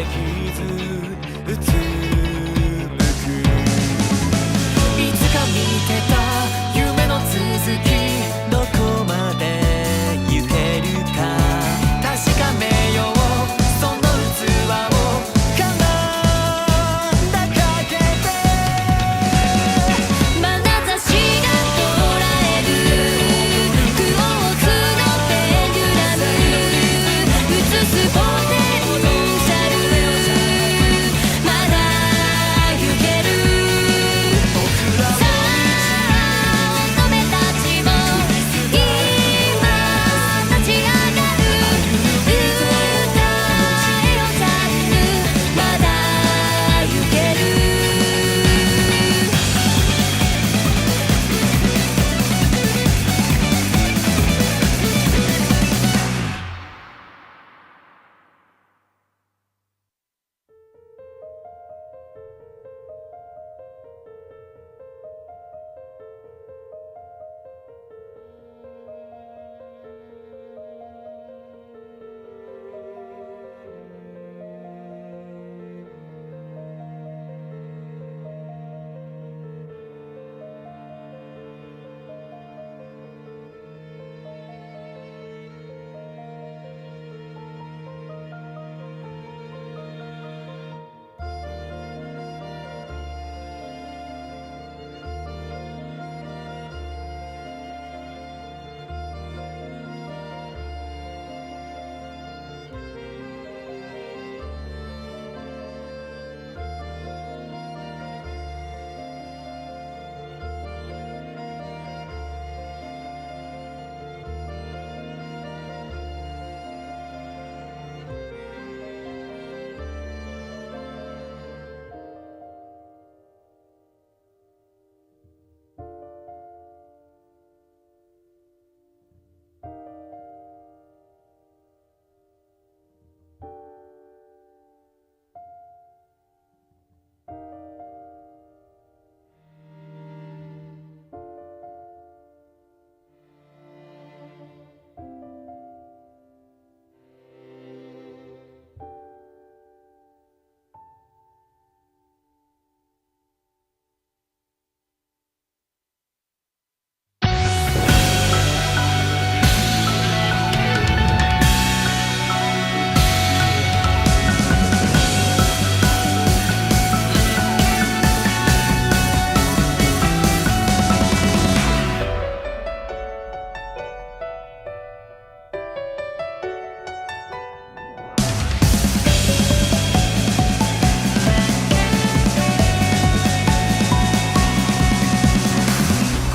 できずうつむくいつか見てた夢の続きどこまで行けるか確かめようその器を体かけて眼差しが捉えるクオーツのペンデュラム映すポテンシャルまだ行けるさあ乙女たちも今立ち上がる歌えよチャンネルまだ行ける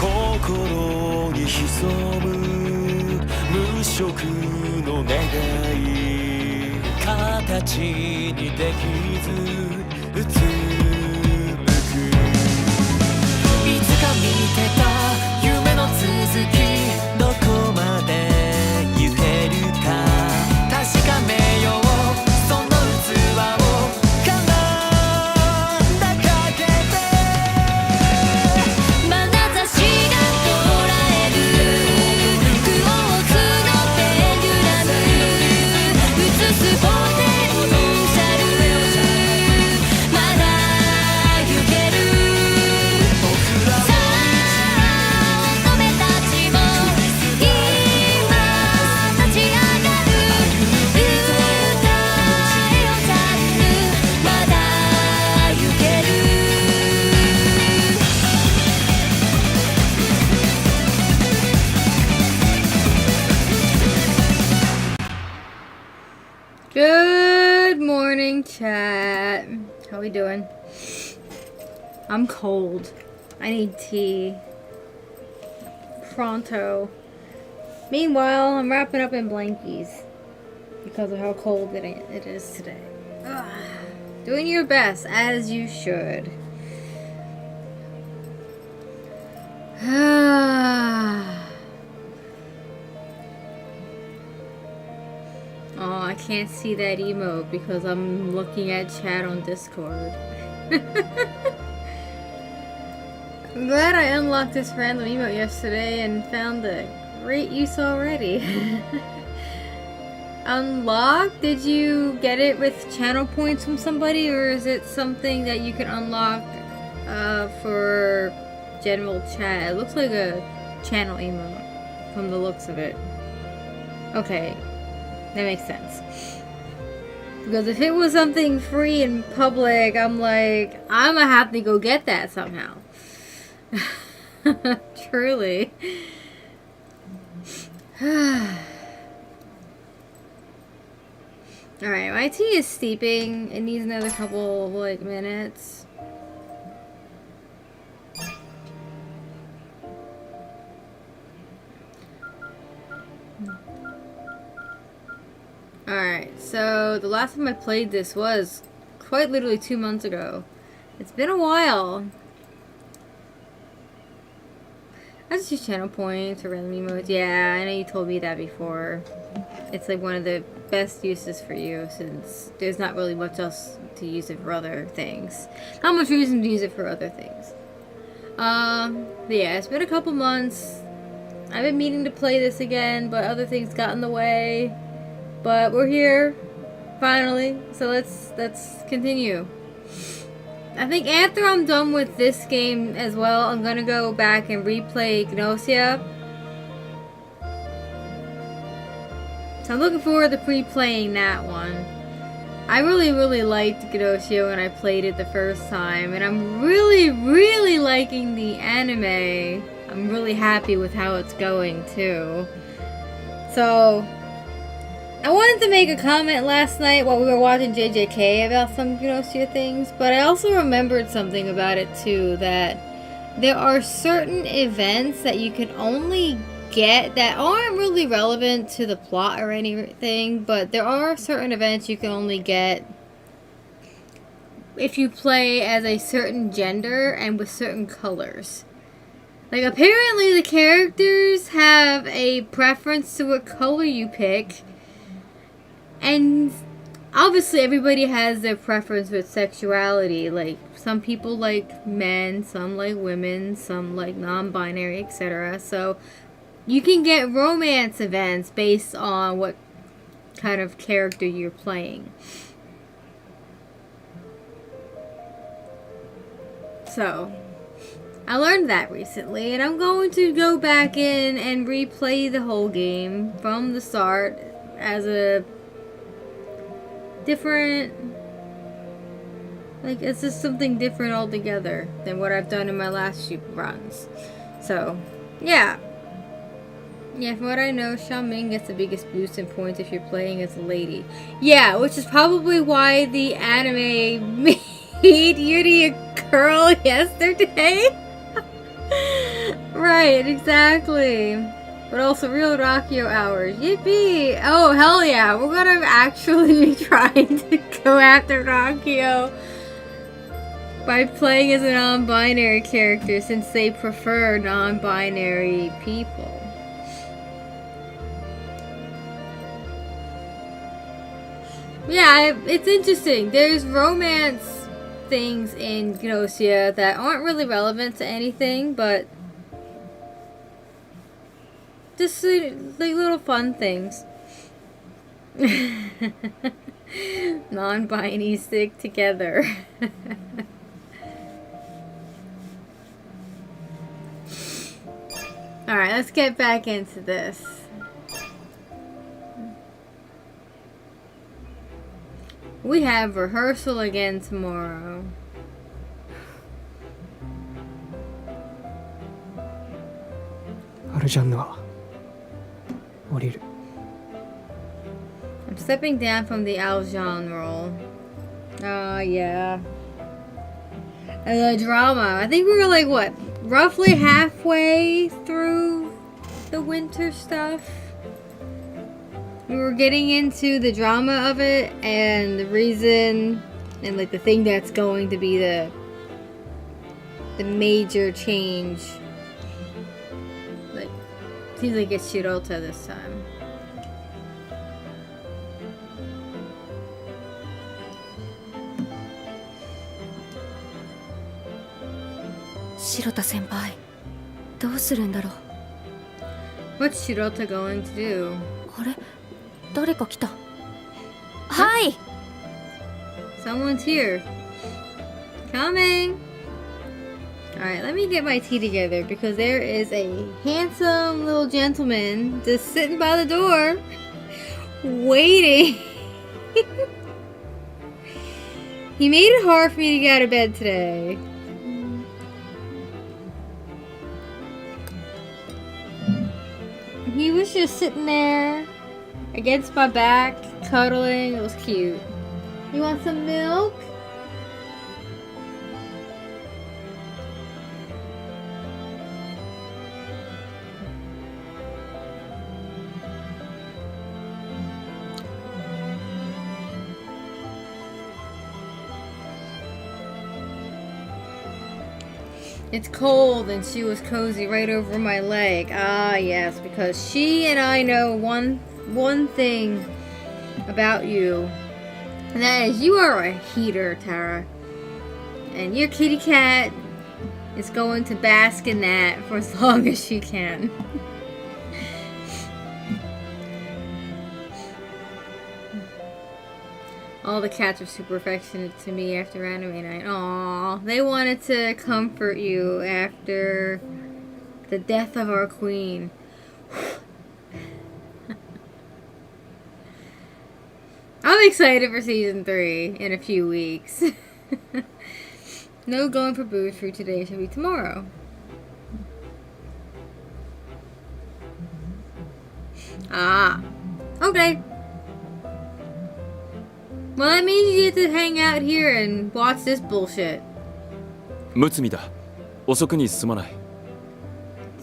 心に潜む無色の願い形にできずうつむくいつか見てた夢の続きどこまで行けるか確かめようその器を体かけて眼差しが捉えるクオーツのペンデュラム映すポテンシャルまだ行けるさあ乙女たちも今立ち上がる歌えよチャンネルまだ行けるGood morning, chat. How we doing? I'm cold. I need tea. Pronto. Meanwhile, I'm wrapping up in blankies because of how cold it is today. Ugh. Doing your best, as you should. Oh, I can't see that emote because I'm looking at chat on Discord. I'm glad I unlocked this random emote yesterday and found a great use already. unlock? Did you get it with channel points from somebody, or is it something that you can unlock for general chat? It looks like a channel emote from the looks of it. Okay, that makes sense. Because if it was something free in public, I'm like, I'm gonna have to go get that somehow. Truly. Alright, my tea is steeping. It needs another couple of, like, minutes. Alright, so the last time I played this was quite literally 2 months ago. It's been a while. I just use channel points or random emotes. Yeah, I know you told me that before. It's like one of the best uses for you since there's not really much else to use it for other things. Not much reason to use it for other things. But yeah, it's been a couple months. I've been meaning to play this again, but other things got in the way. But we're here, finally. So let's continue. I think after I'm done with this game as well, I'm gonna go back and replay Gnosia. So I'm looking forward to replaying that one. I really liked Gnosia when I played it the first time, and I'm really liking the anime. I'm really happy with how it's going too. So I wanted to make a comment last night while we were watching JJK about some Gnosia things, but I also remembered something about it too, that there are certain events that you can only get that aren't really relevant to the plot or anything, but there are certain events you can only get if you play as a certain gender and with certain colors. Like, apparently the characters have a preference to what color you pick. And obviously everybody has their preference with sexuality. Like, some people like men, some like women, some like non-binary, etc. So you can get romance events based on what kind of character you're playing. So I learned that recently, and I'm going to go back in and replay the whole game from the start as a different, like, it's just something different altogether than what I've done in my last few runs. So yeah, from what I know, Xiaoming gets the biggest boost in points if you're playing as a lady. Yeah, which is probably why the anime made Yuri a girl yesterday. Right, exactly. But also real Rakio hours. Yippee! Oh, hell yeah. We're gonna actually be trying to go after Rakio by playing as a non-binary character, since they prefer non-binary people. Yeah, it's interesting. There's romance things in Gnosia that aren't really relevant to anything, but just like little fun things. Non-binary stick together. Alright, let's get back into this. We have rehearsal again tomorrow. I'm stepping down from the Aljan role. Oh, yeah. And the drama. I think we were like, what? Roughly halfway through the winter stuff. We were getting into the drama of it and the reason and like the thing that's going to be the major change. Like, seems like it's Shirota this time. Shirota senpai, どうするんだろう? What's Shirota going to do? あれ?誰か来た。はい。 Someone's here. Coming. Alright, let me get my tea together because there is a handsome little gentleman just sitting by the door waiting. He made it hard for me to get out of bed today. He was just sitting there against my back, cuddling. It was cute. You want some milk? It's cold and she was cozy right over my leg. Ah, yes, because she and I know one thing about you. And that is you are a heater, Tara. And your kitty cat is going to bask in that for as long as she can. All the cats are super affectionate to me after anime night. Aww, they wanted to comfort you after the death of our queen. I'm excited for season 3 in a few weeks. No going for booze fruit today, should be tomorrow. Ah, okay. Well, that means you get to hang out here and watch this bullshit. むつみだ。遅くにすまない。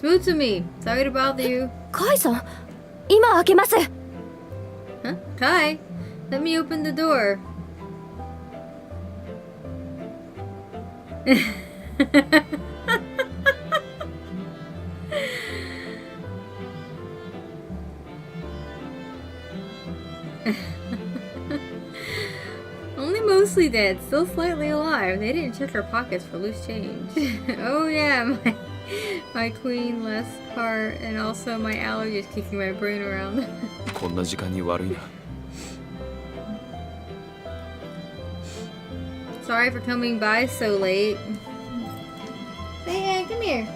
Smooth to me. Sorry to bother you. カイさん、今開けます。 Huh? Kai, let me open the door. Only mostly dead, still slightly alive. They didn't check her pockets for loose change. Oh yeah, my queen, less heart, and also my allergies kicking my brain around. こんな時間に悪いな。 Sorry for coming by so late. Hey, come here.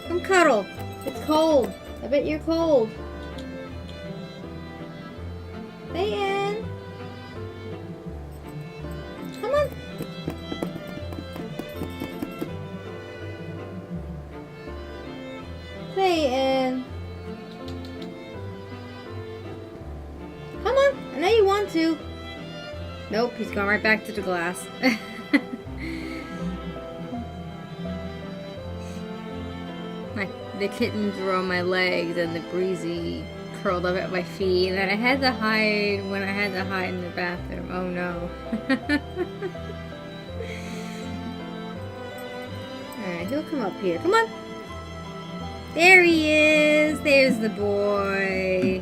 Come cuddle. It's cold. I bet you're cold. Hey, Ann. Come on. Hey, Ann. Come on. I know you want to. Nope, he's gone right back to the glass. The kittens were on my legs and the breezy curled up at my feet, and then I had to hide when I had to hide in the bathroom. Oh no. Alright, he'll come up here. Come on. There he is. There's the boy.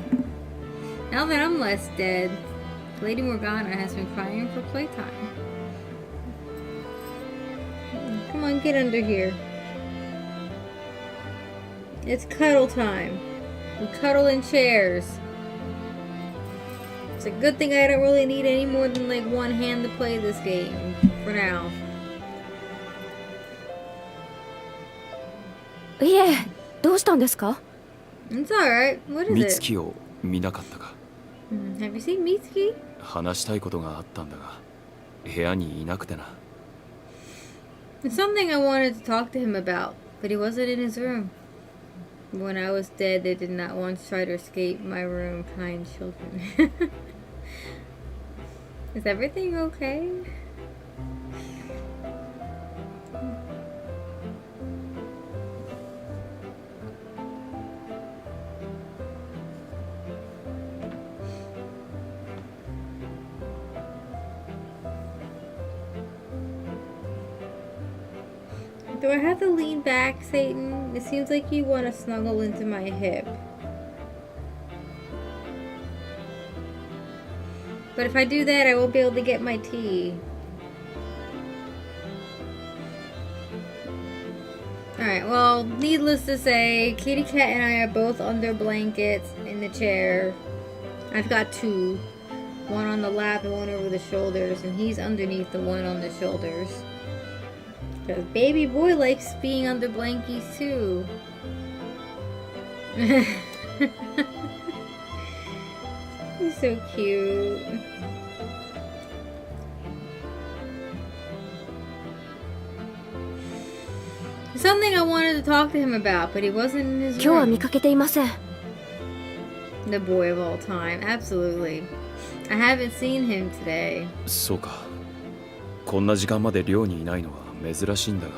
Now that I'm less dead, Lady Morgana has been crying for playtime. Come on, get under here. It's cuddle time. We cuddle in chairs. It's a good thing I don't really need any more than like one hand to play this game for now. いえ、どうしたんですか? It's alright. What is 美 it? 月を見なかったか。 Have you seen Mitsuki? 話したいことがあったんだが、部屋にいなくてな。 It's something I wanted to talk to him about, but he wasn't in his room. When I was dead, they did not once try to escape my room, kind children. Is everything okay? Do I have to lean back, Satan? It seems like you want to snuggle into my hip. But if I do that, I won't be able to get my tea. Alright, well, needless to say, Kitty Cat and I are both under blankets in the chair. I've got two. One on the lap and one over the shoulders, and he's underneath the one on the shoulders. Because baby boy likes being under blankies too. He's so cute. Something I wanted to talk to him about, but he wasn't in his 今日は room. 見かけていません。 The boy of all time, absolutely. I haven't seen him today. そうか。こんな時間まで寮にいないのは珍しいんだが。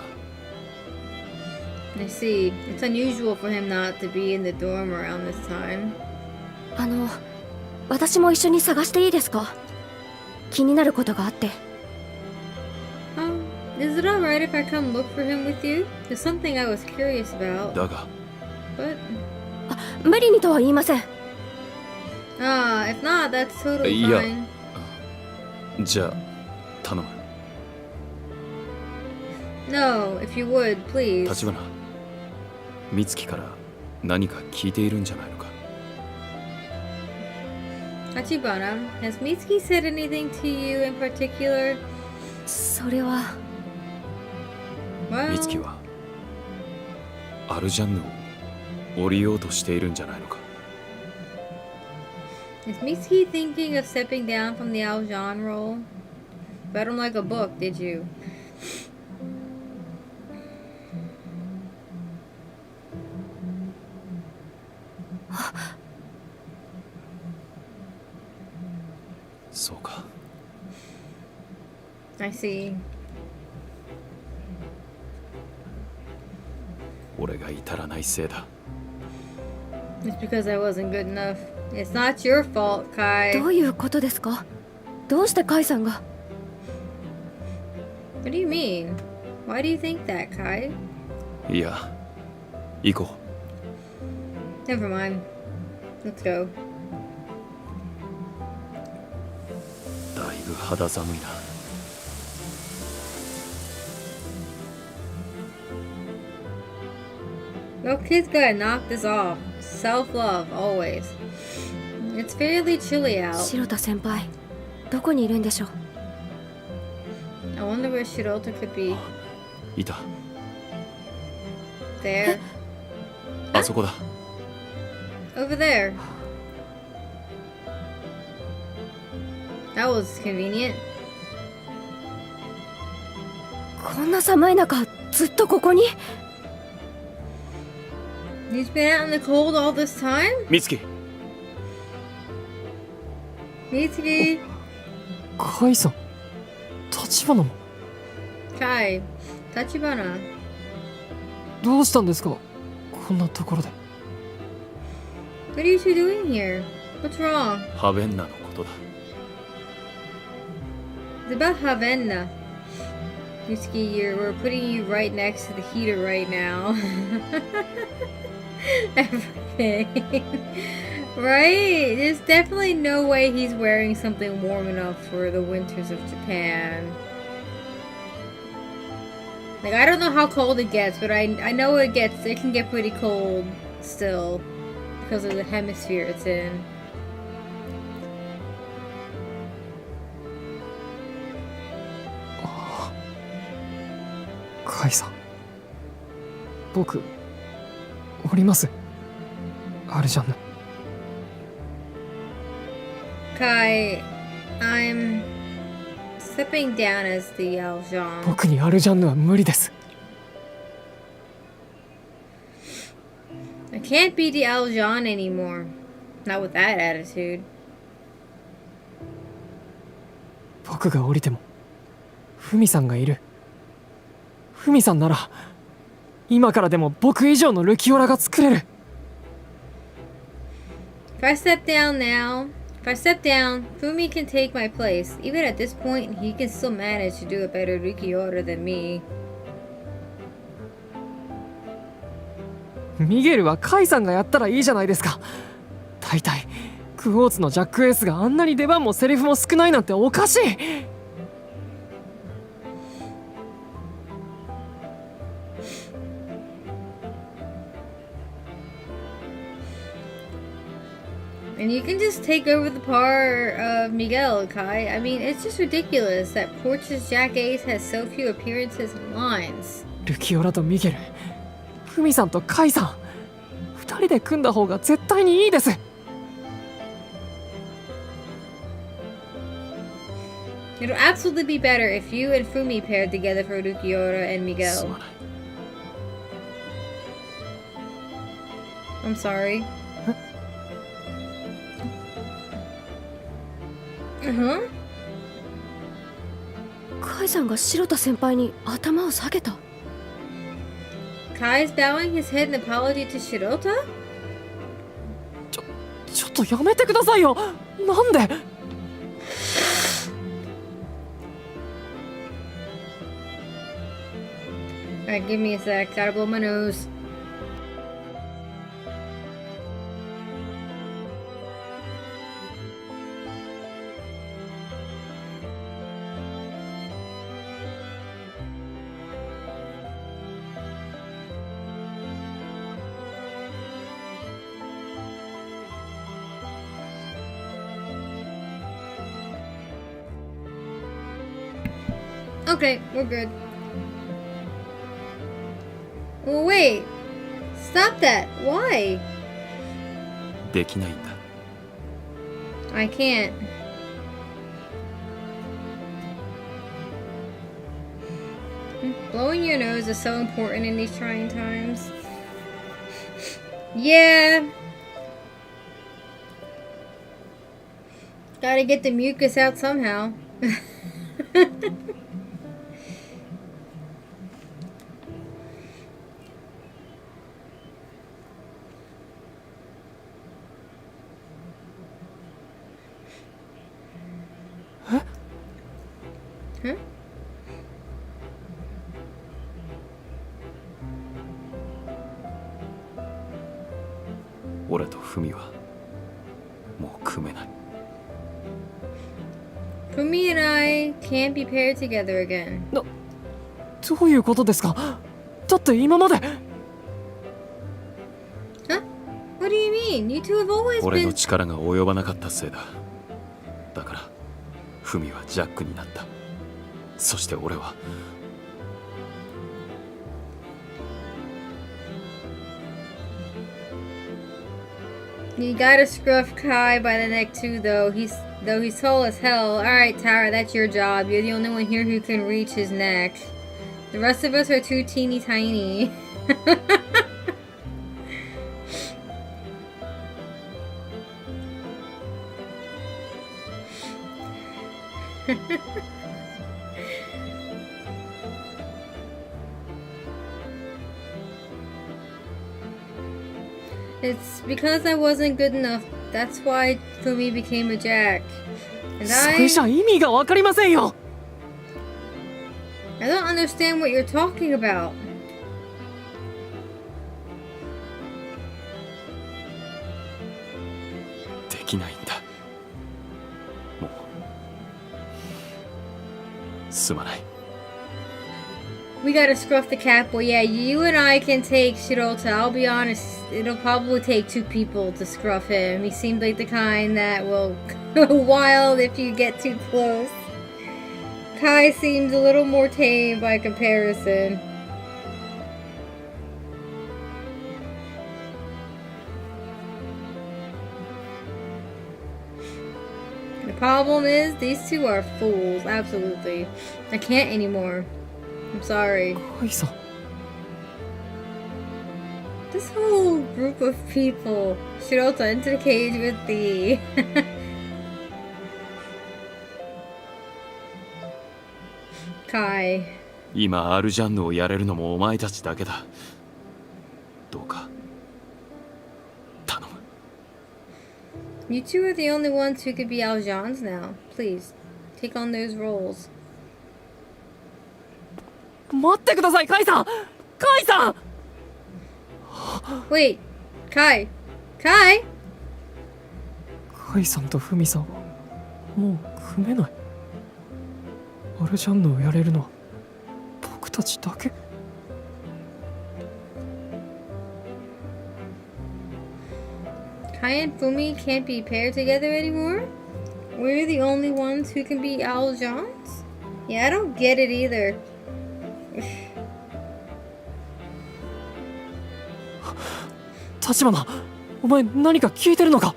I see. It's unusual for him not to be in the dorm around this time. 私も一緒に探していいですか？気になることがあって。Is it alright if I come look for him with you? There's something I was curious about. だが、 But 無理にとは言いません。if not, that's totally いや、 fine. じゃあ頼む。 No, if you would, please. 立花、美月から何か聞いているんじゃないのか。 Tachibana, has Mitsuki said anything to you in particular? それは。Well, 美月はアルジャンヌを降りようとしているんじゃないのか。 is Mitsuki thinking of stepping down from the Aljan role? Read him like a book, did you? そうか。 I see. 俺が至らないせいだ。 It's because I wasn't good enough. It's not your fault, ど Kai. ういうことですか？どうしてカイさんが？ What do you mean? Why do you think that, Kai? いや、行こ Never mind. Let's go. う。だいぶ肌寒いな。 Well, kids gotta knock this off. Self-love, always. It's fairly chilly out. 白田先輩、どこにいるんでしょう？ I wonder where Shirota could be. いた。 There. あそこだ。 Over there. That was convenient. こんな寒い中、ずっとここに？ He's been out in the cold all this time? 美月。 Mitsuki. カイさん、立花も。 Kai. Tachibana. どうしたんですか？こんなところで。 What are you two doing here? What's wrong? ハベンナのことだ。 It's about Havenna. Mitsuki, we're putting you right next to the heater right now. Everything. Right? There's definitely no way he's wearing something warm enough for the winters of Japan. Like, I don't know how cold it gets, but I know it can get pretty cold still because of the hemisphere it's in. カイさん、僕降ります。アルジャンヌ。 Kai, I'm stepping down as the Aljan. 僕にアルジャンヌは無理です。 I can't be the Aljan anymore. Not with that attitude. 僕が降りてもフミさんがいる。フミさんなら今からでも僕以上のルキオラが作れる。 If I step down now, if I step down, Fumi can take my place. Even at this point, he can still manage to do a better Rikiora than me. ミゲルはカイさんがやったらいいじゃないですか。大体クォーツのジャックエースがあんなに出番もセリフも少ないなんておかしい。 I And you can just take over the part of Miguel, Kai. I mean, it's just ridiculous that Porch's Jack Ace has so few appearances and lines. ルキオラとミゲル、フミさんとカイさん、二人で組んだ方が絶対にいいです。It'll absolutely be better if you and Fumi paired together for Lukiora and す Miguel. まない。 I'm sorry. Uh-huh. カイさんが白田先輩に頭を下げた。 Kai's bowing his head in apology to Shirota? ちょっとやめてくださいよ。なんで？ Alright, give me a sec. Gotta blow my nose. Okay, we're good. Oh, wait. Stop that. Why? できないんだ。 I can't. Blowing your nose is so important in these trying times. Yeah. Gotta get the mucus out somehow. Huh? 俺とフミはもう組めない。 Fumi and I can't be paired together again. どういうことですか？だって今まで。 Huh? What do you mean? You two have always 俺の been... 力が及ばなかったせいだ。だからフミはジャックになった。そして俺は You gotta scruff Kai by the neck too, though he's tall as hell. Alright, Tara, that's your job. You're the only one here who can reach his neck. The rest of us are too teeny tiny. It's because I wasn't good enough. That's why Fumi became a jack. And それじゃ意味がわかりませんよ。 I don't understand what you're talking about. できないんだ。もうすまない。 We gotta scruff the cat, but yeah, you and I can take Shirota. I'll be honest, it'll probably take two people to scruff him. He seemed like the kind that will go wild if you get too close. Kai seems a little more tame by comparison. The problem is, these two are fools, absolutely. I can't anymore. I'm sorry. カイさん。 This whole group of people. Shirota into the cage with the... Kai. 今アルジャンヌをやれるのもお前たちだけだ。どうか頼む。 You two are the only ones who could be Aljans now. Please, take on those roles. 待ってください、カイさん。カイさん。 Wait, Kai. Kai? カイさんとフミさんはもう組めない。アルジャンヌをやれるのは僕たちだけ。 Kai Kai and Fumi can't be paired together anymore? We're the only ones who can be Aljans? Yeah, I don't get it either. Tachibana, お前何か聞いてるのか?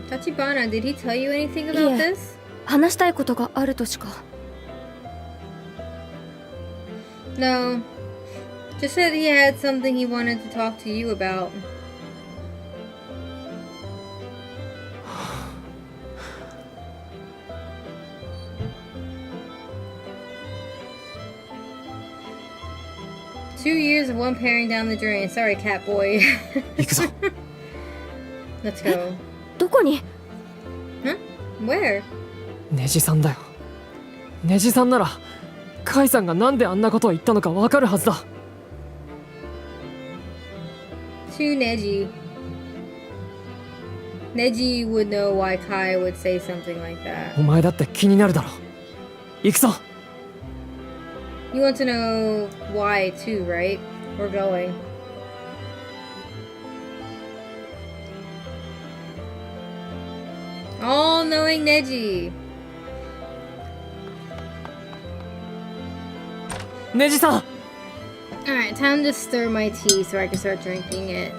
Tachibana, did he tell you anything about いえ、 this? 話したいことがあるとしか。 No. Just said he had something he wanted to talk to you about. Two years of one pairing down the drain. Sorry, cat boy. 行くぞ。 Let's go. どこに？ Huh? Where? ネジさんだよ。ネジさんならカイさんがなんであんなことを言ったのかわかるはずだ。 To Neji. Neji would know why Kai would say something like that. お前だって気になるだろ。行くぞ。 You want to know why too, right? We're going. All-knowing Neji. ネジさん。 Alright, time to stir my tea so I can start drinking it.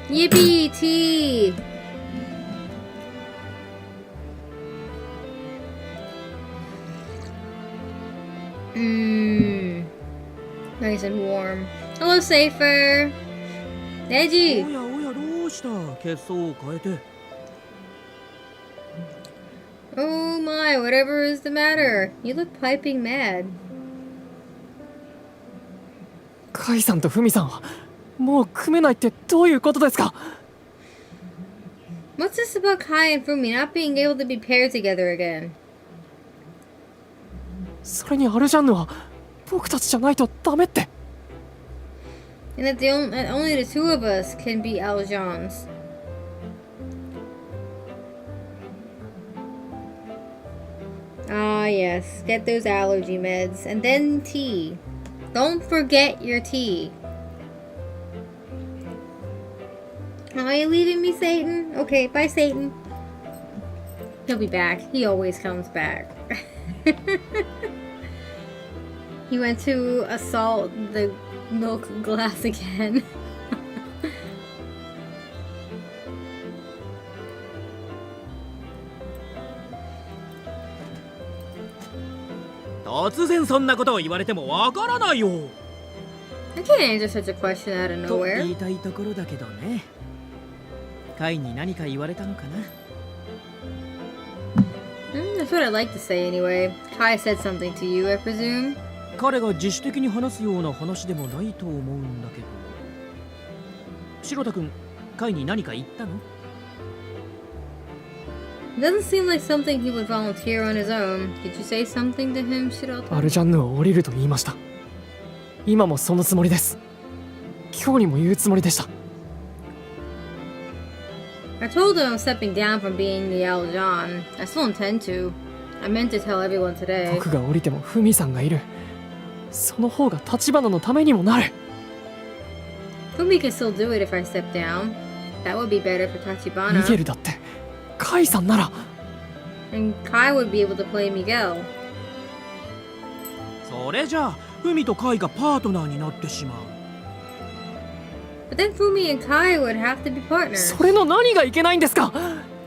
Yippee! Tea! Nice and warm. Hello, Safer! Neji! おやおやどうした血相を変えて Oh my, whatever is the matter? You look piping mad. カイさんとフミさんはもう組めないってどういうことですか? What's this about Kai and Fumi not being able to be paired together again? それにアルジャンヌは僕たちじゃないとダメって。 And that only the two of us can be Aljans. Ah, yes. Get those allergy meds. And then tea. Don't forget your tea. Are you leaving me, Satan? Okay, bye, Satan. He'll be back. He always comes back. He went to assault the milk glass again. 突然そんなことを言われてもわからないよ I can't answer such a question out of と言 nowhere. いたいところだけどねカイに何か言われたのかな That's what I'd like to say anyway. Kai said something to you, I presume. 彼が自主的に話すような話でもないと思うんだけど白田君カイに何か言ったの It doesn't seem like something he would volunteer on his own. Did you say something to him, Shirota? アルジャンヌを降りると言いました。今もそのつもりです。今日にも言うつもりでした。 I told him I'm stepping down from being the Aljan. I still intend to. I meant to tell everyone today. 僕が降りてもフミさんがいる。その方が立花のためにもなる。 Fumi can still do it if I step down. That would be better for ミゲ Tachibana. ルだってカイさんなら。 And Kai would be able to play Miguel. それじゃあフミとカイがパートナーになってしまう But then Fumi and Kai would have to be partners. それの何がいけないんですか?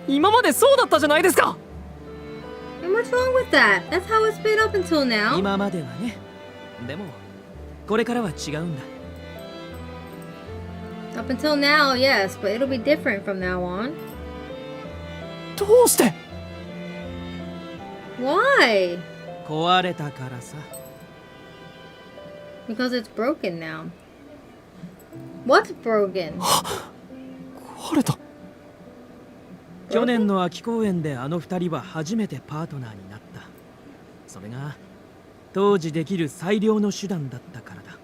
今までそうだったじゃないですか。 And what's wrong with that? That's how it's been up until now. 今まではねでもこれからは違うんだ Up until now, yes, but it'll be different from now on. どうして? Why? 壊れたからさ Because it's broken now. What's broken? 壊れた。去年の秋公演であの二人は初めてパートナーになったそれが当時できる最良の手段だったからだ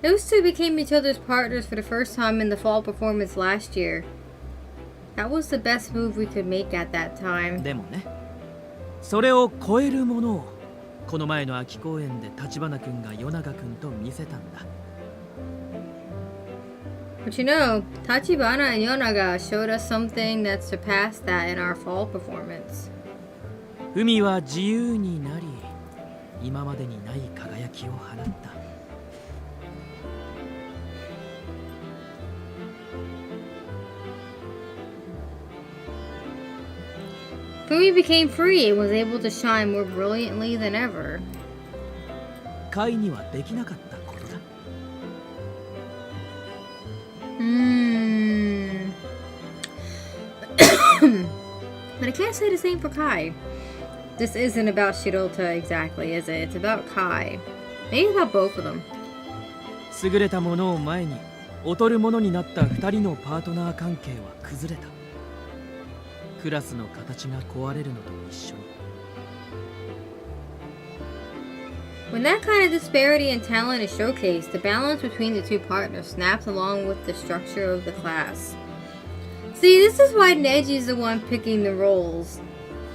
Those two became each other's partners for the first time in the fall performance last year. That was the best move we could make at that time. でもね、それを超えるものをこの前の秋公園で橘くんが与永くんと見せたんだ。But you know, Tachibana and Yonaga showed us something that surpassed that in our fall performance. 海は自由になり、今までにない輝きを放った。Fumi became free and was able to shine more brilliantly than ever. 貝にはできなかったことだ。But I can't say the same for Kai. This isn't about Shirota exactly, is it? It's about Kai. Maybe it's about both of them. 優れたものを前に劣るものになった2人のパートナー関係は崩れた。クラスの形が壊れるのと一緒に。When that kind of disparity in talent is showcased, the balance between the two partners snaps along with the structure of the class. See, this is why Neji's the one picking the roles.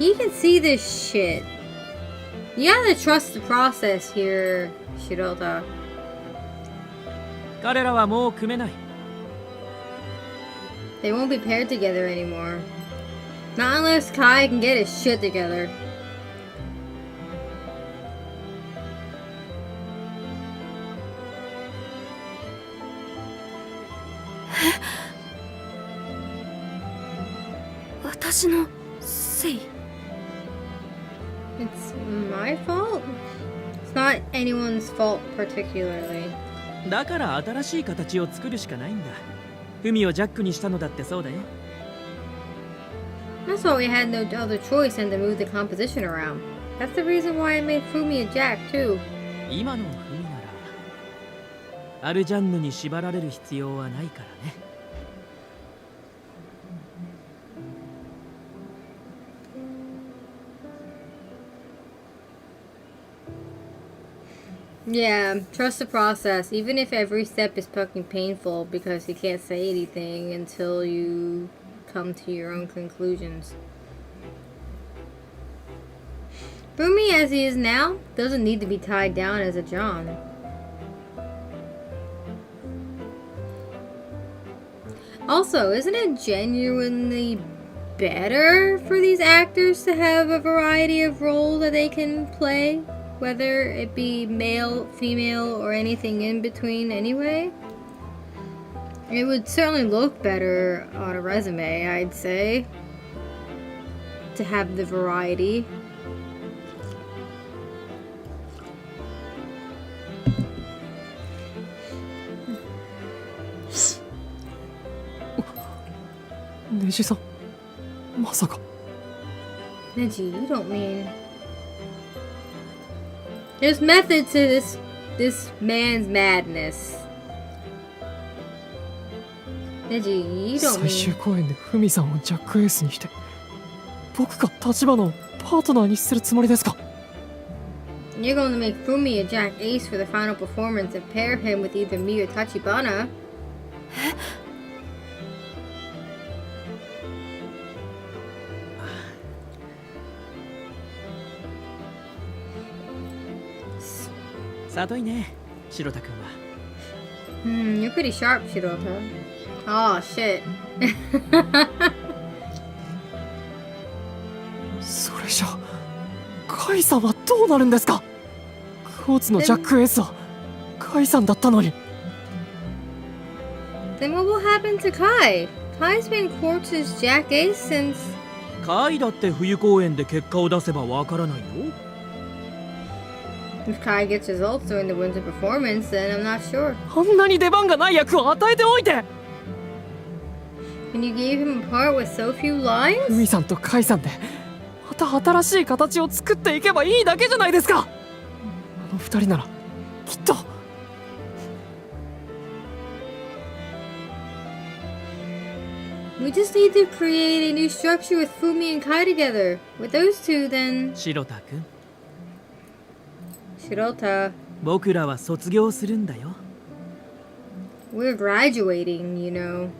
He can see this shit. You gotta trust the process here, Shirota. 彼らはもう組めない。They won't be paired together anymore. Not unless Kai can get his shit together. It's my fault? It's not anyone's fault particularly. だから新しい形を作るしかないんだ。海をジャックにしたのだってそうだよ。That's why we had no other choice than to move the composition around. That's the reason why I made Fumi a jack too. 今の海なら、アルジャンヌに縛られる必要はないからね。Yeah, trust the process, even if every step is fucking painful because you can't say anything until you come to your own conclusions. Fumi, as he is now, doesn't need to be tied down as a John. Also, isn't it genuinely better for these actors to have a variety of roles that they can play? Whether it be male, female, or anything in between anyway? It would certainly look better on a resume, I'd say. To have the variety. Neji-san, まさか。 Neji, you don't mean... There's method to this man's madness. Neji, you don't 最終 mean... 公演でフミさんをジャックエースにして僕が橘をパートナーにするつもりですか？ You're going to make Fumi a Jack Ace for the final performance and pair him with either me or Tachibana. Satyn ね、白田くんは。You're pretty sharp, Shirota. Oh, shit. それじゃカイさんはどうなるんですか？クォーツのジャックエースはカイさんだったのに。 Then what will happen to Kai? Kai's been Quartz's Jack Ace since... カイだって冬公演で結果を出せばわからないよ。 If Kai gets results during the winter performance, then I'm not sure. あんなに出番がない役を与えておいて。 And you gave him a part with so few フ lines? ミさんとカイさんでまた新しい形を作っていけばいいだけじゃないですか。あの二人ならきっと。 We just need to create a new structure with Fumi and Kai together. With those two, then... 白田くん、 Shirota, 僕らは卒業するんだよ。 we're graduating, you know.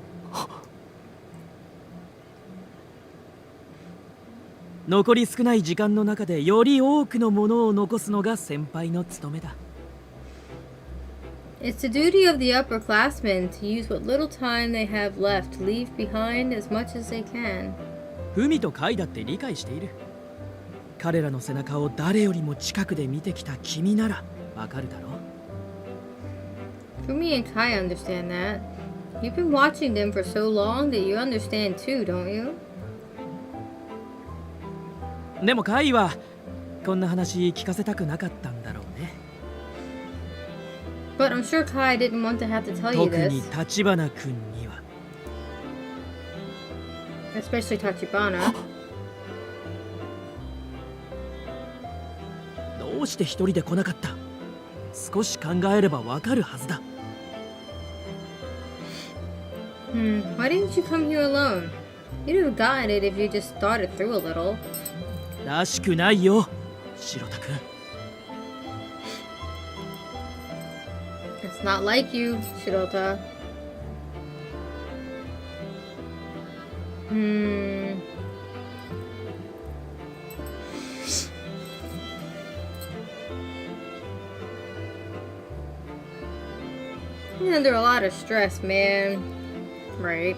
残り少ない時間の中でより多くのものを残すのが先輩の務めだ。It's the duty of the upperclassmen to use what little time they have left to leave behind as much as they can. フミとカイだって理解している。彼らの背中を誰よりも近くで見てきた君ならわかるだろう。 Fumi and Kai understand that. You've been watching them for so long that you understand too, don't you? でもカイはこんな話聞かせたくなかったんだろうね。But I'm sure Kai didn't want to have to tell you 特に this, 立花君には。 especially Tachibana. どうして一人で来なかった？少し考えればわかるはずだ。Why didn't you come here alone? You'd have gotten it if you just thought it through a little. らしくないよ、白田君。It's not like you, Shirota. He's under a lot of stress, man. Right.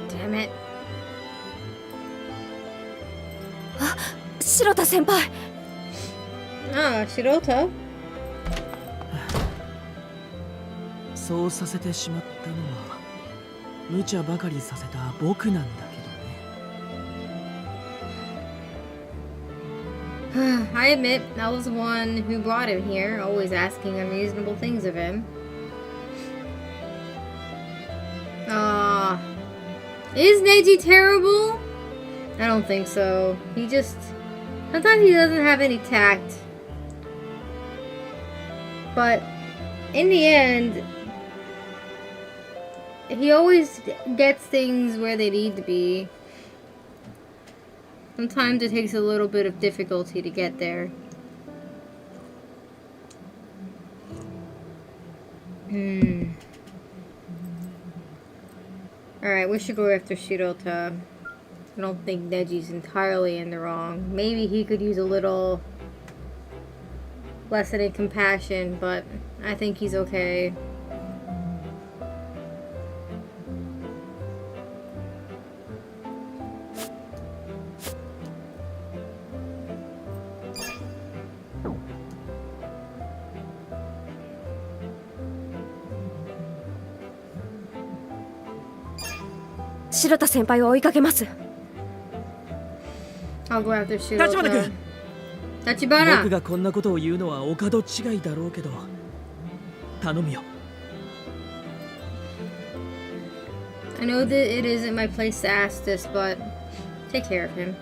Damn it. 白田先輩。 Ah, Shirota. そうさせてしまったのは無茶ばかりさせた僕なんだけどね。I admit, I was the one who brought him here, always asking unreasonable things of him. Is Neji terrible? I don't think so. Sometimes he doesn't have any tact. But, in the end, he always gets things where they need to be. Sometimes it takes a little bit of difficulty to get there. Alright, we should go after Shirota. I don't think Neji's entirely in the wrong. Maybe he could use a little lesson in compassion, but I think he's okay.「白田先輩を追いかけます」 I'll go after 立花 Shirota. 君、僕 Tachibana! がこんなことを言うのはお門違いだろうけど頼むよ。 I know that it isn't my place to ask this, but take care of him.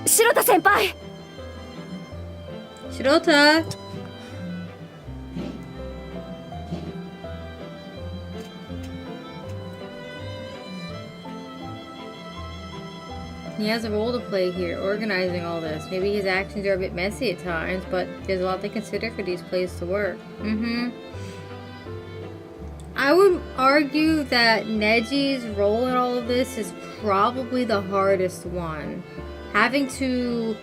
白田先輩。 Shirota! He has a role to play here, organizing all this. Maybe his actions are a bit messy at times, but there's a lot to consider for these plays to work. I would argue that Neji's role in all of this is probably the hardest one. Having to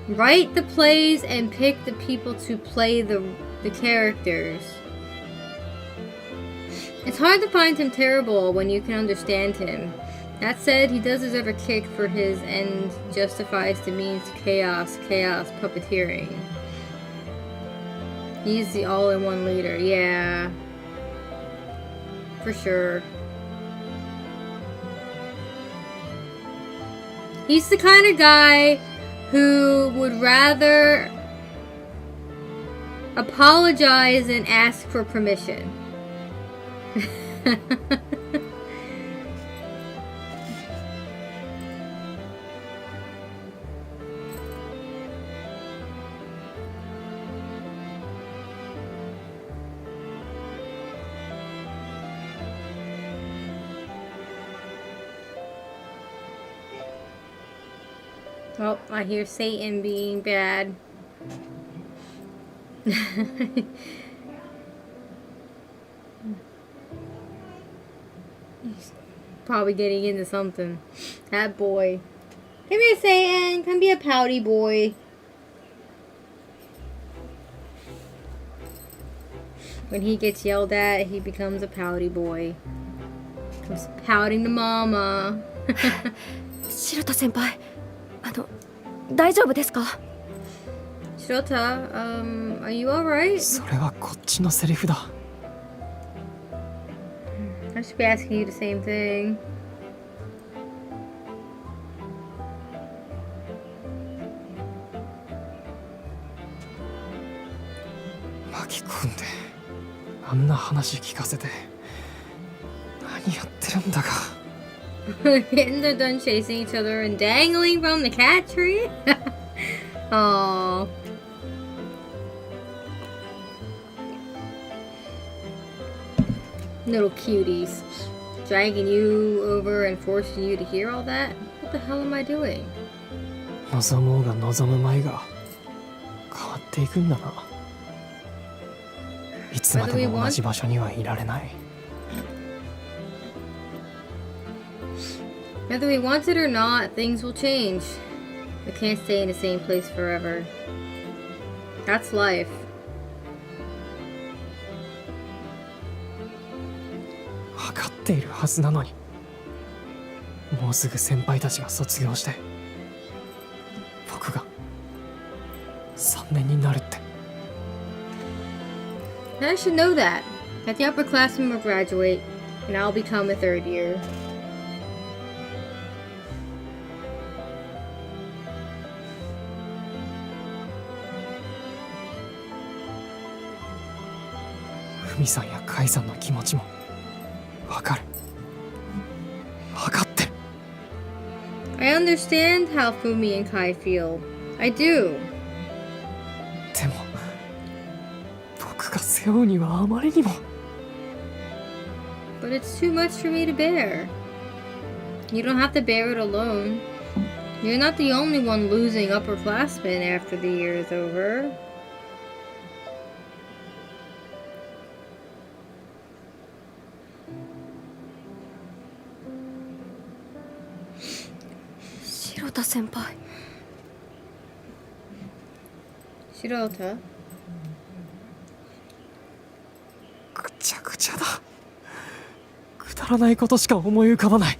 write the plays and pick the people to play the characters. It's hard to find him terrible when you can understand him. That said, he does deserve a kick for his end justifies the means to chaos puppeteering. He's the all-in-one leader, yeah. For sure. He's the kind of guy who would rather apologize than ask for permission. Oh, I hear Satan being bad. He's probably getting into something. That boy. Come here, Satan. Come be a pouty boy. When he gets yelled at, he becomes a pouty boy. Comes pouting to mama. 白田先輩、大丈夫ですか？ Shota, are you alright? それはこっちのセリフだ。 I should be asking you the same thing. 巻き込んであんな話聞かせて何やってるんだか。 Getting they're done chasing each other and dangling from the cat tree. Aww. Little cuties. Dragging you over and forcing you to hear all that? What the hell am I doing? 望もうが望むまいが変わっていくんだな。いつまでも同じ場所にはいられない。 Whether we want it or not, things will change. We can't stay in the same place forever. That's life. 分かっているはずなのに。もうすぐ先輩たちが卒業して僕が3年になるって。 I should know that. That the upperclassmen will graduate, and I'll become a third year. FumiさんやKaiさんの気持ちも分かる。分かってる。 I understand how Fumi and Kai feel. I do. でも僕が背負うにはあまりにも。 But it's too much for me to bear. You don't have to bear it alone. You're not the only one losing upperclassmen after the year is over. Shirota senpai. Shirota? ぐちゃぐちゃだ。くだらないことしか思い浮かばない。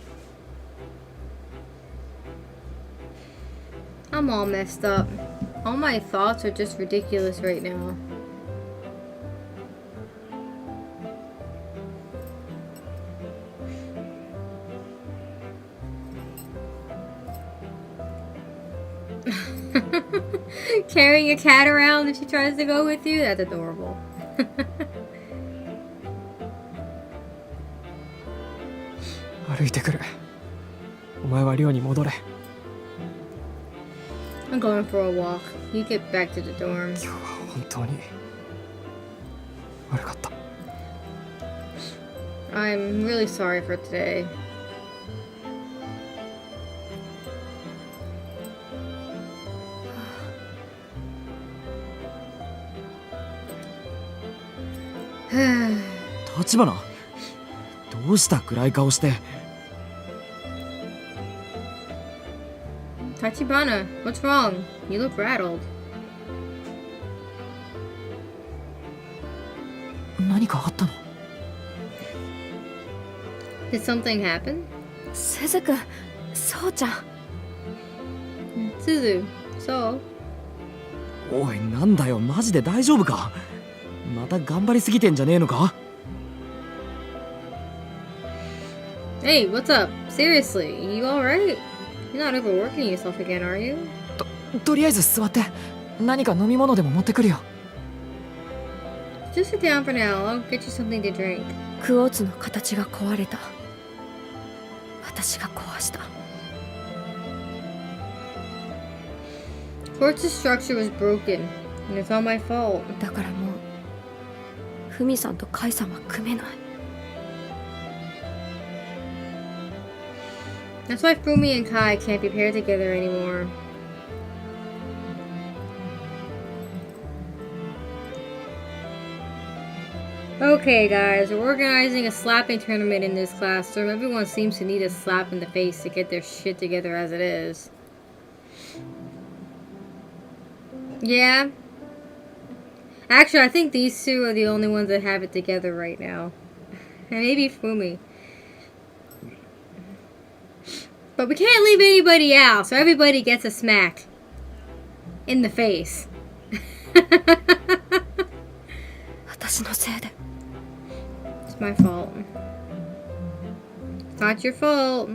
I'm all messed up. All my thoughts are just ridiculous right now. Carrying a cat around if she tries to go with you? That's adorable. 歩いてくる。お前は寮に戻れ。 I'm going for a walk. You get back to the dorm. 今日は本当に悪かった。 I'm really sorry for today. 立花、どうした暗い顔して。 Tachibana, what's wrong? You look rattled. 何かあったの？ Did something happen? 鈴くん、そうちゃん。 Suzu, so? おい、なんだよ、マジで大丈夫か？また頑張りすぎてんじゃねえのか？ Hey, what's up? Seriously, you alright? You're not overworking yourself again, are you? とりあえず座って。何か飲み物でも持ってくるよ。 Just sit down for now. I'll get you something to drink. クォーツの形が壊れた。私が壊した。 Quartz's structure was broken, and it's all my fault. だからもうフミさんとカイさんは組めない。 That's why Fumi and Kai can't be paired together anymore. Okay, guys, we're organizing a slapping tournament in this classroom. Everyone seems to need a slap in the face to get their shit together as it is. Yeah. Actually, I think these two are the only ones that have it together right now. And maybe Fumi. But we can't leave anybody out, so everybody gets a smack in the face. 私のせいで It's my fault. It's not your fault.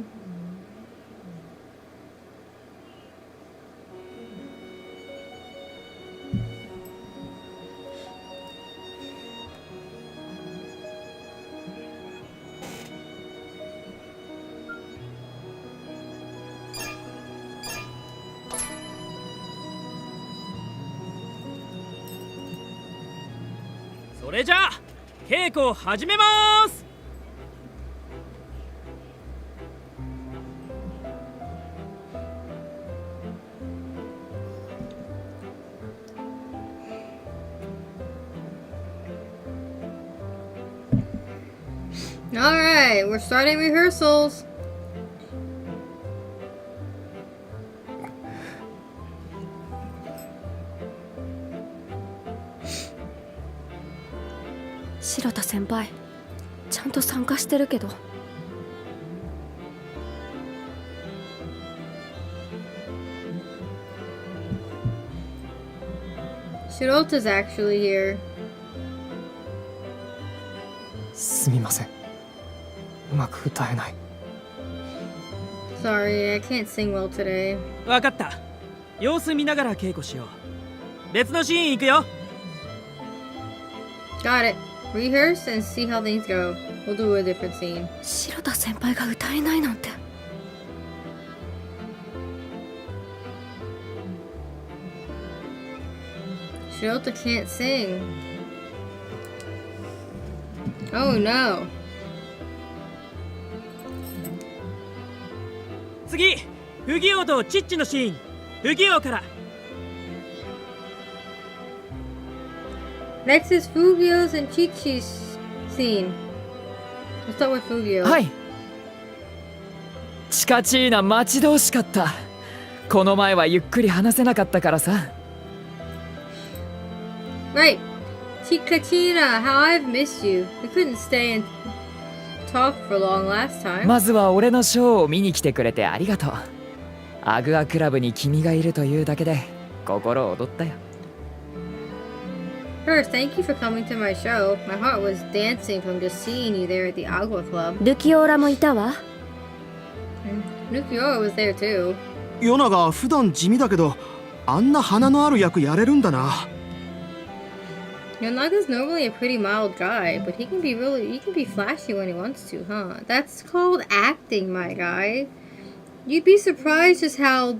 So それじゃあ稽古を始めます。Alright, we're starting rehearsals. Shirota senpai ちゃんと参加してるけど Shirota's actually here. すみません、うまく歌えない。 Sorry, I can't sing well today. わかった。様子見ながら稽古しよう。別のシーン行くよ。 Got it. Rehearse and see how things go. We'll do a different scene. 白田先輩が歌えないなんて Shirota can't sing. Oh no. 次、不義王とチッチのシーン。不義王から。 Next is Fugio's and Chichi's scene. Let's start with Fugio. はい。チカチーナ待ち遠しかった。この前はゆっくり話せなかったからさ。 Right. Chikachina, how I've missed you. We couldn't stay and talk for long last time. まずは俺のショーを見に来てくれてありがとう。アグアクラブに君がいるというだけで心躍ったよ。 First, thank you for coming to my show. My heart was dancing from just seeing you there at the Agua Club. ルキオーラもいたわ Nukiora was there too. ヨナが普段地味だけどあんな花のある役やれるんだな。 Yonaga's normally a pretty mild guy, but he can be flashy when he wants to, huh? That's called acting, my guy. You'd be surprised just how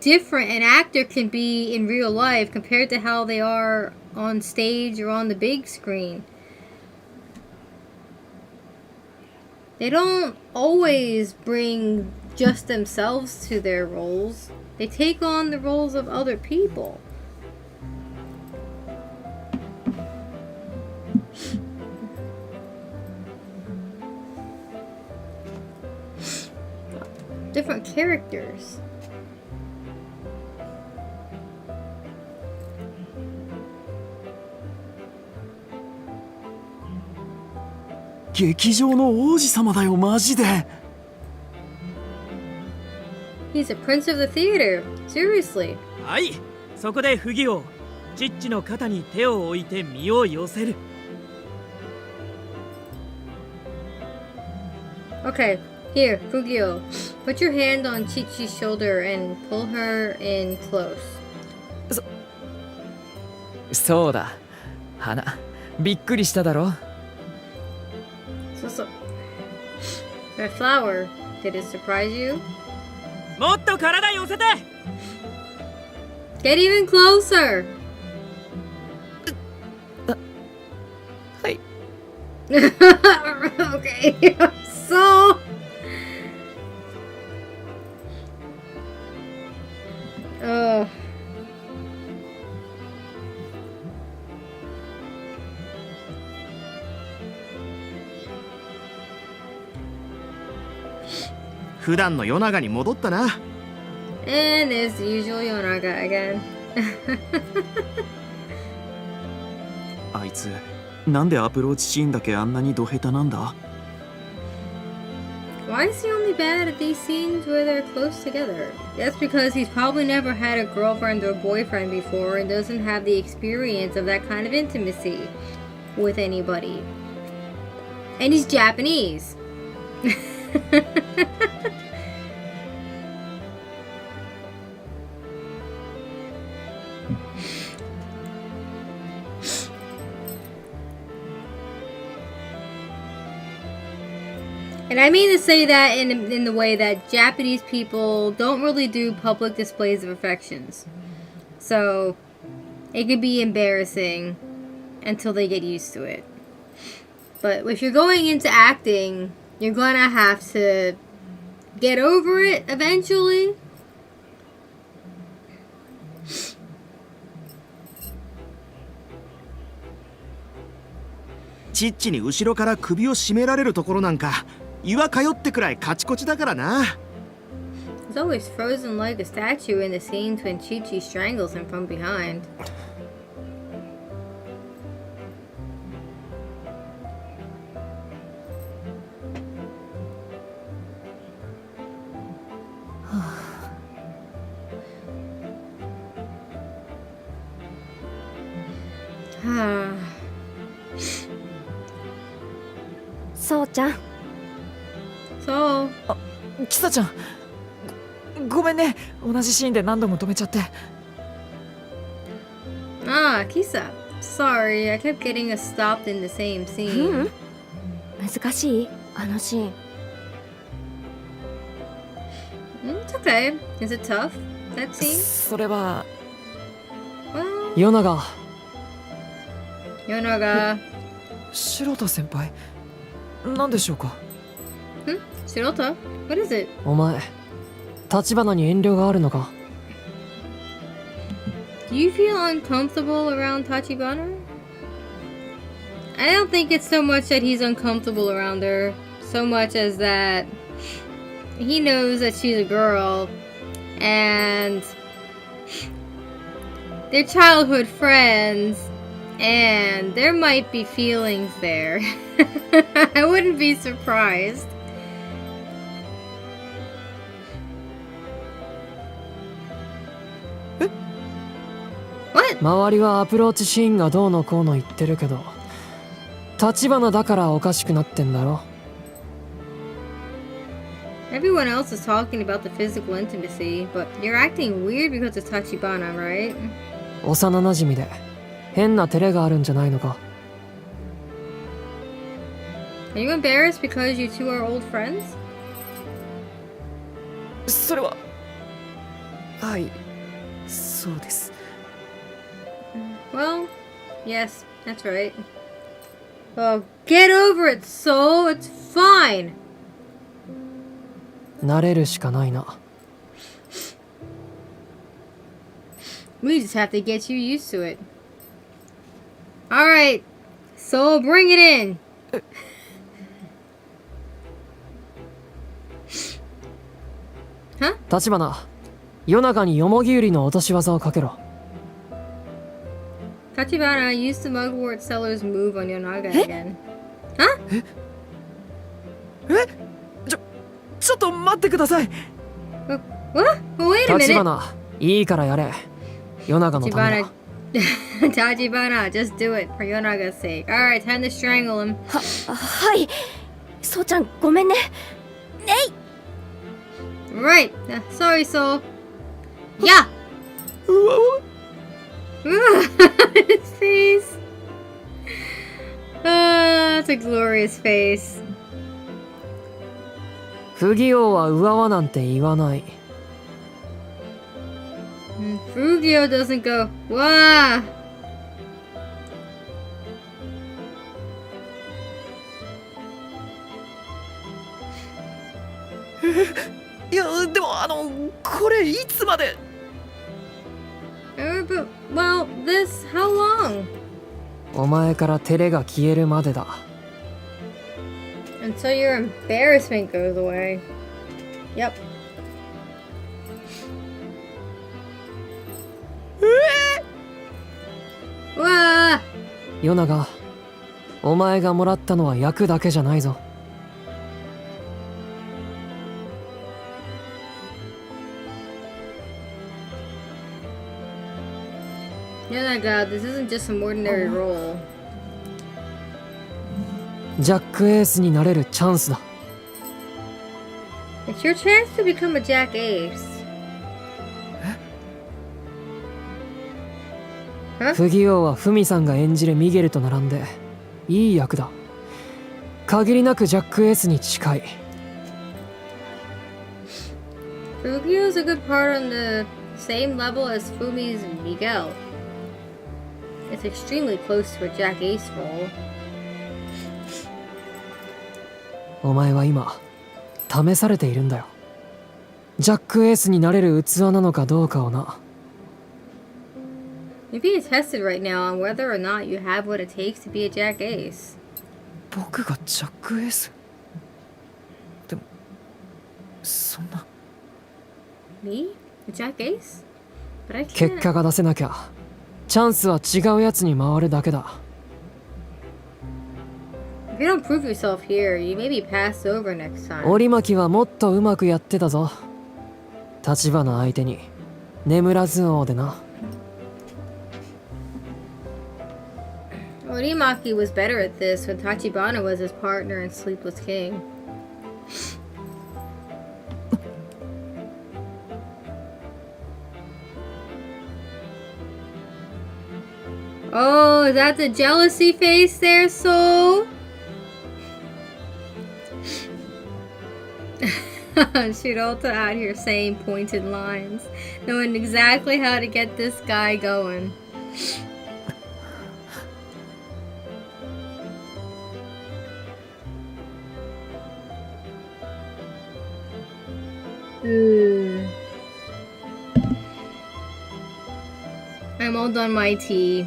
different an actor can be in real life compared to how they are on stage or on the big screen. They don't always bring just themselves to their roles. They take on the roles of other people. Different characters. 劇場の王子様だよマジで。 He's a prince of the theater. Seriously. はい。そこで不義王、チッチの肩に手を置いて身を寄せる。 Okay, here, Fugio. Put your hand on Chichi's shoulder and pull her in close. そうだ。花、びっくりしただろ。 So. That flower, did it surprise you? もっと体寄せて。 Get even closer! はい。 Okay, so... Ugh. 普段の夜長に戻ったな。And there's the usual Yonaga again. あいつなんでアプローチシーンだけあんなにド下手なんだ？ Why is he only bad at these scenes where they're close together? That's because he's probably never had a girlfriend or boyfriend before and doesn't have the experience of that kind of intimacy with anybody. And he's Japanese. And I mean to say that in the way that Japanese people don't really do public displays of affections. So, it could be embarrassing until they get used to it. But if you're going into acting, you're gonna have to get over it eventually. Chichiに後ろから首を絞められるところなんか岩通ってくらいカチコチだからな。He's always frozen like a statue in the scenes when Chi-Chi strangles him from behind. Ah. そうちゃん。 So, キサちゃん、ごめんね、同じシーンで何度も止めちゃって。Kisa. Sorry, I kept getting us stopped in the same scene. 難しいあのシーン。It's okay. Is it tough, that scene? それは Well, ヨナが Yonaga. 白田先輩、何でしょうか。Shirota? What is it? お前立花に遠慮があるのか？ Do you feel uncomfortable around Tachibana? I don't think it's so much that he's uncomfortable around her, so much as that he knows that she's a girl and they're childhood friends and there might be feelings there. I wouldn't be surprised. What? 周りはアプローチシーンがどうのこうの言ってるけど、立花だからおかしくなってんだろ。 Everyone else is talking about the physical intimacy, but you're acting weird because it's Tachibana, right? 幼馴染で変な照れがあるんじゃないのか？ Are you embarrassed because you two are old friends? それは、はい、そうです。 Well, yes, that's right. Oh, get over it, Soul. It's fine. 慣れるしかないな。 We just have to get you used to it. Alright, Soul, bring it in. 立花、夜中によもぎ売りの落とし技をかけろ。 Tachibana used the mugwort seller's move on Yonaga again. Huh? ちょっと待ってください。 What? Well, wait a 立 minute. 花、いいからやれ。夜中のためだ。 Tachibana, just do it for Yonaga's sake. Alright, time to strangle him. はい。そうちゃんごめんね。 Right. Sorry, Soul. Yeah. His face. That's a glorious face. 不義王は上はなんて言わない。 Frugio doesn't go. Wah. いや、でもこれいつまで？ But, well, this, how long? お前から照れが消えるまでだ。 Until your embarrassment goes away. Yep. うわヨナが、お前がもらったのは役だけじゃないぞ。ー。Yeah, God, this isn't just some ordinary role. ジャックエースになれるチャンスだ。It's your chance to become a Jack Ace. 不義王はフミさんが演じるミゲルと並んでいい役だ。限りなくジャックエースに近い。Fugio's a good part on the same level as Fumi's Miguel. It's extremely close to a Jack Ace role. お前は今試されているんだよ。ジャックエースになれる器なのかどうかをな。You're being tested right now on whether or not you have what it takes to be a Jack Ace. 僕がジャックエース？でもそんな。Me? A Jack Ace? But I 結 can't. 果が出せなきゃチャンスは違うやつに回るだけだ。If you don't prove yourself here, you may be passed over next time. 折巻はもっとうまくやってたぞ。立花相手に眠らず王でな。Orimaki was better at this when Tachibana was his partner in Sleepless King. Oh, is that the jealousy face there, Soul? Shirota out here saying pointed lines, knowing exactly how to get this guy going. I'm all done my tea.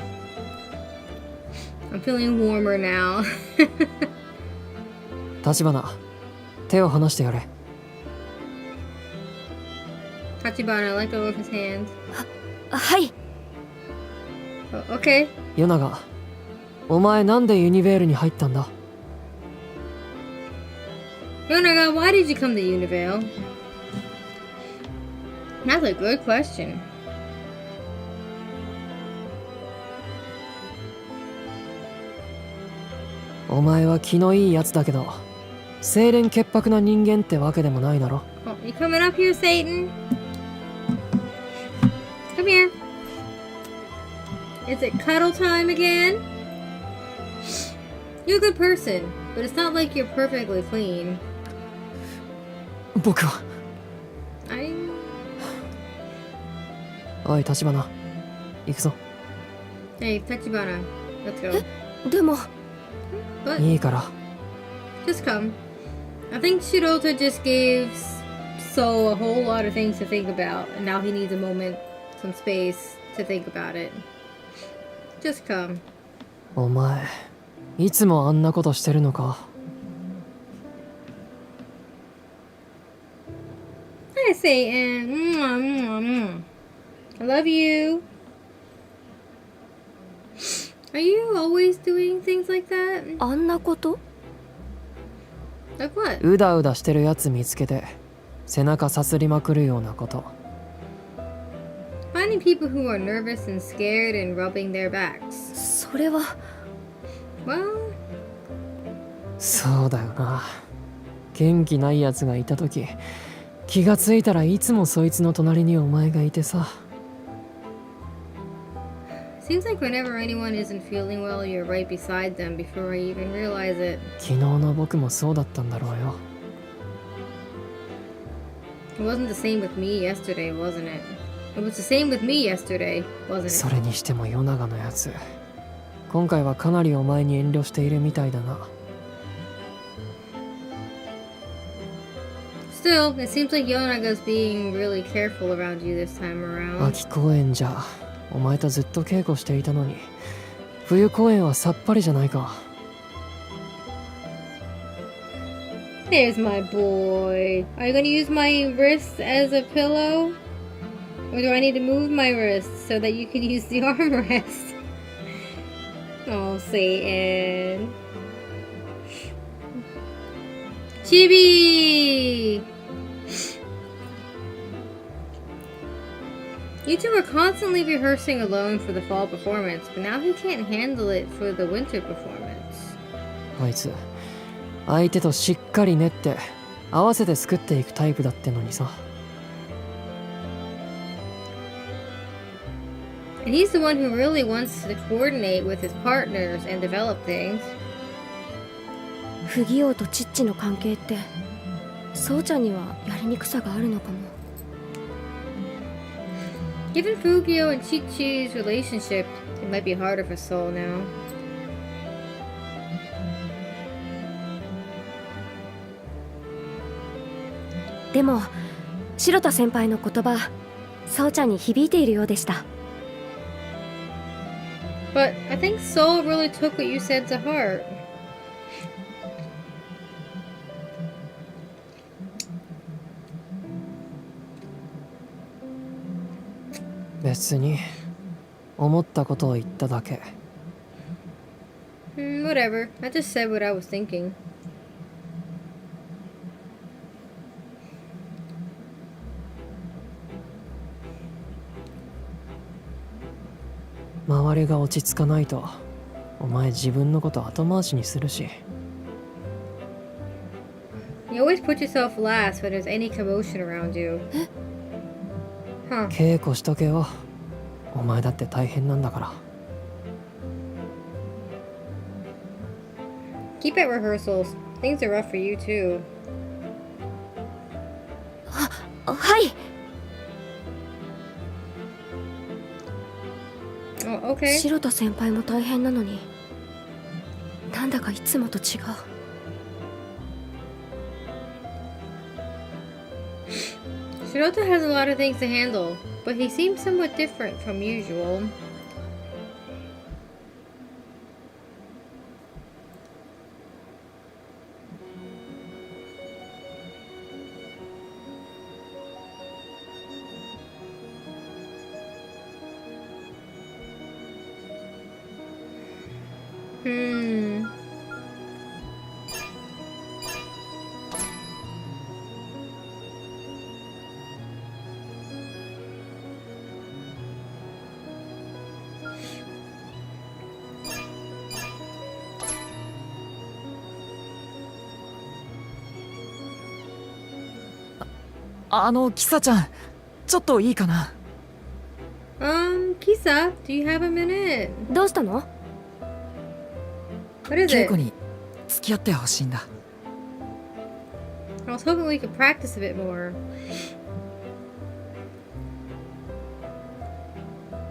I'm feeling warmer now. 立花、手を離してやれ。Tachibana, let go of his hand. はい。 Oh, okay. ヨナが、お前なんでユニベールに入ったんだ？ Yonaga, why did you come to Univale? That's a good question. お前は気のいいやつだけど、清廉潔白な人間ってわけでもないだろ。Oh, you coming up here, Satyn? Come here. Is it cuddle time again? You're a good person, but it's not like you're perfectly clean. 僕は。おい、立花、行くぞ。Hey, Tachibana, let's go. でも What? いいから。Just come. I think Shirota just gave Soul a whole lot of things to think about, and now he needs a moment, some space to think about it. Just come. お前、いつもあんなことしてるのか。Hi, Satyn. Mwah, mwah, mwah. I love you. Are you always doing things like that? あんなこと？ Like what? うだうだしてるやつ見つけて背中さすりまくるようなこと。 Finding people who are nervous and scared and rubbing their backs. それは Well, そうだよな。元気ないやつがいた時、気がついたらいつもそいつの隣にお前がいてさ。 seems like whenever anyone isn't feeling well, you're right beside them before I even realize it. 昨日の僕もそうだったんだろうよ。 It wasn't the same with me yesterday, wasn't it? It was the same with me yesterday, wasn't そ it? れにしても夜長のやつ、今回はかなりお前に遠慮しているみたいだな。 Still, it seems like Yonaga's being really careful around you this time around. 秋公園じゃお前とずっと稽古していたのに、冬公演はさっぱりじゃないか。There's my boy. Are you gonna use my wrist as a pillow? Or do I need to move my wrist so that you can use the armrest? Oh, Satan. Chibi! You two were constantly rehearsing alone for the fall performance, but now he can't handle it for the winter performance. あいつ相手としっかり練って合わせて作っていくタイプだってのにさ。 And he's the one who really wants to coordinate with his partners and develop things. 不義王とチッチの関係ってそうちゃんにはやりにくさがあるのかも。 Given Fugio and Chi-Chi's relationship, it might be harder for Soul now. でも白田先輩の言葉そうちゃんに響いているようでした。 But I think Soul really took what you said to heart. 別に思ったことを言っただけ。 Whatever. I just said what I was thinking. 周りが落ち着かないとお前自分のこと後回しにするし。 You always put yourself last when there's any commotion around you. Huh. 稽古しとけよ。お前だって大変なんだから。 Keep at rehearsals. Things are rough for you too. はい。 Oh, okay. 白田先輩も大変なのになんだかいつもと違う。 Shirota has a lot of things to handle, but he seems somewhat different from usual. Hmm. Kisa ちゃん、ちょっといいかな。Kisa, do you have a minute? どうしたの？ What is 稽 it? 古に付き合ってほしいんだ。I was hoping we could practice a bit more.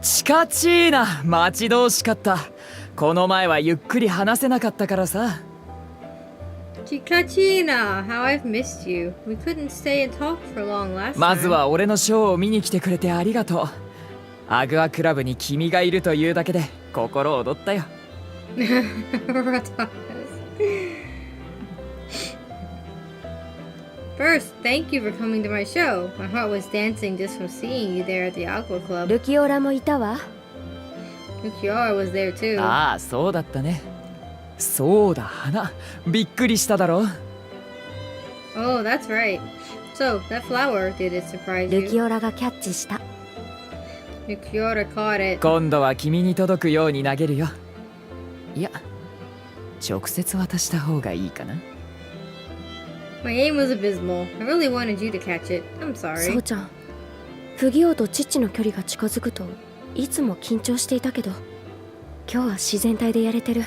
チカチーナ、待ち遠しかった。この前はゆっくり話せなかったからさ。Chikachina, how I've missed you. We couldn't stay and talk for long last まず time. は俺のショーを見に来てくれてありがとう。アグアクラブに君がいるというだけで心躍ったよ。First, thank you for coming to my show. My heart was dancing just from seeing you there at the Aqua Club. ルキオラもいたわ。 Lukiara was there too. ああ、そうだったね。そうだ、花。びっくりしただろ。 Oh, that's right. So, that flower, did it surprise ルキ you? オラがキャッチした。 Lukiara caught it. 今度は君に届くように投げるよ。いや、直接渡した方がいいかな。My aim was abysmal. I really wanted you to catch it. I'm そ sorry. うちゃん、不義王とチッチの距離が近づくといつも緊張していたけど今日は自然体でやれてる。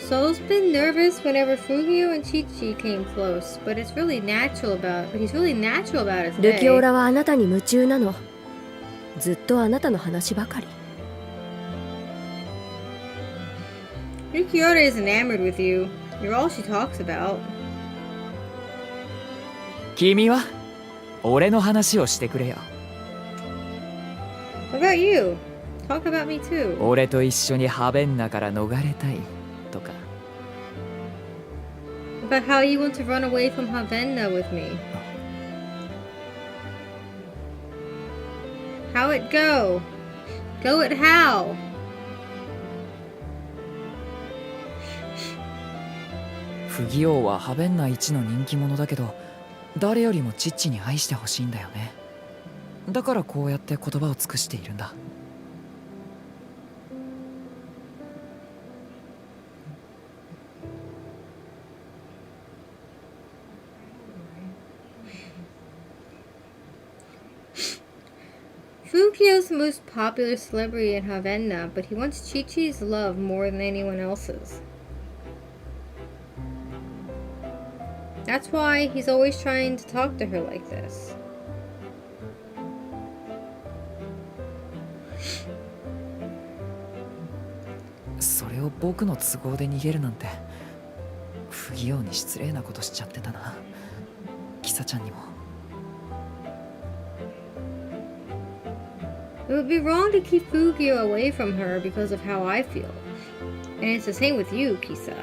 Soul's been nervous whenever Fugio and Chi-Chi came close, but he's really natural about it ルキオ today. ラはあなたに夢中なの。ずっとあなたの話ばかり。 Lukiara is enamored with you. You're all she talks about. 君は俺の話をしてくれよ。 What about you? Talk about me too. 俺と一緒にハベンナから逃れたいとか。About how you want to run away from Havenna with me. How it go? Go it how?不義王はハベンナ一の人気者だけど、誰よりもチッチに愛してほしいんだよね。だからこうやって言葉を尽くしているんだ。Fukio's the most popular celebrity in Havenna, but he wants Chi-Chi's love more than anyone else's. That's why he's always trying to talk to her like this. So それを僕の都合で逃げるなんて不義王に失礼なことしちゃってたな。キサちゃんにも。It would be wrong to keep Fugio away from her because of how I feel. And it's the same with you, Kisa.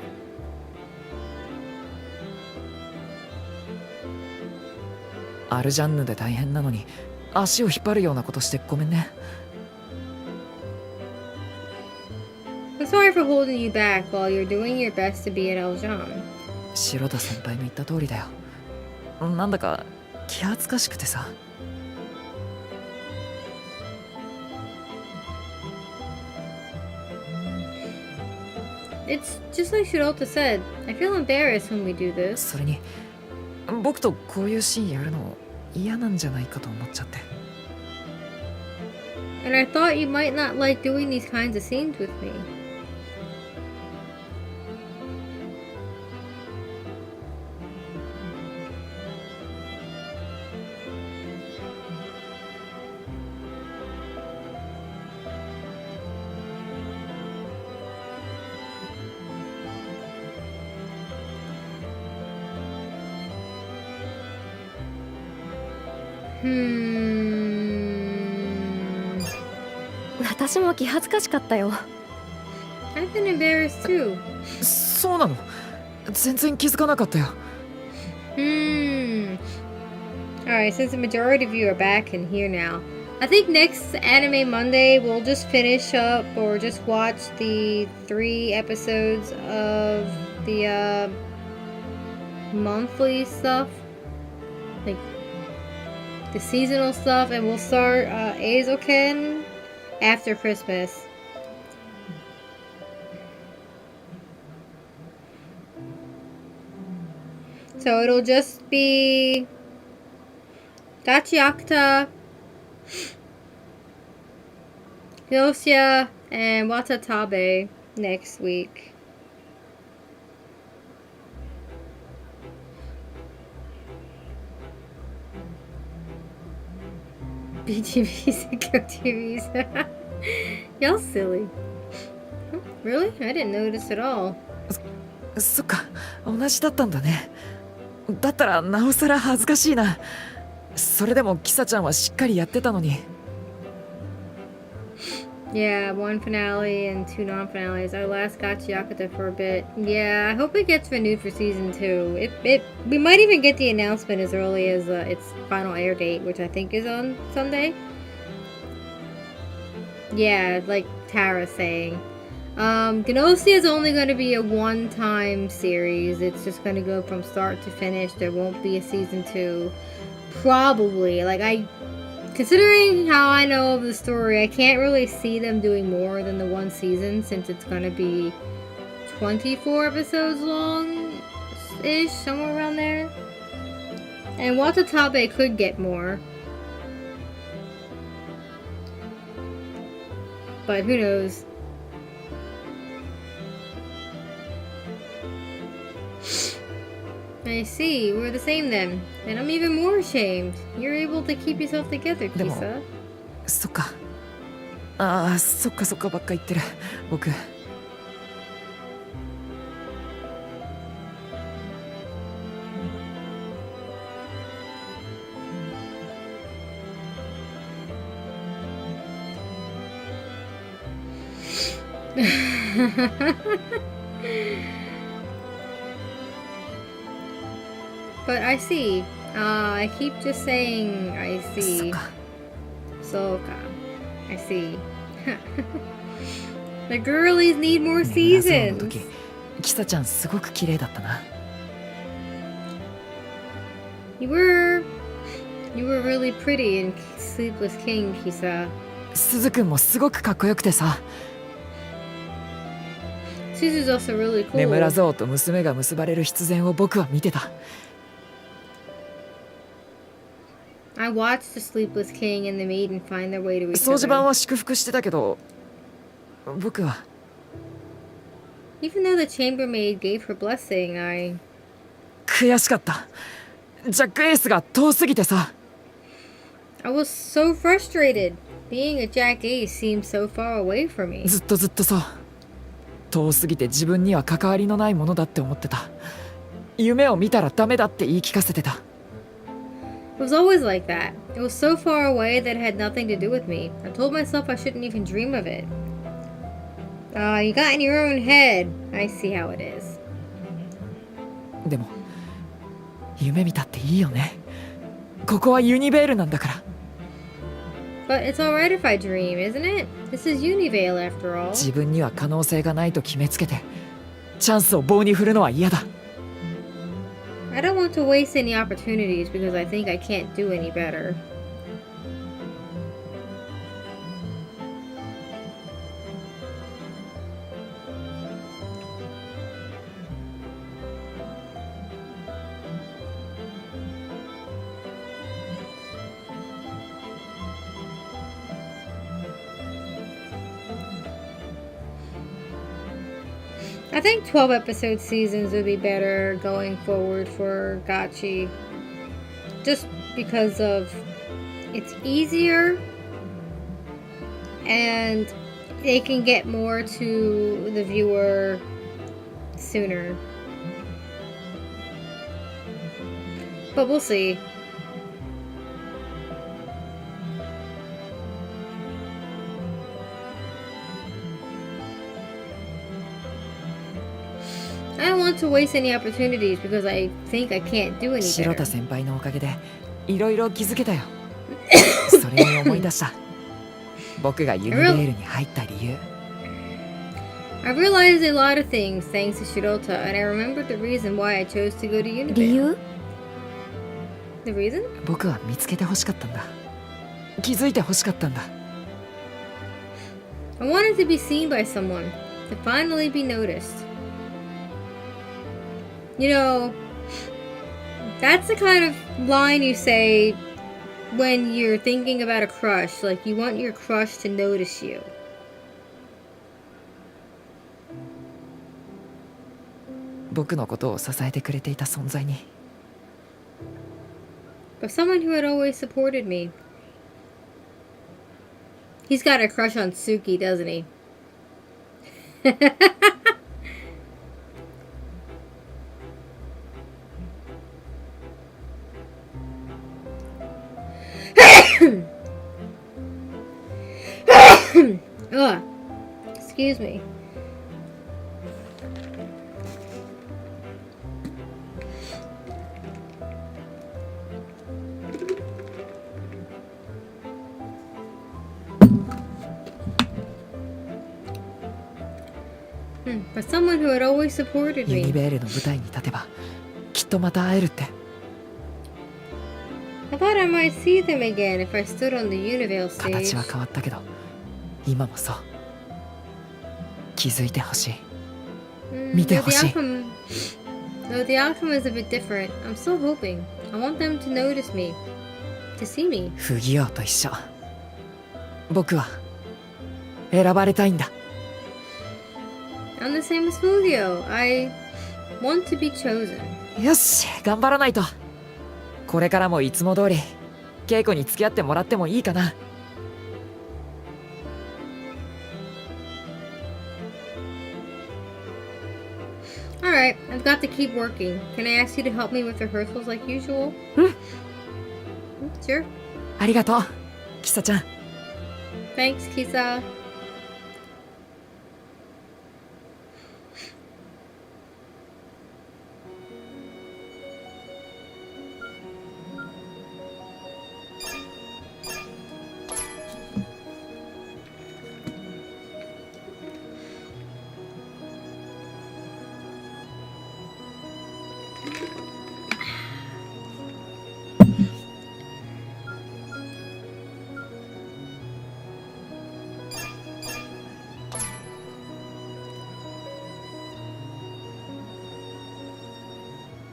アルジャンヌで大変なのに足を引っ張るようなことしてごめんね。I'm sorry for holding you back while you're doing your best to be at Eljan. 白田先輩の言った通りだよ。なんだか気恥ずかしくてさ。It's just like Shirota said. I feel embarrassed when we do this. それに僕とこういうシーンやるの嫌なんじゃないかと思っちゃって。And I thought you might not like doing these kinds of scenes with me. Hmm. 私も気恥ずかしかったよ。I've been embarrassed too. そうなの？全然気づかなかったよ。Alright, since the majority of you are back and here now, I think next Anime Monday we'll just finish up or just watch the 3 episodes of the monthly stuff. Like the seasonal stuff, and we'll start Eizouken after Christmas. So it'll just be Dachiakta, Yosia, and Watatabe next week. BTVs and GoTVs. Y'all silly. Huh? Really? I didn't notice at all. そっか、同じだったんだね。だったらなおさら恥ずかしいな。それでもキサちゃんはしっかりやってたのに。Yeah, 1 finale and 2 non-finales. Our last got Yakuta for a bit. Yeah, I hope it gets renewed for season 2. We might even get the announcement as early as its final air date, which I think is on Sunday. Yeah, like Tara's saying. Gnosia is only going to be a one-time series. It's just going to go from start to finish. There won't be a season 2. Probably. Considering how I know of the story, I can't really see them doing more than the 1 season since it's going to be 24 episodes long-ish, somewhere around there. And Watatabe could get more. But who knows? I see, we're the same then. And I'm even more ashamed. You're able to keep yourself together, Kisa. そっか。ああ、そっかそっかばっか言ってる。僕。But I see. I keep just saying I そっ see. か So, I see. The girlies need more 眠らそうの seasons. 時キサちゃんすごく綺麗だったな You were really pretty in Sleepless King, Kisa. すずくんもすごくかっこよくてさ Suzu's also really cool. 眠らそうと娘が結ばれる必然を僕は見てた I watched the Sleepless King and the Maiden find their way to each 掃除版 other. は祝福してたけど僕は Even though the chambermaid gave her blessing, I 悔しかったジャックエースが遠すぎてさ was so frustrated. Being a Jack Ace seemed so far away from me. ずっとそう遠すぎて自分には関わりのないものだって思ってた夢を見たらダメだって言い聞かせてた It was always like that. It was so far away that it had nothing to do with me. I told myself I shouldn't even dream of it. You got in your own head. I see how it is. でも夢見たっていいよねここはユニベールなんだから But it's alright if I dream, isn't it? This is Univale after all. 自分には可能性がないと決めつけてチャンスを棒に振るのは嫌だ I don't want to waste any opportunities because I think I can't do any better. I think 12 episode seasons would be better going forward for Gachi. Just because of it's easier and they can get more to the viewer sooner. But we'll see. I don't want to waste any opportunities because I think I can't do any 白 better. 田先輩のおかげでいろいろ気づけたよそれに思い出した僕がユニベールに入った理由 I realized a lot of things thanks to Shirota, and I remembered the reason why I chose to go to 理 Univale. 由 The reason? 僕は見つけてほしかったんだ気づいてほしかったんだ I wanted to be seen by someone, to finally be noticed. You know, that's the kind of line you say when you're thinking about a crush. Like, you want your crush to notice you.「僕のことを支えてくれていた存在に But someone who had always supported me. He's got a crush on Suki, doesn't he? Ugh. Excuse me. But someone who had always supported ユニ me. ベールの舞台に立てばきっとまた会えるって I thought I might see them again if I stood on the Univale stage. 形は変わったけど今もそう気づいてほしい Though the outcome is a bit different, I'm still hoping. I want them to notice me, to see me. 不義王と一緒僕は選ばれたいんだ I'm the same as Fugio. I want to be chosen. よし頑張らないとこれからもいつも通り稽古に付き合ってもらってもいいかな Alright, I've got to keep working. Can I ask you to help me with rehearsals like usual? Sure. ありがとうキサちゃん Thanks, Kisa.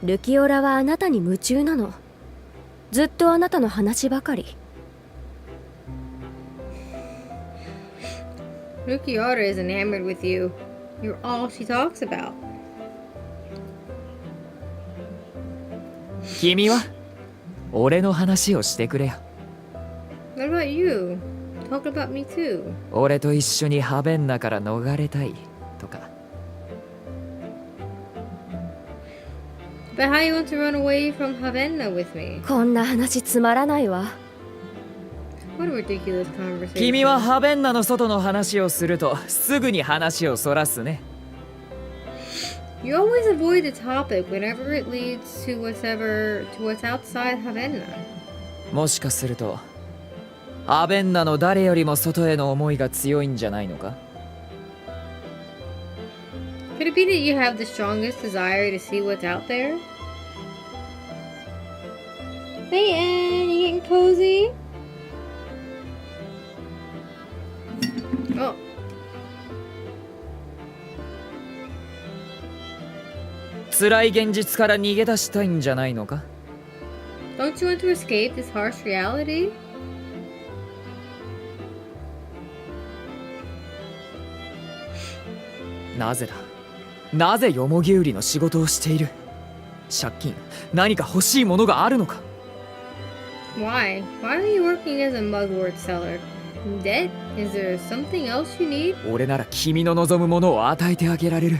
ルキオラはあなたに夢中なの。ずっとあなたの話ばかり。Lukiara is enamored with you. You're all she talks about. 君は俺の話をしてくれよ。 What about you? Talk about me too. 俺と一緒にハベンナから逃れたいとか。 But how you want to run away from Havenna with me? こんな話つまらないわ。 What a ridiculous conversation. 君はハベンナの外の話をするとすぐに話をそらすね。 You always avoid the topic whenever it leads to what's outside Havenna. もしかするとハベンナの誰よりも外への思いが強いんじゃないのか。 Could it be that you have the strongest desire to see what's out there? Hey Anne, you getting cozy? Oh. 辛い現実から逃げ出したいんじゃないのか。 Don't you want to escape this harsh reality? なぜだ。なぜヨモギ売りの仕事をしている。借金、何か欲しいものがあるのか。 Why? Why are you working as a mugwort seller? In debt? Is there something else you need? 俺なら君の望むものを与えてあげられる。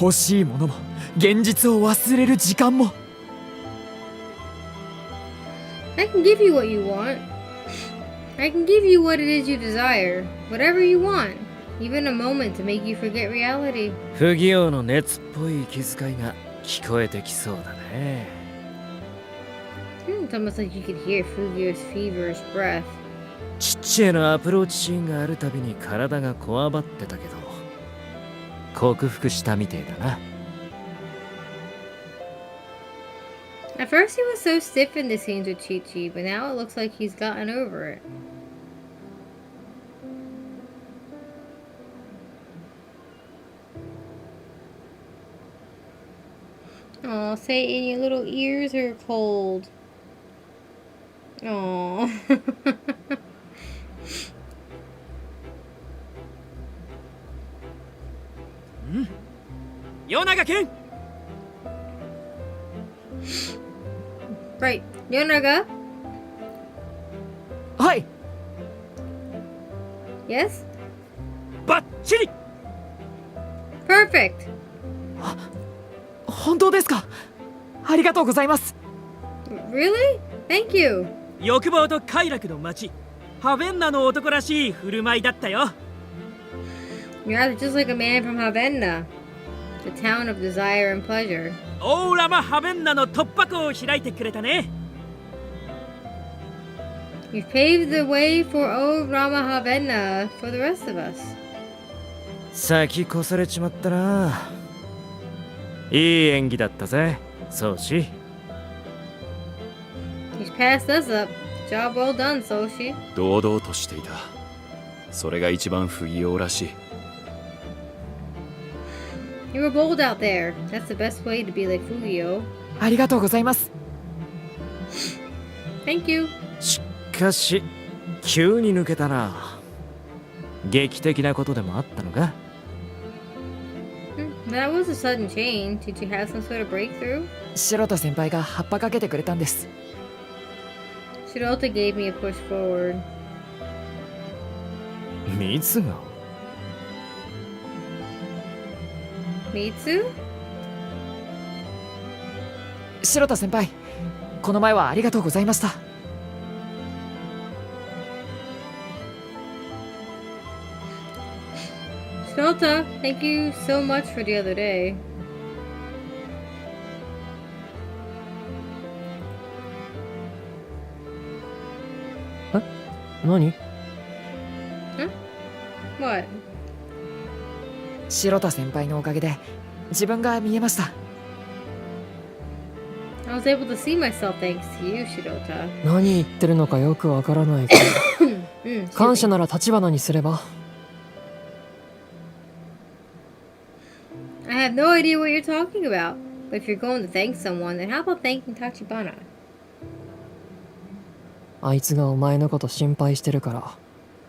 欲しいものも現実を忘れる時間も。 I can give you what you want. I can give you what it is you desire. Whatever you want. Even a moment to make you forget reality. 不義王の熱っぽい気遣いが聞こえてきそうだね。It's almost like you could hear Fugio's feverish breath. チッチへのアプローチシーンがあるたびに体がこわばってたけど、克服したみてえだな。At first he was so stiff in the scenes with Chi-Chi, but now it looks like he's gotten over it. Aw, Satan, your little ears are cold. Aw. ヨナガ君。 Right. Yonaga? はい。 Yes? バッチリ。 Perfect! 本当ですか。ありがとうございます。 Really? Thank you. 欲望と快楽の街、ハベンナの男らしい振る舞いだったよ。 You're just like a man from Havenna, the town of desire and pleasure. オーラマハベンナの突破口を開いてくれたね。 You've paved the way for old Rama Havenna for the rest of us. 先越されちまったな。いい演技だったぜ、ソウシ。 He's passed us up. Job well done, Soshi. 堂々としていた。それが一番不義王らしい。 You were bold out there. That's the best way to be like Fugio. ありがとうございます。 Thank you. しかし急に抜けたな。劇的なことでもあったのか。 That was a sudden change. Did you have some sort of breakthrough? 白田先輩が葉っぱかけてくれたんです。 Shirota gave me a push forward. 蜜が Mitsu? 白田先輩、この前はありがとうございました。 Shirota, thank you so much for the other day. 何？ What? 白田先輩のおかげで自分が見えました。 I was able to see myself thanks to you, Shirota. 何言ってるのかよくわからないけど Excuse 感謝 me. なら立花にすれば。 I have no idea what you're talking about. But if you're going to thank someone, then how about thanking Tachibana? あいつがお前のこと心配してるから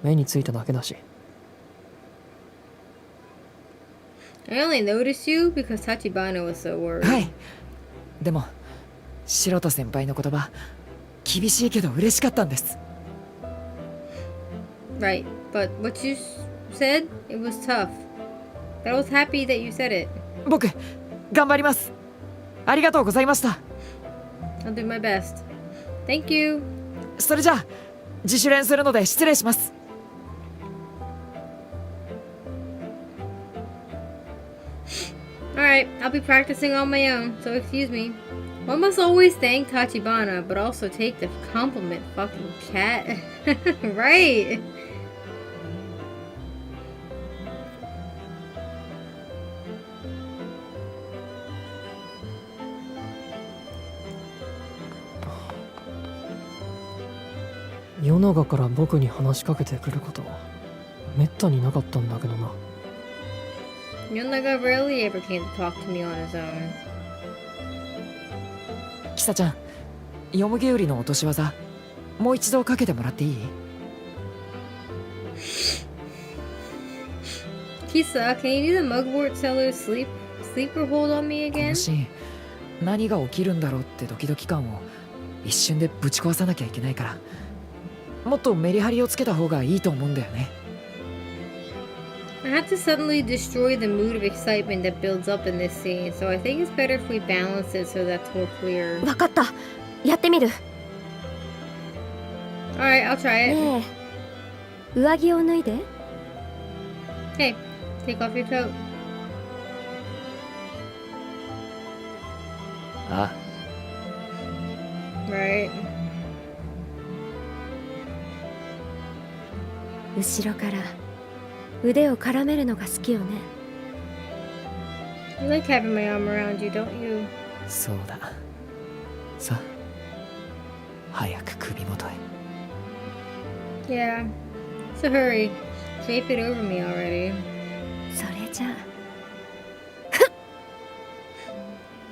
目についただけだし。 I only noticed you because Tachibana was so worried. はい。でも白戸先輩の言葉厳しいけど嬉しかったんです。 Right, but what you said, it was tough. But I was happy that you said it. 僕頑張ります。ありがとうございました。 I'll do my best. Thank you. それじゃあ自主練するので失礼します。 Alright, I'll be practicing on my own, so excuse me. One must always thank Tachibana, but also take the compliment, fucking cat. Right.「世永から僕に話しかけてくることはめったになかったんだけどな。 Yonaga rarely ever came to talk to me on his own. キサちゃん、ヨムゲウリの落とし技もう一度かけてもらっていい？ Kisa, can you do the mugwort seller's sleeper hold on me この again? シーン何が起きるんだろうってドキドキ感を一瞬でぶち壊さなきゃいけないからもっとメリハリをつけた方がいいと思うんだよね。 I have to suddenly destroy the mood of excitement that builds up in this scene, so I think it's better if we balance it so that's more clear. わかった。やってみる。 Alright, I'll try it. ねえ、上着を脱いで。 Hey, take off your coat. あ Right. 後ろから腕を絡めるのが好きよね。 You like having my arm around you, don't you? そうだ。さあ早く首元へ。 Yeah. So hurry. Drape it over me already. それじゃ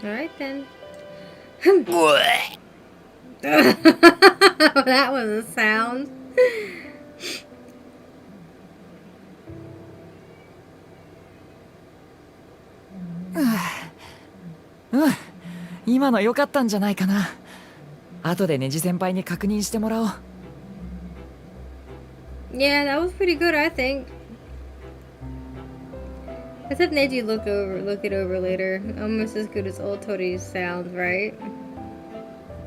あ Alright then. That was a sound. うん、今の良かったんじゃないかな。後でネジ先輩に確認してもらおう。 Yeah, that was pretty good, I think. Let's have Neji look it over later. Almost as good as old Tori's sounds, right?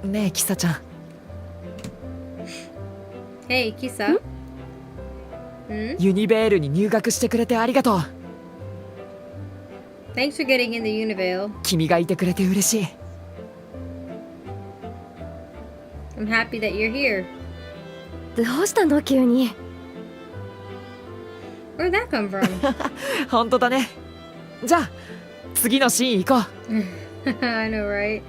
ねえキサちゃん。 Hey, Kisa. Hmm? ユニベールに入学してくれてありがとう。 Thanks for getting in the Univale. 君がいてくれて嬉しい。 I'm happy that you're here. どうしたの急に。 Where'd that come from? 本当だね。じゃあ次のシーン行こう。 I know, right?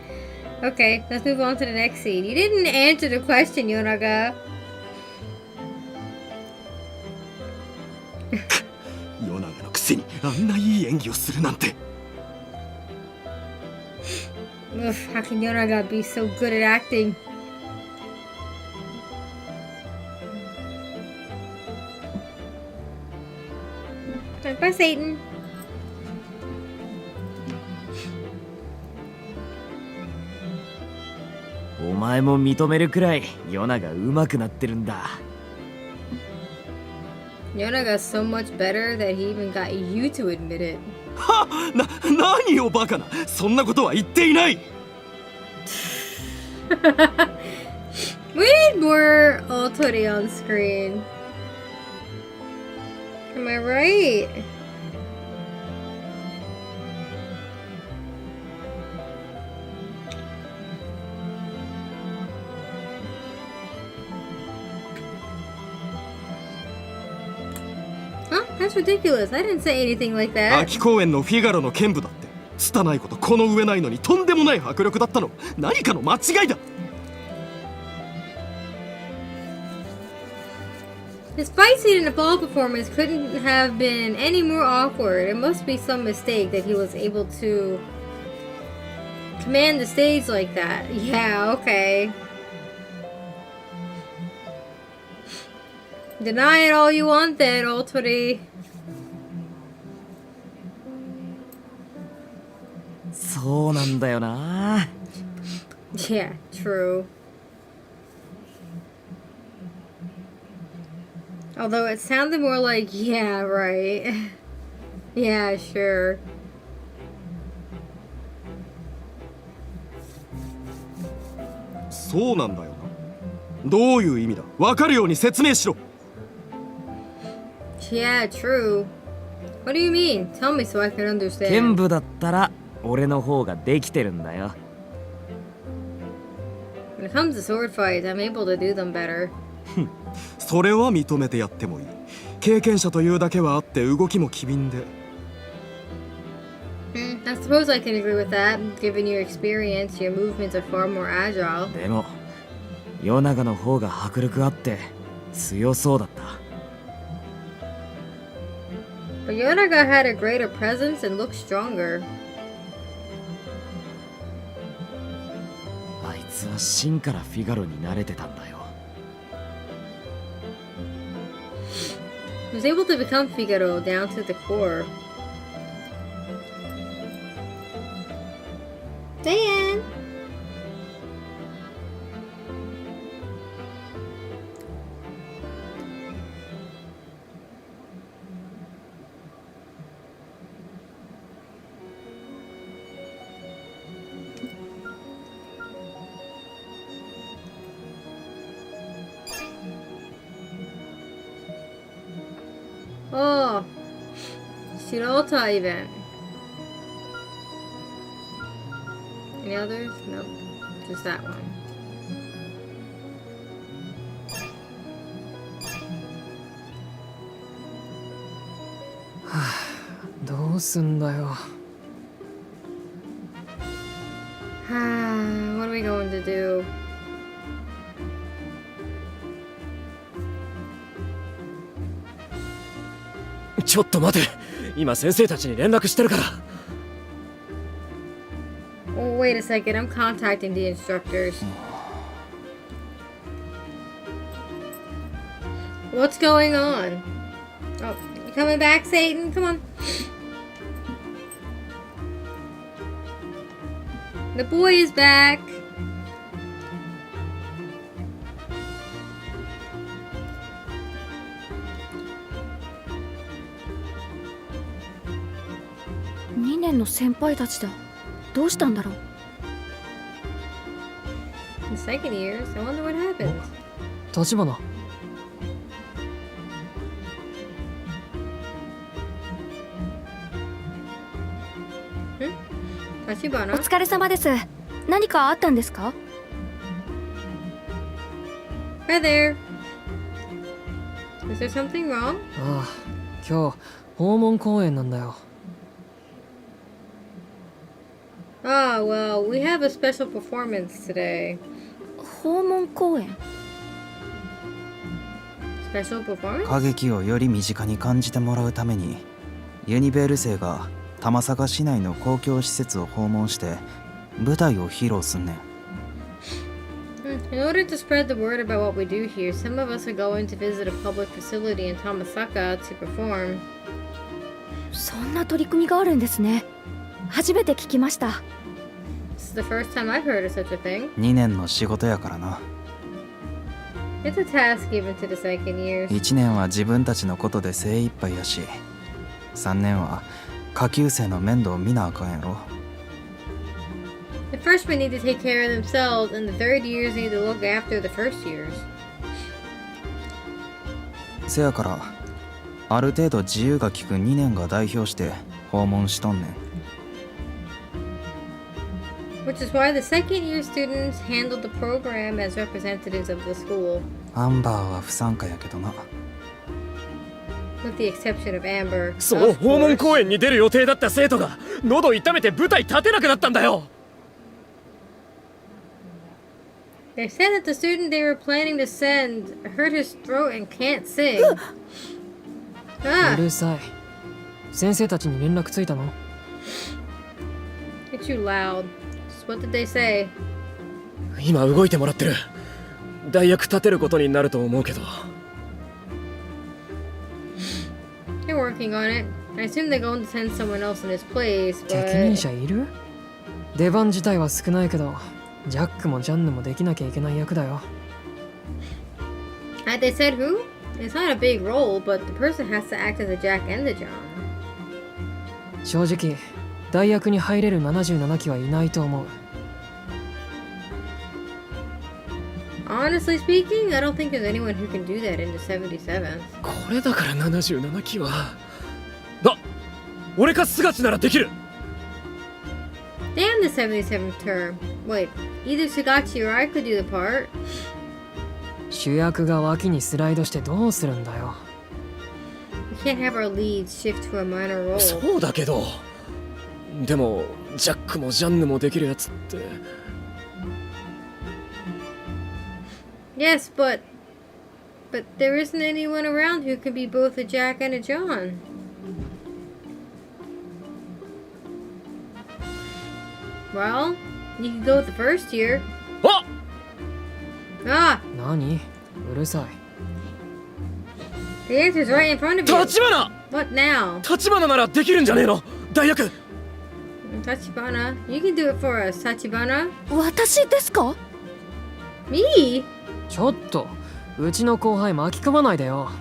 Okay, let's move on to the next scene. You didn't answer the question, Yonaga. ヨナガのくせにあんないい演技をするなんて。 Ugh, how can Yonaga be so good at acting? Bye, Satyn. お前も認めるくらいヨナが上手くなってるんだ。 Yonaga's so much better that he even got you to admit it. は何よバカな、そんなことは言っていない。 We need more Otori on screen. Am I right? Huh? That's ridiculous. I didn't say anything like that. 秋公園のフィガロの剣舞だって拙いことこの上ないのにとんでもない迫力だったの。何かの間違いだ。 His fight scene in the ball performance couldn't have been any more awkward. It must be some mistake that he was able to command the stage like that. Yeah, okay. Deny it all you want then, Otome. そうなんだよな。 Yeah, true. Although it sounded more like, yeah, right. Yeah, sure. そうなんだよな。どういう意味だ。わかるように説明しろ。 Yeah, true. What do you mean? Tell me so I can 剣 understand. 舞だったら俺の方ができてるんだよ。 When it comes to sword fights, I'm able to do them better. それは認めてやってもいい。経験者というだけはあって動きも機敏で。 I suppose I can agree with that. Given your experience, your movements are far more agile. でもヨナガの方が迫力あって強そうだった。 But Yonaga had a greater presence and looked stronger. あいつは芯からフィガロに慣れてたんだよ。 He was able to become Figaro down to the core. Dan! Oh, Shirota event. Any others? Nope, just that one. どうすんだよ。 What are we going to do? ちょっと待て。今先生たちに連絡してるから。 Oh, wait a second, I'm contacting the instructors. What's going on? Oh, you coming back, Satan? Come on. The boy is back. ?2 年の先輩たちだ。どうしたんだろう。 In second years, I wonder what happened. 立花。お Tachibana? 疲れ様です。何かあったんですか？ Hi there. Is there something wrong? ああ、今日訪問公演なんだよ。 Ah, well, we have a special performance today. 訪問公演。 Special performance? 歌劇をより身近に感じてもらうためにユニベール生が玉坂市内の公共施設を訪問して舞台を披露すんねん。 In order to spread the word about what we do here, some of us are going to visit a public facility in Tamasaka to perform. そんな取り組みがあるんですね。初めて聞きました。 This is the first time I've heard of such a thing. 2年の仕事やからな。 It's a task given to the second years. 1年は自分たちのことで精一杯やし、3年は下級生の面倒見なあかんやろ。 The freshmen need to take care of themselves, and the third years need to look after the first years. せやからある程度自由が利く2年が代表して訪問しとんねん。 Which is why the second year students handled the program as representatives of the school, アンバーは不参加やけどな。 with the exception of Amber. そう、 of 訪問 course. 公演に出る予定だった生徒が喉痛めて舞台立てなくなったんだよ。 They said that the student they were planning to send hurt his throat and can't sing. う Ah, るさい。先生たちに連絡ついたの？ it's too loud. else? What did they say? 今動いてもらってる。代役立てることになると思うけど。 They're working on it. I assume they're going to send someone else in his place, 適任 but 者いる？出番自体は少ないけど、ジャックもジャンヌもできなきゃいけない役だよ。had they said who? It's not a big role, but the person has to act as a Jack and a John. 正直、代役に入れる77期はいないと思う。Honestly speaking, I don't think there's anyone who can do that in the 77th. これだから77期は。俺かスガチならできる。 Damn the 77th term. Wait, either Sagachi or I could do the part. 主役が脇にスライドしてどうするんだよ。We can't have our leads shift to a minor role. そうだけど。でもジャックもジャンヌもできるやつって。 Yes, but there isn't anyone around who could be both a Jack and a John. Well, you could go with the first year. あ Ah, 何？うるさい。 the answer's right in front of you. 立花 What now? 立花ならできるんじゃねえの代役。 Tachibana, you can do it for us, Tachibana. 私ですか？ Me? ちょっと、うちの後輩巻き込まないでよ。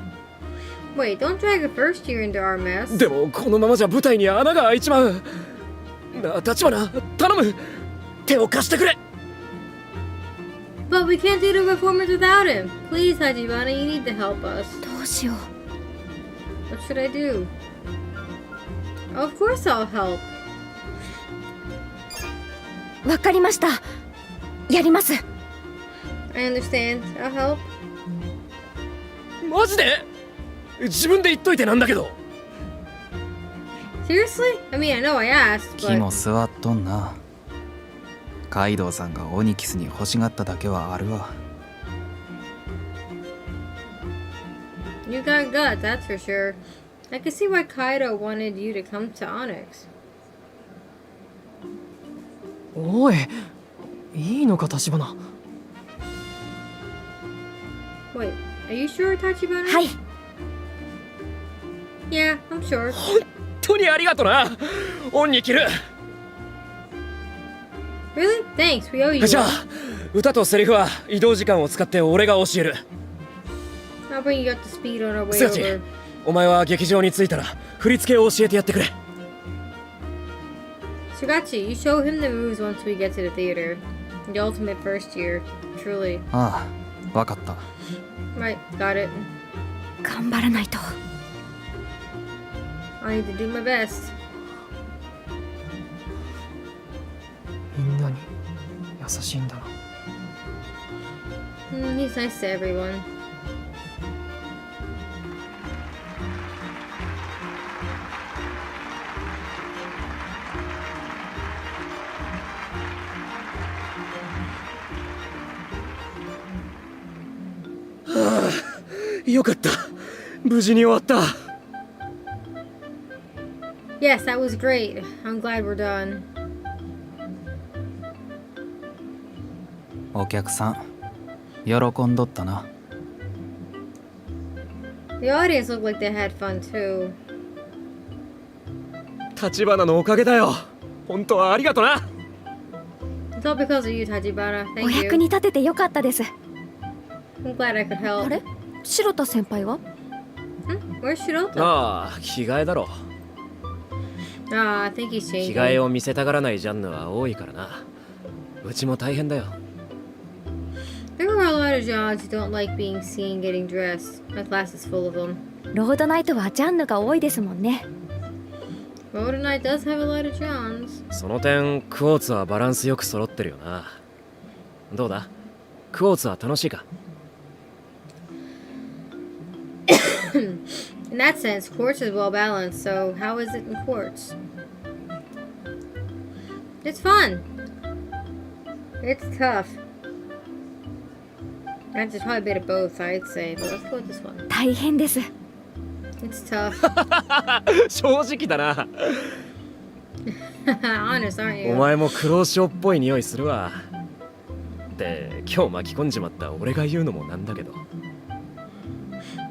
Wait, don't drag the first year into our mess. でもこのままじゃ舞台に穴が開いちまう。なあ立花頼む。手を貸してくれ。 But we can't do the performance without him. Please, Tachibana, you need to help us. どうしよ What should I do? Of course I'll help. う。わかりました。やります。 I understand. I'll help. マジで？自分で言っといてなんだけど。 Seriously? I mean, I know I asked, 気も but 座っとんな。カイドウさんがオニキスに欲しがっただけはあるわ。 you got guts, that's for sure. I can see why Kaido wanted you to come to Onyx. おい、いいのか立花。 Wait, are you sure, Tachibana? はい。 Yeah, I'm sure. 本当にありがとな。オンに切る。 Really? Thanks, we owe you じゃあ one. 歌とセリフは移動時間を使って俺が教える。 I'll bring you up to speed on our way スガチ over. お前は劇場に着いたら振り付けを教えてやってくれ。 Sagachi, you show him the moves once we get to the theater. The ultimate first year. Truly. ああ、わかった。 Right, got it. 頑張らないと。 I need to do my best. みんなに優しいんだな。 He's nice to everyone. Ah, よかった。無事に終わった。 Yes, that was great. I'm glad we're done. お客さん、喜んどったな。 The audience looked like they had fun too. 立花のおかげだよ。本当はありがとな。 It's all because of you, Tachibana. お Thank 役 you. に立ててよかったです。 I'm glad I could あ help. れ？白田先輩は？ Where's Shirota? ああ、着替えだろ。 Ah, I think he's 着 changing. 替えを見せたがらないジャンヌは多いからな。うちも大変だよ。 There are a lot of Johns who don't like being seen getting dressed. My class is full of them. ロードナイトはジャンヌが多いですもんね。 Road Knight does have a lot of Johns. その点クォーツはバランスよく揃ってるよな。どうだクォーツは楽しいか？ In that sense, Quartz is well balanced, so how is it in Quartz? It's fun. It's tough. That's probably a bit of both, I'd say, but let's go with this one. 大変です。 It's tough. 正直だな。Honest, aren't お you? 前も苦労症っぽい匂いするわ。で、今日巻き込んじまった俺が言うのもなんだけど。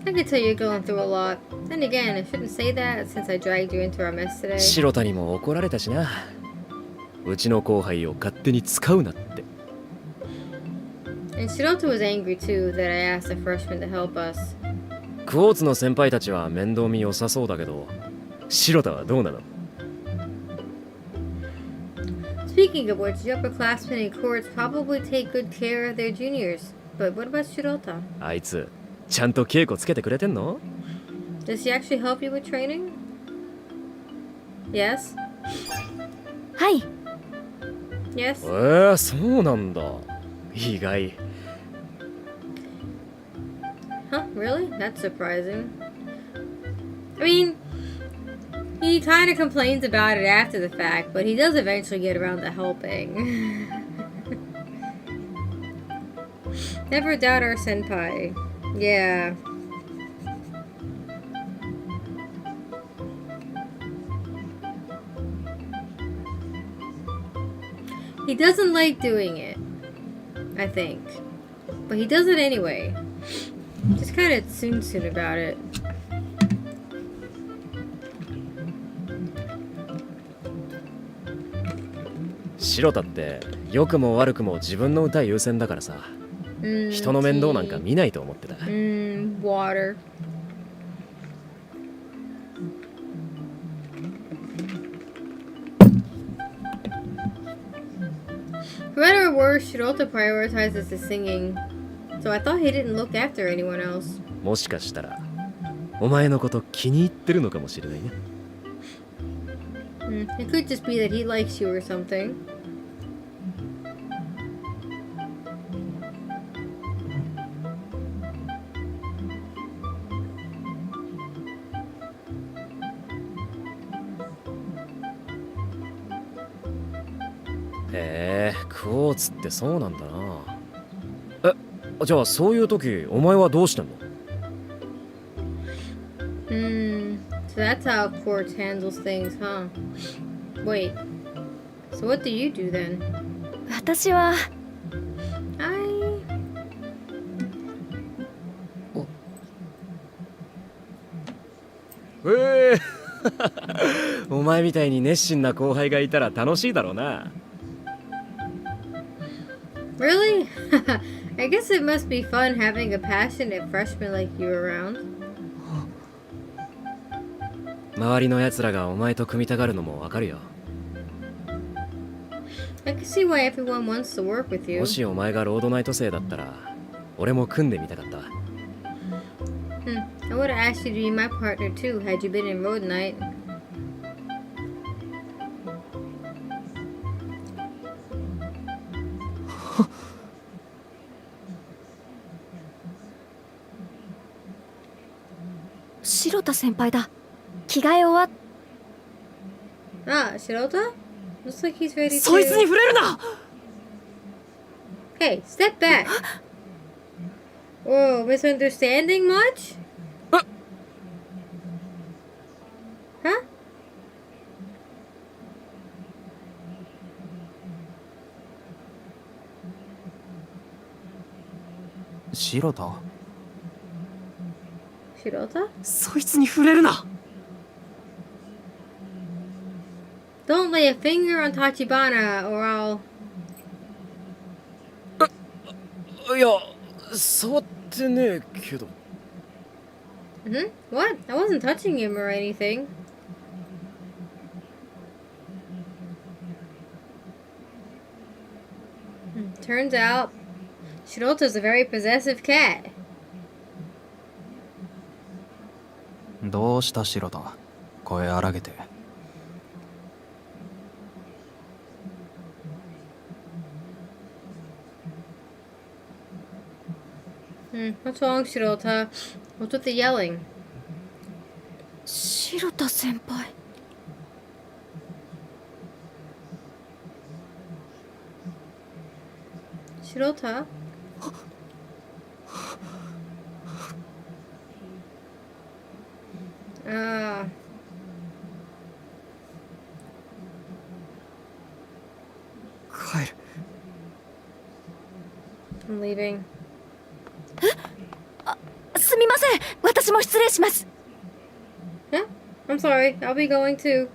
I can tell you're going through a lot. Then again, I shouldn't say that since I dragged you into our mess today. 白田にも怒られたしな。うちの後輩を勝手に使うなって。And Shirota was angry too that I asked a freshman to help us. クォーツの先輩たちは面倒見良さそうだけど、白田はどうなの？ Speaking of which, the upperclassmen in courts probably take good care of their juniors. But what about Shirota? あいつ、ちゃんと稽古つけてくれてんの？ Does he actually help you with training? Yes? はい。 Yes? そうなんだ。意外。Huh? Really? That's surprising. I mean, he kind of complains about it after the fact, but he does eventually get around to helping. Never doubt our senpai. Yeah. He doesn't like doing it, I think. But he does it anyway. Just kind of tsum about it. 白田って良くも悪くも自分の歌優先だからさ、人の面倒なんか見ないと思ってた。Water. For better or worse, Shirota prioritizes his singing, so I thought he didn't look after anyone else. もしかしたらお前のこと気に入ってるのかもしれないね。It could just be that he likes you or something. He, クォーツってそうなんだな。じゃあそういう時お前はどうしてんの？ So that's how Quartz handles things, huh? Wait. So what do you do then? 私は I... お前みたいに熱心な後輩がいたら楽しいだろうな。Really? I guess it must be fun having a passionate freshman like you around. 周りの奴らがお前と組みたがるのもわかるよ。I can see why everyone wants to work with you. もしお前がロードナイト生だったら俺も組んでみたかった。I would have asked you to be my partner too had you been in Road Night. Shirota 先輩だ。着替え終わっ Ah, Shirota? Looks like he's ready そいつに to... 触れるな。 Hey, step back. Whoa, misunderstanding much? Huh? 白田？ Shirota? そいつに触れるな。 Don't lay a finger on Tachibana or I'll... いや、触ってねえけど。What? I wasn't touching him or anything. Turns out, Shirota's a very possessive cat. どうした白田？声荒げて。What's wrong, Shirota? What's with the yelling? Shirota 先輩 Shirota? I'm leaving. すみません、私も失礼します。 Huh? I'm sorry. I'll be going too.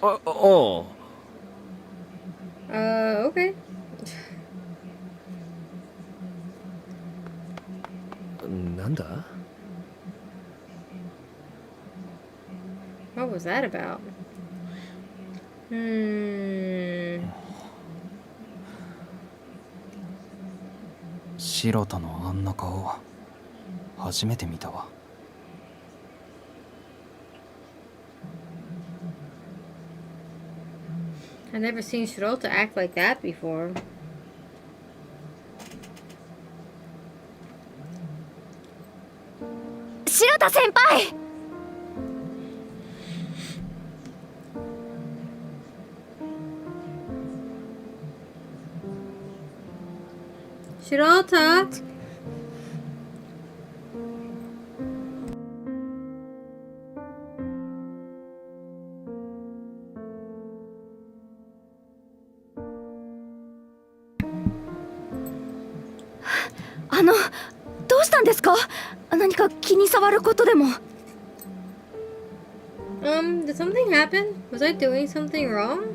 おう。Okay. なんだ？ What was that about? 白田のあんな顔初めて見たわ。I've never seen Shirota act like that before. 白田先輩。 Shirota! どうしたんですか？何か気に障ることでも。 Did something happen? Was I doing something wrong?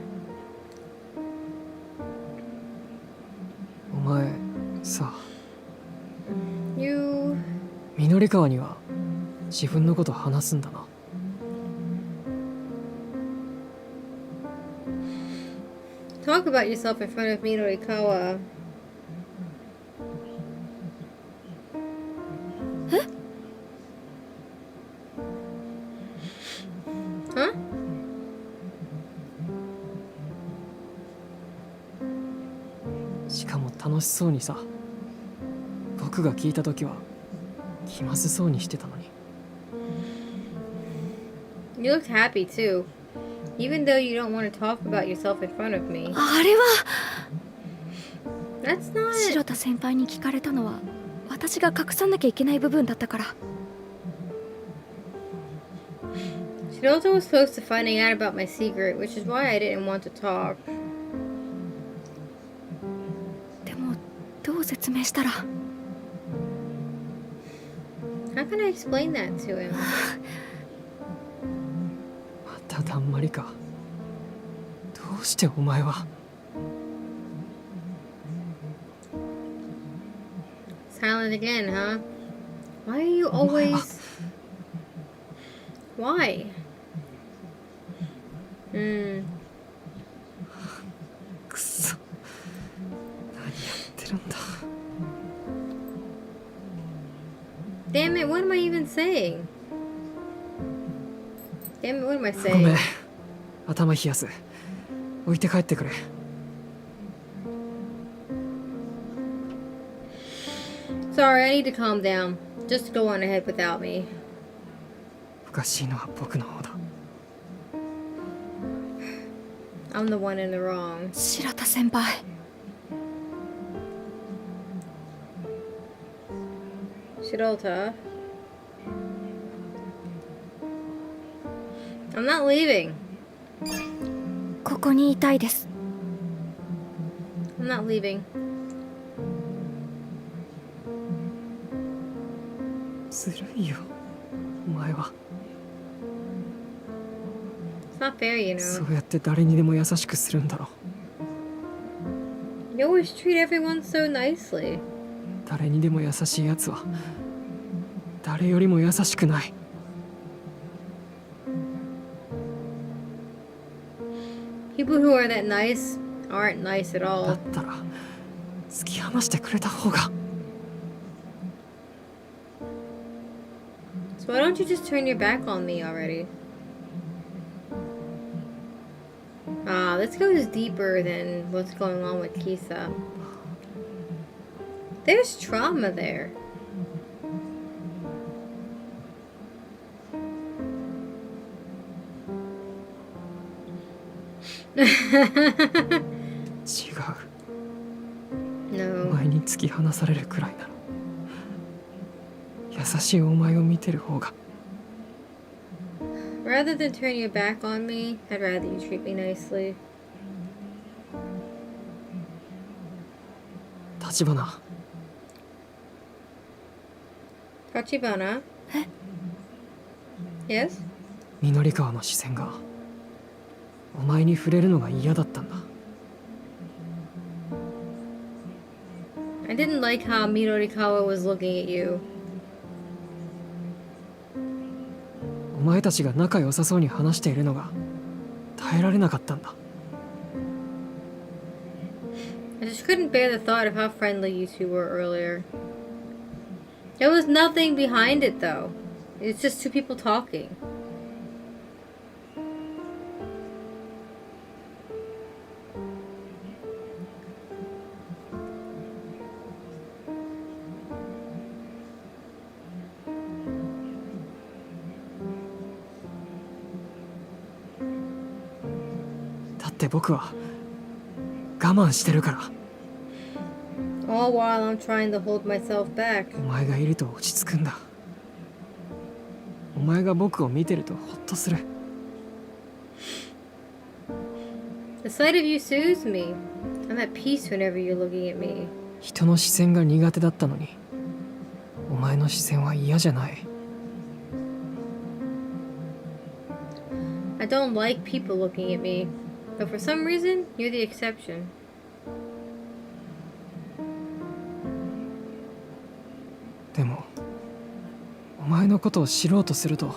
お前さ、 You... 緑川には自分のこと話すんだな。 Talk about yourself in front of Midorikawa. え？ Huh? しかも楽しそうにさ。僕が聞いた時は気まずそうにしてたのに。 You looked happy too. Even though you don't want to talk about yourself in front of me. あれは That's not... 白田先輩に聞かれたのは私が隠さなきゃいけない部分だったから。 Shirota was close to finding out about my secret, which is why I didn't want to talk. でもどう説明したら。 How can I explain that to him? まただんまりか。どうしてお前は。 Silent again, huh? Why are you always... Why? くそ。何やってるんだ。 Damn it, what am I even saying? Damn it, what am I ごめん saying? 頭冷やす。置いて帰ってくれ。 Sorry, I need to calm down. Just go on ahead without me. おかしいのは僕の方だ。 I'm the one in the wrong. 白田先輩。 Shirota. I'm not leaving. ここにいたいです。 I'm not leaving. ずるいよ。お前は。 It's not fair, you そ know. うやって誰にでも優しくするんだろ。 You always treat everyone so nicely. 誰にでも優しいやつは誰よりも優しくない。 People who are that nice aren't nice at だ all. ったら突き放してくれた方が。 So why don't you just turn your back on me already? This goes deeper than what's going on with Kisa. There's trauma there.違う。 No. お前に突き放されるくらいなら優しいお前を見てる方が。 Rather than turn your back on me, I'd rather you treat me nicely. 立花、Tachibana? Yes? 緑川の視線がお前に触れるのが嫌だったんだ。 I didn't like how Midorikawa was looking at you. お前たちが仲良さそうに話しているのが耐えられなかったんだ。 I just couldn't bear the thought of how friendly you two were earlier. There was nothing behind it though. It's just two people talking. But 僕は我慢してるから。 All while I'm trying to hold myself back. お前がいると落ち着くんだ。お前が僕を見てるとホッとする。 The sight of you soothes me. I'm at peace whenever you're looking at me. 人の視線が苦手だったのに、お前の視線は嫌じゃない。 I don't like people looking at me, but for some reason, you're the exception. でも、お前のことを知ろうとすると、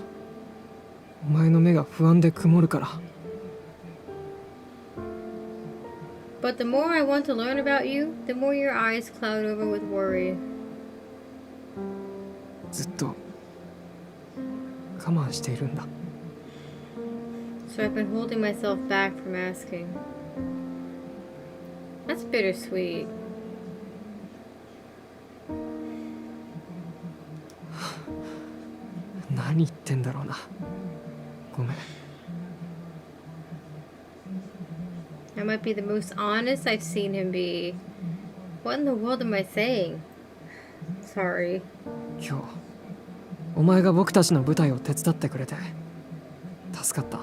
お前の目が不安で曇るから。 But the more I want to learn about you, the more your eyes cloud over with worry. ずっと我慢しているんだ。 So I've been holding myself back from asking. That's bittersweet. 何言ってんだろうな。ごめん。 That might be the most honest I've seen him be. What in the world am I saying? Sorry. 今日、お前が僕たちの舞台を手伝ってくれて助かった。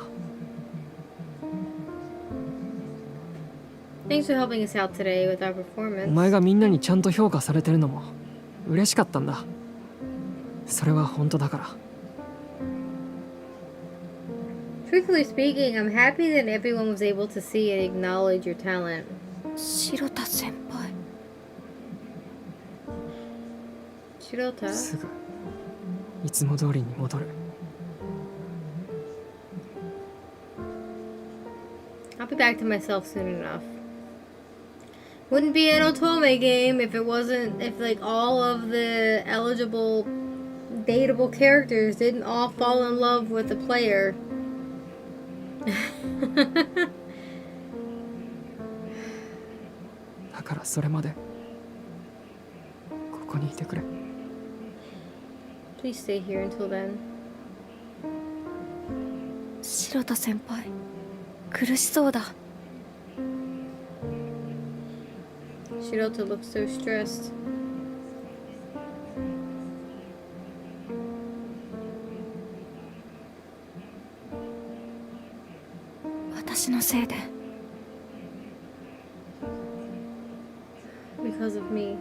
Thanks for helping us out today with our お performance. 前がみんなにちゃんと評価されてるのも嬉しかったんだ。それは本当だから。 Truthfully speaking, I'm happy that everyone was able to see and acknowledge your talent. 白田先輩。 Shirota? すぐいつも通りに戻る。 I'll be back to myself soon enough. Wouldn't be an Otome game if it wasn't, if like all of the eligible dateable characters didn't all fall in love with the player. だからそれまでここにいてくれ。 Please stay here until then. 白田先輩、苦しそうだ。 Shirota looks so stressed. 私のせいで。 Because of me.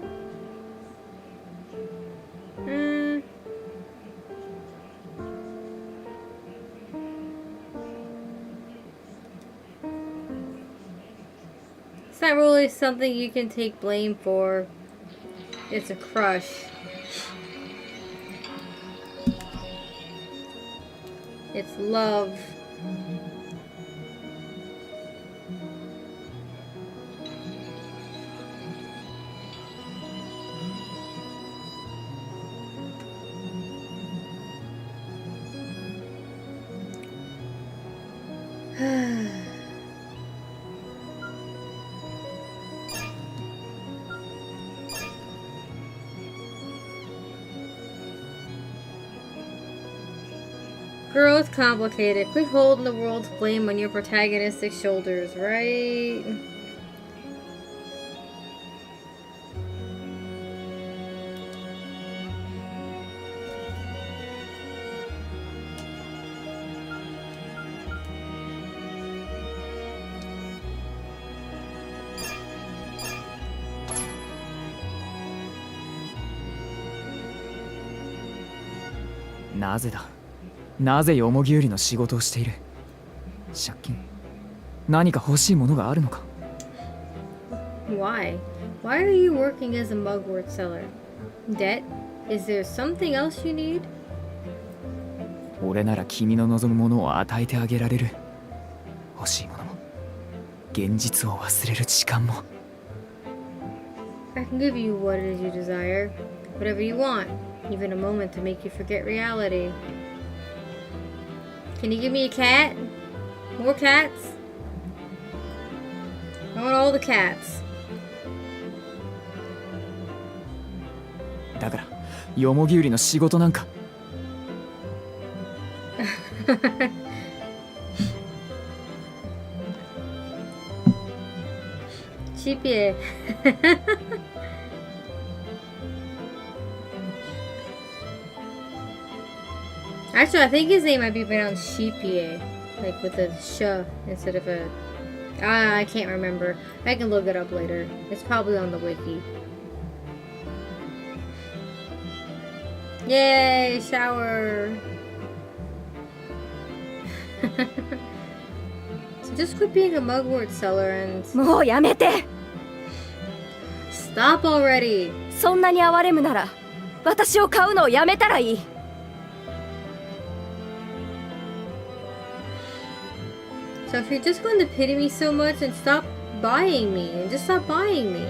It's not really something you can take blame for. It's a crush. It's love. Girl, it's complicated. Quit holding the world's blame on your protagonistic shoulders, right? なぜだ。なぜヨモギ売りの仕事をしている。借金、何か欲しいものがあるのか。 Why? Why are you working as a mugwort seller? Debt? Is there something else you need? 俺なら君の望むものを与えてあげられる。欲しいものも現実を忘れる時間も。 I can give you what it is you desire. Whatever you want. Even a moment to make you forget reality. Can you give me a cat? More cats? I want all the cats. だからヨモギ売りの仕事なんか。Cheapie. Actually, I think his name might be pronounced Sheepie, like with a sh instead of a. I can't remember. I can look it up later. It's probably on the wiki. Yay, shower. So just quit being a mugwort seller and もうやめて。 stop already. そんなに哀れむなら私を買うのをやめたらいい。 So if you're just going to pity me so much, then stop buying me and just stop buying me.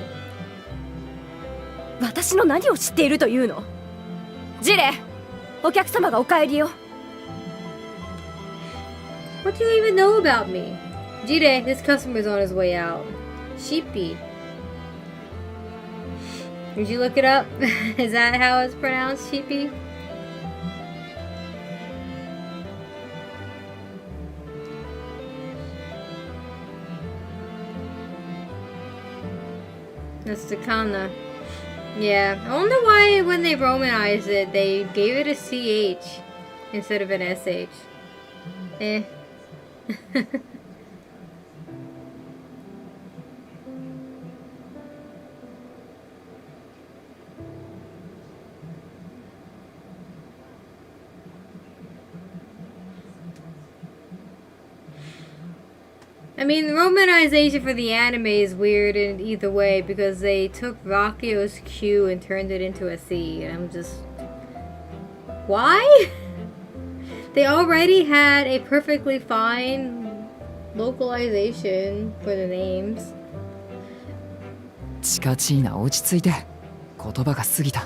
私の何を知っているというの。ジレ、お客様がお帰りよ。 What do you even know about me? Jide, this customer's on his way out. Sheepy. Did you look it up? Is that how it's pronounced, Sheepy? That's the kana. Yeah, I wonder why when they Romanized it, they gave it a CH instead of an SH. Eh. I mean, the romanization for the anime is weird in either way because they took Rakio's Q and turned it into a C, and I'm just... Why? They already had a perfectly fine localization for the names. チカチーナ落ち着いて。言葉が過ぎた。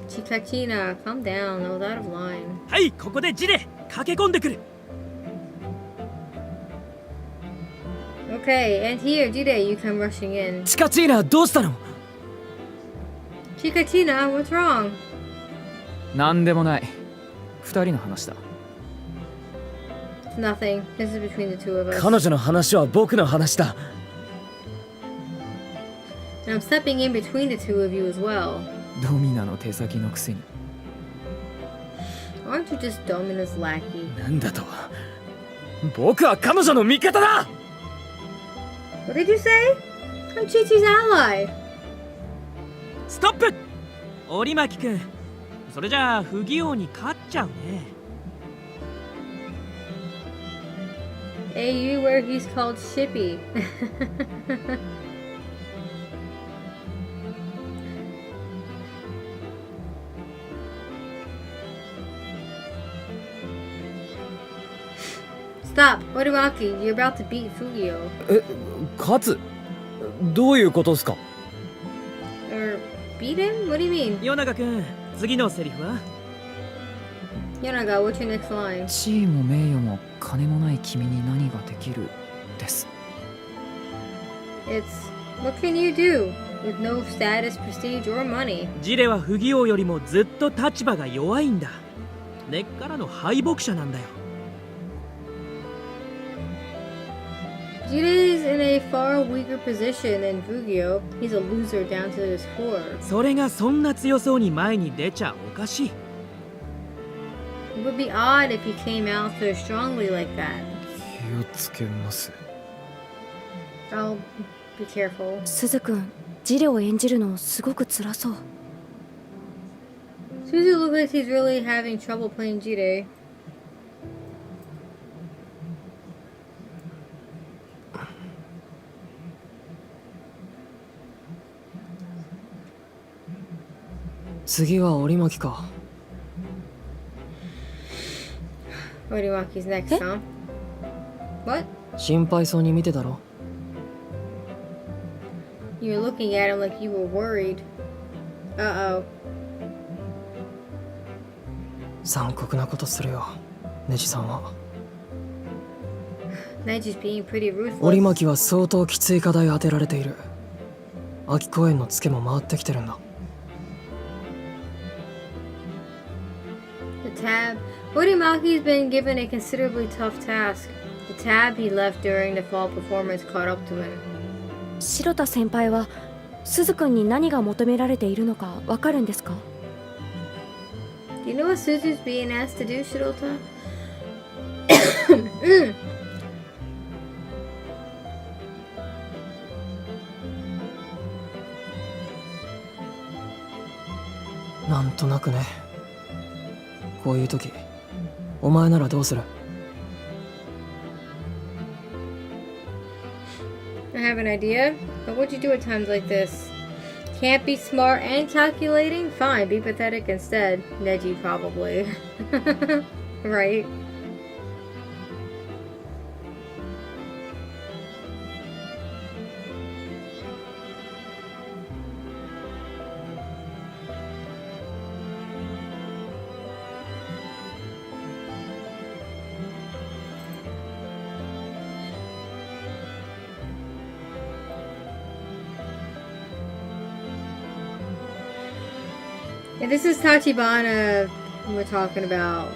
Chikachina, calm down, I was out of line. はい、ここでジレ駆け込んでくる。 Okay, and here, Jide, you come rushing in. チカチーナどうしたの？ Chikachina, what's wrong? なんでもない。二人の話だ。 It's nothing. This is between the two of us. 彼女の話は僕の話だ。 And I'm stepping in between the two of you as well. ドミナの手先のくせに。 Aren't you just Domina's lackey? なんだと？僕は彼女の味方だ。 What did you say? I'm Chi-Chi's ally. ストップ！折巻くん、それじゃあ不義王に勝っちゃうね。 Hey, you where he's called Shippy. Stop, Orimaki, you're about to beat Fugio. 勝つ？どういうことですか？ Or beat him? What do you mean? 与永くん、次のセリフは？ Yonaga, what's your next line? 地位も名誉も金もない君に何ができるです。 It's, what can you do? With no status, prestige, or money. ジレは不義王よりもずっと立場が弱いんだ。根っからの敗北者なんだよ。 Jide is in a far weaker position than Fugio. He's a loser down to his core. それがそんな強そうに前に出ちゃおかしい。 It would be odd if he came out so strongly like that. 気をつけます。 I'll be careful. 鈴くん、ジレを演じるのすごく辛そう。Suzu looks like he's really having trouble playing Jide.次は折巻か。Orimaki's next, huh? What? 心配そうに見てたろ。You were looking at him like you were worried. Uh-oh. 残酷なことするよ、ネジさんは。Neji's being pretty ruthless. 折巻は相当きつい課題当てられている。秋公園のツケも回ってきてるんだ。The tab. Orimaki's been given a considerably tough task. The tab he left during the fall performance caught up to him. 白田先輩は鈴くんに何が求められているのかわかるんですか？ Do you know what Suzu's being asked to do, Shirota? なんとなくね。こういう時、お前ならどうする？ I have an idea, but what'd you do at times like this? Can't be smart and calculating? Fine, be pathetic instead. Neji, probably. Right? Yeah, this is Tachibana we're talking about.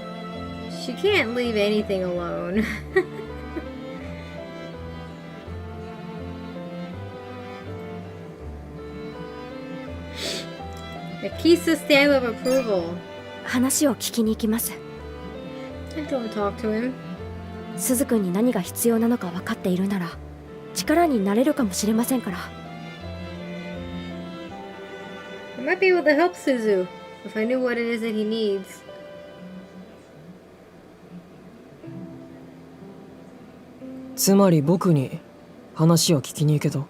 She can't leave anything alone. Akisa stamp of approval. 話を聞きに行きます。I don't talk to him. 鈴くんに何が必要なのか分かっているなら力になれるかもしれませんから。I might be able to help Suzu if I knew what it is that he needs. つまり僕に話を聞きに行けと。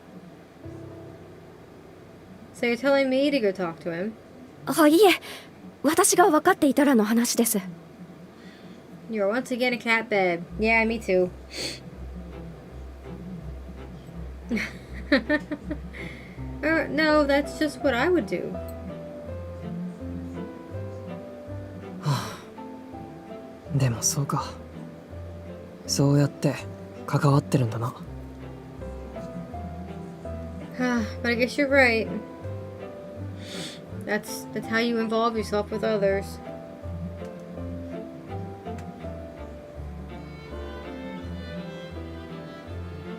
So you're telling me to go talk to him? あ、いえ、私が分かっていたらの話です。You're once again a cat bed. Yeah, me too. No, that's just what I would do. でもそうか。そうやって関わってるんだな。But I guess you're right. That's how you involve yourself with others.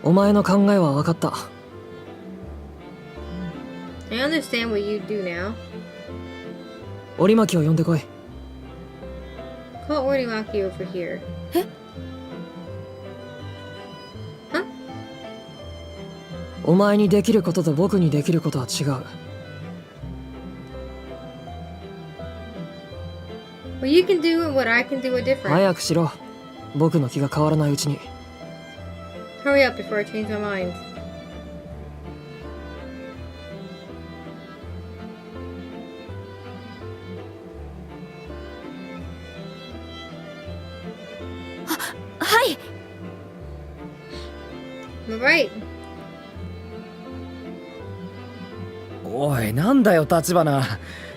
お前の考えは分かった。I understand what you do now. 折巻を呼んでこい。Call Orimaki over here. え？ Huh? お前にできることと僕にできることは違う。What you can do and what I can do are different. 早くしろ。僕の気が変わらないうちに。Hurry up before I change my mind. Right. おい、なんだよ立花。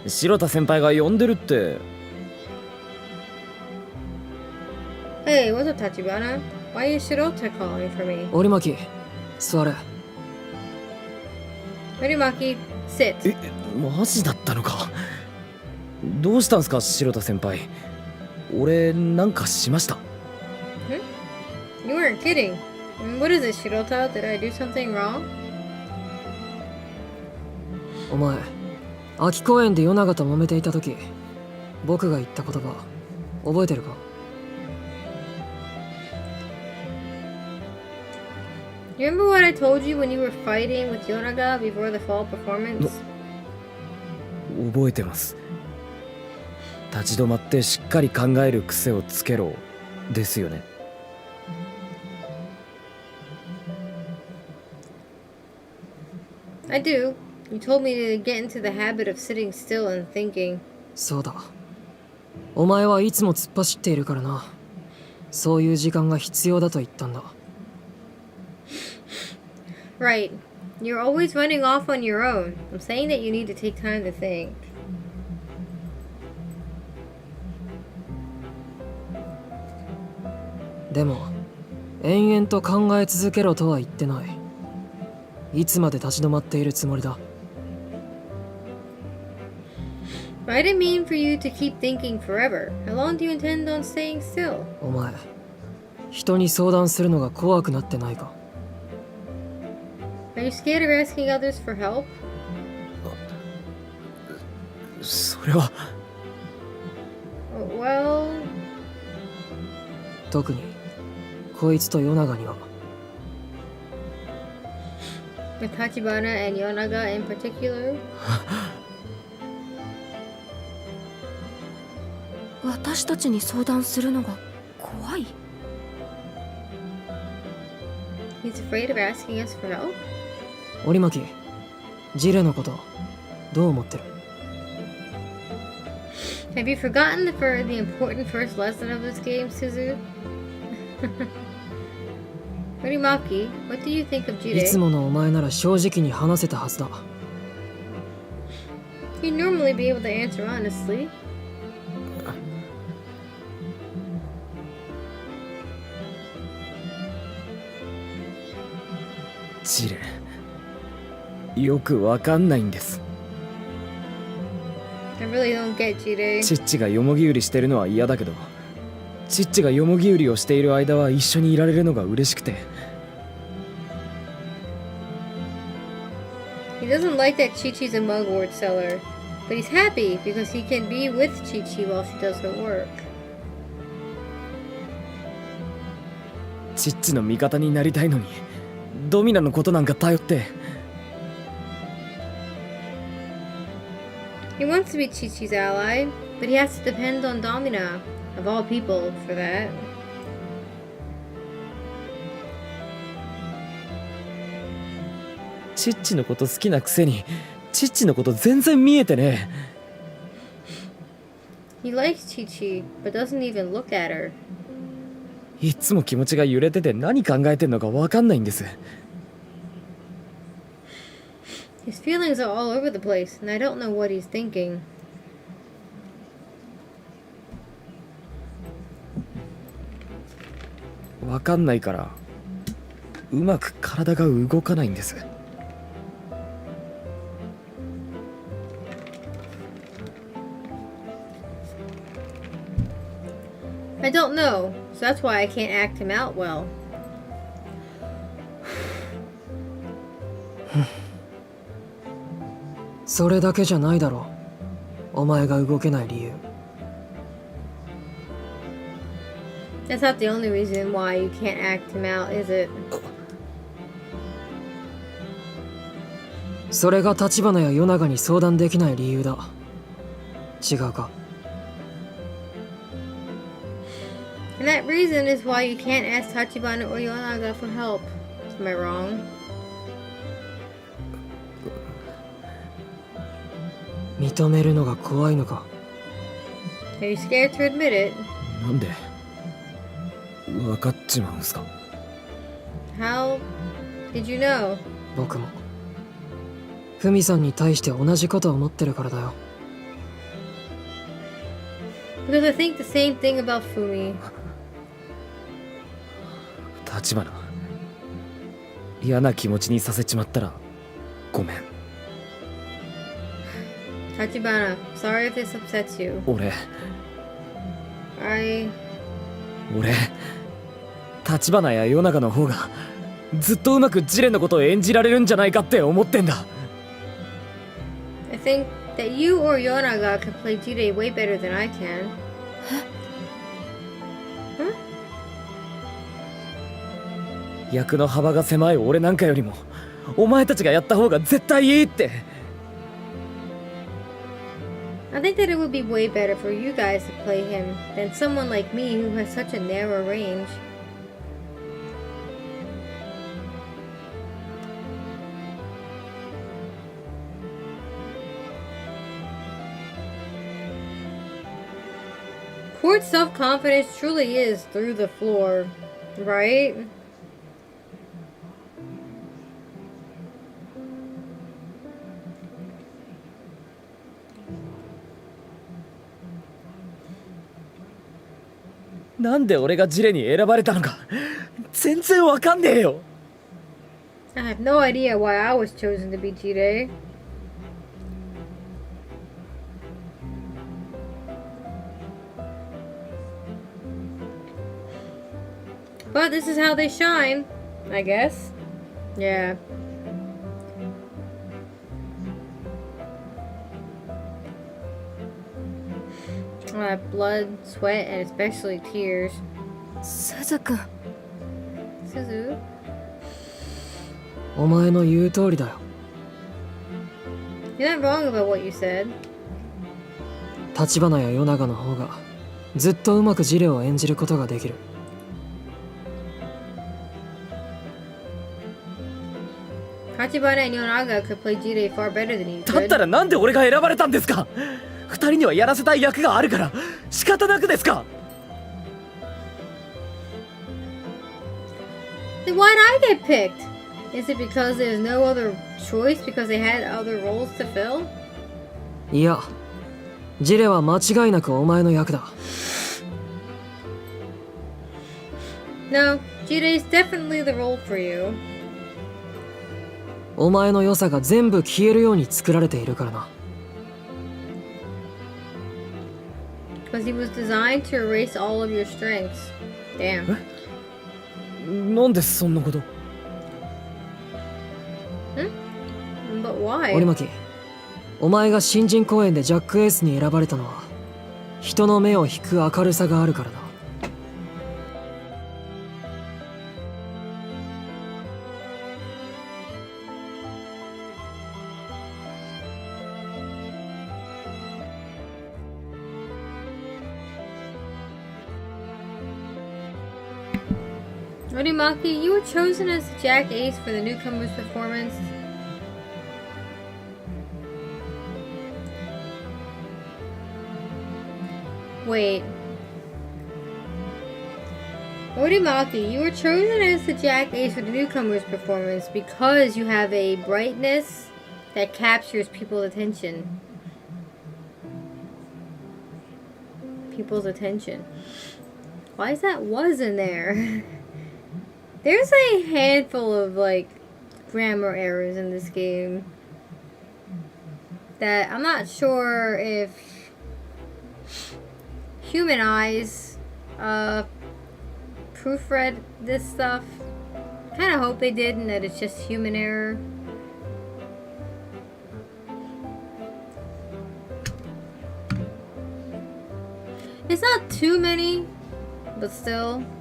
白田先輩が呼んでるって。Hey, what's up, Tachibana? Why is Shirota calling for me? 折巻、座れ。Orimaki, sit. マジだったのか。どうしたんすか白田先輩。俺なんかしました？ You weren't kidding. What is it, Shirota? Did I do something wrong? お前、秋公園で夜長と揉めていた時、僕が言った言葉、覚えてるか？ You remember what I told you when you were fighting with Yonaga before the fall performance? 覚えてます。立ち止まってしっかり考える癖をつけろですよね。I do. You told me to get into the habit of sitting still and thinking. そうだ。お前はいつも突っ走っているからな。そういう時間が必要だと言ったんだ。Right. You're always running off on your own. I'm saying that you need to take time to think. でも延々と考え続けろとは言ってない。いつまで立ち止まっているつもりだ。I didn't mean for you to keep thinking forever. How long do you intend on staying still? お前、人に相談するのが怖くなってないか？ Are you scared of asking others for help? それは。Well... 特にこいつとヨナガには。With Tachibana and Yonaga in particular? 私たちに相談するのが怖い。 He's afraid of asking us for help? 折巻、ジレのことどう思ってる？ Have you forgotten the important first lesson of this game, Suzu? Morimaki, what do you think of いつ Jide? ものお前なら正直に話せたはずだ。 You'd normally be able to answer honestly. ジレ、よくわかんないんです。 I really don't get Jide. チッチがヨモギ売りしてるのは嫌だけど、チッチがヨモギ売りをしている間は一緒にいられるのが嬉しくて。 He doesn't like that Chi-Chi's a mugwort seller, but he's happy because he can be with Chi-Chi while she does her work. チッチの味方になりたいのに、ドミナのことなんか頼って。 He wants to be Chi-Chi's ally, but he has to depend on Domina, of all people, for that. チッチのこと好きなくせに、チッチのこと全然見えてね。 He likes Chi-Chi, but doesn't even look at her. いつも気持ちが揺れてて何考えてんのかわかんないんです。 His feelings are all over the place, and I don't know what he's thinking. わかんないからうまく体が動かないんです。 I don't know, so that's why I can't act him out well. それだけじゃないだろう。お前が動けない理由。 That's not the only reason why you can't act him out, is it? それが橘やヨナガに相談できない理由だ。違うか？ And that reason is why you can't ask Tachibana or Yonaga for help. Am I wrong? 認めるのが怖いのか？ Are you scared to admit it? なんでわかっちまうんすか？ How did you know? 僕もフミさんに対して同じことを思ってるからだよ。 Because I think the same thing about Fumi. 橘、嫌な気持ちにさせちまったらごめん。 Tachibana, sorry if this upsets you. 俺橘やヨナガの方がずっとうまくジレのことを演じられるんじゃないかって思ってんだ。 I think that you or Yonaga can play Jide way better than I can. Huh? 役の幅が狭い俺なんかよりもお前たちがやった方が絶対いいって。I think that it would be way better for you guys to play him than someone like me who has such a narrow range. Quartz self-confidence truly is through the floor, right?なんで俺がジレに選ばれたのか全然わかんねえよ。 I have no idea why I was chosen to be Jide. But this is how they shine, I guess. Yeah. Blood, sweat, and especially tears. 鈴君 Suzu? お前の言う通りだよ。 You're not wrong about what you said. 橘や夜長の方がずっとうまくジレを演じることができる。 Tachibana and Yonaga could play Jide far better than you だっ could. たらなんで俺が選ばれたんですか。二人にはやらせたい役があるから仕方なくですか。 Then why'd I get picked? Is it because there's no other choice because they had other roles to fill? いや、ジレは間違いなくお前の役だ。 No, Jide's definitely the role for you. お前の良さが全部消えるように作られているからな。 Because he was designed to erase all of your strengths. Damn. なんでそんなこと。 But why? 折巻、お前が新人公演でジャックエースに選ばれたのは人の目を引く明るさがあるからだ。 Orimaki, you were chosen as the Jack Ace for the newcomer's performance. Wait. Orimaki, you were chosen as the Jack Ace for the newcomer's performance because you have a brightness that captures people's attention. People's attention. Why is that was in there? There's a handful of like grammar errors in this game that I'm not sure if human eyes proofread this stuff. Kind of hope they did and that it's just human error. It's not too many, but still.「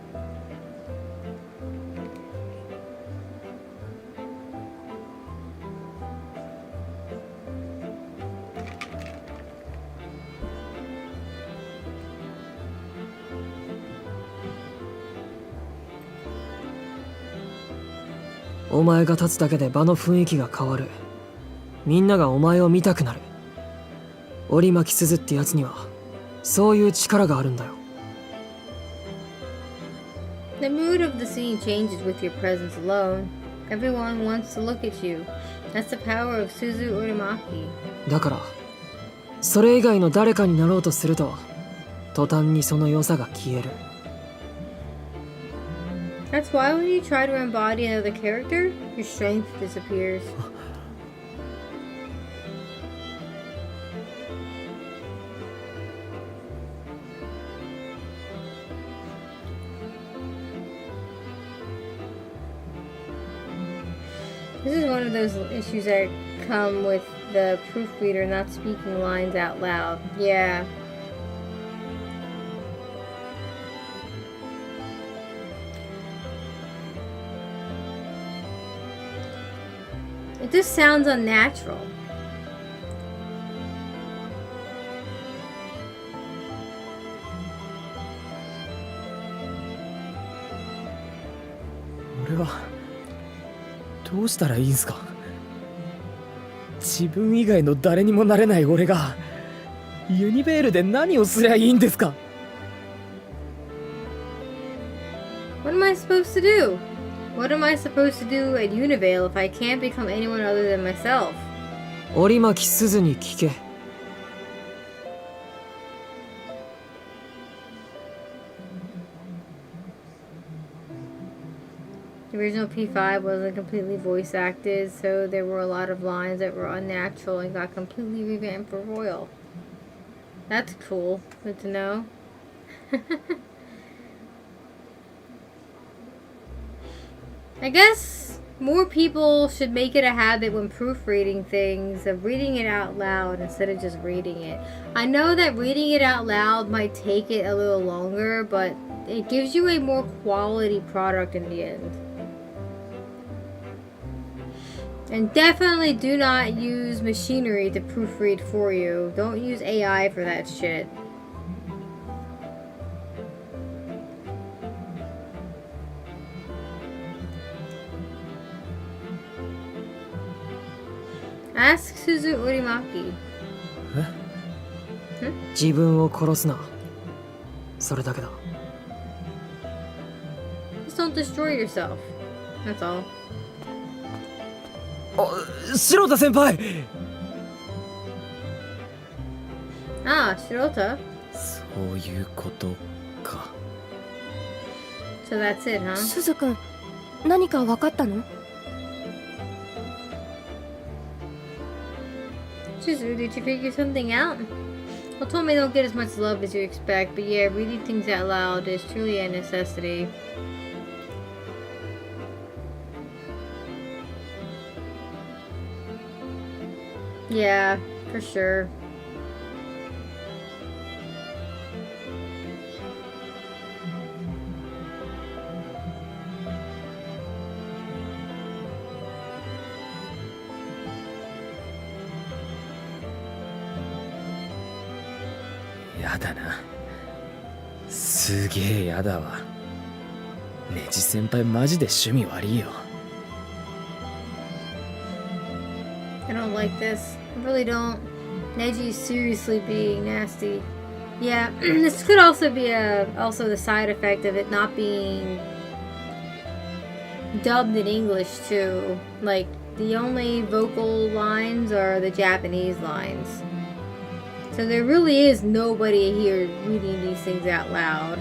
お前が立つだけで場の雰囲気が変わる。みんながお前を見たくなる。折巻鈴ってやつにはそういう力があるんだよ。 The mood of the scene changes with your presence alone. Everyone wants to look at you. That's the power of Suzu Urimaki. だからそれ以外の誰かになろうとすると途端にその良さが消える。 That's why when you try to embody another character, your strength disappears. This is one of those issues that come with the proofreader not speaking lines out loud. Yeah. It just sounds unnatural. 俺はどうしたらいいんすか？自分以外の誰にもなれない俺がユニベールで何をすりゃいいんですか？ What am I supposed to do? What am I supposed to do at Univale if I can't become anyone other than myself? 折巻すずに聞け。The original P5 wasn't completely voice acted, so there were a lot of lines that were unnatural and got completely revamped for Royal. That's cool. Good to know. I guess more people should make it a habit when proofreading things of reading it out loud instead of just reading it. I know that reading it out loud might take it a little longer, but it gives you a more quality product in the end. And definitely do not use machinery to proofread for you. Don't use AI for that shit. Ask Suzu Urimaki. 自分を殺すな。それだけだ。Just don't destroy yourself. That's all. 白田先輩。Ah, Shirota. そういうことか。So that's it, huh? すずくん、何か分かったの？ Suzu, did you figure something out? Otome don't get as much love as you expect, but yeah, reading things out loud is truly a necessity. Yeah, for sure.やだな。すげえやだわ。ネジ先輩マジで趣味悪いよ。I don't like this. I really don't. Neji is seriously being nasty. Yeah, this could also be also the side effect of it not being dubbed in English too. Like, the only vocal lines are the Japanese lines. So there really is nobody here reading these things out loud.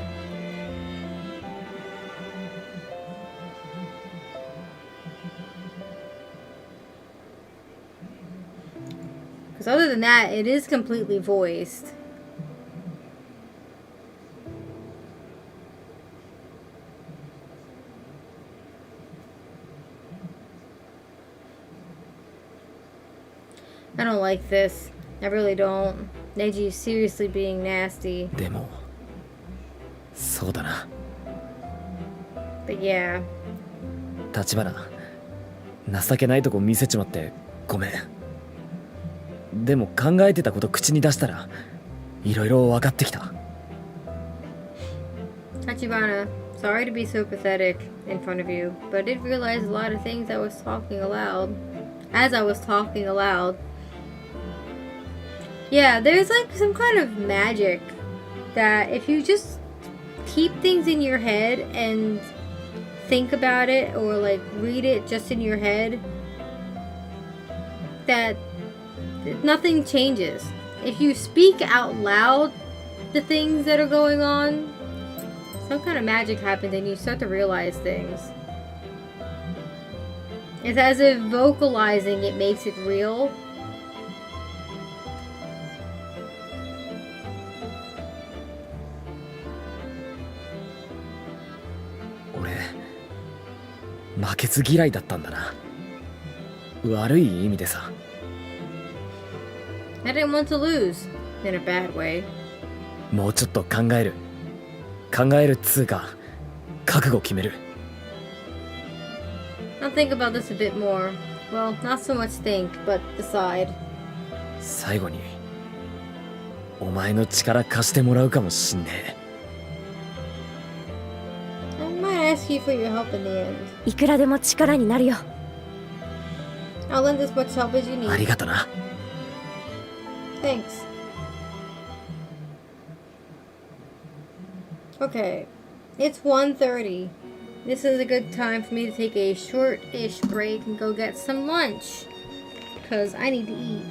Because other than that, it is completely voiced. I don't like this. I really don't. Neji is seriously being nasty. でも、そうだな。But yeah. 立花、情けないとこ見せちまってごめん。でも考えてたこと口に出したらいろいろ分かってきた。Tachibana, sorry to be so pathetic in front of you, but I did realize a lot of things I was talking aloud. As I was talking aloud. Yeah, there's like some kind of magic that if you just keep things in your head and think about it or like read it just in your head, that nothing changes. If you speak out loud the things that are going on, some kind of magic happens and you start to realize things. It's as if vocalizing it makes it real.俺、負けず嫌いだったんだな。悪い意味でさ。I didn't want to lose in a bad way. もうちょっと考える。考えるっつうか、覚悟決める。I'll think about this a bit more. Well, not so much think, but decide. 最後に、お前の力貸してもらうかもしんねえ。I might ask ask you for your help in the end. いくらでも力になるよ。 I'll lend as much help as you あり need. がとな。 Thanks. Okay. It's 1:30. This is a good time for me to take a short-ish break and go get some lunch. Because I need to eat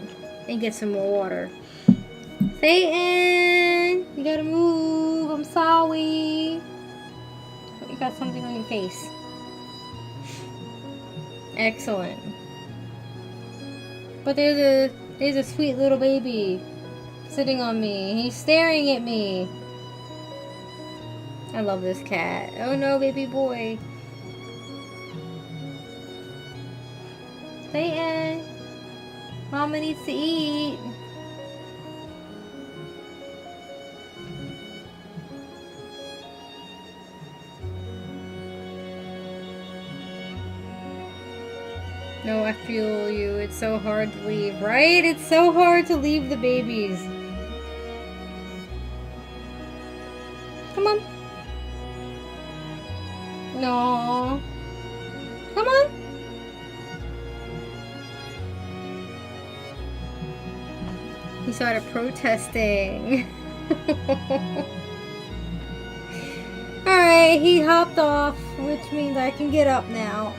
and get some more water. Satyn! You gotta move. I'm sorry. Oh, you got something on your face. Excellent. But there's a sweet little baby sitting on me. He's staring at me. I love this cat. Oh no, baby boy. Satyn! Mama needs to eat. No, I feel you. It's so hard to leave, right? It's so hard to leave the babies. Come on. No. Come on. He started protesting. Alright, he hopped off, which means I can get up now.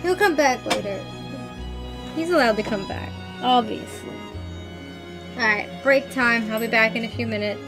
He'll come back later. He's allowed to come back, obviously. Alright, break time. I'll be back in a few minutes.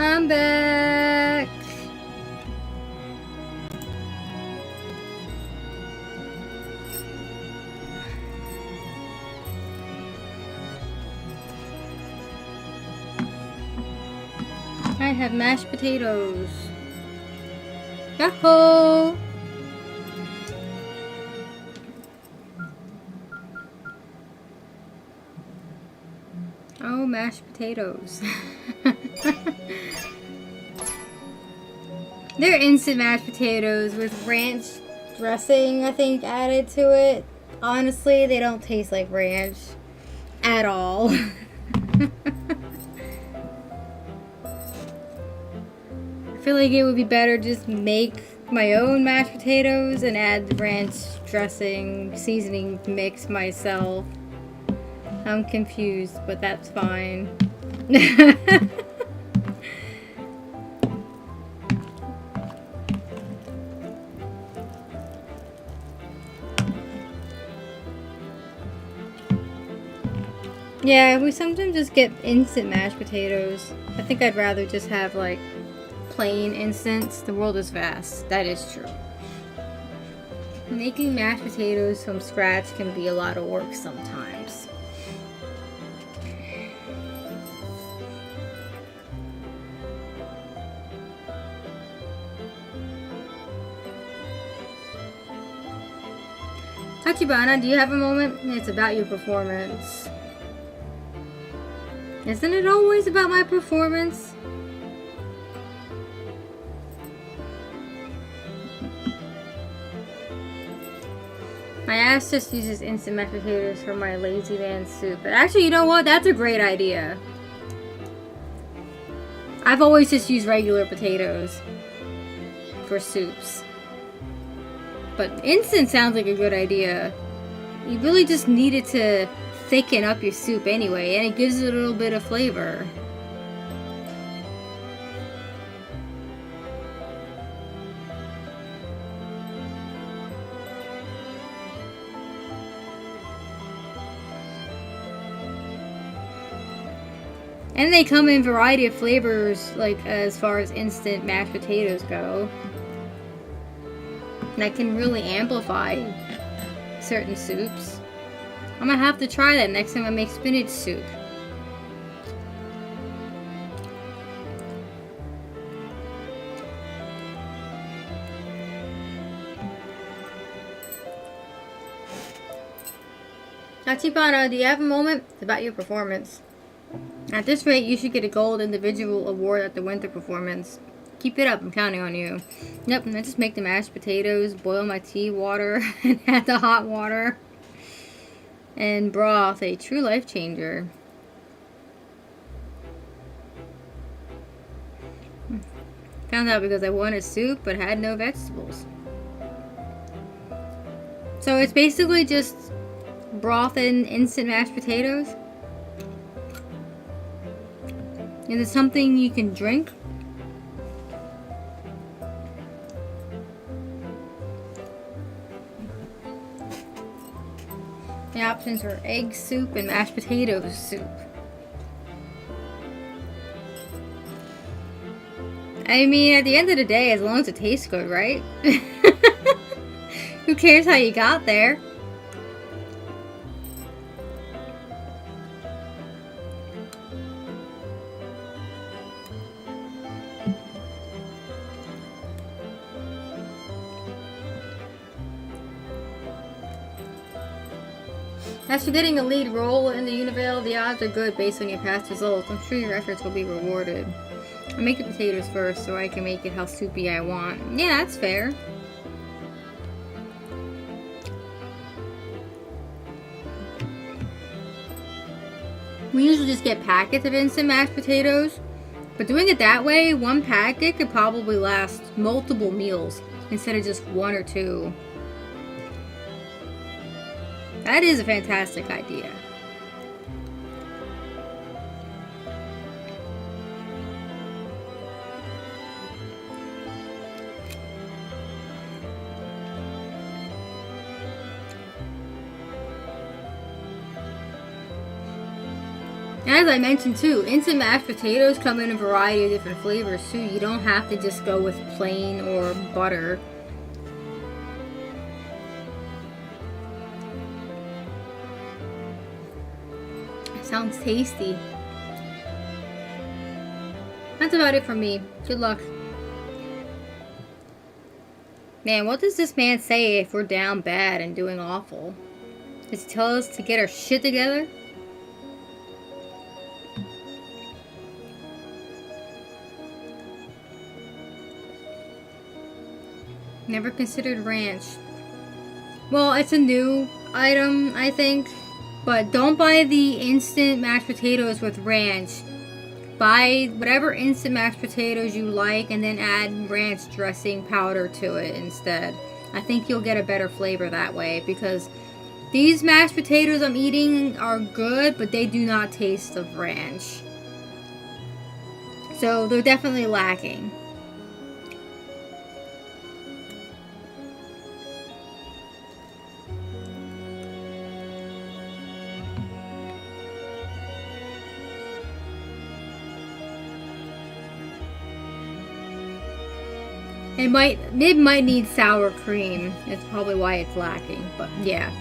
I'm back. I have mashed potatoes. Yahoo! Oh, mashed potatoes. They're instant mashed potatoes with ranch dressing, I think, added to it. Honestly, they don't taste like ranch at all. I feel like it would be better just make my own mashed potatoes and add the ranch dressing, seasoning mix myself. I'm confused, but that's fine. Yeah, we sometimes just get instant mashed potatoes. I think I'd rather just have like plain instants. The world is vast. That is true. Making mashed potatoes from scratch can be a lot of work sometimes. Tachibana, do you have a moment? It's about your performance. Isn't it always about my performance? My ass just uses instant mashed potatoes for my lazy man soup. But actually, you know what? That's a great idea. I've always just used regular potatoes for soups. But instant sounds like a good idea. You really just need it to thicken up your soup anyway, and it gives it a little bit of flavor. And they come in a variety of flavors, like as far as instant mashed potatoes go. That can really amplify certain soups. I'm gonna have to try that next time I make spinach soup. Tachibana, do you have a moment? It's about your performance. At this rate, you should get a gold individual award at the winter performance. Keep it up, I'm counting on you. Yep, and I just make the mashed potatoes, boil my tea water, and add the hot water. And broth, a true life changer. Found out because I wanted soup but had no vegetables. So it's basically just broth and instant mashed potatoes. Is it something you can drink? The options are egg soup and mashed potatoes soup. I mean, at the end of the day, as long as it tastes good, right? Who cares how you got there? As for getting a lead role in the Univale, the odds are good based on your past results. I'm sure your efforts will be rewarded. I make the potatoes first so I can make it how soupy I want. Yeah, that's fair. We usually just get packets of instant mashed potatoes, but doing it that way, one packet could probably last multiple meals instead of just one or two. That is a fantastic idea. As I mentioned too, instant mashed potatoes come in a variety of different flavors too. You don't have to just go with plain or butter. Sounds tasty. That's about it for me. Good luck. Man, what does this man say if we're down bad and doing awful? Does he tell us to get our shit together? Never considered ranch. Well, it's a new item, I think. But don't buy the instant mashed potatoes with ranch. Buy whatever instant mashed potatoes you like and then add ranch dressing powder to it instead. I think you'll get a better flavor that way, because these mashed potatoes I'm eating are good, but they do not taste of ranch. So they're definitely lacking. It might need sour cream. That's probably why it's lacking, but yeah.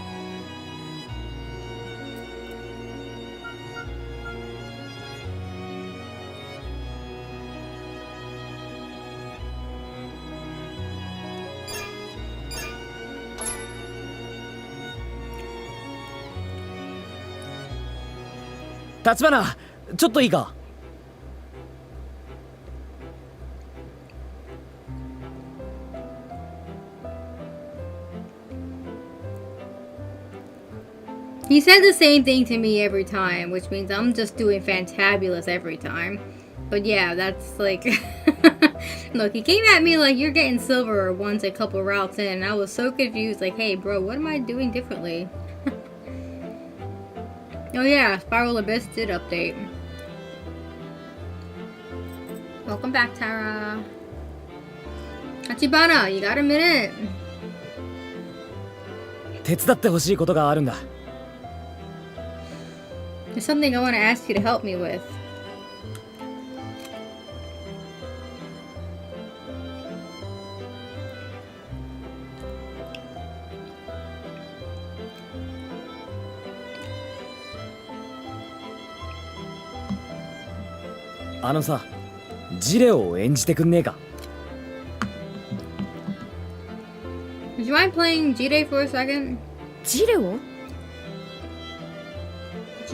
Tachibana, ちょっといいか? He said the same thing to me every time, which means I'm just doing fantabulous every time. But yeah, that's like... Look, he came at me like, you're getting silver once a couple routes in, and I was so confused, like, hey bro, what am I doing differently? Oh yeah, Spiral Abyss did update. Welcome back, Tara. Tachibana, you got a minute? 手伝ってほしいことがあるんだ。 There's something I want to ask you to help me with. Sa, ジレを演じてくんねえか? Would you mind playing Jide for a second? ジレを?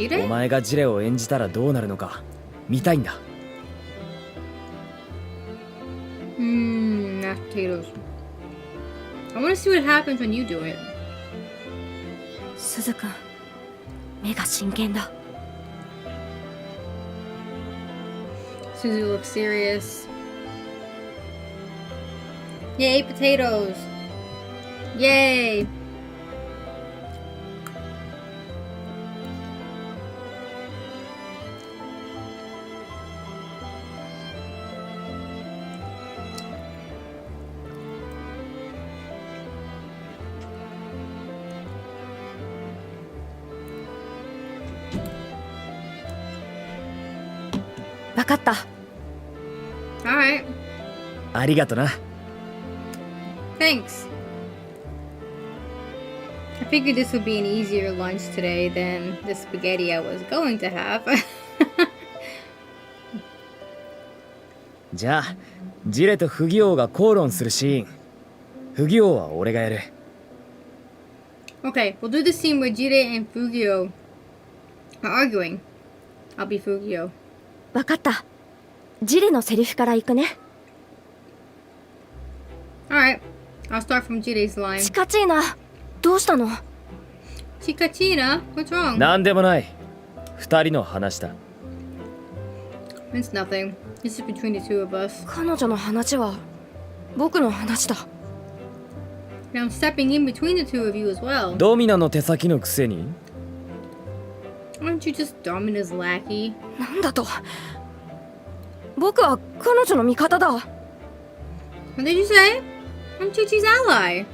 お前がジレを演じたらどうなるのか見たいんだ。Mashed potatoes. I want to see what happens when you do it. 鈴君、目が真剣だ。 Suzu looks serious. Yay, potatoes! Yay! Alright. ありがとな。 Thanks. I figured this would be an easier lunch today than the spaghetti I was going to have. じゃあ、ジレとフギオウが口論するシーン。フギオウは俺がやる。 Okay, we'll do the scene where Jide and Fugio are arguing. I'll be Fugio. わかった。ジレのセリフから行くね。 Alright, I'll start from Jide's line. チカチーナ、どうしたの? Chikachina? What's wrong? なんでもない。二人の話だ。 It's nothing. This is between the two of us. 彼女の話は僕の話だ。 Now I'm stepping in between the two of you as well. ドミナの手先のくせに Aren't you just Domina's lackey? なんだと。僕は彼女の味方だ。 What did you say? I'm Chichi's ally.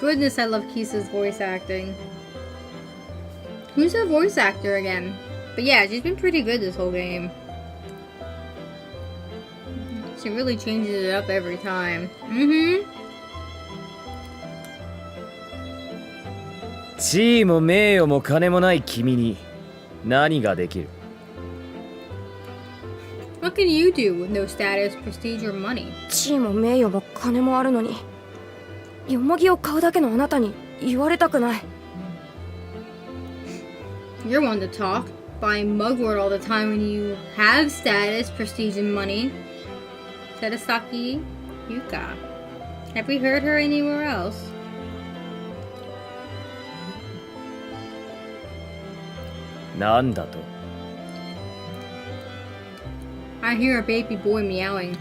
Goodness, I love Kisa's voice acting. Who's her voice actor again? But yeah, she's been pretty good this whole game. She really changes it up every time. Mm-hmm. 地位も名誉も金もない君に何ができる？ What can you do with no status, prestige, or money? 地位も名誉も金もあるのに、よもぎを買うだけのあなたに言われたくない。 You're one to talk. Buying mugwort all the time when you have status, prestige, and money. Terasaki Yuka. Have we heard her anywhere else? I hear a baby boy meowing.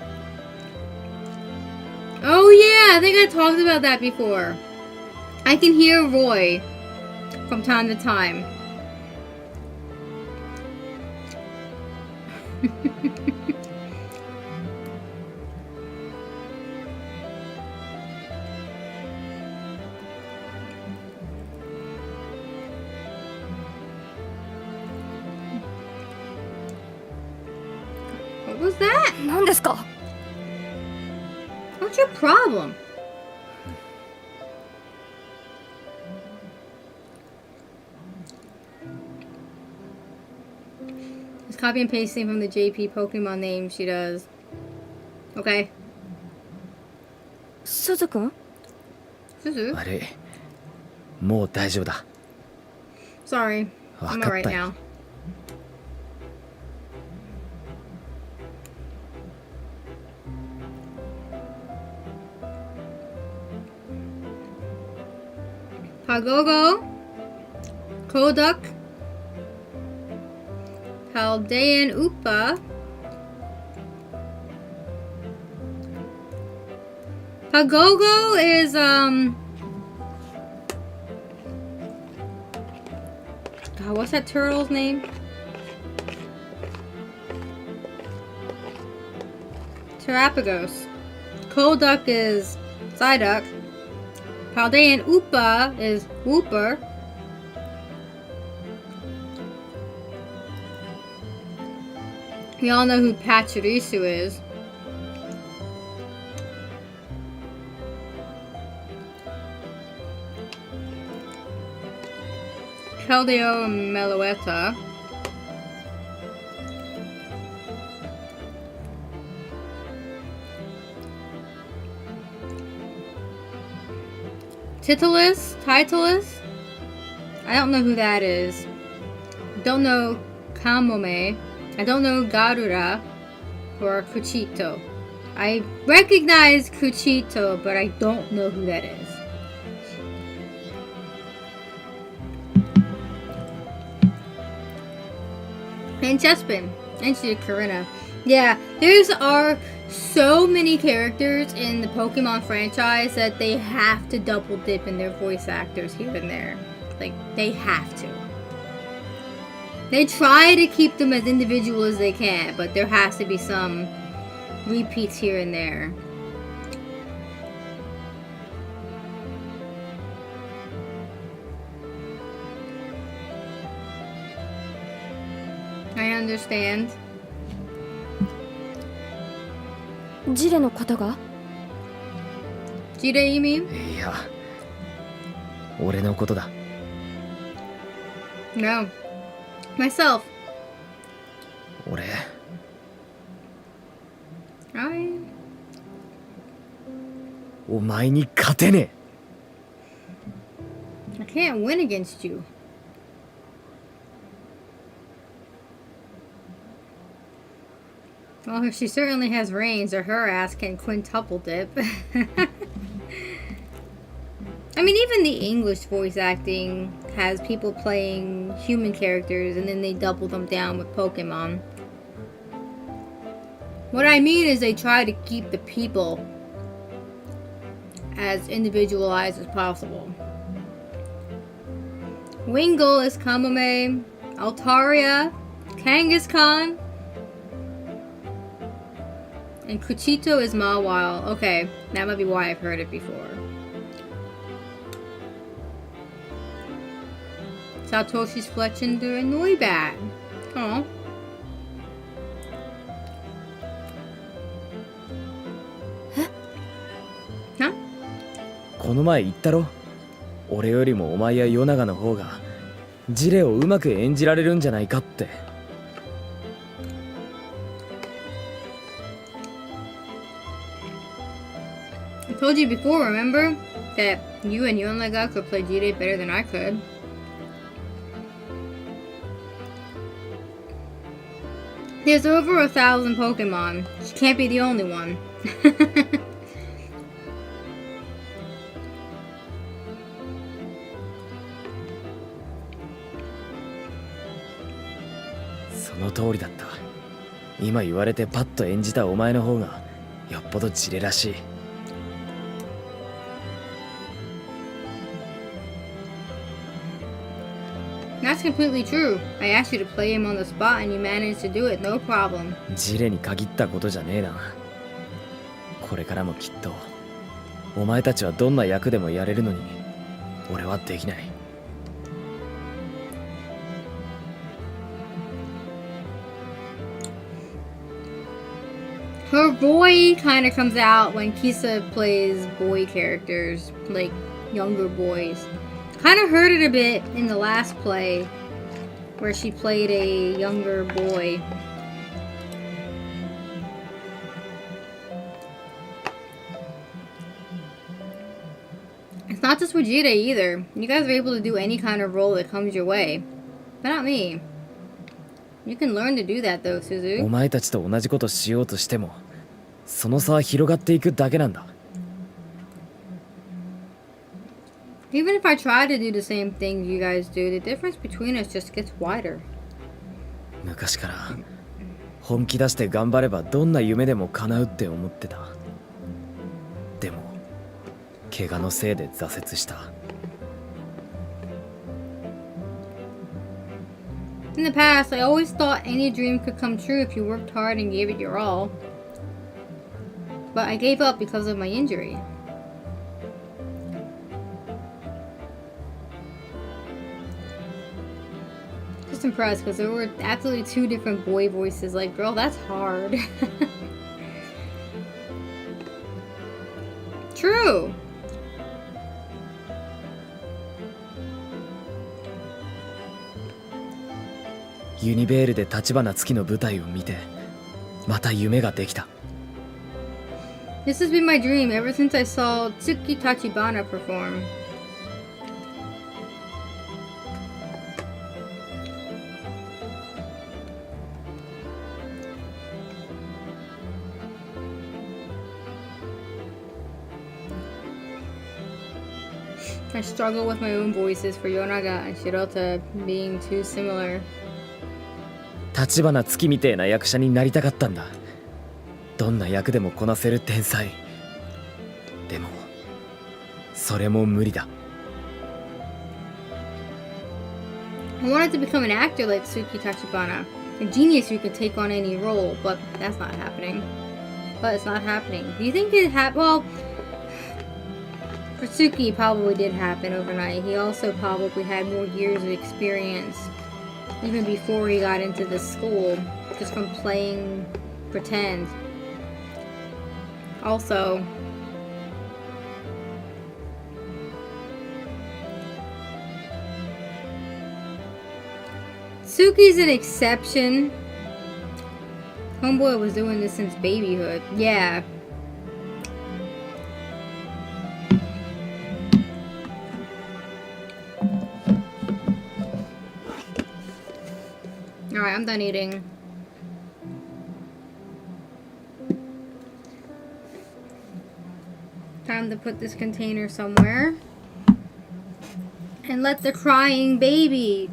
Oh yeah, I think I talked about that before. I can hear Roy from time to time. What was that? 何ですか？ What's your problem? Just copy and pasting from the JP Pokemon name she does. Okay. すずくん？ Suzu? 悪い。もう大丈夫だ。 Sorry. I'm alright now. Pagogo, Koduk, Haldean Upa, Pagogo is, God, what's that turtle's name? Terapagos. Koduk is Psyduck. Haldean Upa is Whooper. We all know who Pachirisu is. Keldeo and Meloetta. Titulus? I don't know who that is. Don't know Kamome. I don't know Garura or Kuchito. I recognize Kuchito, but I don't know who that is. And Chespin. And Karina. Yeah, there are so many characters in the Pokemon franchise that they have to double dip in their voice actors here and there. Like, they have to. They try to keep them as individual as they can, but there has to be some repeats here and there. I understand. ジレの方が？ Jire, you mean? いや、俺のことだ。 No. Myself. 俺、お前に勝てねえ。 I can't win against you. Well, if she certainly has reins, or her ass can quintuple dip. I mean, even the English voice acting has people playing human characters and then they double them down with Pokemon. What I mean is they try to keep the people as individualized as possible. Wingull is Kamome, Altaria, Kangaskhan, and Kuchito is Mawile. Okay, that might be why I've heard it before. Satoshi's flesh into a Noibat. Oh. Huh? この前言ったろ。俺よりもお前やヨナガの方がジレをうまく演じられるんじゃないかって。I told you before, remember? That you and Yonaga could play Jire better than I could. There's over 1,000 Pokemon. She can't be the only one. その通りだった。今言われてパッと演じたお前の方がよっぽどジレらしい。That's completely true. I asked you to play him on the spot and you managed to do it, no problem. ジレに限ったことじゃねえな。これからもきっとお前たちはどんな役でもやれるのに俺はできない。Her boy kind of comes out when Kisa plays boy characters, like younger boys. Kind of heard it a bit in the last play, where she played a younger boy. It's not just with Jide either. You guys are able to do any kind of role that comes your way. But not me. You can learn to do that though, Suzu. お前たちと同じことしようとしてもその差は広がっていくだけなんだ。Even if I try to do the same thing you guys do, the difference between us just gets wider. 昔から本気出して頑張ればどんな夢でも叶うって思ってた。でも怪我のせいで挫折した。In the past, I always thought any dream could come true if you worked hard and gave it your all. But I gave up because of my injury. Just impressed because there were absolutely two different boy voices. Like, girl, that's hard. True. Universe で橘月の舞台を見てまた夢ができた。This has been my dream ever since I saw Tsuki Tachibana perform. I struggle with my own voices for Yonaga and Shirota being too similar. 橘月みてえな役者になりたかったんだ。どんな役でもこなせる天才。でもそれも無理だ。I wanted to become an actor like Tsuki Tachibana, a genius who could take on any role, but that's not happening. But it's not happening. Do you think it happened? Well, for Tsuki, it probably did happen overnight. He also probably had more years of experience, even before he got into the school, just from playing pretend. Also, Tsuki's an exception. Homeboy was doing this since babyhood. Yeah. Alright, I'm done eating. Time to put this container somewhere. And let the crying baby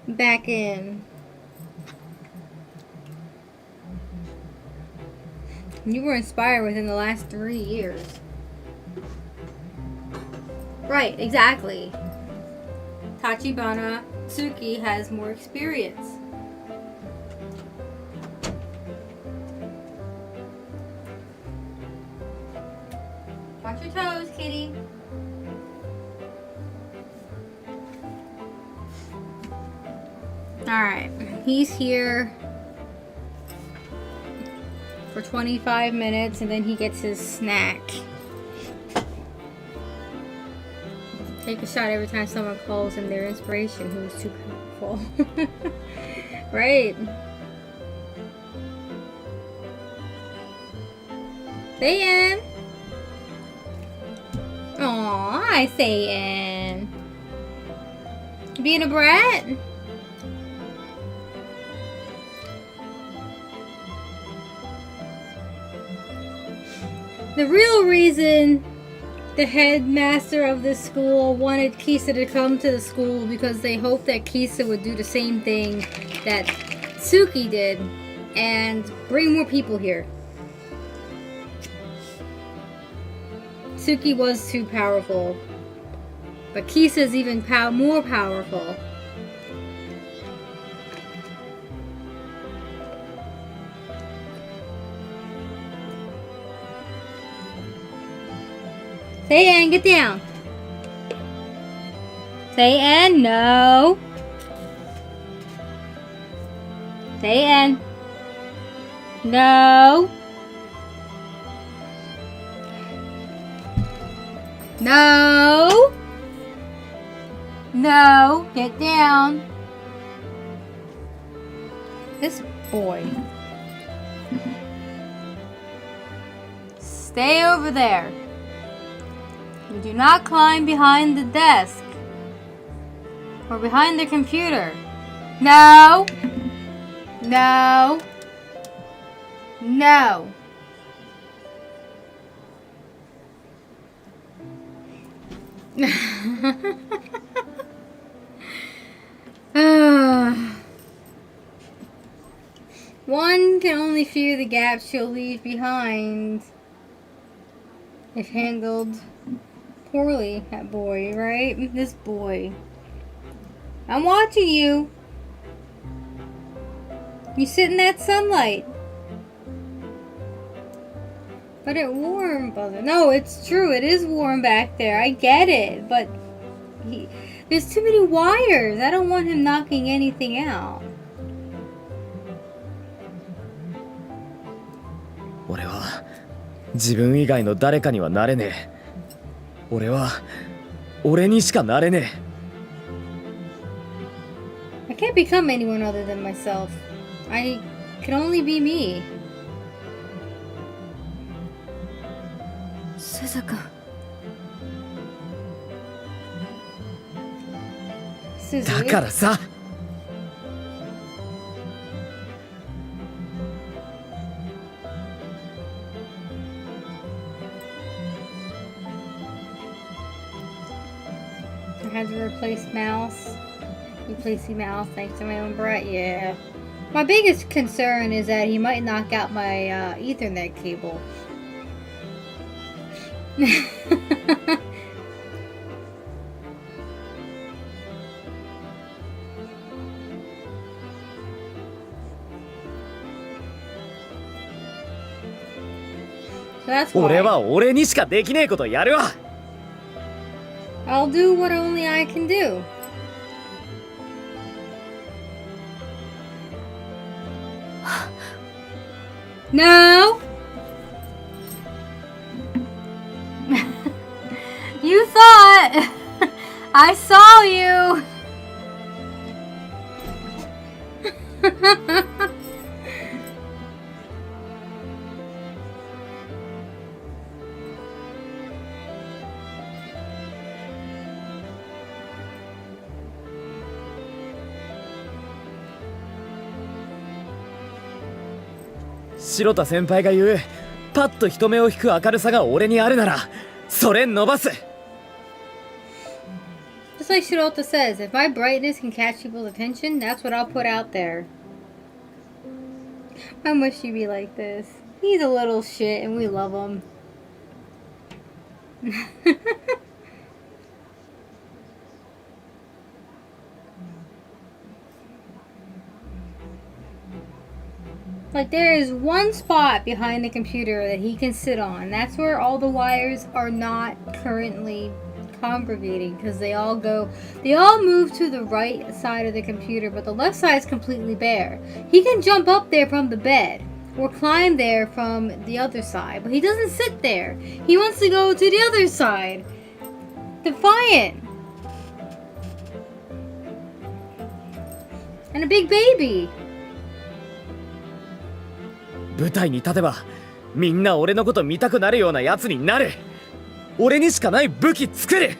back in. You were inspired within the last 3 years. Right, exactly. Tachibana Tsuki has more experience. Watch your toes, kitty. Alright, he's here for 25 minutes and then he gets his snack. Take a shot every time someone calls him their inspiration who is too powerful. Right. Satyn! Aw, hi Satyn. Being a brat? The real reason the headmaster of this school wanted Kisa to come to the school because they hoped that Kisa would do the same thing that Suki did and bring more people here. Suki was too powerful, but Kisa's even more powerful. Satyn, get down. Satyn, no. Satyn. No. No. No. Get down. This boy. Stay over there. You do not climb behind the desk or behind the computer. No. No. No. One can only fear the gaps she'll leave behind if handled poorly. That boy, right? This boy. I'm watching you. You sit in that sunlight. But it warm, brother. No, it's true. It is warm back there. I get it. But there's too many wires. I don't want him knocking anything out. 俺は自分以外の誰かにはなれねえ。俺は俺にしかなれねえ。 I can't become anyone other than myself. I can only be me. 鈴君。だからさ。I had to replace mouse. Replacing mouse thanks to my own brat. Yeah. My biggest concern is that he might knock out my Ethernet cable. So that's why. 俺は俺にしかできねえことやるわ。 I'll do what only I can do. No! You thought I saw you!「白田先輩が言うパッと人目を引く明るさが俺にあるならそれ伸ばす」 Just like Shirota says, if my brightness can catch people's attention, that's what I'll put out there. I wish he'd be like this. He's a little shit and we love him. Like, there is one spot behind the computer that he can sit on. That's where all the wires are not currently congregating because they all move to the right side of the computer, but the left side is completely bare. He can jump up there from the bed or climb there from the other side, but he doesn't sit there. He wants to go to the other side. Defiant. And a big baby. 舞台に立てばみんな俺のこと見たくなるようなやつになる。俺にしかない武器作る。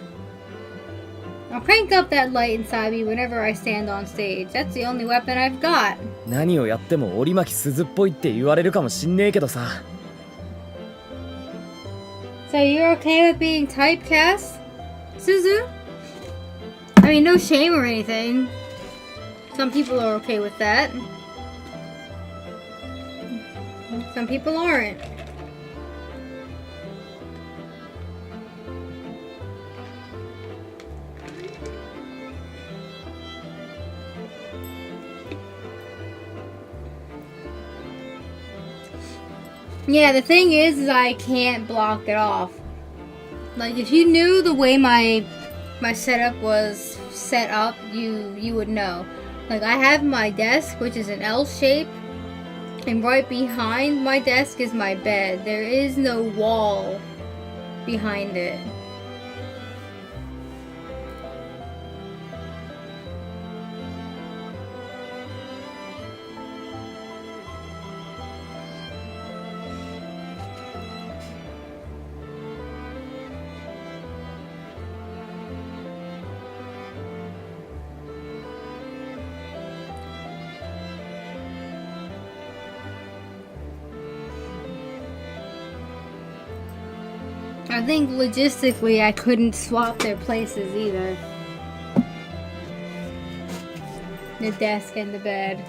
I'll crank up that light inside me whenever I stand on stage. That's the only weapon I've got. 何をやっても折巻鈴っぽいって言われるかもしんねえけどさ。 So you're okay with being typecast, Suzu? I mean, no shame or anything. Some people are okay with that. Some people aren't. Yeah, the thing is I can't block it off. Like, if you knew the way my setup was set up, you would know. Like, I have my desk, which is an L shape, and right behind my desk is my bed. There is no wall behind it. I think logistically I couldn't swap their places either. The desk and the bed.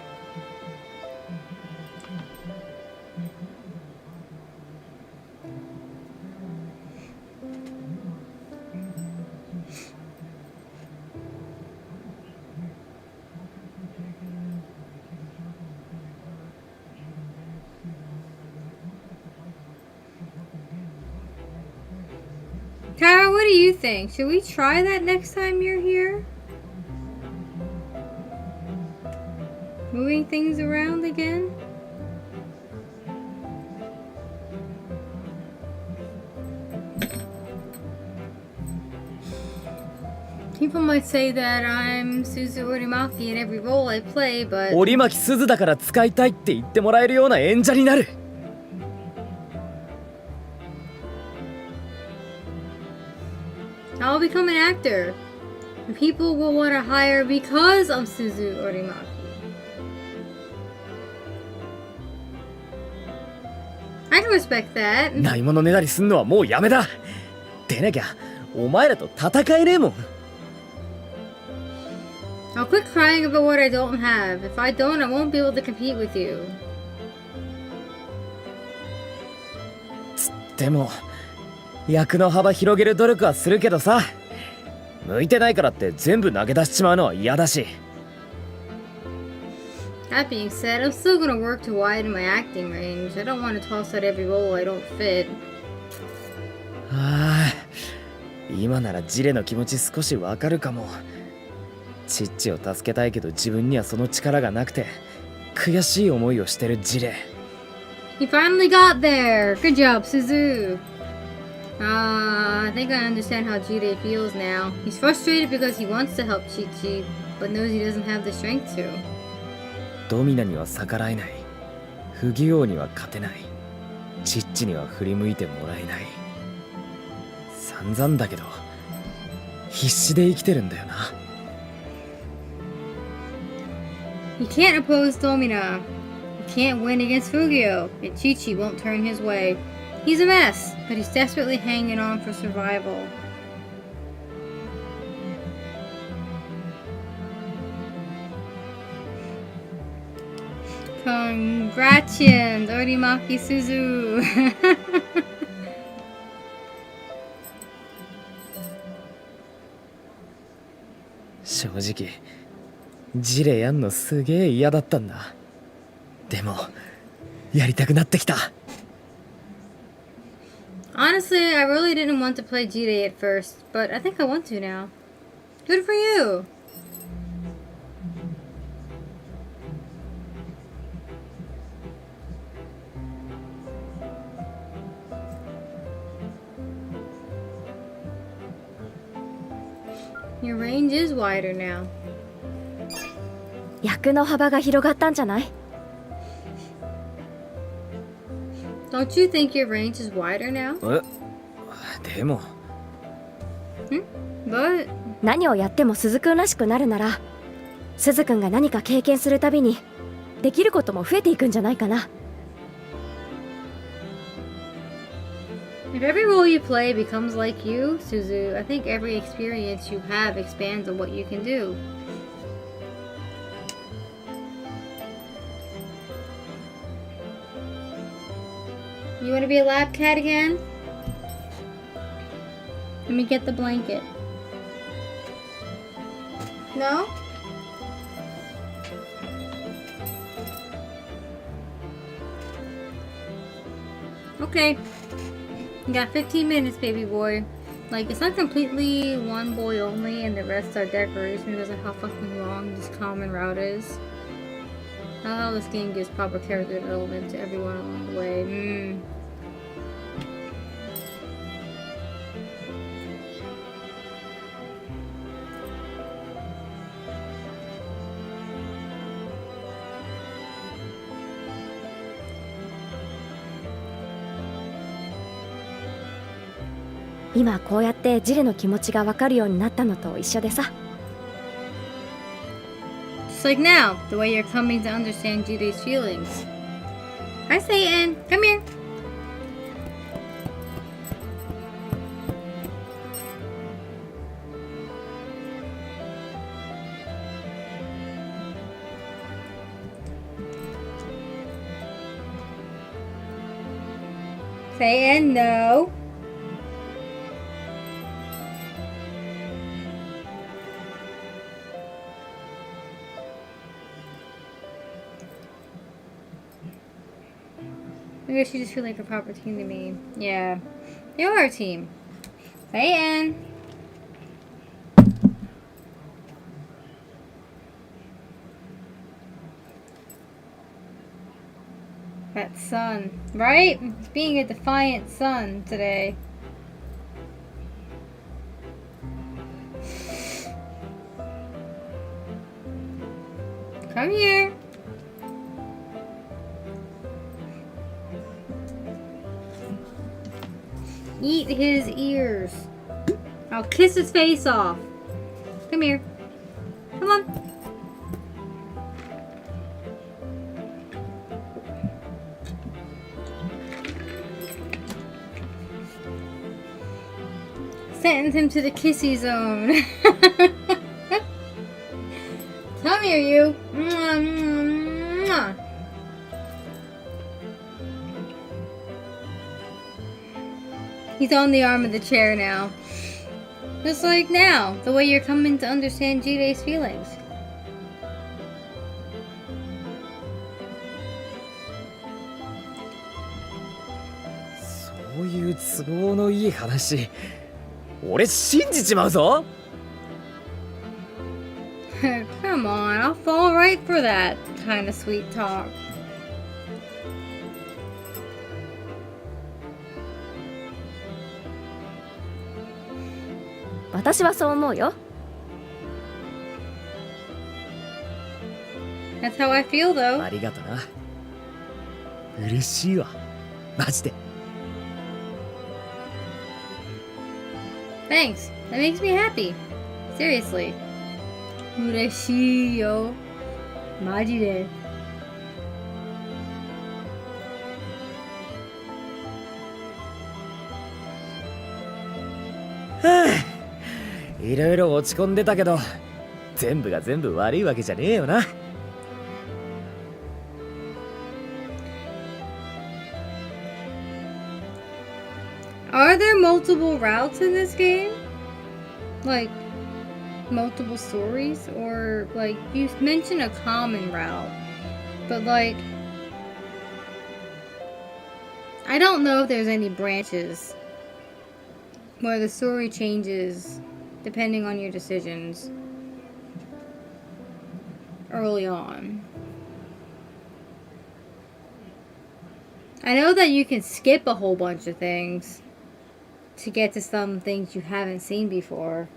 Tara, what do you think? Should we try that next time you're here? Moving things around again? People might say that I'm Suzu Urimaki in every role I play, but... 折巻鈴だから使いたいって言ってもらえるような演者になる。 I'll become an actor. And people will want to hire because of Suzu Urimaki. I can respect that. ないものねだりすんのはもうやめだ。でなきゃお前らと戦えねえもん。 I'll quit crying about what I don't have. If I don't, I won't be able to compete with you. つっても役の幅広げる努力はするけどさ、向いてないからって全部投げ出しちまうのは嫌だし。 That being said, I'm still gonna work to widen my acting range. I don't want to toss out every role I don't fit. ああ、今ならジレの気持ち少しわかるかも。チッチを助けたいけど自分にはその力がなくて悔しい思いをしてるジレ。 You finally got there! Good job, Suzu! I think I understand how Jide feels now. He's frustrated because he wants to help Chi-Chi, but knows he doesn't have the strength to. ドミナには逆らえない。不義王には勝てない。チッチには振り向いてもらえない。散々だけど必死で生きてるんだよな。 You can't oppose Domina. You can't win against Fugio, and Chi-Chi won't turn his way. He's a mess, but he's desperately hanging on for survival. Congratulations, Orimaki Suzu! 正直ジレやんのすげえ嫌だったんだ。でもやりたくなってきた。Honestly, I really didn't want to play G-Day at first, but I think I want to now. Good for you! Your range is wider now. 役の幅が広がったんじゃない？ Don't you think your range is wider now? でも But 何をやっても鈴くんらしくなるなら、鈴くんが何か経験するたびにできることも増えていくんじゃないかな。 if every role you play becomes like you, Suzu, I think every experience you have expands on what you can do. You want to be a lab cat again? Let me get the blanket. No? Okay. You got 15 minutes, baby boy. Like, it's not completely one boy only and the rest are decoration because of how fucking long this common route is. Not how this game gives proper character development to everyone along the way. Mm. 今こうやってジレの気持ちがわかるようになったのと一緒でさ。 Just like now, the way you're coming to understand Judy's feelings. Hi, Satyn. Come here. Satyn, no. I guess you just feel like a proper team to me. Yeah. You are a team. Satyn. That sun. Right? It's being a defiant sun today. Come here. Eat his ears. I'll kiss his face off. Come here. Come on. Sentence him to the kissy zone. Come here, you. Mwah, mwah, mwah. He's on the arm of the chair now. Just like now, the way you're coming to understand Jidei's feelings.そういう都合のいい話、俺信じちまうぞ。Come on, I'll fall right for that kind of sweet talk. "私はそう思うよ。 That's how I feel, though. ありがとな。嬉しいわ。マジで。 Thanks. That makes me happy. Seriously. 嬉しいよ。マジで。いろいろ落ち込んでたけど、全部が全部悪いわけじゃねえよな。 Are there multiple routes in this game? Like, multiple stories? Or, like, you mentioned a common route. But, like, I don't know if there's any branches where the story changes depending on your decisions early on. I know that you can skip a whole bunch of things to get to some things you haven't seen before.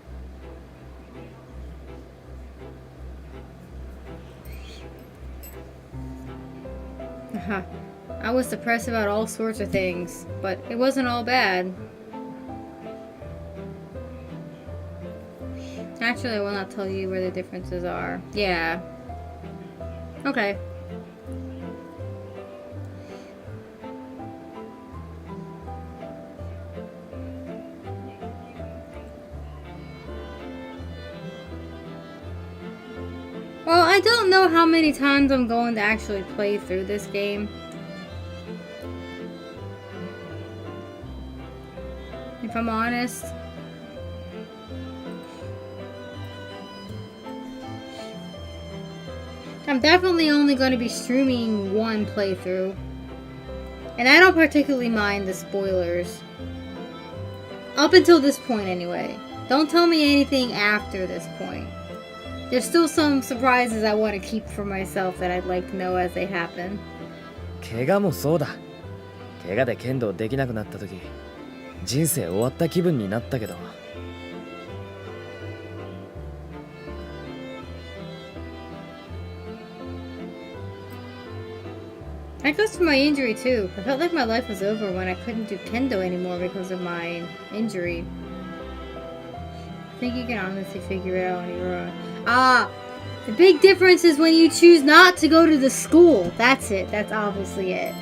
I was depressed about all sorts of things, but it wasn't all bad. Actually, I will not tell you where the differences are. Yeah. Okay. Well, I don't know how many times I'm going to actually play through this game. If I'm honest. I'm definitely only going to be streaming one playthrough. And I don't particularly mind the spoilers. Up until this point anyway. Don't tell me anything after this point. There's still some surprises I want to keep for myself that I'd like to know as they happen. 怪我もそうだ。怪我で剣道できなくなった時、人生終わった気分になったけど。That goes to my injury too. I felt like my life was over when I couldn't do kendo anymore because of my injury. I think you can honestly figure it out on your own. Ah, the big difference is when you choose not to go to the school. That's it. That's obviously it.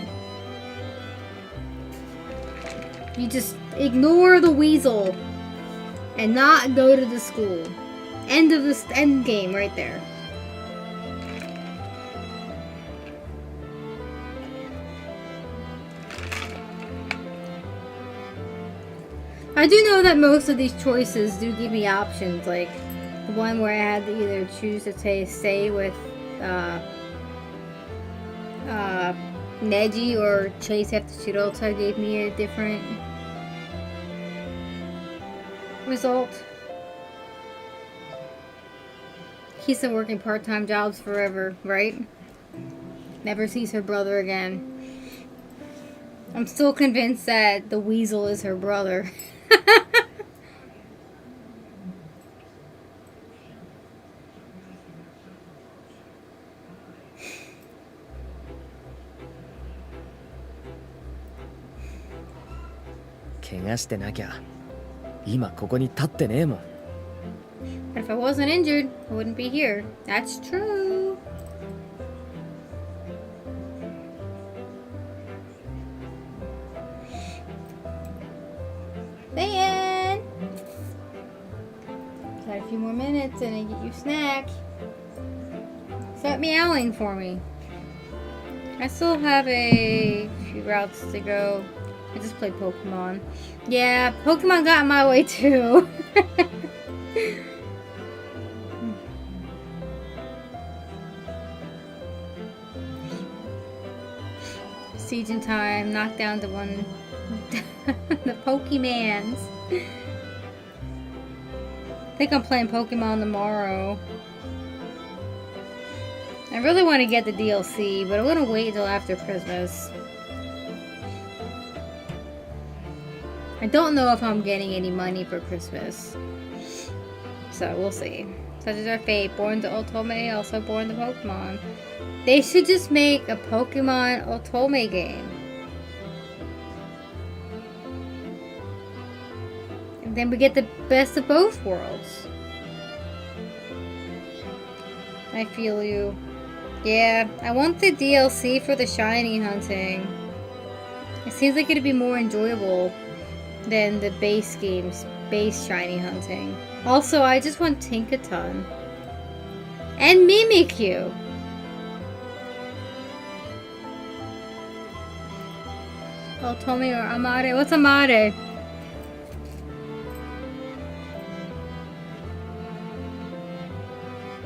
You just ignore the weasel and not go to the school. End of the end game right there. I do know that most of these choices do give me options, like the one where I had to either choose to stay with Neji or chase after Shirota gave me a different result. He's been working part-time jobs forever, right? Never sees her brother again. I'm still convinced that the weasel is her brother. But if I wasn't injured, I wouldn't be here. That's true. Man! Got a few more minutes and I get you a snack. Start meowing for me. I still have a few routes to go. I just played Pokemon. Yeah, Pokemon got in my way too. Siege in time, knock down the one. The Pokemans. I think I'm playing Pokemon tomorrow. I really want to get the DLC, but I'm gonna wait until after Christmas. I don't know if I'm getting any money for Christmas. So we'll see. Such is our fate. Born to Otome, also born to Pokemon. They should just make a Pokemon Otome game. And then we get the best of both worlds. I feel you. Yeah, I want the DLC for the shiny hunting. It seems like it'd be more enjoyable than the base game's base shiny hunting. Also, I just want Tinkaton. And Mimikyu! Otome or Amare? What's Amare?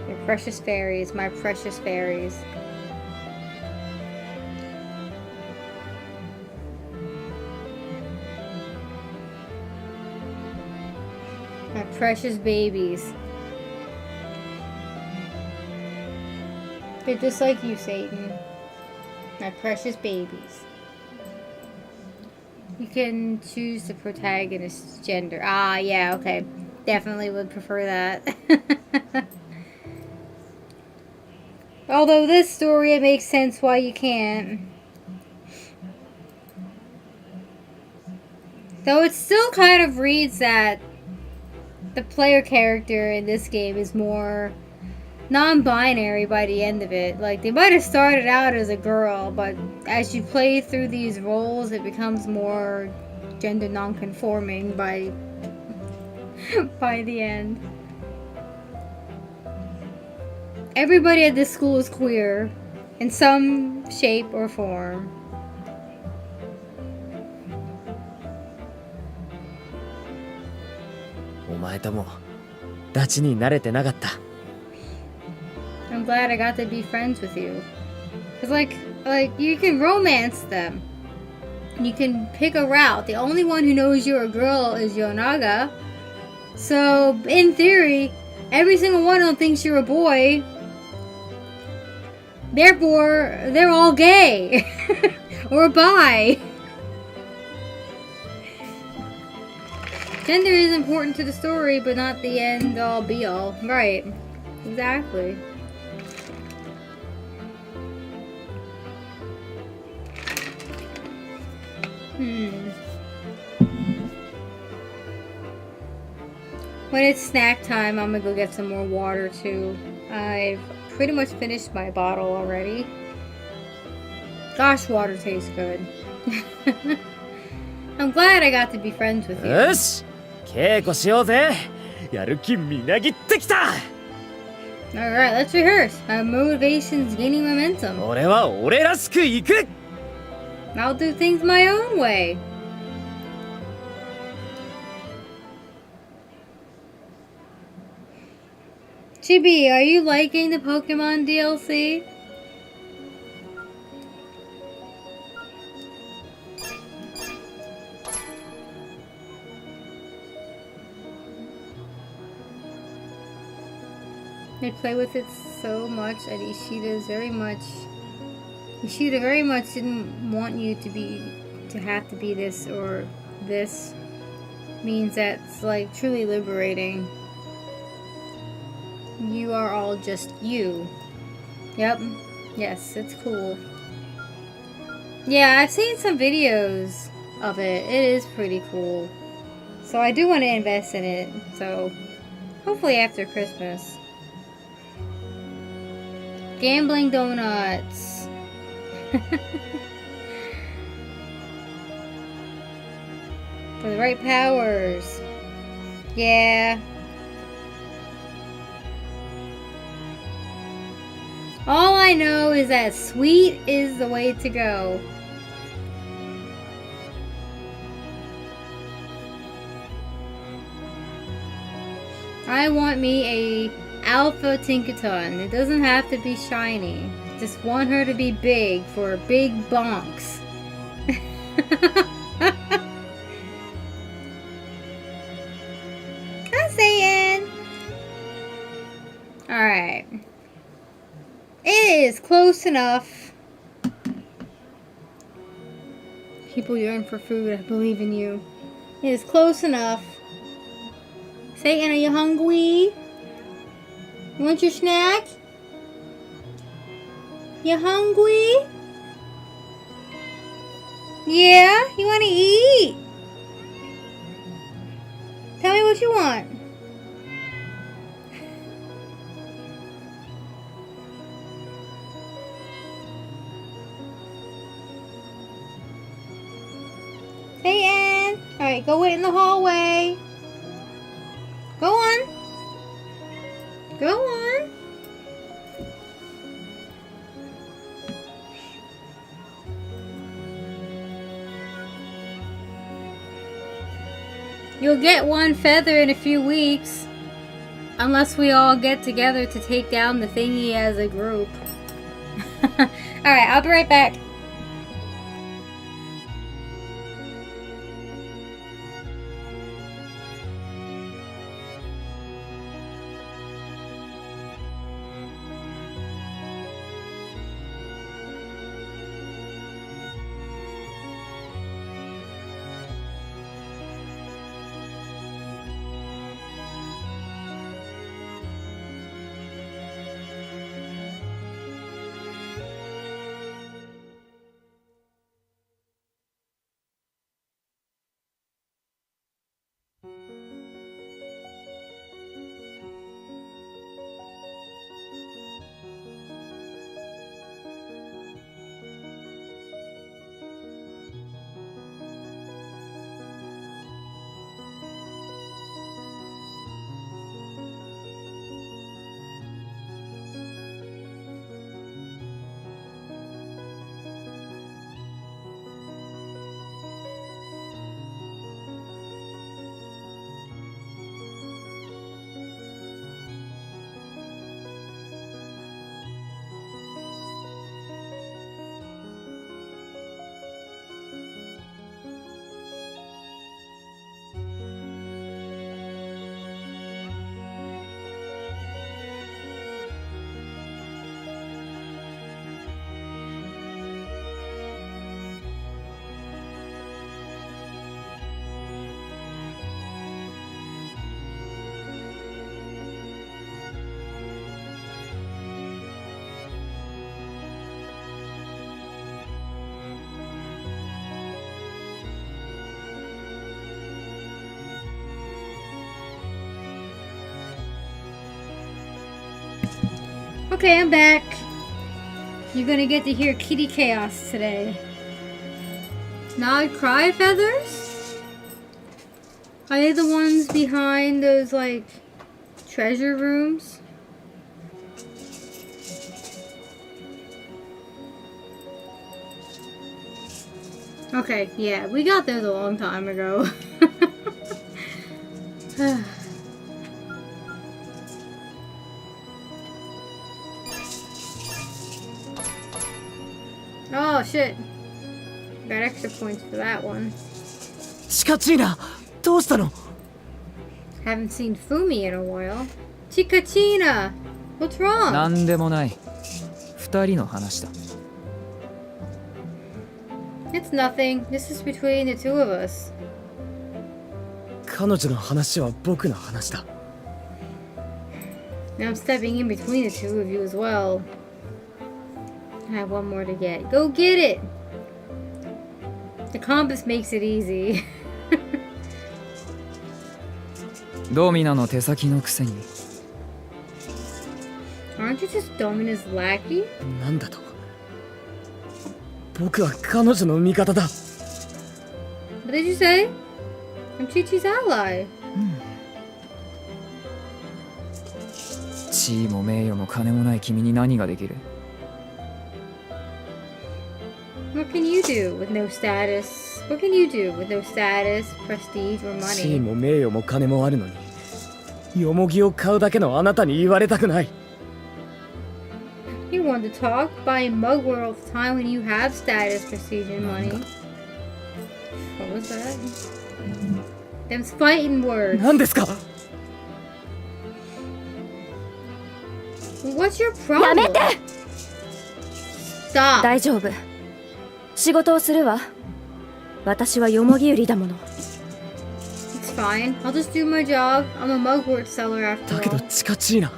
Your precious fairies, my precious fairies. precious babies. They're just like you, Satyn. My precious babies. You can choose the protagonist's gender. Ah, yeah, okay. Definitely would prefer that. Although this story, it makes sense why you can't. Though it still kind of reads that the player character in this game is more non-binary by the end of it. Like, they might have started out as a girl, but as you play through these roles, it becomes more gender non-conforming by the end. Everybody at this school is queer in some shape or form. I'm glad I got to be friends with you. Cause like you can romance them. You can pick a route. The only one who knows you're a girl is Yonaga. So in theory, every single one of them thinks you're a boy. Therefore, they're all gay or bi. Gender is important to the story, but not the end all be all. Right. Exactly. When it's snack time, I'm gonna go get some more water too. I've pretty much finished my bottle already. Gosh, water tastes good. I'm glad I got to be friends with you. Alright, let's rehearse. My motivation's gaining momentum. I'll do things my own way. Chibi, are you liking the Pokemon DLC? They play with it so much, and Ishida very much didn't want you to have to be this or this. Means that's like truly liberating. You are all just you. Yep. Yes, it's cool. Yeah, I've seen some videos of it. It is pretty cool. So I do want to invest in it. So hopefully after Christmas. Gambling donuts. For the right powers. Yeah. All I know is that sweet is the way to go. I want me a Alpha Tinkaton. It doesn't have to be shiny. Just want her to be big for big bonks. Hi, Satyn. Alright. It is close enough. People yearn for food. I believe in you. It is close enough. Satyn, are you hungry? You want your snack? You hungry? Yeah? You want to eat? Tell me what you want. Satyn! Alright, go wait in the hallway. Go on. Go on. You'll get one feather in a few weeks. Unless we all get together to take down the thingy as a group. Alright, I'll be right back. Okay, I'm back. You're gonna get to hear kitty chaos today. Nod cry feathers? Are they the ones behind those, like, treasure rooms? Okay, yeah, we got those a long time ago. Oh shit. Got extra points for that one. チカチーナ、どうしたの？ Haven't seen Fumi in a while. Chikachina! What's wrong? なんでもない。二人の話だ。It's nothing. This is between the two of us. 彼女の話は僕の話だ。 Now I'm stepping in between the two of you as well. I have one more to get. Go get it! The compass makes it easy. ドミナの手先のくせに。Aren't you just Domina's lackey? なんだと？僕は彼女の味方だ。 What did you say? I'm Chi-Chi's ally. 地位も名誉も金もない君に何ができる？ What can you do with no status? What can you do with no status, prestige, or 地位 money? も名誉も金もあるのに、よもぎを買うだけのあなたに言われたくない。 You want to talk? Buying mugwort all the time when you have status, prestige, and money. What was that? Them's fighting words. 何ですか？ What's your や problem? めて！ Stop. 大丈夫。仕事をするわ。私はよもぎ売りだもの。 It's fine. I'll just do my job. I'm a mugwort seller after だけど all. チカチーナ、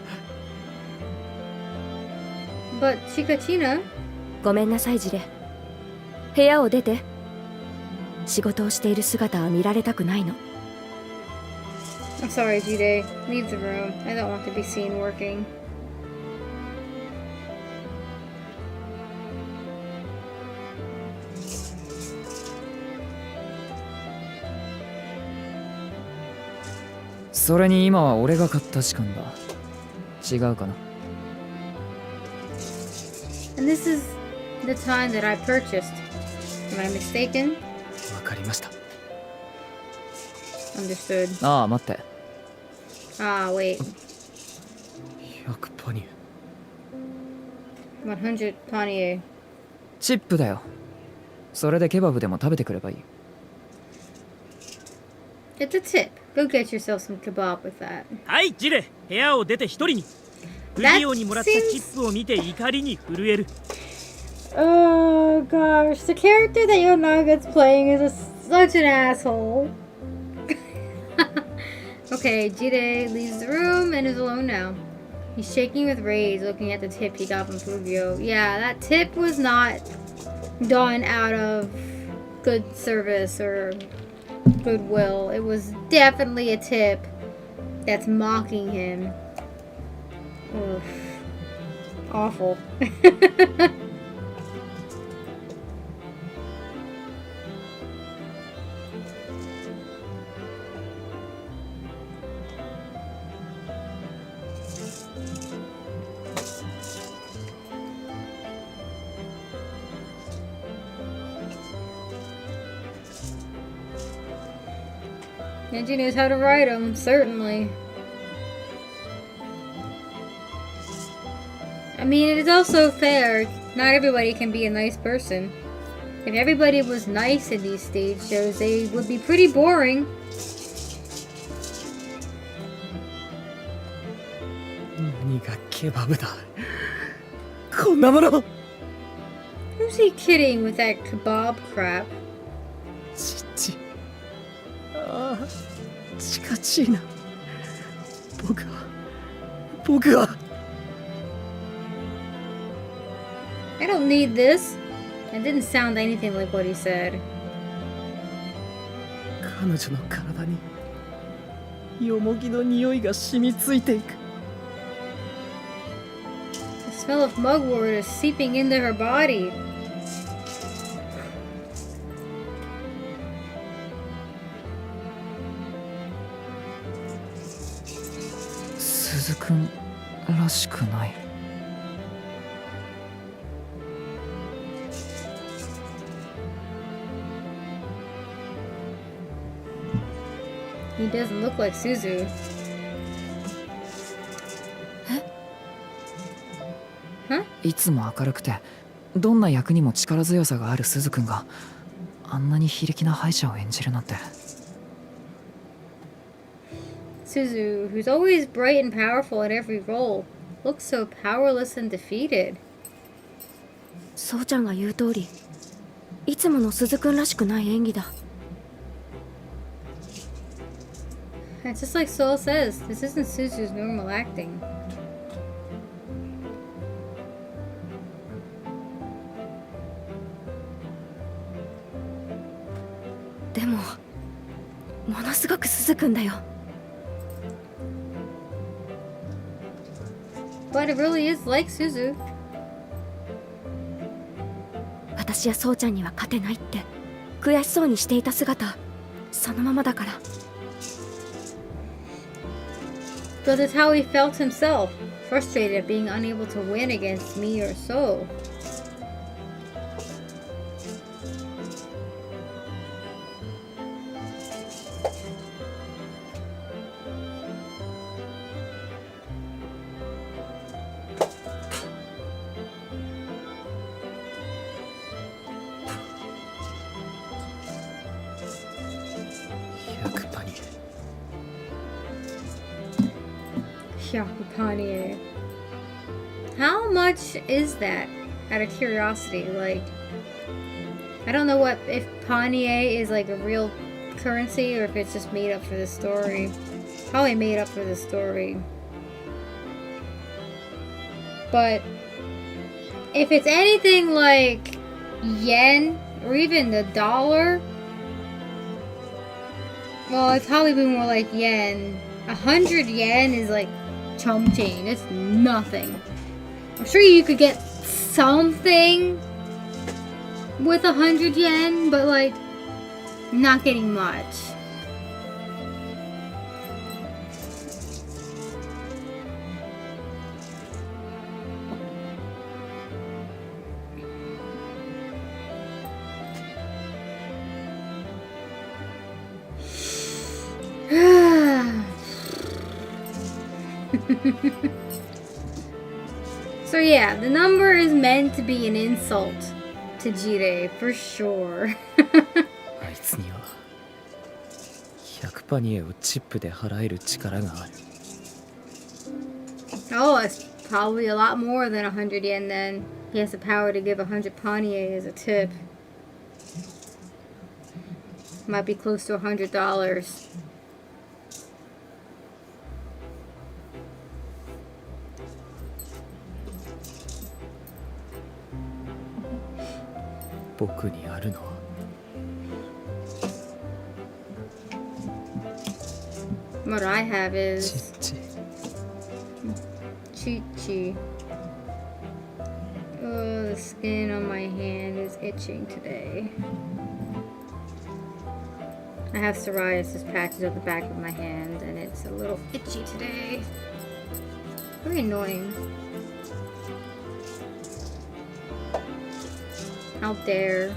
But Chikachina, ごめんなさいジレ。部屋を出て。仕事をしている姿は見られたくないの。 I'm sorry, Jide. Leave the room. I don't want to be seen working. それに今は俺が買った時間だ。違うかな。 And this is the time that I purchased. Am I mistaken? わかりました。 Understood. ああ、待って。 Ah, wait. 100パニュ。 100 panier. チップだよ。それでケバブでも食べてくればいい。 It's a tip. Go get yourself some kebab with that. はい、ジレ、部屋を出て一人に。不利用にもらったチップを見て怒りに震える。 Oh gosh, the character that Yonaga's playing is such an asshole. Okay, Jide leaves the room and is alone now. He's shaking with rage, looking at the tip he got from Fugio. Yeah, that tip was not done out of good service or goodwill. It was definitely a tip that's mocking him. Oof. Awful. Genji knows how to ride them, certainly. I mean, it is also fair. Not everybody can be a nice person. If everybody was nice in these stage shows, they would be pretty boring. 何がケバブだ。こんなもの。 Who's he kidding with that kebab crap? チッチ。ああ、チカチーナ。僕は。 I don't need this. It didn't sound anything like what he said. 彼女の体によもぎの匂いが染みついていく。 The smell of mugwort is seeping into her body. Suzu-kun らしくない。He doesn't look like Suzu. いつも明るくてどんな役にも力強さがあるすずくんがあんなに非力な敗者を演じるなんて。 Suzu, who's always bright and powerful at every role, looks so powerless and defeated. そうちゃんが言う通り、いつもの鈴くんらしくない演技だ。 It's just like Soul says, this isn't Suzu's normal acting. でもものすごく鈴くんだよ。 But it really is like Suzu. 私やそうちゃんには勝てないって悔しそうにしていた姿、そのままだから。 But that's how he felt himself, frustrated at being unable to win against me or Soul. Panier. How much is that? Out of curiosity, like, I don't know what if Panier is like a real currency or if it's just made up for the story. Probably made up for the story. But if it's anything like yen or even the dollar, well, it's probably be more like yen. 100 yen is like chum chain. It's nothing. I'm sure you could get something with 100 yen, but like not getting much. So yeah, the number is meant to be an insult to Jirei, for sure. あいつには100パニエをチップで払える力がある。 Oh, it's probably a lot more than 100 yen then. He has the power to give 100 panier as a tip. Might be close to $100. 僕にあるのは What I have is ちっち Chi-Chi. Oh, the skin on my hand is itching today. I have psoriasis patches on the back of my hand and it's a little itchy today. Very annoying. How dare.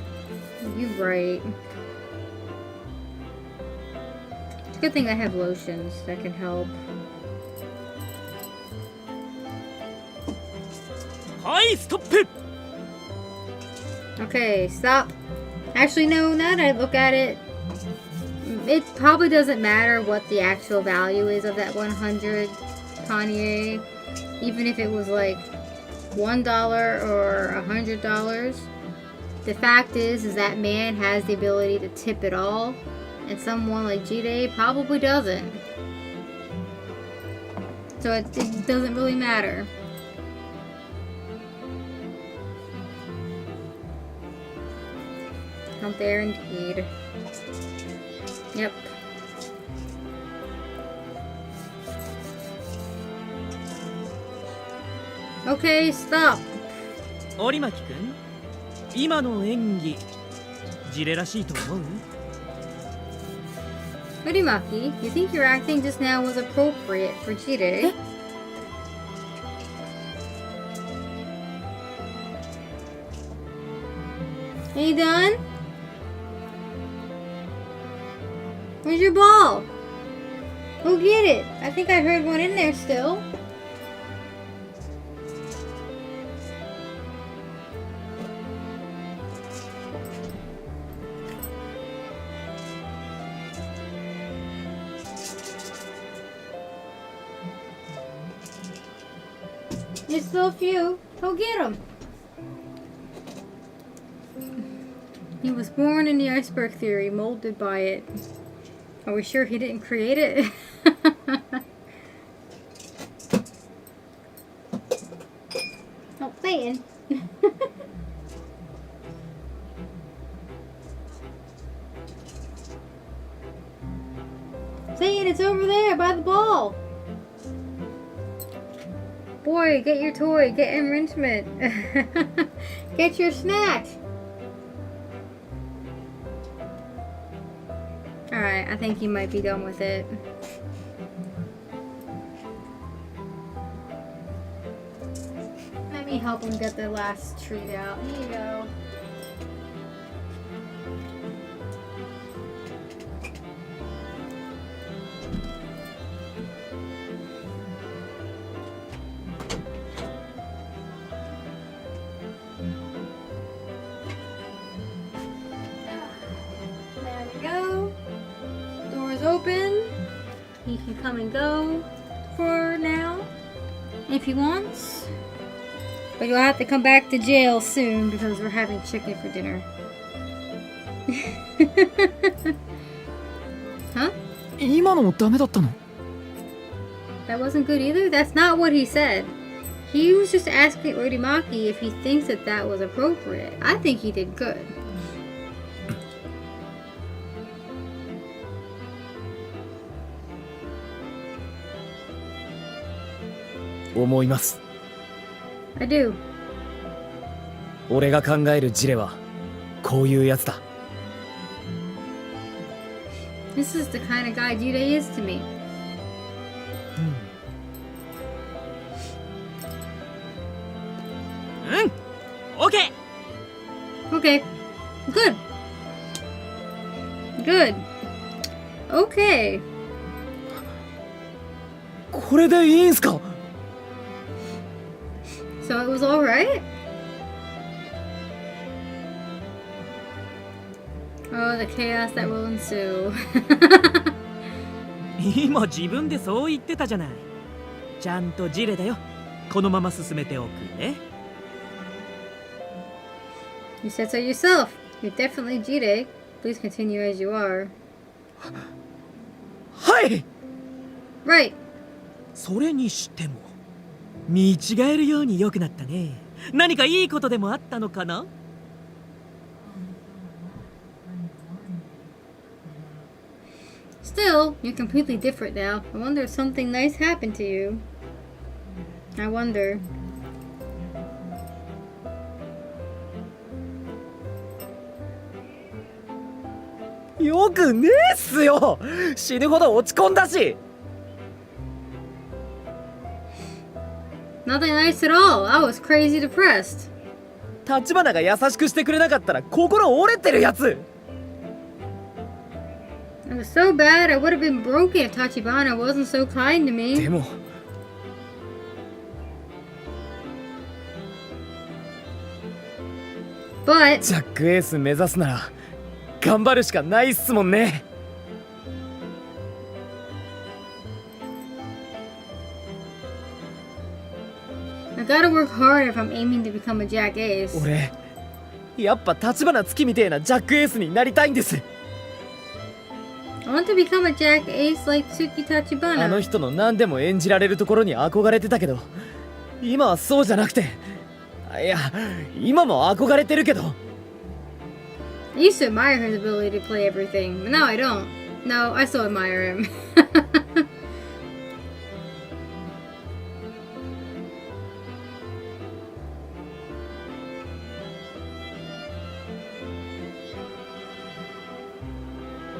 You're right. It's a good thing I have lotions that can help. Hi, stop it! Okay, stop. Actually, no, now that I look at it, it probably doesn't matter what the actual value is of that 100 panier. Even if it was like $1 or $100. The fact is that man has the ability to tip it all, and someone like Jirei probably doesn't. So it doesn't really matter. Out there indeed. Yep. Okay, stop. 折巻くん、今の演技ジレらしいと思う？ Urimaki, you think your acting just now was appropriate for Jide? Are you done? Where's your ball? Go get it. I think I heard one in there still. There's still a few. Go get them. He was born in the iceberg theory, molded by it. Are we sure he didn't create it? Oh, Satyn. Satyn, it's over there by the ball. Boy, get your toy, get enrichment. Get your snack. Alright, I think he might be done with it. Let me help him get the last treat out. Here you go. There we go. Door's open. He can come and go for now if he wants. But you'll have to come back to jail soon because we're having chicken for dinner. Huh? 今のダメだったの？ That wasn't good either? That's not what he said. He was just asking Urimaki if he thinks that that was appropriate. I think he did good. 思います。 I do. 俺が考えるジレはこういうやつだ。 This is the kind of guy Jide is to me. OK! Okay. Good. Good. Okay. これでいいんすか？ So it was alright? Oh, the chaos that will ensue. 今自分でそう言ってたじゃない。ちゃんとジレだよ。このまま進めておくね。You said so yourself. You're definitely Jide. Please continue as you are. はい。 Right. それにしても見違えるように良くなったね。何かいいことでもあったのかな？ Still, you're completely different now. I wonder if something nice happened to you. I wonder. よくねえっすよ。死ぬほど落ち込んだし。 Nothing nice at all. I was crazy depressed. 立花が優しくしてくれなかったら心折れてるやつ。 It was so bad I would have been broken if Tachibana wasn't so kind to me. でもBut ジャックエース目指すなら頑張るしかないっすもんね。 I gotta work hard if I'm aiming to become a Jack Ace. 俺やっぱ立花月みてえなジャックエースになりたいんです。 I want to become a Jack Ace like Tsuki あの Tachibana. 人の何でも演じられるところに憧れてたけど、今はそうじゃなくて、いや今も憧れてるけど。 I used to admire his ability to play everything, but now I don't. No, I still admire him.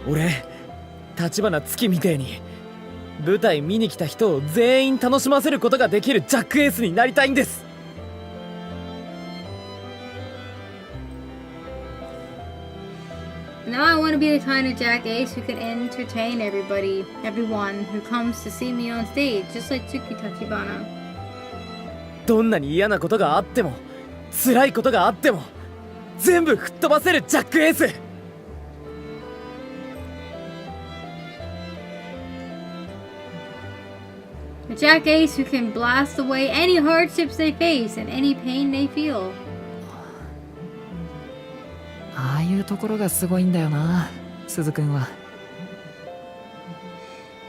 俺立花月みてえに舞台見に来た人を全員楽しませることができるジャックエースになりたいんです。Now I want to be the kind of jackass who can entertain everyone who comes to see me on stage, just like Tsuki Tachibana. どんなに嫌なことがあっても辛いことがあっても全部吹っ飛ばせるジャックエース。A jackass who can blast away any hardships they face and any pain they feel. ああいうところがすごいんだよな、鈴くんは。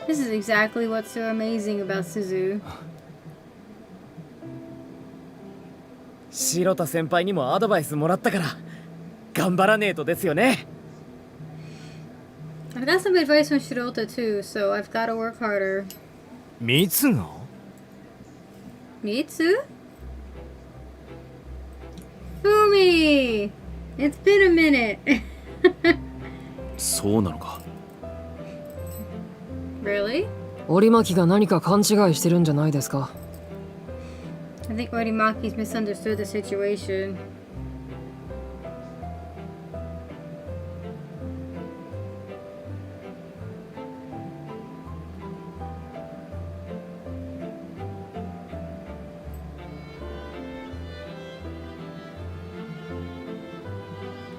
This is exactly what's so amazing about Suzu. 白田先輩にもアドバイスもらったから頑張らねえとですよね。I've got some advice from Shirota too, so I've got to work harder. ミツが Mitsu? Fumi! It's been a minute. そうなのか。 Really? 折巻が何か勘違いしてるんじゃないですか。I think Orimaki's misunderstood the situation.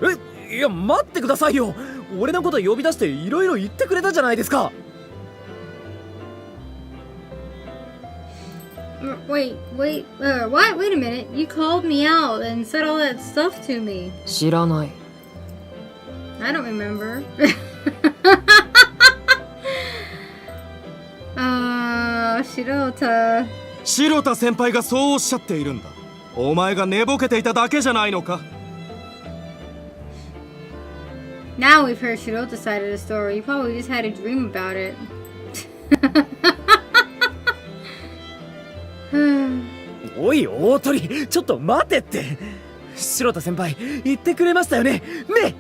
What? いや待ってくださいよ。俺のこと呼び出していろいろ言ってくれたじゃないですか。Wait, what? Wait a minute. You called me out and said all that stuff to me. 知らない。I don't remember. Shirota. 白田先輩がそうおっしゃっているんだ。お前が寝ぼけていただけじゃないのか。Now we've heard Shirota's side of the story. You probably just had a dream about it. おい大鳥、ちょっと待てって。白田先輩言ってくれましたよね。ね。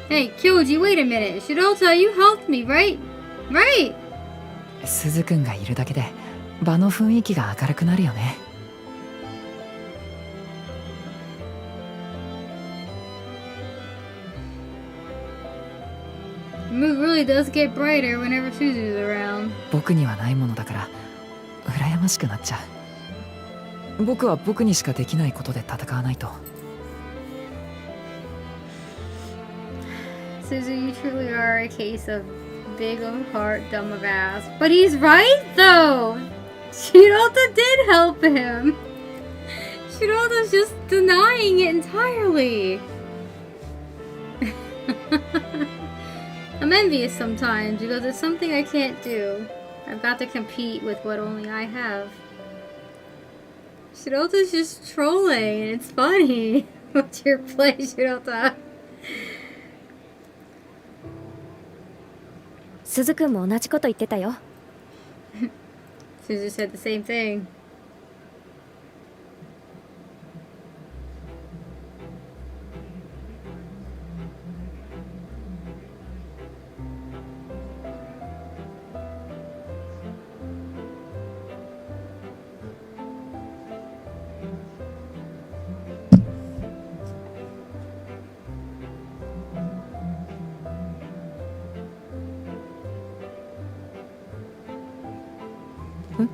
Hey, Kyoji, wait a minute. Shirota, you helped me, right? Right? 鈴くんがいるだけで場の雰囲気が明るくなるよね。The mood really does get brighter whenever Suzu's around. 僕にはないものだから羨ましくなっちゃう。僕は僕にしかできないことで戦わないと。Suzu, you truly are a case of big of heart, dumb of ass. But he's right, though! Shirota did help him! Shirota's just denying it entirely! I'm envious sometimes because it's something I can't do. I've got to compete with what only I have. Shirota's just trolling and it's funny. What's your play, Shirota? 鈴くんも同じこと言ってたよ。Suzu said the same thing. Hmm?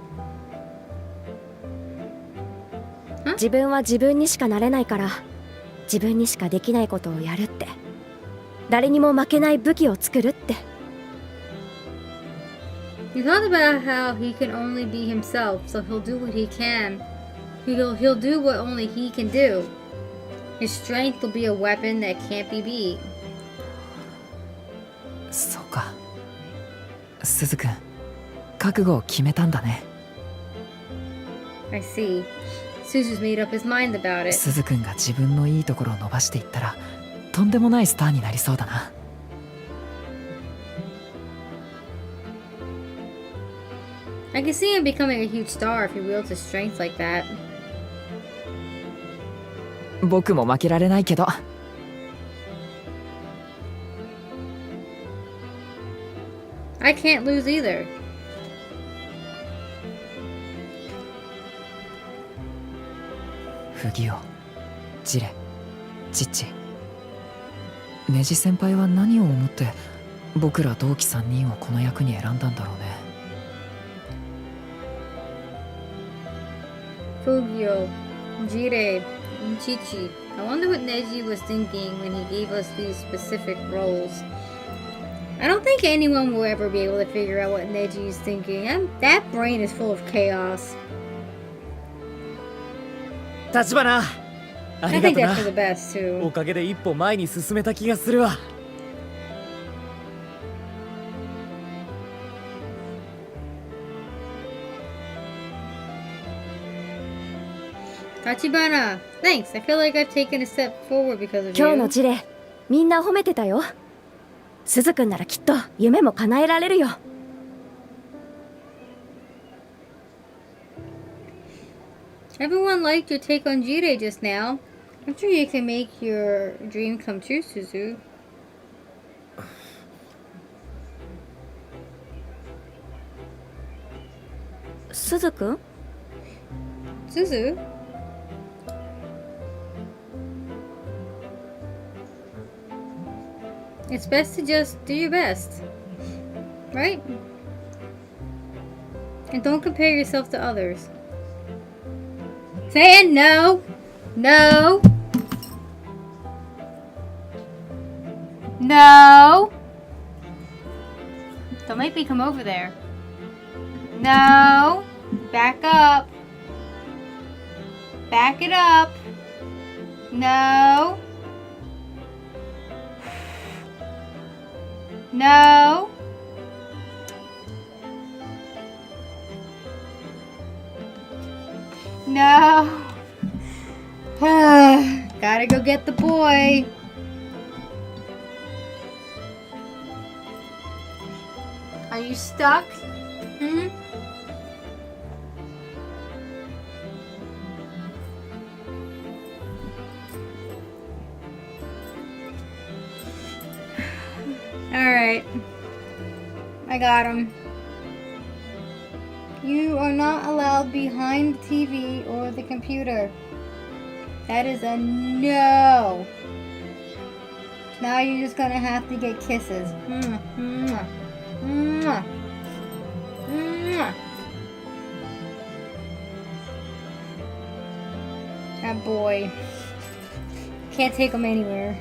自分は自分にしかなれないから自分にしかできないことをやるって、誰にも負けない武器を作るって。 He thought about how he can only be himself, so he'll do what he can. He'll do what only he can do. His strength will be a weapon that can't be beat. そうか、鈴くん覚悟を決めたんだね。I see. Suzu's made up his mind about it. 鈴くんが自分のいいところを伸ばしていったらとんでもないスターになりそうだな。I can see him becoming a huge star if he wields his strength like that. 僕も負けられないけど。I can't lose either. 不義王、ジレ、チッチ。ネジ先輩は何を思って僕ら同期3人をこの役に選んだんだろうね。Fugio, Jire, and Chichi. I wonder what Neji was thinking when he gave us these specific roles. I don't think anyone will ever be able to figure out what Neji is thinking. That brain is full of chaos. 立花、あ I りが think と that's な for the best お too. かげで一歩前に進めた気がするわ。Tachibana, thanks. I feel like I've taken a step forward because of 今日の you. ジレみんな褒めてたよ。鈴くんならきっと夢も叶えられるよ。Everyone liked your take on Jire just now. I'm sure you can make your dream come true, Suzu. Suzu-kun? Suzu? It's best to just do your best. Right? And don't compare yourself to others. Saying no! No! No! Don't make me come over there. No! Back up! Back it up! No! No! No! Gotta go get the boy. Are you stuck? Hmm? Alright. I got him. You are not allowed behind the TV or the computer. That is a no. Now you're just gonna have to get kisses. Mwah, mwah, mwah, mwah. That boy. Can't take him anywhere.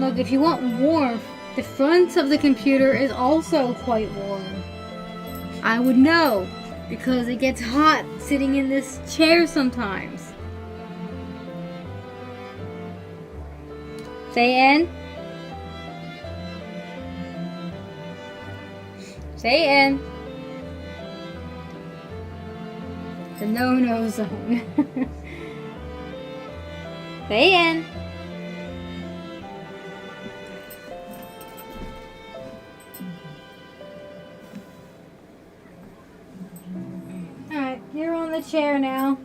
Look, if you want warmth, the front of the computer is also quite warm. I would know, because it gets hot sitting in this chair sometimes. Say in. Say in. The no-no zone. Say in. Alright, you're on the chair now.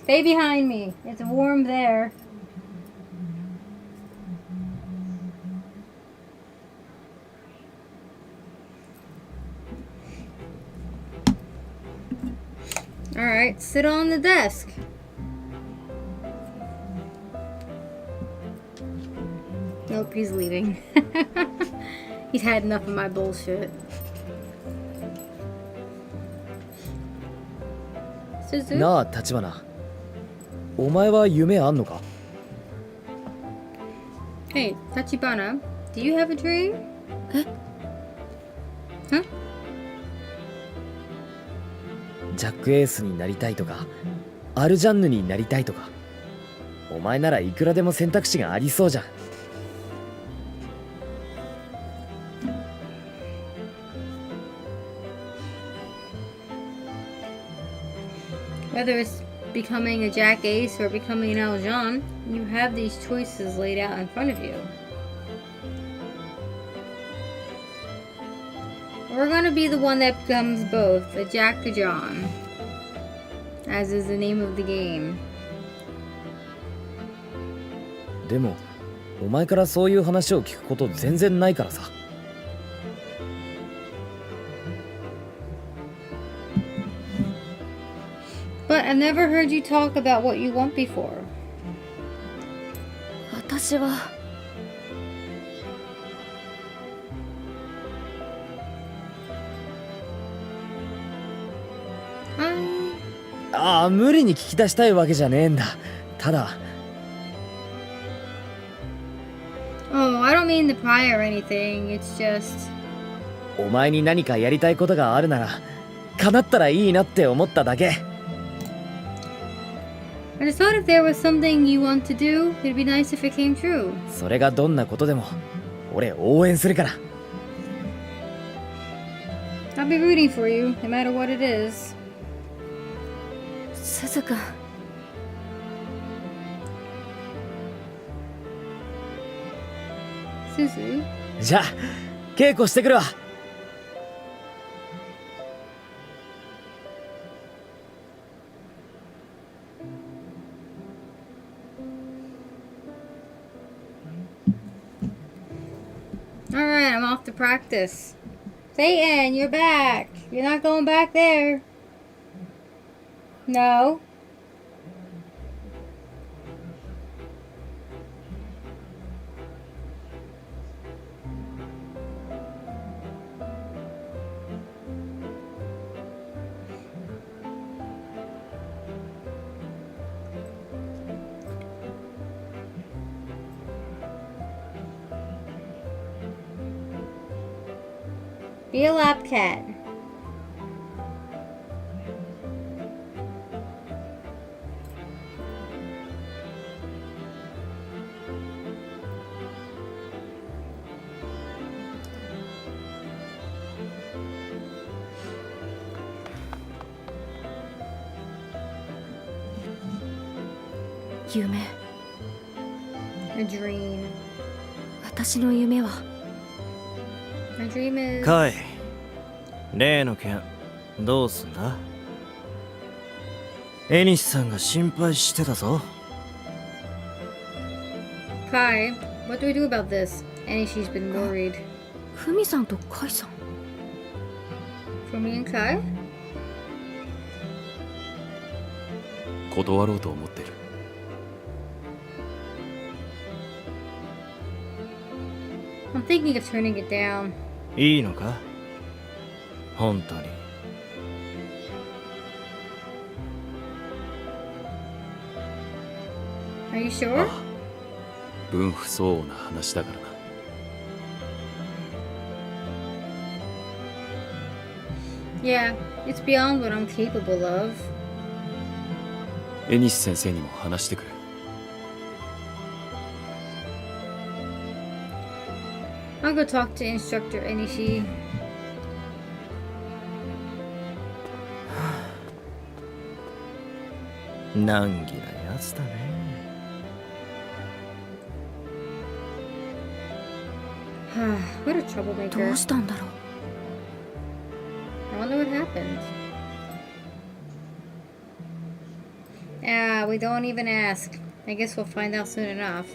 Stay behind me. It's warm there. Alright, sit on the desk. Nope, he's leaving. He's had enough of my bullshit. Suzu? なあ、立花。お前は夢あんのか？ Hey, Tachibana, do you have a dream? Huh? ジャックエースになりたいとか、アルジャンヌになりたいとか。お前ならいくらでも選択肢がありそうじゃん。Whether it's becoming a Jack Ace or becoming an Aljan, you have these choices laid out in front of you. We're gonna be the one that becomes both, a Jack to John. as is the name of the game. でもお前からそういう話を聞くこと全然ないからさ。But I've never heard you talk about what you want before. 私はああ、無理に聞き出したいわけじゃねえんだ。ただ Oh, I don't mean the pie or anything. It's just... お前に何かやりたいことがあるなら叶ったらいいなって思っただけ。 I just thought if there was something you want to do, it'd be nice if it came true. それがどんなことでも俺応援するから。 I'll be rooting for you, no matter what it is. 鈴くん Suzu? じゃあ稽古してくるわ。Alright, I'm off to practice. Satyn, you're back. You're not going back there. No. Be a lap cat. Yume. A dream. 私の夢は My dream is... カイ、例の件どうすんだ？エニシさんが心配してたぞ。 Kai, what do we do about this? Anishi's been worried. フミさんとカイさん For me and Kai? 断ろうと思ってる。 I'm thinking of turning it down. いいのか？本当に。 Are you sure? 分不相応な話だからな。 Yeah, it's beyond what I'm capable of. エニシ先生にも話してくる。 I'll go talk to Instructor Enishi. 難儀なやつだね。 What a ど troublemaker. うしたんだろう I wonder what happened. Ah, we don't even ask. I guess we'll find out soon enough.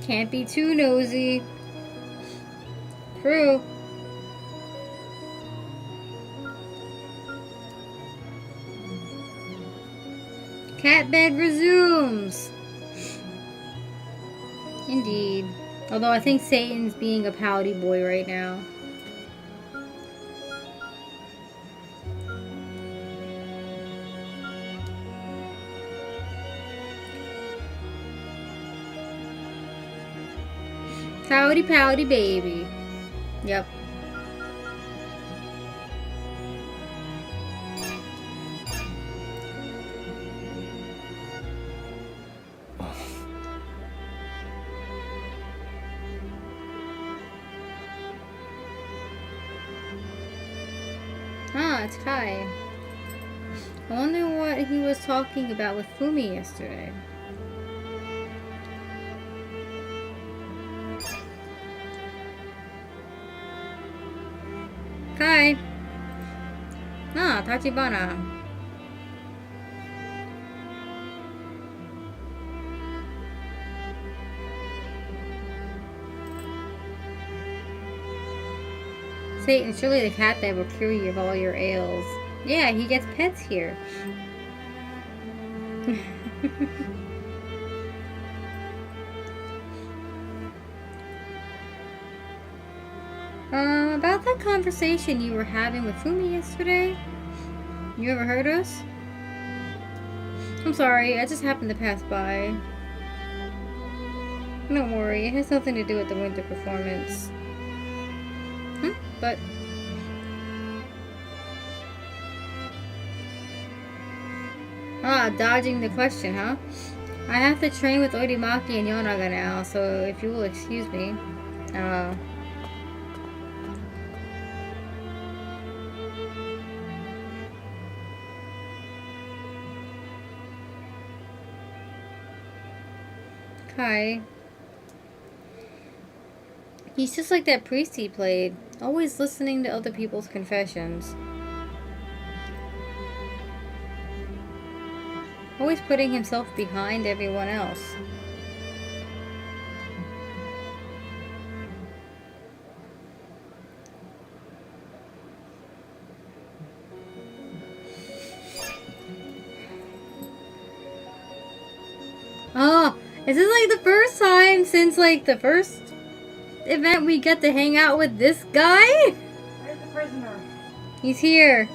Can't be too nosy. True. Cat bed resumes. Indeed. Although I think Satan's being a pouty boy right now. Pouty pouty baby. Yep. Ah, it's Kai. I wonder what he was talking about with Fumi yesterday. Kai. Ah, Tachibana. Satan, surely the cat that will cure you of all your ails. Yeah, he gets pets here. About that conversation you were having with Fumi yesterday? You ever heard us? I'm sorry, I just happened to pass by. Don't worry, it has nothing to do with the winter performance. But... Ah, dodging the question, huh? I have to train with Orimaki and Yonaga now, so if you will excuse me. Kai. He's just like that priest he played, always listening to other people's confessions. Always putting himself behind everyone else. Oh, is this like the first time since like the first event we get to hang out with this guy? Where's the prisoner? He's here. He's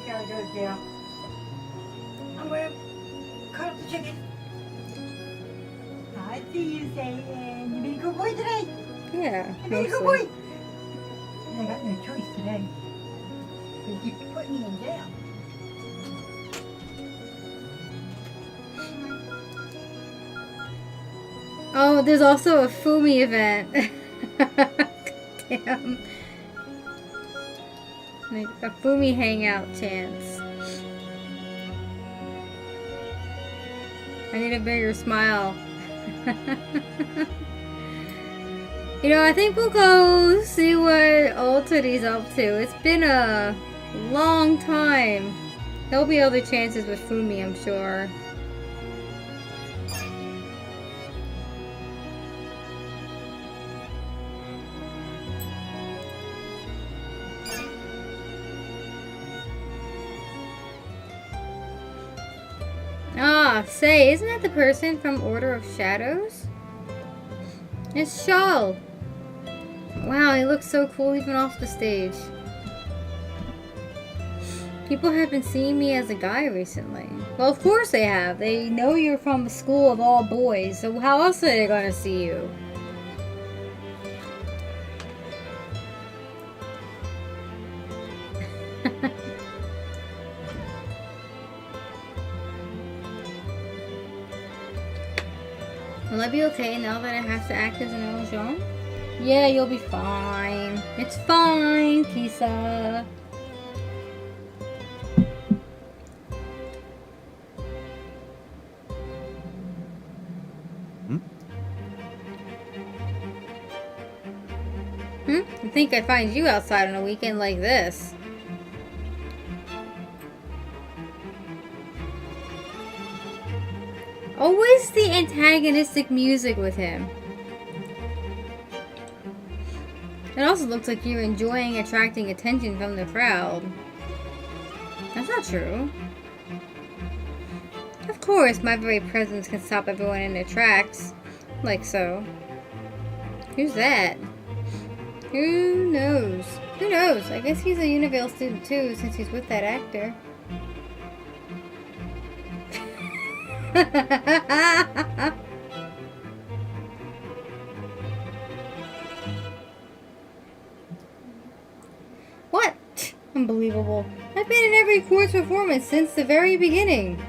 gotta go to jail. I'm gonna cut up the chicken. I see you, Satyn. You been a good boy today? Yeah, You been a good mostly. boy? I got no choice today. You keep putting me in jail. Oh, there's also a Fumi event. Damn. Like a Fumi hangout chance. I need a bigger smile. You know, I think we'll go see what Ulteri's up to. It's been a long time. There'll be other chances with Fumi, I'm sure. Ah, say, isn't that the person from Order of Shadows? It's Shawl. Wow, he looks so cool even off the stage. People have been seeing me as a guy recently. Well, of course they have. They know you're from a school of all boys, so how else are they gonna see you? Will I be okay now that I have to act as an Eljon? Yeah, you'll be fine. It's fine, Kisa. You think I'd find you outside on a weekend like this? Always the antagonistic music with him. It also looks like you're enjoying attracting attention from the crowd. That's not true. Of course, my very presence can stop everyone in their tracks. Like so. Who's that? Who knows? Who knows? I guess he's a Univale student too, since he's with that actor. What? Unbelievable. I've been in every quartz performance since the very beginning.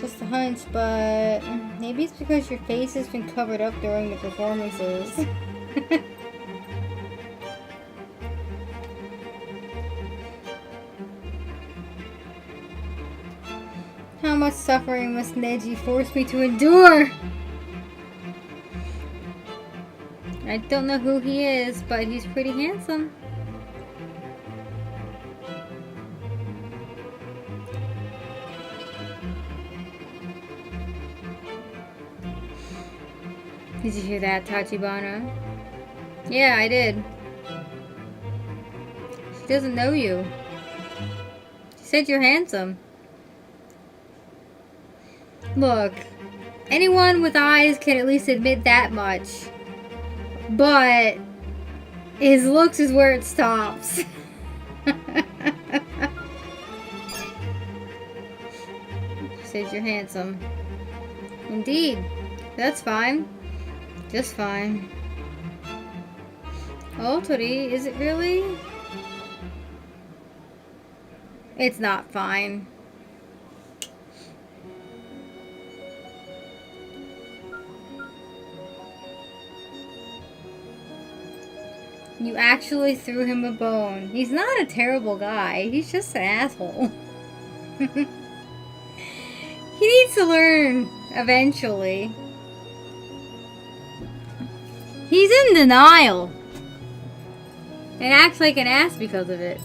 Just a hunch, but maybe it's because your face has been covered up during the performances. much suffering must Neji force me to endure? I don't know who he is, but he's pretty handsome. Did you hear that, Tachibana? Yeah, I did. She doesn't know you. She said you're handsome. Look, anyone with eyes can at least admit that much. But his looks is where it stops. She said you're handsome. Indeed. That's fine. Just fine. Oh, Tori, is it really? It's not fine. You actually threw him a bone. He's not a terrible guy. He's just an asshole. He needs to learn eventually. He's in denial. And acts like an ass because of it.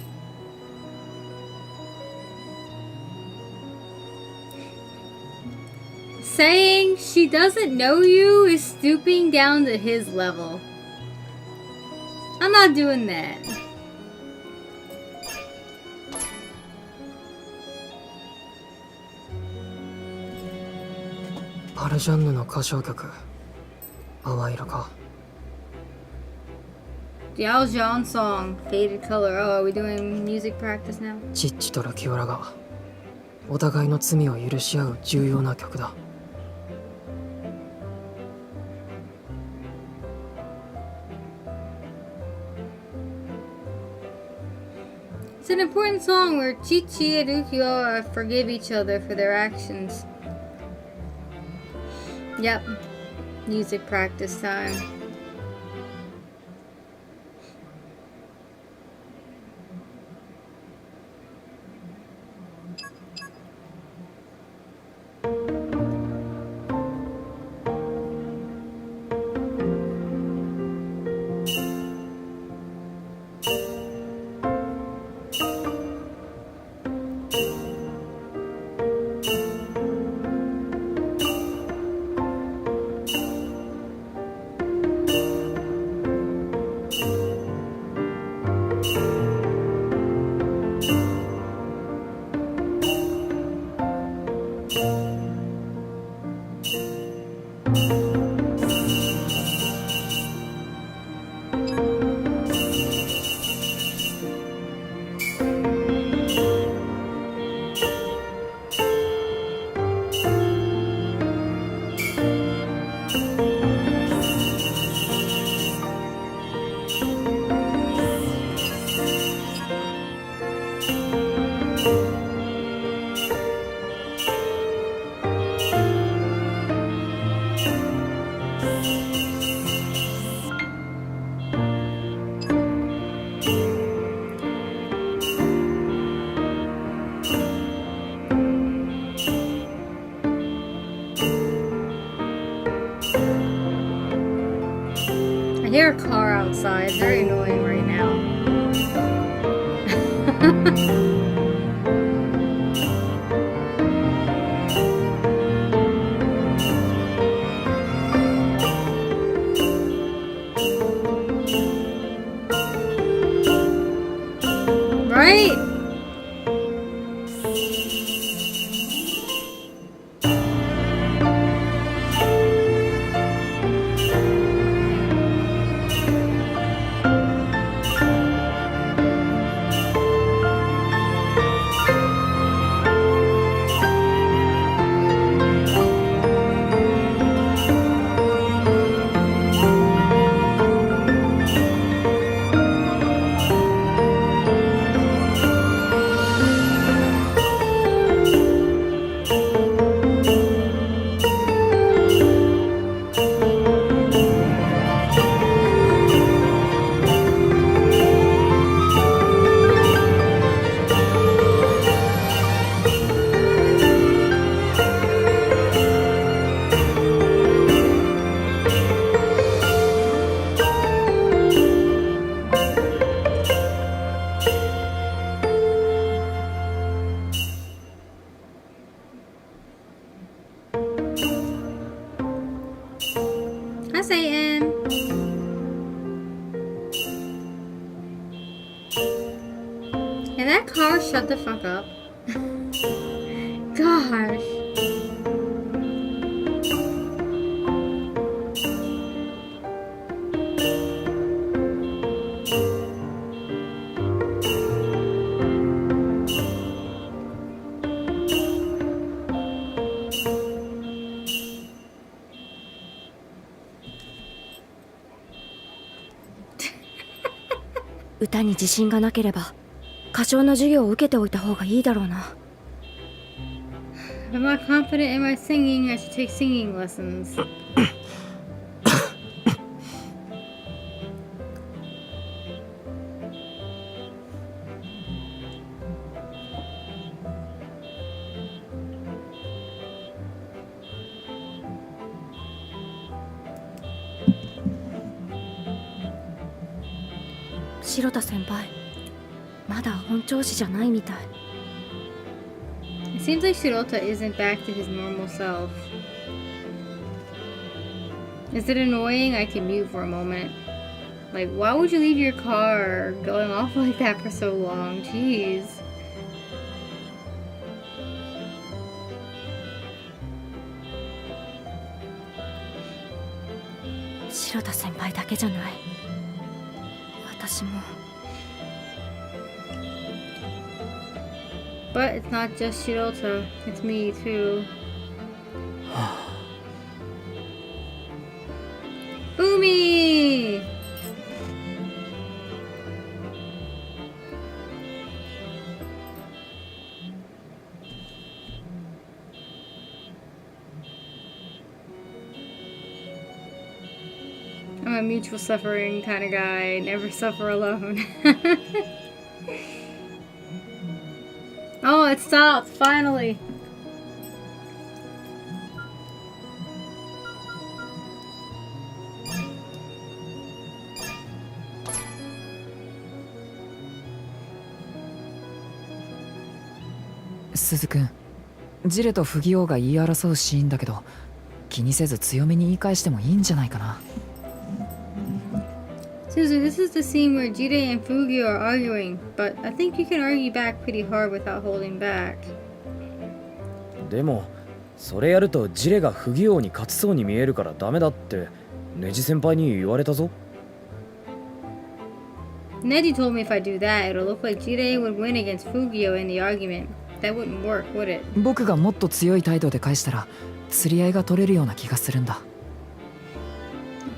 Saying she doesn't know you is stooping down to his level. I'm not doing that. Aljannuの歌唱曲、淡い色か。The Aljan song, Faded Color. Oh, are we doing music practice now? チッチとラキオラがお互いの罪を許し合う重要な曲だ。It's an important song where Chichi and Ukiyo forgive each other for their actions. Yep. Music practice time. I hear a car outside. Very annoying right now. Right? Satyn. Can that car shut the fuck up? Gosh.「歌に自信がなければ歌唱の授業を受けておいた方がいいだろうな。 If I'm not confident in my singing, I should take singing lessons. 白田先輩、まだ本調子じゃないみたい。 It seems like Shirota isn't back to his normal self. Is it annoying? I can mute for a moment. Like, why would you leave your car going off like that for so long? Jeez. 白田先輩だけじゃない。私も。 But it's not just Shirota, it's me too. Boomy! I'm a mutual suffering kind of guy, never suffer alone. Oh, it stopped, finally. Suzu-kun, ジレと不義王が言い争うシーンだけど、気にせず強めに言い返してもいいんじゃないかな。 Suzu, this is the scene where Jide and Fugio are arguing, but I think you can argue back pretty hard without holding back. でもそれやるとジレが不義王に勝ちそうに見えるからダメだってネジ先輩に言われたぞ。 Neji told me if I do that, it'll look like Jide would win against Fugio in the argument. That wouldn't work, would it? 僕がもっと強い態度で返したら釣り合いが取れるような気がするんだ。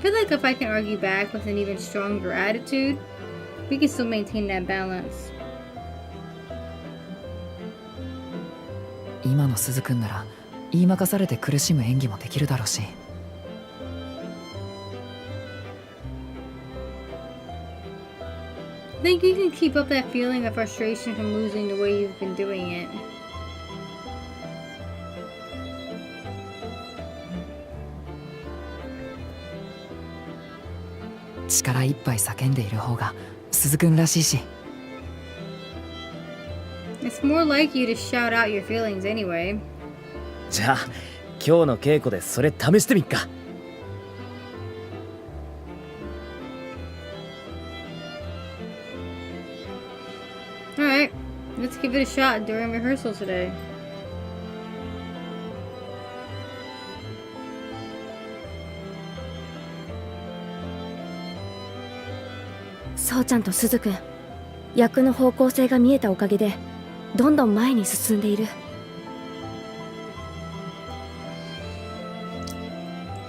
I feel like if I can argue back with an even stronger attitude, we can still maintain that balance. 今の鈴くんなら言い負かされて苦しむ演技もできるだろうし。 I think you can keep up that feeling of frustration from losing the way you've been doing it. 力いっぱい叫んでいる方が鈴くんらしいし。 It's more like you to shout out your feelings anyway. じゃあ今日の稽古でそれ試してみっか。 Alright, let's give it a shot during rehearsal today. So ちゃんと鈴くん、役の方向性が見えたおかげでどんどん前に進んでいる。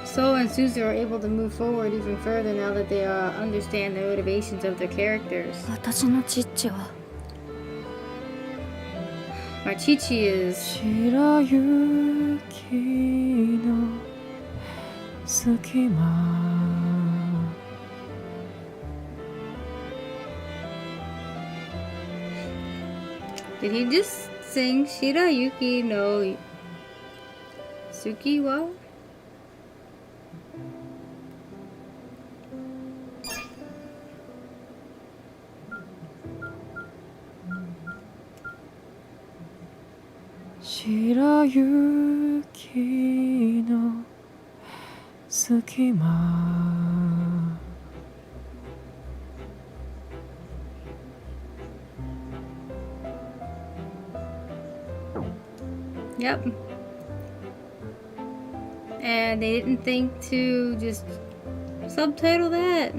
So and Suzu are able to move forward even further now that they understand the motivations of their characters. 私のチッチは My Chi-Chi is... 白雪の隙間 Did he just sing Shirayuki no Sukiwa? 隙間 Yep. And they didn't think to just subtitle that.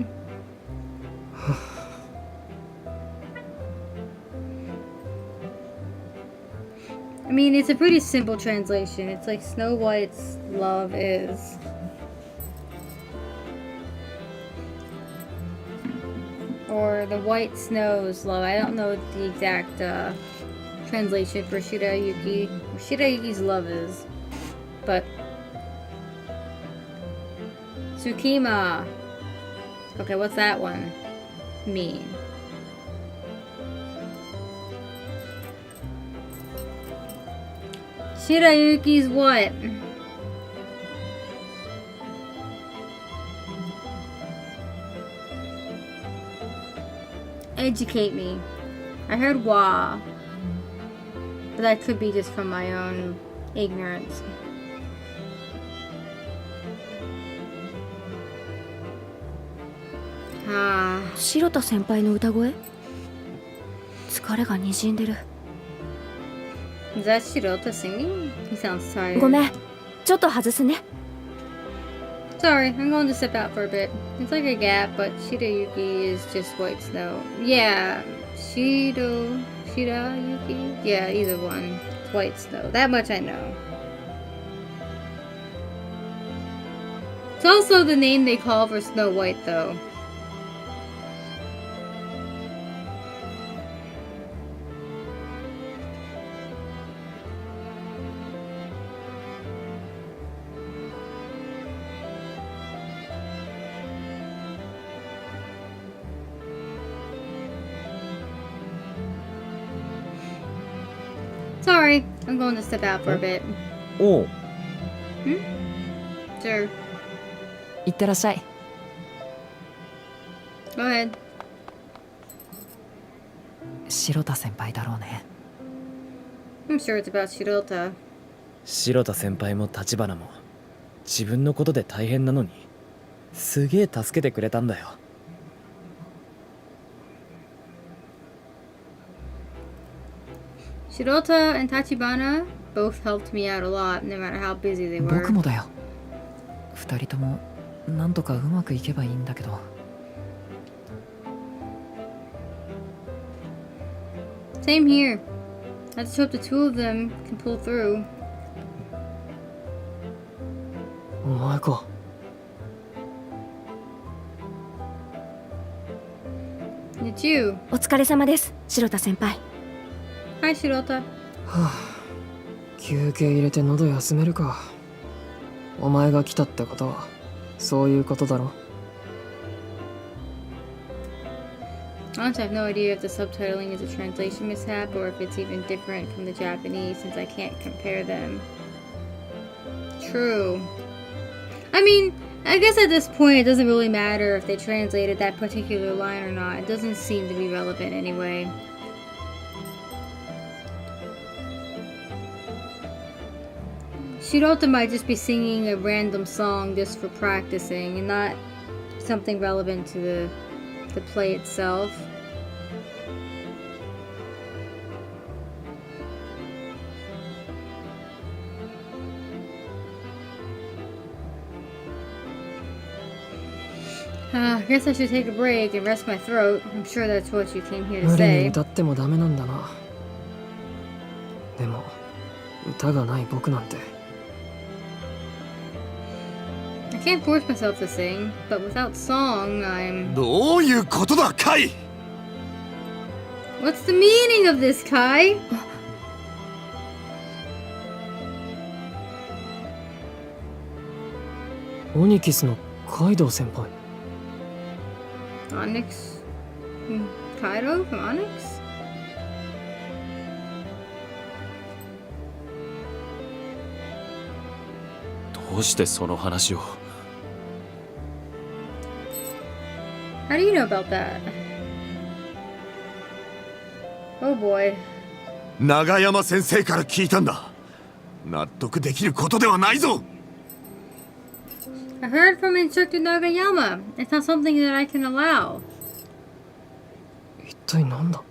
I mean, it's a pretty simple translation. It's like Snow White's love is. Or the white snow's love. I don't know what the exact translation for Shirayuki's love is. But Tsukima. Okay, what's that one mean? Shirayuki's what? Educate me. I heard wa. But that could be just from my own ignorance. Ah. 白田先輩の歌声疲れがにじんでる Is that Shirota singing? He sounds tired. ごめんちょっと外すね Sorry, I'm going to step out for a bit. It's like a gap, but Shirayuki is just white snow. Yeah, Shirayuki? Yeah, either one. It's white snow. That much I know. It's also the name they call for Snow White, though. Sorry, I'm going to step out for a bit. おう Sure. いってらっしゃい Go ahead. 白田先輩だろうね I'm sure it's about Shirota. 白田先輩も立花も自分のことで大変なのにすげえ助けてくれたんだよ Shirota and Tachibana both helped me out a lot, no matter how busy they were. 僕もだよ二人ともなんとかうまくいけばいいんだけど Same here. I just hope the two of them can pull through. お前か It's you. お疲れ様です白田先輩 Hi, Shirota. はあ休憩入れて喉休めるかお前が来たってことはそういうことだろ Honestly, I have no idea if the subtitling is a translation mishap or if it's even different from the Japanese since I can't compare them. True. I mean, I guess at this point it doesn't really matter if they translated that particular line or not. It doesn't seem to be relevant anyway. Shirota might just be singing a random song just for practicing and not something relevant to the play itself. I guess I should take a break and rest my throat. I'm sure that's what you came here to 無理に say. 歌ってもダメなんだなでも歌がない僕なんて I can't force myself to sing, but without song, I'm... どういうことだカイ What's the meaning of this, Kai? オニキスのカイドウ先輩 Onyx? Kaido from Onyx? どうしてその話を How do you know about that? Oh boy. 長山先生から聞いたんだ納得できることではないぞ I heard from Instructor Nagayama. It's not something that I can allow. 一体なんだ？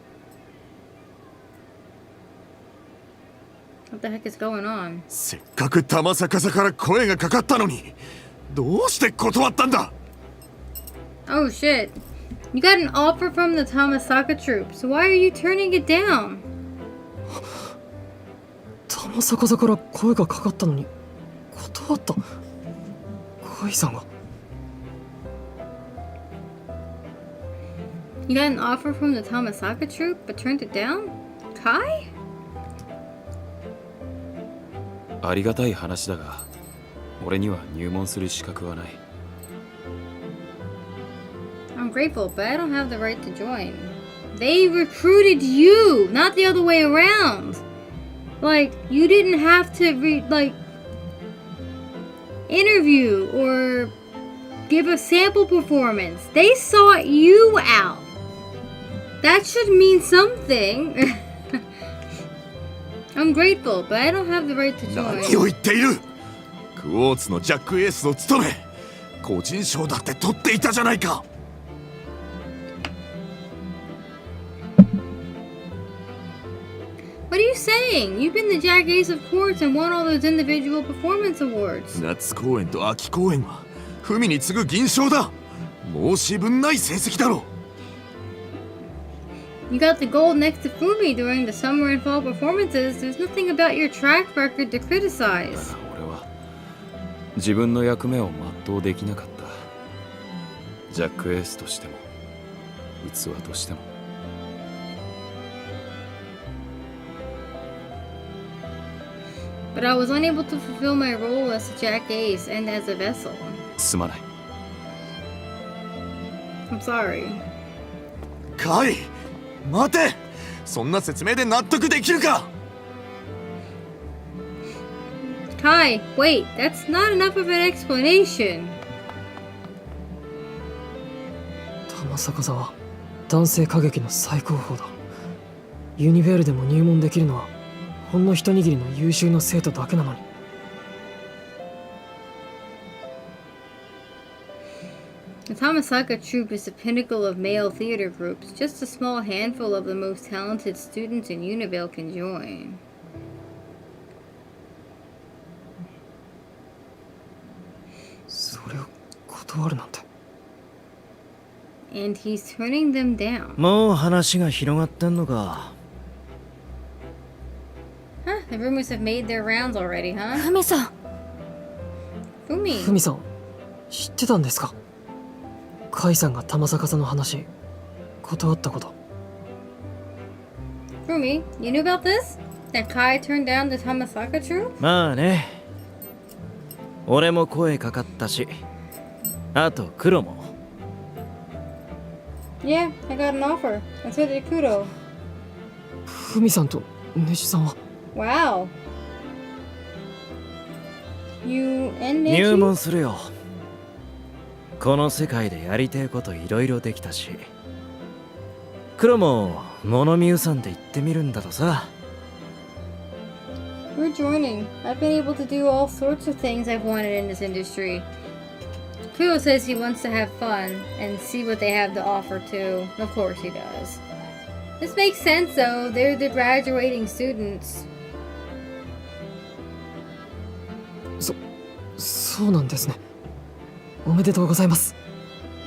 What the heck is going on? せっかく玉逆さから声がかかったのに、どうして断ったんだ？ Oh shit. You got an offer from the Tamasaka troops, so why are you turning it down? 玉逆さから声がかかったのに断った。カイさんが。You got an offer from the Tamasaka troop, but turned it down? Kai? ありがたい話だが、俺には入門する資格はない。I'm grateful, but I don't have the right to join. They recruited you, not the other way around. Like, you didn't have to interview or give a sample performance. They sought you out. That should mean something. I'm grateful, but I don't have the right to join. 何を言っている？クォーツのジャックエースを務め、個人賞だって取っていたじゃないか。What are you saying? You've been the Jack Ace of Courts and won all those individual performance awards. 夏公演と秋公演は文に次ぐ銀賞だ。申し分ない成績だろう。You got the gold next to Fumi during the summer and fall performances. There's nothing about your track record to criticize. 俺は自分の役目を全うできなかった。ジャックエースとしても器としても。But I was unable to fulfill my role as a Jack Ace and as a vessel. すまない。I'm sorry. カイ、待て。そんな説明で納得できるか。Kai, wait, that's not enough of an explanation. 玉逆さは男性歌劇の最高峰だ。ユニベールでも入門できるのはほんの一握りの優秀な生徒だけなのに。The Tamasaka troupe is the pinnacle of male theater groups. Just a small handful of the most talented students in Univale can join. それを断るなんて。And he's turning them down. もう話が広がってんのか。Huh? The rumors have made their rounds already, huh? ふみさん、 Fumi. ふみさん、知ってたんですか？カイさんが玉逆さの話断ったこと。 Fumi, you knew about this? That Kai turned down the Tamasaka troop? まあね。俺も声かかったし、あと黒も。Yeah, I got an offer. And so did Kudo. ふみさんとネジさんは。 Wow. You and 入 Neji? 門するよ。この世界でやりてえこといろいろできたし、黒も物見うさんで行ってみるんだとさ。 We're joining. I've been able to do all sorts of things I've wanted in this industry. Kudo says he wants to have fun and see what they have to offer too. Of course he does. This makes sense though. They're the graduating students. そうなんですね。おめでとうございます。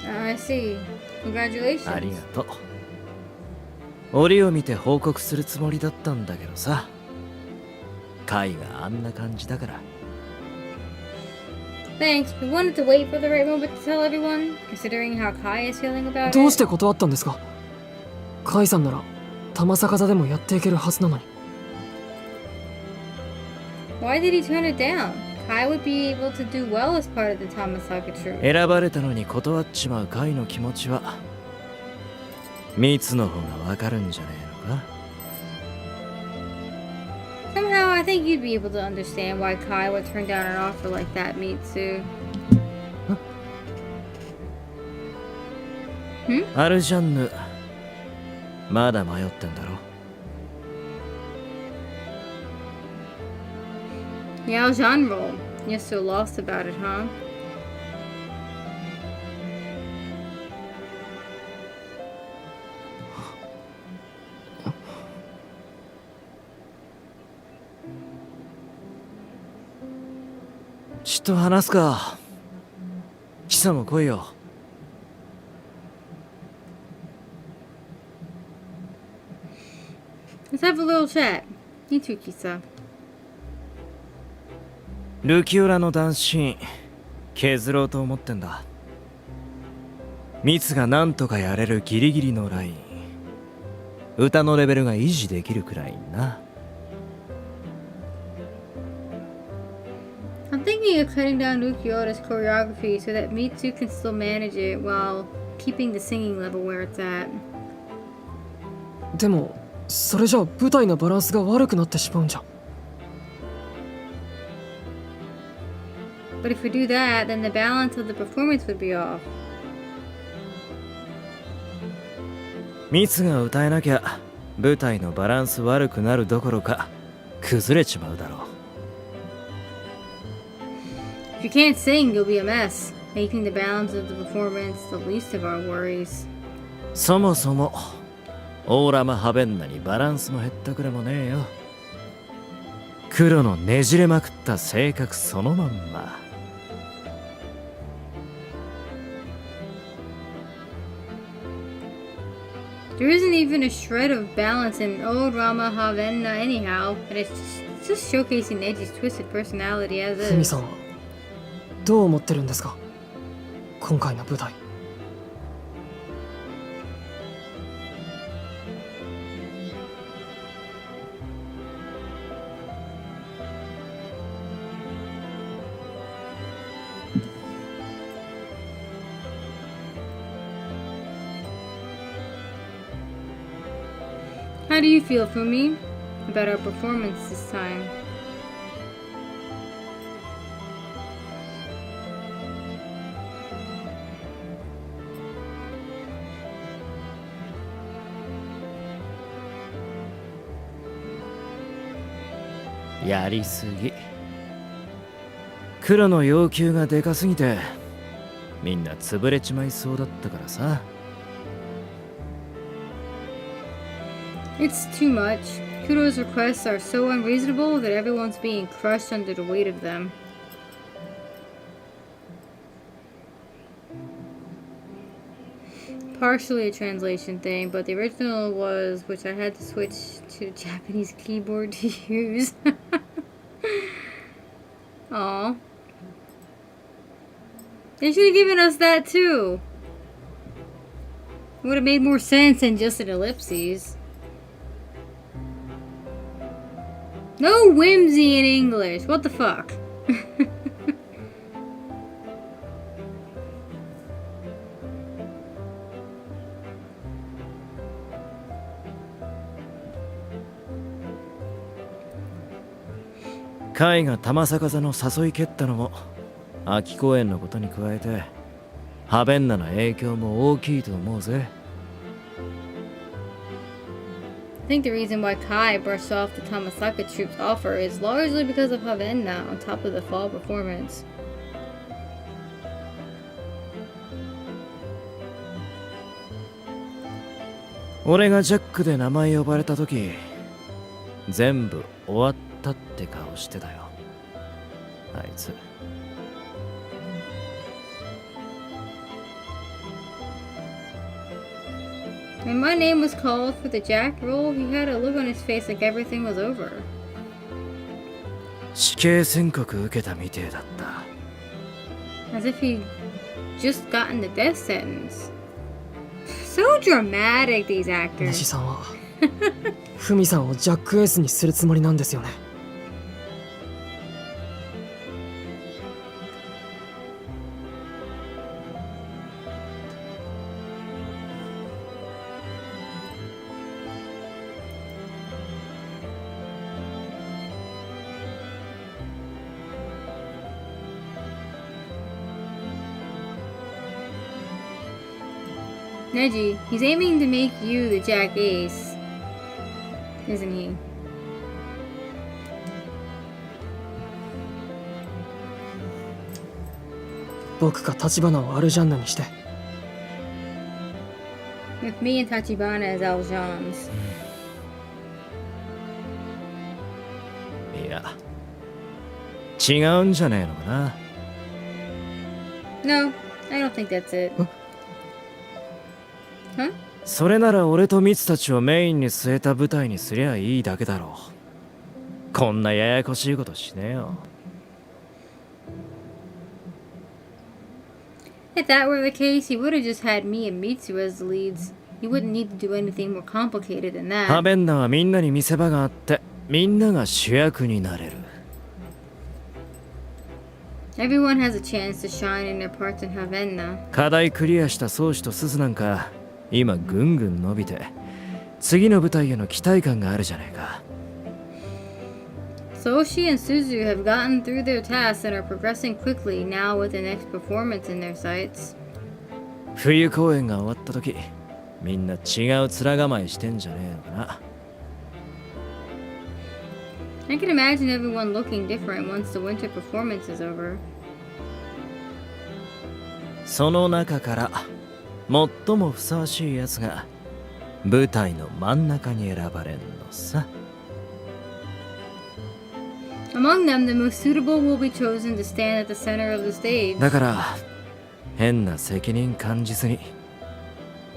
I see. Congratulations. ありがとう。折を見て報告するつもりだったんだけどさ。カイがあんな感じだから。Thanks. We wanted to wait for the right moment to tell everyone, considering how Kai is feeling about it. どうして断ったんですか？カイさんなら玉逆さでもやっていけるはずなのに。 Why did he turn it down? Kai would be able to do well as part of the Tamasaka troop. 選ばれたのに断っちまうカイの気持ちはミツの方がわかるんじゃねえのか。 Somehow, I think you'd be able to understand why Kai would turn down an offer like that, Mitsu. アルジャンヌ、まだ迷ってんだろ。 Yao Jean roll. You're so lost about it, huh? ちょっと話すか。キサも来いよ。Let's have a little chat. You too, Kisa. ルキオラのダンスシーン削ろうと思ってんだ。ミツがなんとかやれるギリギリのライン、歌のレベルが維持できるくらいな。I'm thinking of cutting down Lukiota's choreography so that Mitsu can still manage it while keeping the singing level where it's at. でもそれじゃあ舞台のバランスが悪くなってしまうんじゃ。 But if we do that, then the balance of the performance would be off. ミツが歌えなきゃ舞台のバランス悪くなるどころか崩れちまうだろう。If you can't sing, you'll be a mess, making the balance of the performance the least of our worries. そもそもオーラマハベンナにバランスもへったくれもねえよ。黒のねじれまくった性格そのまんま。There isn't even a shred of balance in Old Rama Havenna anyhow, and it's just showcasing Neji's twisted personality as ふみ is. さんはどう思ってるんですか、今回の舞台。How do you feel, Fumi, about our performance this time?「やりすぎ」黒の要求がでかすぎてみんな潰れちまいそうだったからさ。 It's too much. Kuro's requests are so unreasonable that everyone's being crushed under the weight of them. Partially a translation thing, but the original was, which I had to switch to the Japanese keyboard to use. Aw. They should have given us that too. It would have made more sense than just an ellipses. No whimsy in English. What the fuck?カイが玉逆さの誘い蹴ったのも秋公園のことに加えてハベンナの影響も大きいと思うぜ。 I think the reason why Kai brushed off the Tamasaka troops' offer is largely because of Havenna on top of the fall performance. 俺がジャックで名前呼ばれた時全部終わったって顔してたよあいつ。 When my name was called for the Jack role, he had a look on his face like everything was over. 死刑宣告受けたみてえだった。 As if he'd just gotten the death sentence. So dramatic, these ネ actors. ジさんはふみさんをジャックエースにするつもりなんですよね。Neji, he's aiming to make you the Jack Ace, isn't he?僕か橘をアルジャンナにして。 With me and Tachibana as Aljans. いや違うんじゃねえのかな。No, I don't think that's it. Huh? それなら俺とミツたちをメインに据えた舞台にすりゃいいだけだろう。こんなややこしいことしねえよ。If that were the case, he would have just had me and Mitsu as the leads. He wouldn't need to do anything more complicated than ハ that. ベンナはみんなに見せ場があってみんなが主役になれる。 Everyone has a chance to shine in their parts in Havenna. 課題クリアした宗師とスズなんか今ぐんぐん伸びて次の舞台への期待感があるじゃねえか。 Soshi and Suzu have gotten through their tasks and are progressing quickly now with the next performance in their sights. 冬公演が終わった時みんな違う面構えしてんじゃねえのかな。 I can imagine everyone looking different once the winter performance is over. その中から最もふさわしいやつが舞台の真ん中に選ばれんのさ。 Among them, the most suitable will be chosen to stand at the center of the stage. だから変な責任感じずに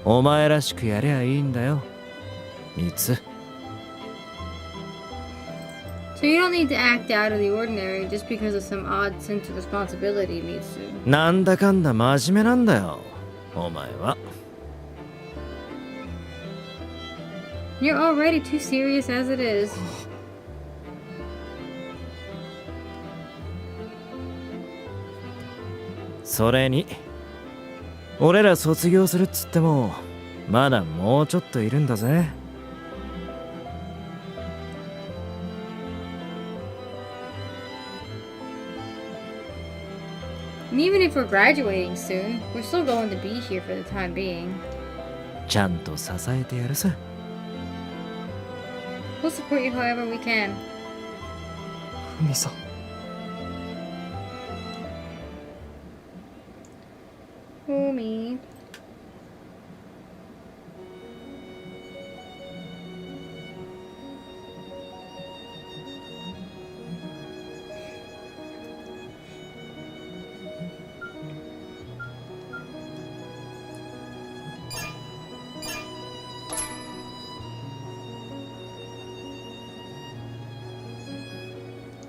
お前らしくやりゃいいんだよ、ミツ。 So you don't need to act out of the ordinary just because of some odd sense of responsibility, Mitsu. なんだかんだ真面目なんだよ、お前は。 You're already too serious as it is. それに俺ら卒業するっつってもまだもうちょっといるんだぜ。 And even if we're graduating soon, we're still going to be here for the time being. ちゃんと支えてやるさ。 We'll support you however we can. ふみさん。 Homie.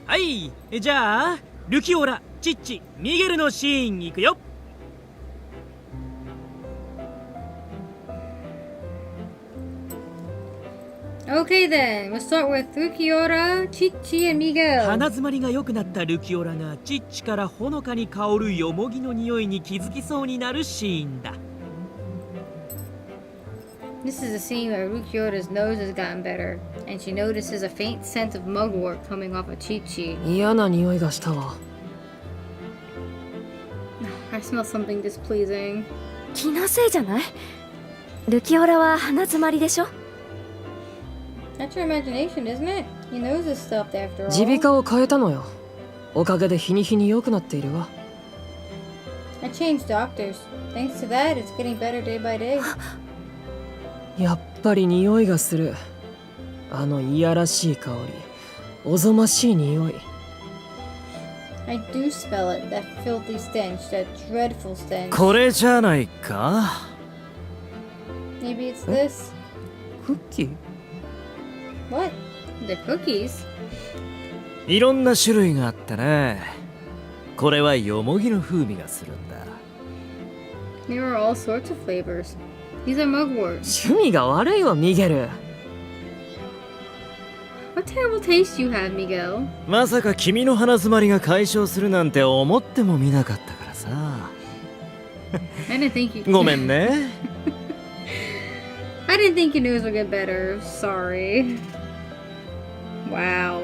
Hi, じゃあルキオラ、チッチ、ミゲルのシーン行くよ。 Okay then, we'll start with Rukiora, Chichi, and Miguel. 鼻詰まりが良くなったルキオラがチッチからほのかに香るヨモギの匂いに気づきそうになるシーンだ。 This is a scene where Rukiora's nose has gotten better, and she notices a faint scent of mugwort coming off of Chichi. 嫌な匂いがしたわ。 I smell something displeasing. 気のせいじゃない？ルキオラは鼻詰まりでしょ？ That's your imagination, isn't it? He knows this stuff after all. 耳鼻科を変えたのよ。おかげで日に日に良くなっているわ。I changed doctors. Thanks to that, it's getting better day by day. やっぱり匂いがする。あのいやらしい香り。おぞましい匂い。 I do smell it, that filthy stench, that dreadful stench. これじゃないか？ Maybe it's this. クッキー？ What? The cookies? いろんな種類があってね。これはヨモギの風味がするんだ。 There are all sorts of flavors. These are mugwort. 趣味が悪いわ、ミゲル。 What terrible taste you have, Miguel. まさか君の鼻詰まりが解消するなんて思ってもみなかったからさ。 I didn't think you... ごめんね。 I didn't think your nose would get better. Sorry. Wow.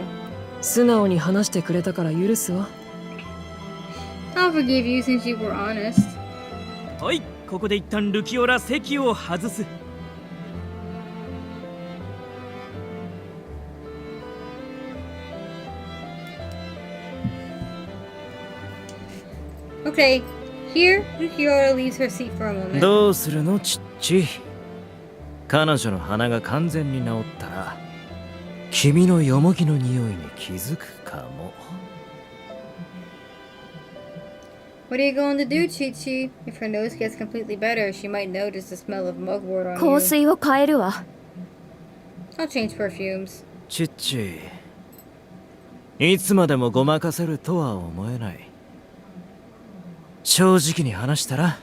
素直に話してくれたから許すわ。 I'll forgive you since you were honest. はい、ここで一旦ルキオラ席を外す。 Okay, here, Rukiora leaves her seat for a moment. どうするのチッチ。彼女の鼻が完全に治ったら君のヨモギの匂いに気づくかも。What are you going to do, Chi-Chi? If her nose gets completely better, she might notice the smell of mugwort on 香 you. 水を変えるわ。 I'll change perfumes. チッチ、いつまでもごまかせるとは思えない。正直に話したら。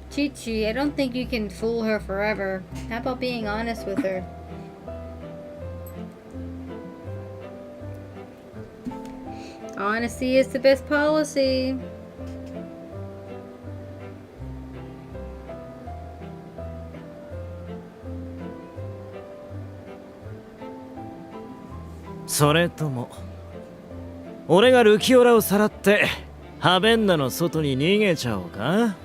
Chi-Chi, I don't think you can fool her forever. How about being honest with her? Honesty is the best policy. .俺がルキオラをさらってハベンナの外に逃げちゃおうか。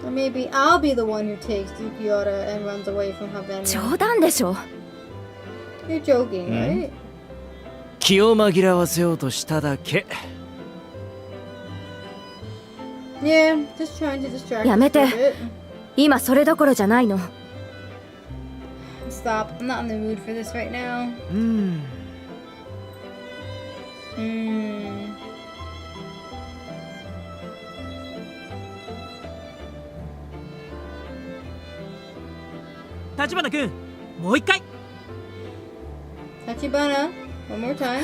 Or maybe I'll be the one who takes Dukiota and runs away from Havenna. 冗談でしょ。 You're joking, right? 気を紛らわせようとしただけ。 Yeah, just trying to distract やめ us て。 for a bit. 今それどころじゃないの。 Stop. I'm not in the mood for this right now. 立花君、もう一回。 Tachibana, one more time.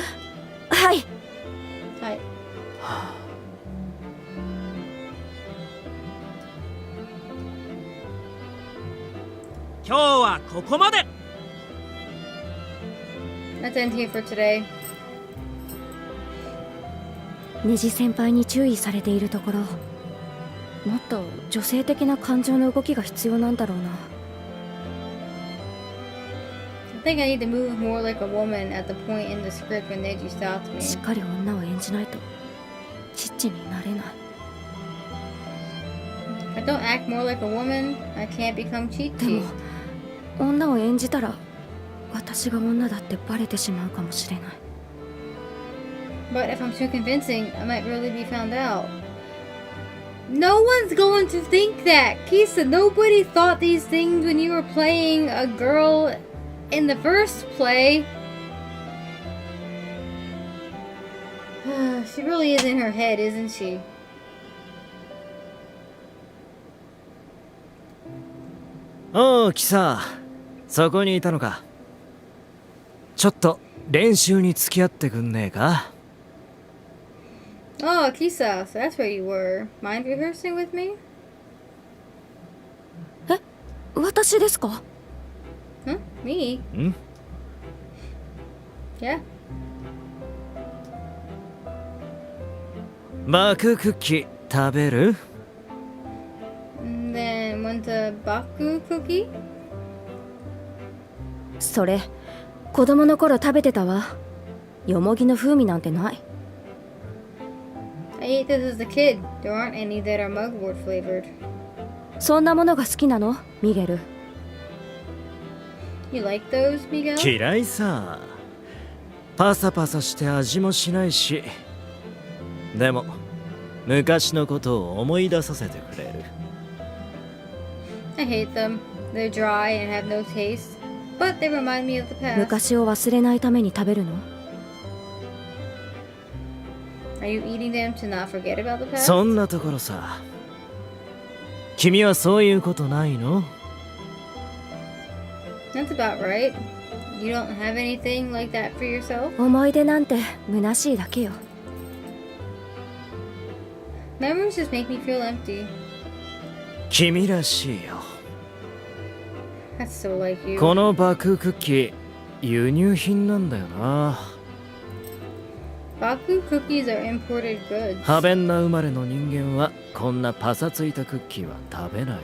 はい。はい。今日はここまで。 Let's end here for today. ネジ先輩に注意されているところ、もっと女性的な感情の動きが必要なんだろうな。 I think I need to move more like a woman at the point in the script when Neji stopped me. しっかり女を演じないとチッチになれない。 If I don't act more like a woman, I can't become で Chi-Chi. も女を演じたら私が女だってバレてしまうかもしれない。 But if I'm too convincing, I might really be found out. No one's going to think that! Kisa, nobody thought these things when you were playing a girl in the first play. She really is in her head, isn't she? おう、キサ、そこにいたのか。ちょっと練習に付き合ってくんねえか。 Oh, Kisa, so that's where you were. Mind rehearsing with me? え、私ですか？ Huh? Me? ん？ Yeah. バククッキー食べる？ And then went to Baku cookie? それ子供の頃食べてたわ。よもぎの風味なんてない。 I ate this as a kid. There aren't any that are mugwort flavored. そんなものが好きなの？ミゲル。 You like those, Miguel? 嫌いさ。パサパサして味もしないし。でも昔のことを思い出させてくれる。 I hate them. They're dry and have no taste, but they remind me of the past. 昔を忘れないために食べるの？ Are you eating them to not forget about the past? そんなところさ。君はそういうことないの？ That's about right. You don't have anything like that for yourself? 思い出なんて虚しいだけよ。 Memories just make me feel empty. 君らしいよ。 That's so like you. このバククッキー、輸入品なんだよな。 Baku cookies are imported goods. ハベンナ生まれの人間はこんなパサついたクッキーは食べない。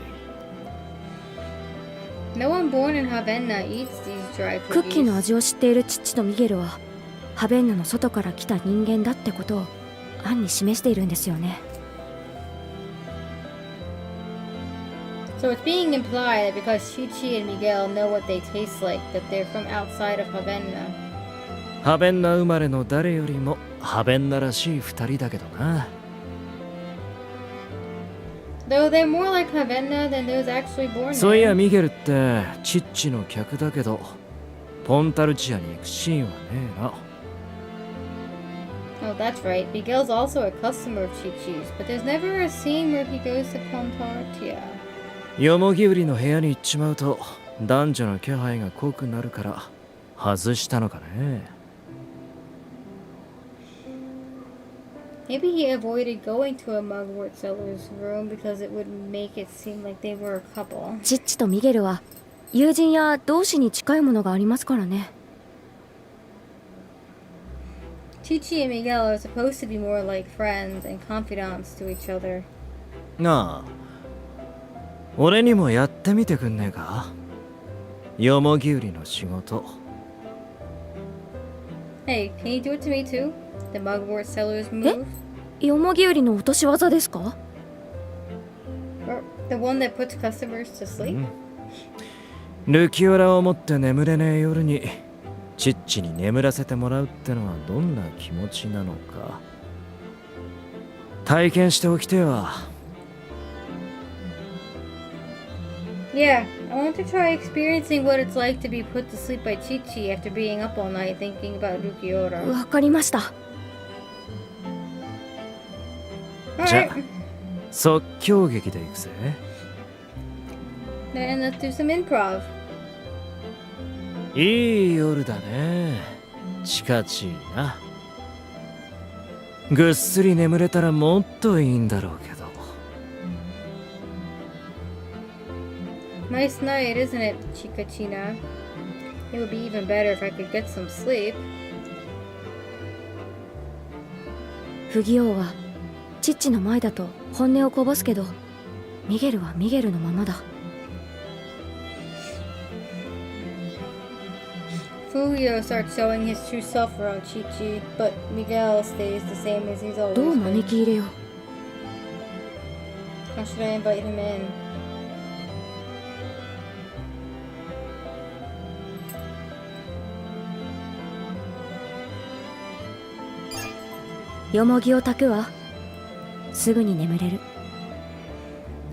No one born in Havenna eats these dry クッキーの cookies. 味を知っている父とミゲルはハベンナの外から来た人間だってことを暗に示しているんですよね。 So it's being implied that because Chi-Chi and Miguel know what they taste like, that they're from outside of Havenna. ハベンナ生まれの誰よりもハベンナらしい二人だけどな。 Though they're more like Havenna than those actually born そういや there. ミゲルってチッチの客だけどポンタルチアに行くシーンはねえな。Oh, that's right. Miguel's also a customer of Chi-Chi's, but there's never a scene where he goes to Pontartia. よもぎ売りの部屋に行っちまうと男女の気配が濃くなるから外したのかね。Maybe he avoided going to a mugwort seller's room because it would make it seem like they were a couple. チッチとミゲルは友人や同志に近いものがありますからね。Chi-Chi and Miguel are supposed to be more like friends and confidants to each other. なあ、俺にもやってみてくんねえか？よもぎ売りの仕事。Hey, can you do it to me too? The mugwort seller's move? よもぎ売りの落とし技ですか？ Or the one that puts customers to sleep? ルキオラを持って眠れねえ夜にチッチに眠らせてもらうってのはどんな気持ちなのか体験しておきてえわ。Yeah, I want to try experiencing what it's like to be put to sleep by Chi-Chi after being up all night thinking about Lukiora. わかりました。じゃ Alright, 即興劇で行くぜ。 then let's do some improv. いい夜だね。チカチーな。ぐっすり眠れたらもっといいんだろうけど。Nice night, isn't it, Chikachina? It would be even better if I could get some sleep. 不義王はチッチの前だと本音をこぼすけど、ミゲルはミゲルのままだ。Fulvio starts showing his true self around Chi-Chi, but Miguel stays the same as he's always どう been. 招き入れよう。 How should I invite him in? よもぎを炊くわ。すぐに眠れる。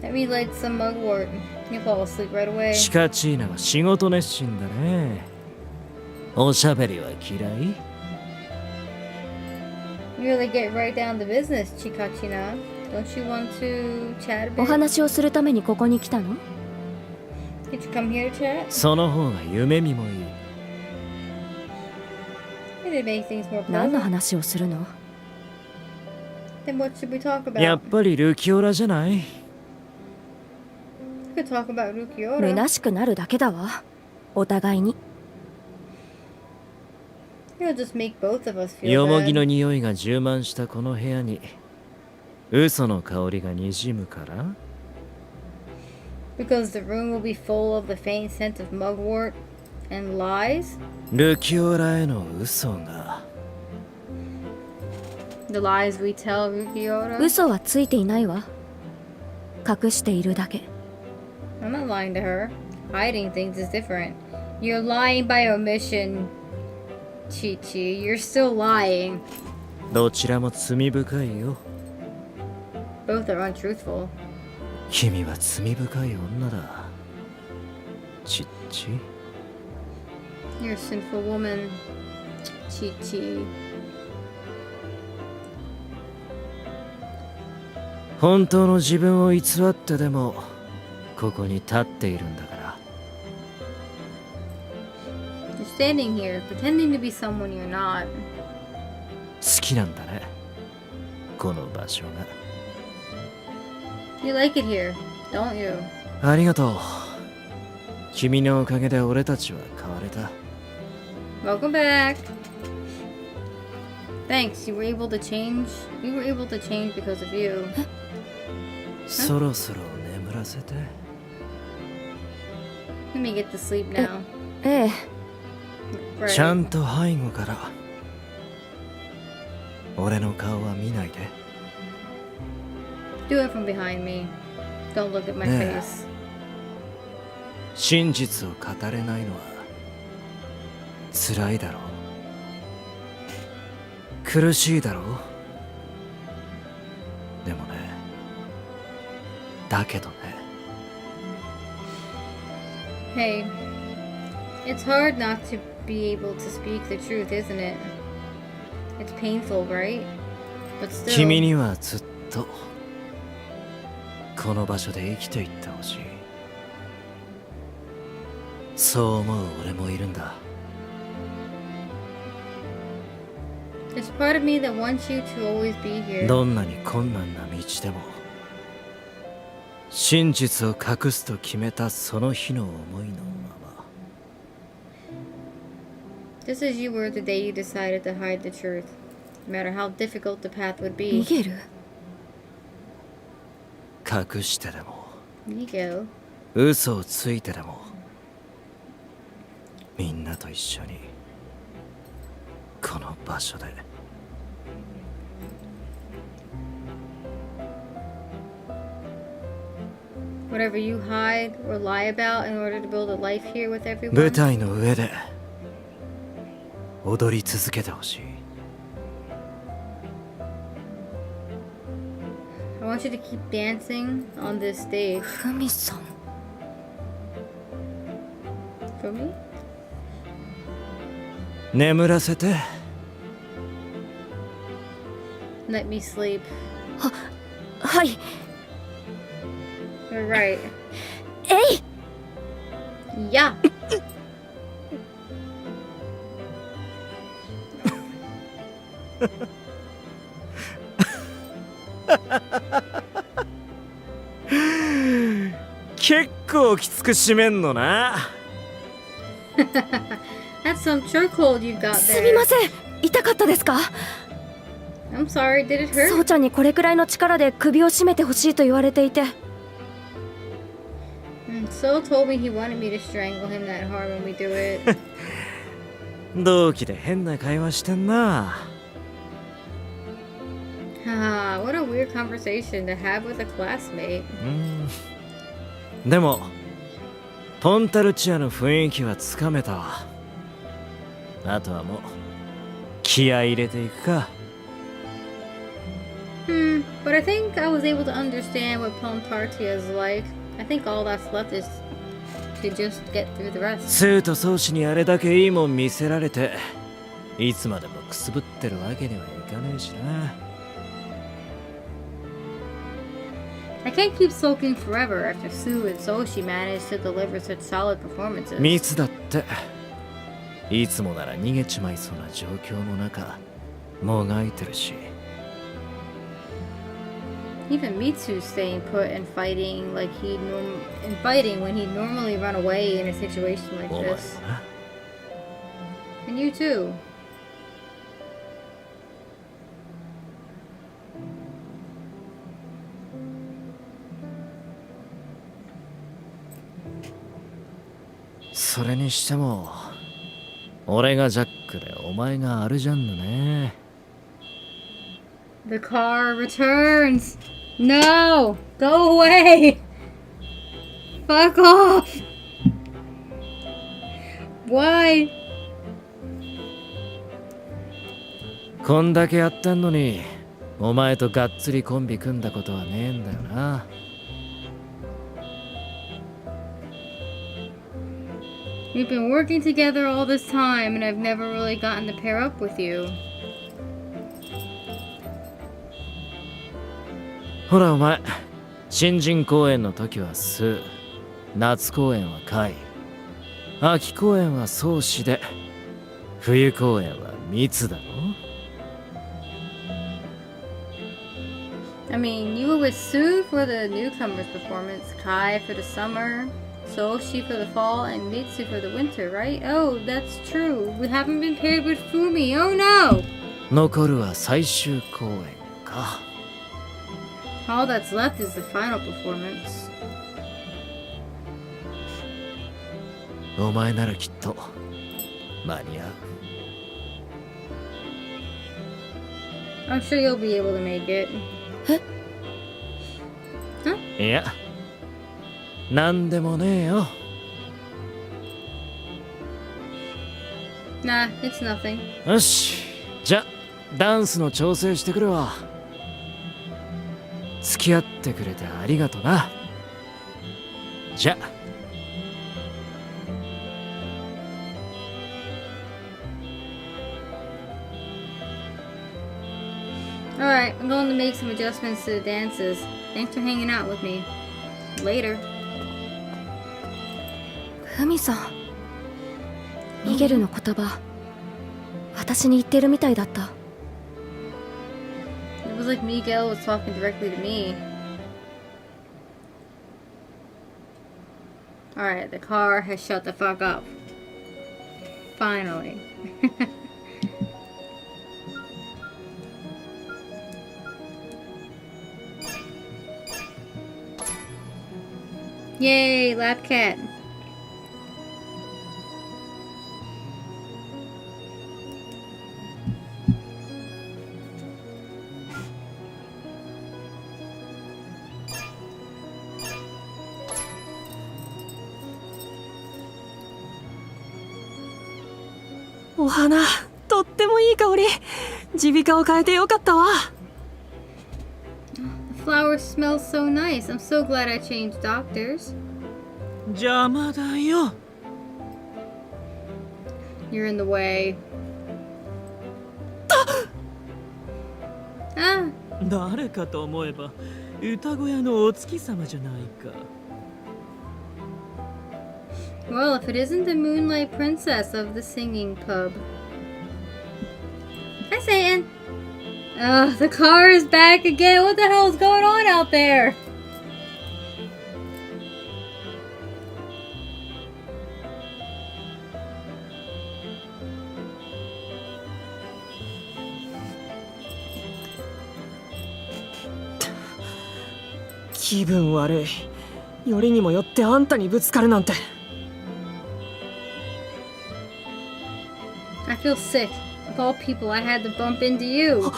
Let me light some mugwort. You'll fall asleep right away. チカチーナは仕事熱心だね。おしゃべりは嫌い？ You really get right down to business, Chikachina. Don't you want to chat a お bit? 話をするためにここに来たの？ Did you come here to chat? その方が夢見もいい。 It'd make things more 何の pleasant. 話をするの？ Then what should we talk about? やっぱりルキオラじゃない？ We could talk about Lukiora. 虚しくなるだけだわ。お互いに。 It'll just make both of us feel よもぎ bad. の匂いが充満したこの部屋に嘘の香りがにじむから？ Because the room will be full of the faint scent of mugwort and lies. ルキオラへの嘘が。 The lies we tell Lukiora. 嘘はついていないわ。隠しているだけ。 I'm not lying to her. Hiding things is different. You're lying by omission, Chi-Chi. You're still lying. どちらも罪深いよ。 Both are untruthful. 君は罪深い女だ。チッチ。 You're a sinful woman, Chi-Chi. 本当の自分を偽ってでもここに立っているんだから。 You're standing here, pretending to be someone you're not. 好きなんだね。この場所が。 You like it here, don't you? ありがとう。君のおかげで俺たちは変われた。 Welcome back. Thanks, you were able to change. We were able to change because of you. そろそろ眠らせて。 Let me get to sleep now. ええ、 Right. ちゃんと背後から。俺の顔は見ないで。 Do it from behind me. Don't look at my Yeah. face. 真実を語れないのは辛いだろう。苦しいだろう。でもね。だけどね。 Hey, it's hard not to be able to speak the truth, isn't it? It's painful, right? But still. 君にはずっとこの場所で生きていってほしい。そう思う俺もいるんだ。There's part of me that wants you to always be here. どんなに困難な道でも真実を隠すと決めたその日の思いのまま。 Just as you were the day you decided to hide the truth, no matter how difficult the path would be. 逃げる？隠してでも Miguel. 嘘をついてでもみんなと一緒にこの場所で。Whatever you hide or lie about in order to build a life here with 舞 everyone. 台の上で踊り続けてほしい。 I want you to keep dancing on this stage. ふみさん。 For me? 眠らせて。 Let me sleep. はい。 You're right. えい！ Yeah.結構きつく締めんのな。 That's some chokehold you got すみま there. せん。痛かったですか？ I'm sorry, did it hurt? そうちゃんにこれくらいの力で首を絞めてほしいと言われていて。So told me he wanted me to strangle him that hard when we do it. 同期で変な会話してんな。 Ah, what a weird conversation to have with a classmate. でもポンタルチアの雰囲気はつかめたわ。あとはもう気合い入れていくか。 But I think I was able to understand what Pontartia is like. I think all that's left is to just get through the rest. 生徒宗師にあれだけいいもん見せられていつまでもくすぶってるわけにはいかねえしな。 I can't keep sulking forever after Sue and Soshi managed to deliver such solid performances. ミツだっていつもなら逃げちまいそうな状況の中もがいてるし。 Even Mitsu's staying put and fighting like fighting when he'd normally run away in a situation like お前も this. な。 And you too. それにしても俺がジャックでお前がアルジャンヌね。 The car returns. No! Go away! Fuck off! Why? こんだけやってんのにお前とがっつりコンビ組んだことはねえんだよな。 We've been working together all this time and I've never really gotten to pair up with you. ほらお前新人公演の時はスー、夏公演はカイ、秋公演は宗師で冬公演はミツだろ。 I mean, you were with Sue for the newcomers performance, Kai for the summer, Soshi for the fall, and Mitsu for the winter, right? Oh, that's true. We haven't been paired with Fumi. Oh no! 残るは最終公演か。 All that's left is the final performance. お前ならきっと間に合う。 I'm sure you'll be able to make it. いや、なんでもねえよ。 Nah, it's nothing. よし、じゃダンスの調整してくるわ。付き合ってくれてありがとな。じゃ。 「Alright, I'm going to make some adjustments to the dances. Thanks for hanging out with me. Later. ふみさん、ミゲルの言葉、私に言ってるみたいだった。It was like Miguel was talking directly to me. Alright, the car has shut the fuck up. Finally. Yay, lab cat. Oh, お花、とってもいい香り。耳鼻科を変えてよかったわ。The flower smells so nice. I'm so glad I changed doctors. 邪魔だよ。You're in the way. Ah. 誰かと思えば歌小屋のお月様じゃないか。Well, if it isn't the Moonlight Princess of the singing pub. Hi, Satyn. Ugh, the car is back again. What the hell is going on out there?「気分悪い。よりにもよってあんたにぶつかるなんて。I feel sick. Of all people, I had to bump into you.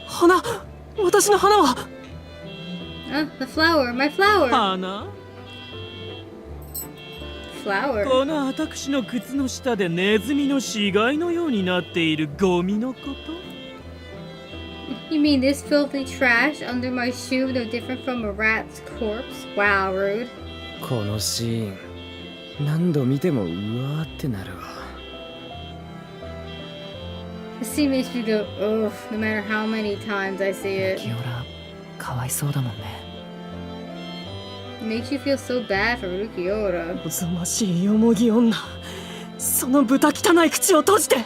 花、私の花は。The flower, my flower. 花？ Flower. この私の靴の下でネズミの死骸のようになっているゴミのこと？ You mean this filthy trash under my shoe no different from a rat's corpse? Wow, rude. このシーン何度見てもうわーってなるわ。The scene makes me go, ugh, no matter how many times I see it. キオラ、かわいそうだもんね。It makes you feel so bad for Rukiora. おぞましいよもぎ女。その豚汚い口を閉じて。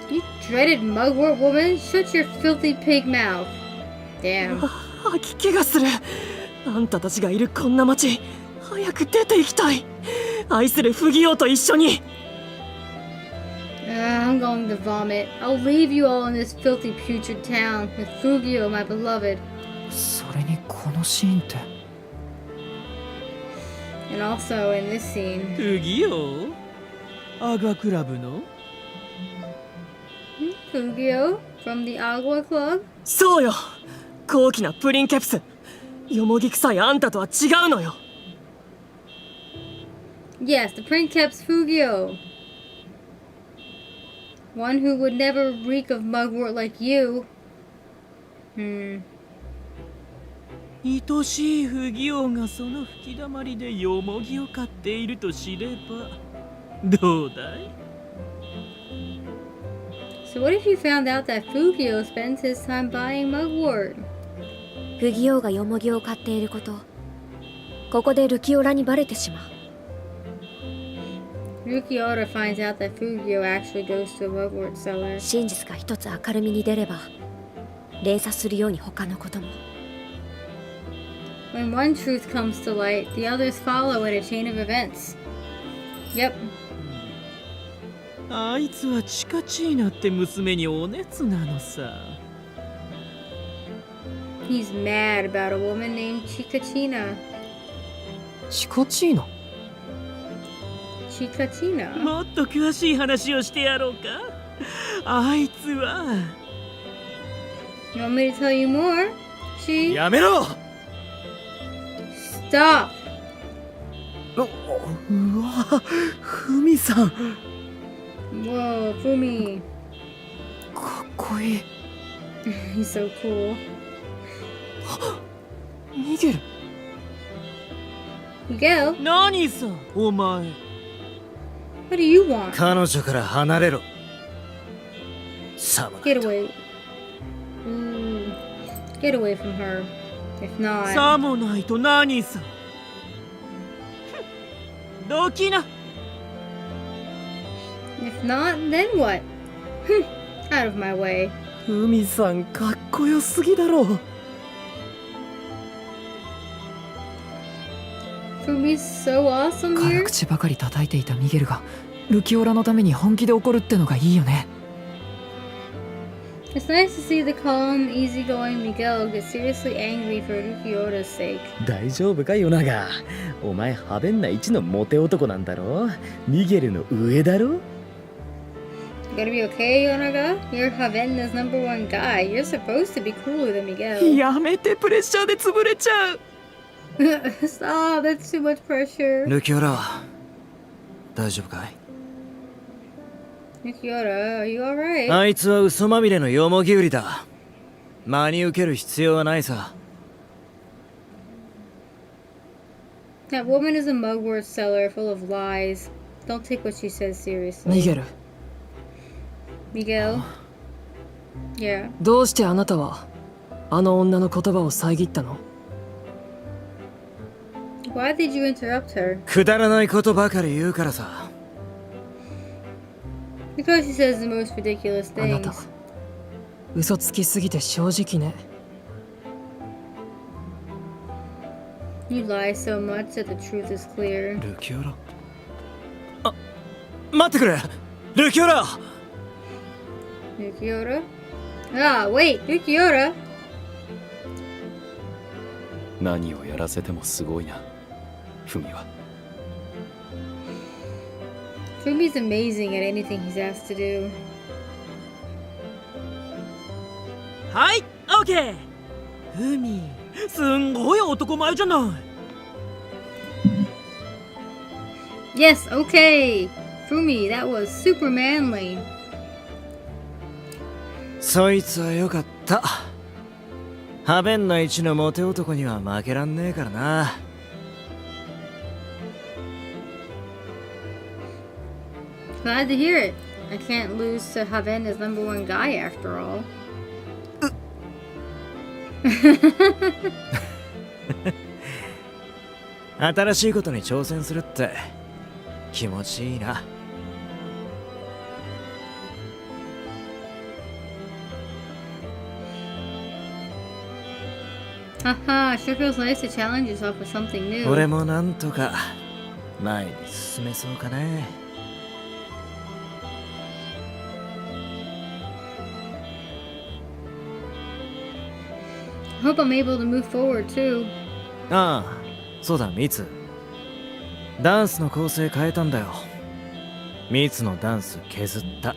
You dreaded mugwort woman, shut your filthy pig mouth. Damn. 吐き気がする。あんたたちがいるこんな町、早く出て行きたい。愛する不義王と一緒に。I'm going to vomit. I'll leave you all in this filthy putrid town with Fugio, my beloved. それにこのシーンって。And also in this scene. 不義よ？アガクラブの？ Fugio from the Agua Club? そうよ。高貴なプリンケプス。よもぎ臭いあんたとは違うのよ。Yes, the Princeps Fugio. One who would never reek of mugwort like you. 愛しい不義王がその吹きだまりでよもぎを買っていると知ればどうだい？ So what if you found out that Fugio spends his time buying mugwort? 不義王がよもぎを買っていること、ここでルキオラにバレてしまう。Rukiora finds out that Fugio actually goes to a mugwort seller. 真実が一つ明るみに出れば、連鎖するように他のことも。When one truth comes to light, the others follow in a chain of events. Yep. あいつはチカチーナって娘にお熱なのさ。He's mad about a woman named Chikachina. チコチーナ。Chikachina? もっと詳しい話をしてやろうか。あいつは。You want me to tell you more? She. やめろ。Stop. うわ、ふみさん。Whoa, Fumi. かっこいい。He's so cool. ミゲル。Miguel, 何さ、お前。what do you want? 彼女から離れろ。サム Get away. Get away from her. If not... さもないと何さ。どきな。If not, then what? Out of my way. ふみさんかっこよすぎだろ。Fumi's so awesome 辛 here. 口ばかり叩いていたミゲルがルキオラのために本気で怒るってのがいいよね。 It's nice to see the calm, easygoing Miguel get seriously angry for Lukiota's sake. 大丈夫かヨナが。お前ハベンナ一のモテ男なんだろ。ミゲルの上だろ。 You gotta be okay, Yonaga? You're Havenna's #1 guy. You're supposed to be cooler than Miguel. やめて、プレッシャーで潰れちゃう。Stop, that's too much pressure. ルキオラ大丈夫かい？ Lukiota, are you alright? あいつは嘘まみれのヨモギウリだ。真に受ける必要はないさ。 That woman is a mugwort seller full of lies. Don't take what she says seriously. ミゲル、 Miguel? Yeah. どうしてあなたはあの女の言葉を遮ったの？ Why did you interrupt her? くだらないことばかり言うからさ。 Because she says the most ridiculous あなた things. 嘘つきすぎて正直ね。 You lie so much that the truth is clear. ルキオラ、あ、待ってくれルキオラ。 Lukiota? Ah, wait, Lukiota? 何をやらせてもすごいな、フミは。 Fumi's amazing at anything he's asked to do. はい、オッケー。ふみ、すんごい男前じゃない。Yes, okay! Fumi, that was super manly. そいつはよかった。ハベンナ一のモテ男には負けらんねえからな。 Glad to hear it. I can't lose to Havenna's #1 guy after all. 新しいことに挑戦するって気持ちいいな。 Haha, sure feels nice to challenge yourself with something new. 俺もなんとか前に進めそうかね。 I hope I'm able to move forward too. ああ、そうだミツ。ダンスの構成変えたんだよ。ミツのダンス削った。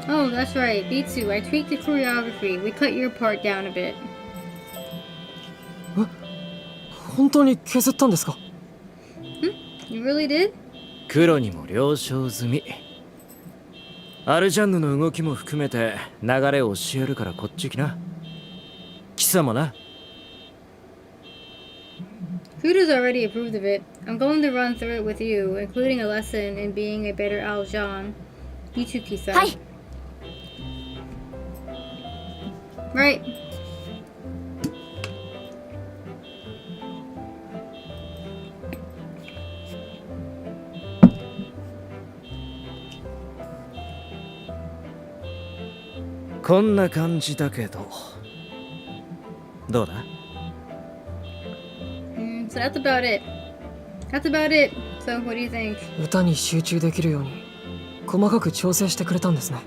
Oh, that's right. Bitsu, I tweaked the choreography. We cut your part down a bit. 本当に削ったんですか？ You really did? 黒にも了承済み。アルジャンヌの動きも含めて流れを教えるからこっち来な。貴様な。 Kudo's already approved of it. I'm going to run through it with you, including a lesson in being a better Aljan. Yuchuki-san. Hi. Right.「こんな感じだけどどうだ？ So that's about it. That's about it. So what do you think? 歌に集中できるように細かく調整してくれたんですね。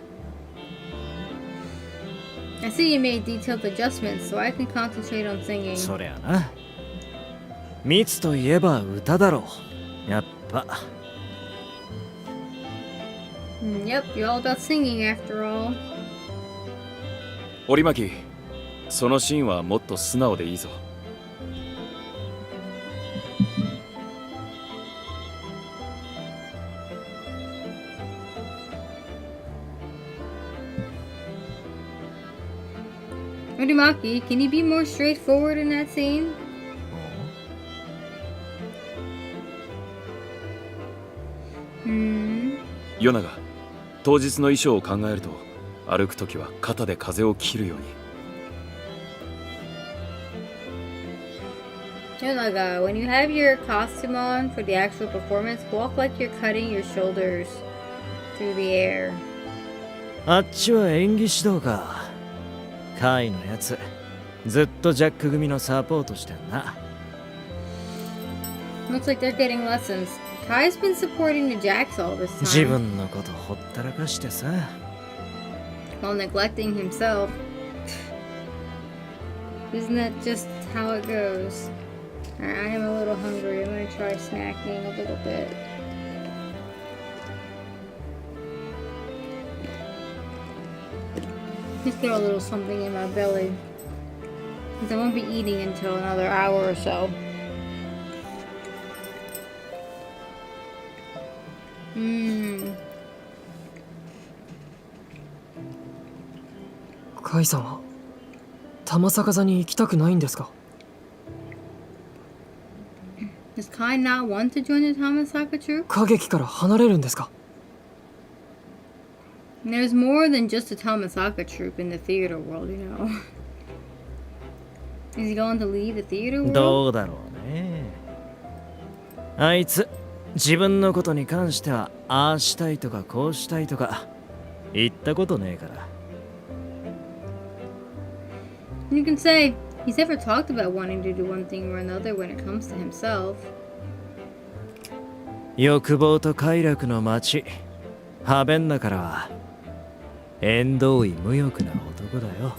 I see you made detailed adjustments so I can concentrate on singing. そりゃな。ミツといえば歌だろう。やっぱ。 Yep, you're all about singing after all. 折巻、そのシーンはもっと素直でいいぞ。 Orimaki, can you be more straightforward in that scene? Hmm. ヨナが当日の衣装を考えると歩くときは肩で風を切るように。 Yonaga, when you have your costume on for the actual performance, walk like you're cutting your shoulders through the air. あっちは演技指導か。カイのやつずっとジャック組のサポートしてんな。 Looks like they're getting lessons. Kai's been supporting the Jacks all this 自 time 分のことほったらかしてさ。 while neglecting himself. Isn't that just how it goes? Alright, I am a little hungry. I'm gonna try snacking a little bit. Just get a little something in my belly. Because I won't be eating until another hour or so. Mmm. カイさんは玉坂座に行きたくないんですか？ Does Kai not want to join the Tamasaka troop? 歌劇から離れるんですか？ There's more than just a Tamasaka troupe in the theater world, you know. Is he going to leave the theater world? どうだろうね。あいつ自分のことに関してはああしたいとかこうしたいとか言ったことねえから。 You can say he's never talked about wanting to do one thing or another when it comes to himself. 欲望と快楽の街ハベンナからは縁遠い無欲な男だよ。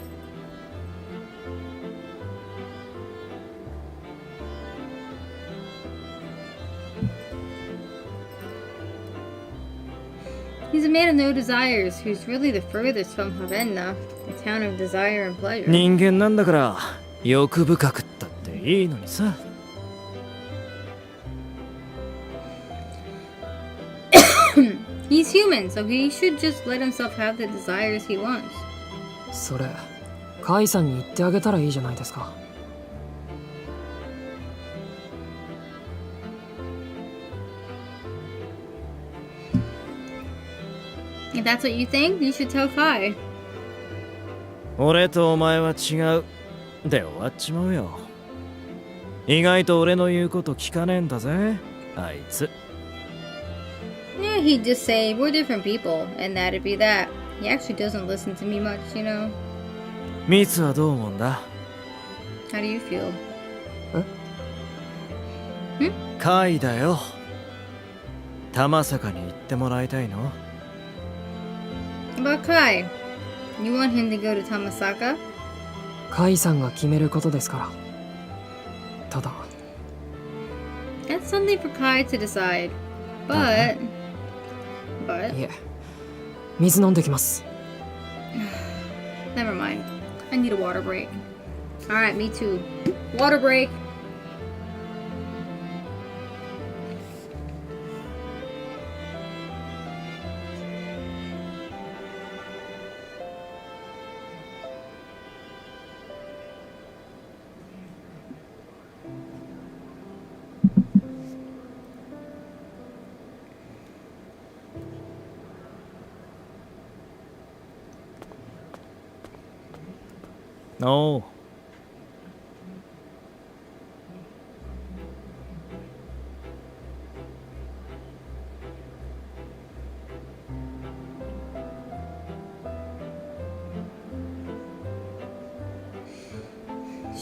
He's a man of no desires who's really the furthest from Havenna, the town of desire and pleasure. 人間なんだから欲深くったっていいのにさ。 He's human, so he should just let himself have the desires he wants. それカイさんに言ってあげたらいいじゃないですか。 If that's what you think, you should tell Kai. 俺とお前は違うで終わっちまうよ。意外と俺の言うこと聞かねえんだぜあいつ。 Yeah, he'd just say, we're different people, and that'd be that. He actually doesn't listen to me much, you know. ミツはどう思うんだ？ How do you feel? カイだよ。玉坂に行ってもらいたいの？ About Kai? You want him to go to Tamasaka? カイさんが決めることですから。ただ That's something for Kai to decide. But... いえ水飲んできます。 Never mind. I need a water break. Alright, me too. Water break!おう。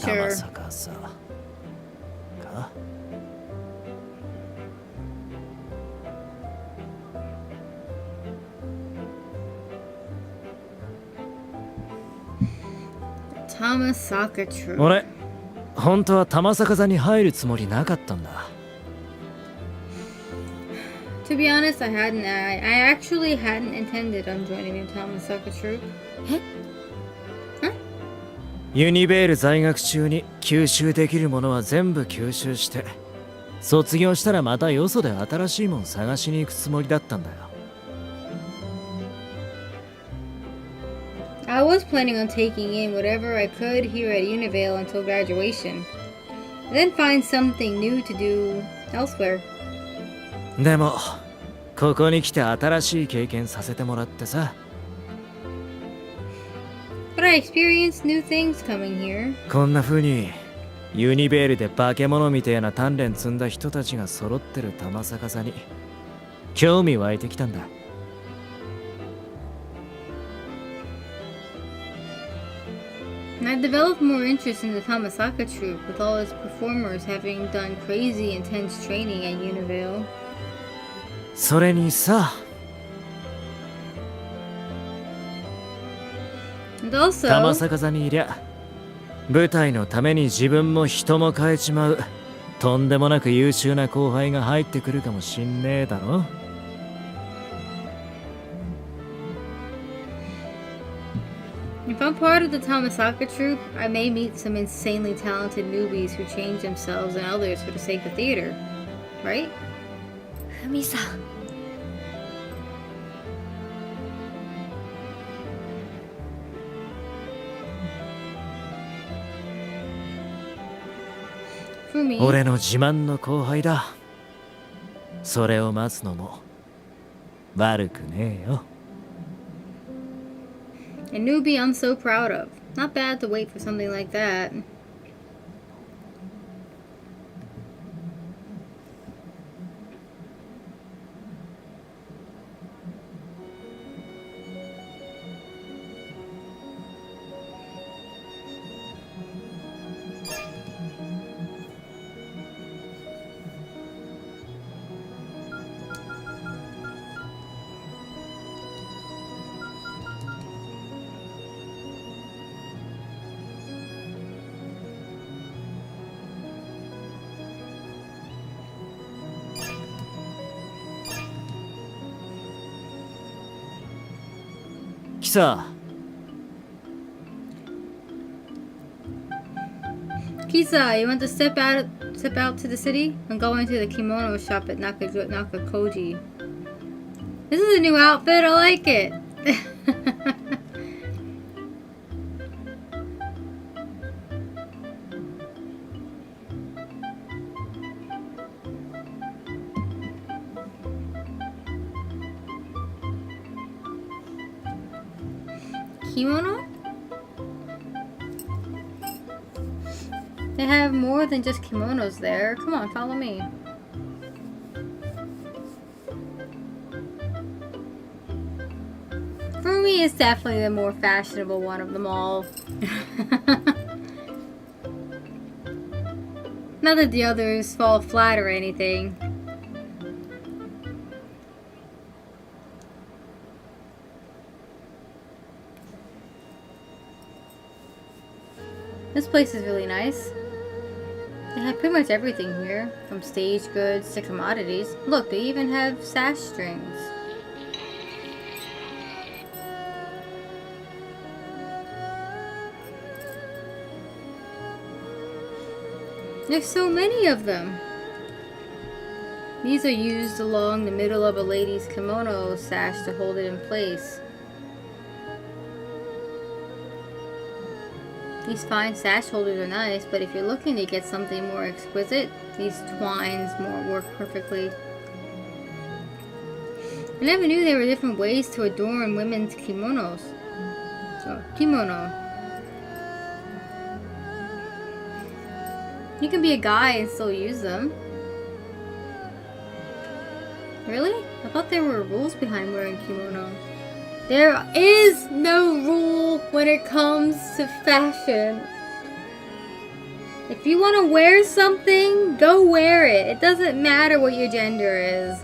玉 Sure. 坂さか？ Tamasaka troop. 俺本当は玉坂座に入るつもりなかったんだ。 To be honest, I actually hadn't intended on joining the Tamasaka troop. ユニベール在学中に吸収できるものは全部吸収して卒業したらまたよそで新しいもん探しに行くつもりだったんだよ。 I was planning on taking in whatever I could here at Univale until graduation, and then find something new to do elsewhere. でもここに来て新しい経験させてもらってさ。But I experienced new things coming here. こんな風にユニベールで化け物みたいな鍛錬積んだ人たちが揃ってる玉逆さに興味湧いてきたんだ。And I've developed more interest in the Tamasaka troupe, with all its performers having done crazy intense training at Univale. それにさ、 And also, 玉逆さにいりゃ舞台のために自分も人も変えちまうとんでもなく優秀な後輩が入ってくるかもしんねえだろ。if I'm part of the Tamasaka troupe, I may meet some insanely talented newbies who change themselves and others for the sake of theater. Right? ふみさん。Fumi, 俺の自慢の後輩だ。それを待つのも悪くねえよ。a newbie I'm so proud of. Not bad to wait for something like that. Kisa, Kisa, you want to step out to the city? I'm going to the kimono shop at Nakakoji. This is a new outfit. I like it. Kimono? They have more than just kimonos there. Come on, follow me. Fumi is definitely the more fashionable one of them all. Not that the others fall flat or anything. This place is really nice. They have pretty much everything here, from stage goods to commodities. Look, they even have sash strings. There's so many of them. These are used along the middle of a lady's kimono sash to hold it in place. These fine sash holders are nice, but if you're looking to get something more exquisite, these twines work perfectly. I never knew there were different ways to adorn women's kimonos. So, kimono. You can be a guy and still use them. Really? I thought there were rules behind wearing kimono. There is no rule when it comes to fashion. If you want to wear something, go wear it. It doesn't matter what your gender is.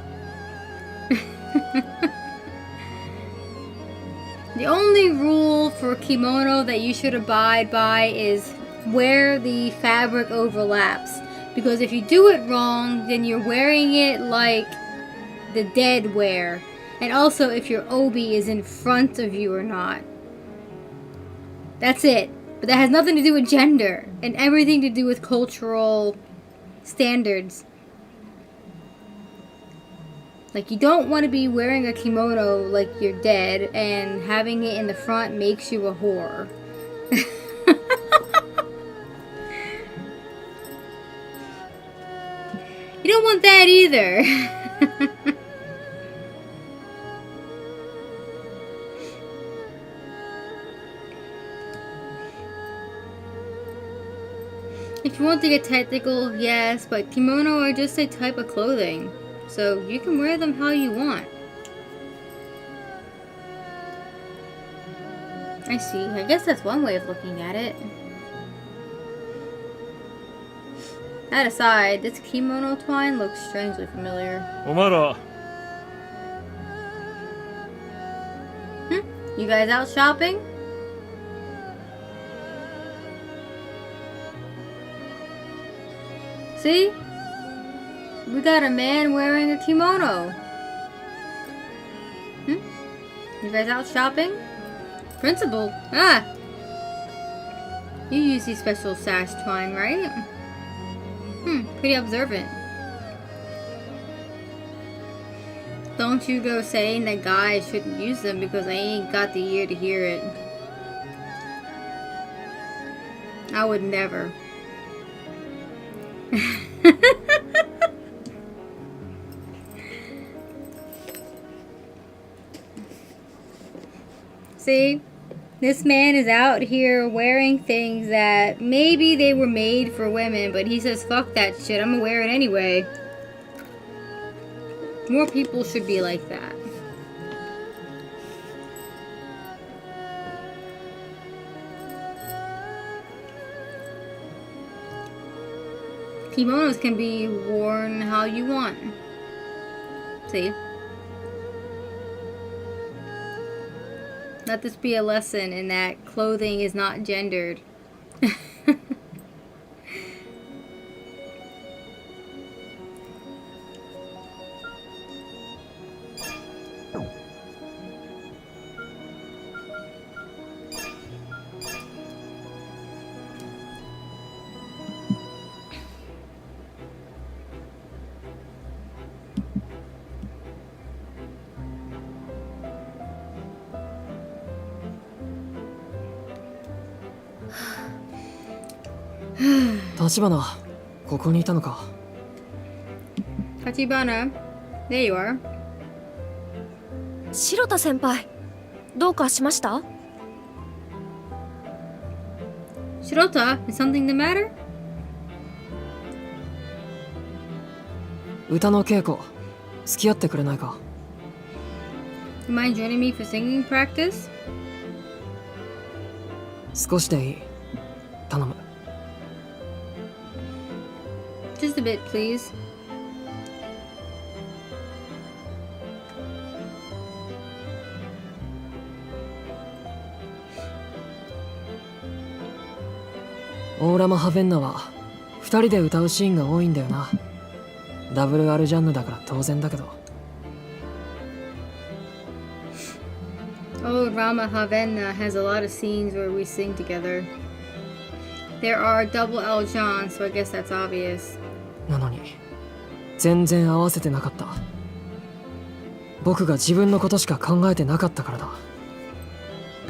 The only rule for kimono that you should abide by is where the fabric overlaps. Because if you do it wrong, then you're wearing it like the dead wear. And also if your obi is in front of you or not. That's it. But that has nothing to do with gender. And everything to do with cultural standards. Like, you don't want to be wearing a kimono like you're dead, and having it in the front makes you a whore. You don't want that either. If you want to get technical, yes, but kimono are just a type of clothing, so you can wear them how you want. I see. I guess that's one way of looking at it. That aside, this kimono twine looks strangely familiar. お前ら You guys out shopping? See? We got a man wearing a kimono. You guys out shopping? Principal? Ah! You use these special sash twine, right? Pretty observant. Don't you go saying that guys shouldn't use them because I ain't got the ear to hear it. I would never. See? This man is out here wearing things that maybe they were made for women, but he says, fuck that shit, I'm gonna wear it anyway. More people should be like that. Kimonos can be worn how you want. See? Let this be a lesson in that clothing is not gendered. Tachibana, ここにいたのか。Tachibana, there you are. 白田先輩、どうかしました？ Shirota, is something the matter? 歌の稽古、付き合ってくれないか。You mind joining me for singing practice? 少しでいい。頼む。Just a bit, please. Orama Havenna は2人で歌うシーンが多いんだよな。ダブルアルジャンヌだから当然だけど。Oh, Rama Havenna has a lot of scenes where we sing together. There are double L-John, so I guess that's obvious. なのに全然合わせてなかった。僕が自分のことしか考えてなかったからだ。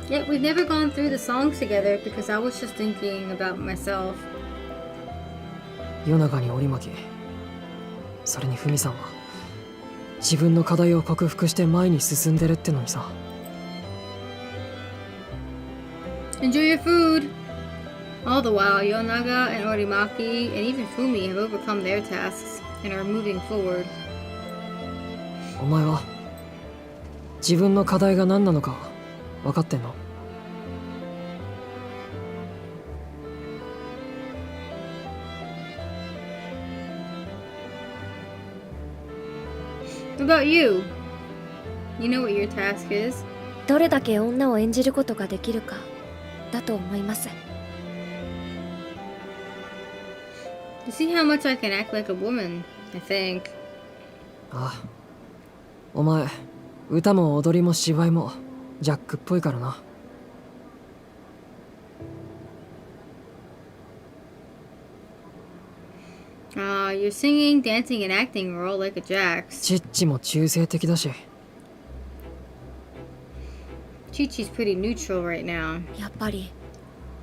Yet we've never gone through the songs together because I was just thinking about myself. 夜中に折り巻き、それにフミさんは自分の課題を克服して前に進んでるってのにさ。Enjoy your food! All the while, Yonaga and Orimaki and even Fumi have overcome their tasks and are moving forward. お前は自分の課題が何なのか分かってんの？What about you? You know what your task is. どれだけ女を演じることができるかだと思います。You see how much I can act like a woman, I think. ああ、お前歌も踊りも芝居もジャックっぽいからな。Your singing, dancing, and acting are all like a Jack's. チッチも中性的だし。Chi-Chi's pretty neutral right now. やっぱり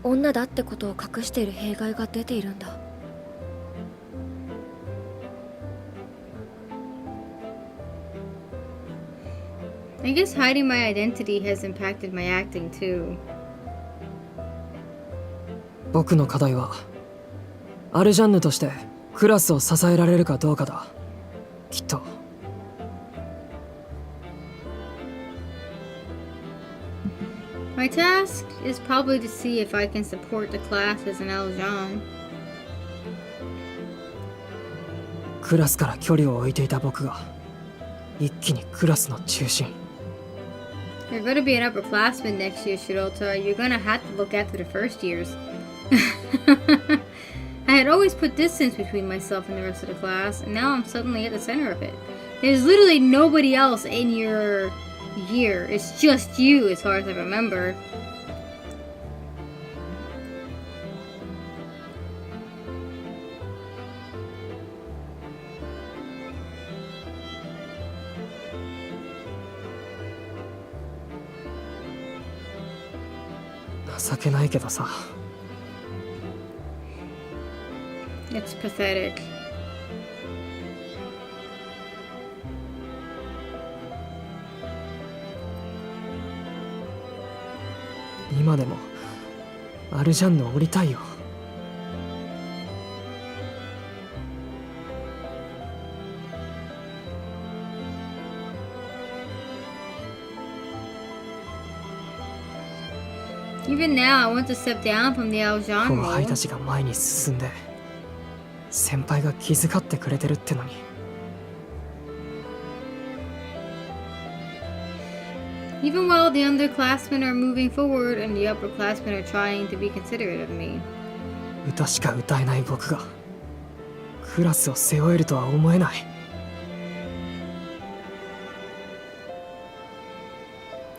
女だってことを隠している弊害が出ているんだ。I guess hiding my identity has impacted my acting too. 僕の課題はアルジャンヌとしてクラスを支えられるかどうかだ。きっと。My task is probably to see if I can support the class as an Eljan. クラスから距離を置いていた僕が一気にクラスの中心。 You're gonna be an upperclassman next year, Shirota. You're gonna have to look after the first years. I had always put distance between myself and the rest of the class, and now I'm suddenly at the center of it. There's literally nobody else in your year. It's just you, as far as I remember. It's pathetic. 今でもアルジャンヌを降りたいよ。Even now, I want to step down from the Eljan 後輩 role. たちが前に進んで先輩が気遣ってくれてるってのに。 Even while the underclassmen are moving forward and the upperclassmen are trying to be considerate of me. 歌しか歌えない僕がクラスを背負えるとは思えない。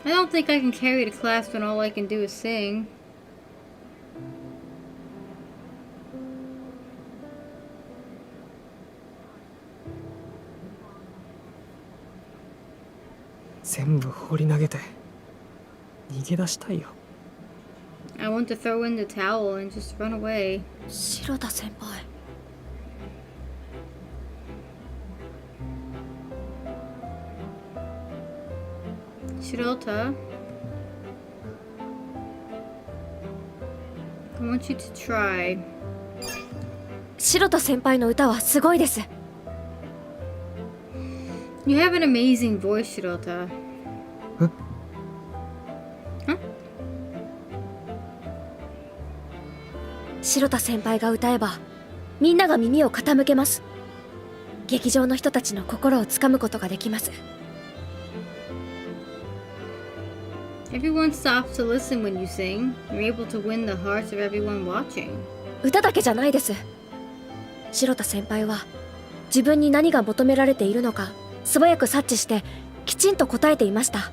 I don't think I can carry the class when all I can do is sing. 全部放り投げて逃げ出したいよ。 I want to throw in the towel and just run away. 白田先輩。 Shirota, I want you to try. 白田先輩の歌はすごいです。 You have an amazing voice, Shirota. Huh? Huh? 白田先輩が歌えばみんなが耳を傾けます。劇場の人たちの心をつかむことができます。 Everyone stops to listen when you sing. You're able to win the hearts of everyone watching. 歌だけじゃないです。白田先輩は自分に何が求められているのか素早く察知してきちんと答えていました。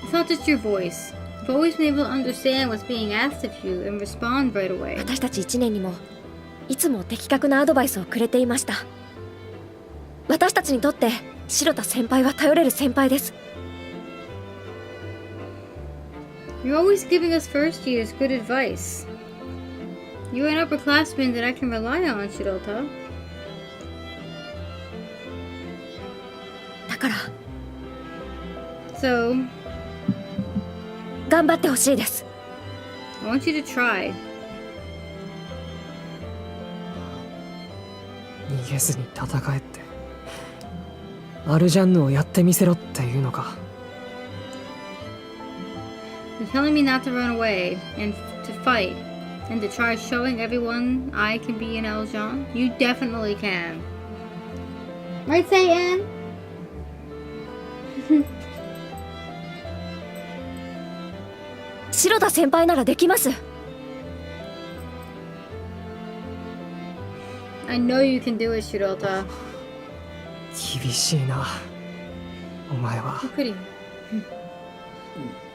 It's not just your voice. You've always been able to understand what's being asked of you and respond right away. 私たち1年にもいつも的確なアドバイスをくれていました。私たちにとって白田先輩は頼れる先輩です。 You're always giving us first years good advice. You're an upperclassman that I can rely on, Shirota. だから So, 頑張ってほしいです。 I want you to try. 逃げずに戦えってアルジャンヌをやってみせろっていうのか。 You're telling me not to run away and to fight and to try showing everyone I can be an Eljan? You definitely can. Right, Satyn? 白田先輩ならできます。 I know you can do it, Shirota. 厳しいなお前は。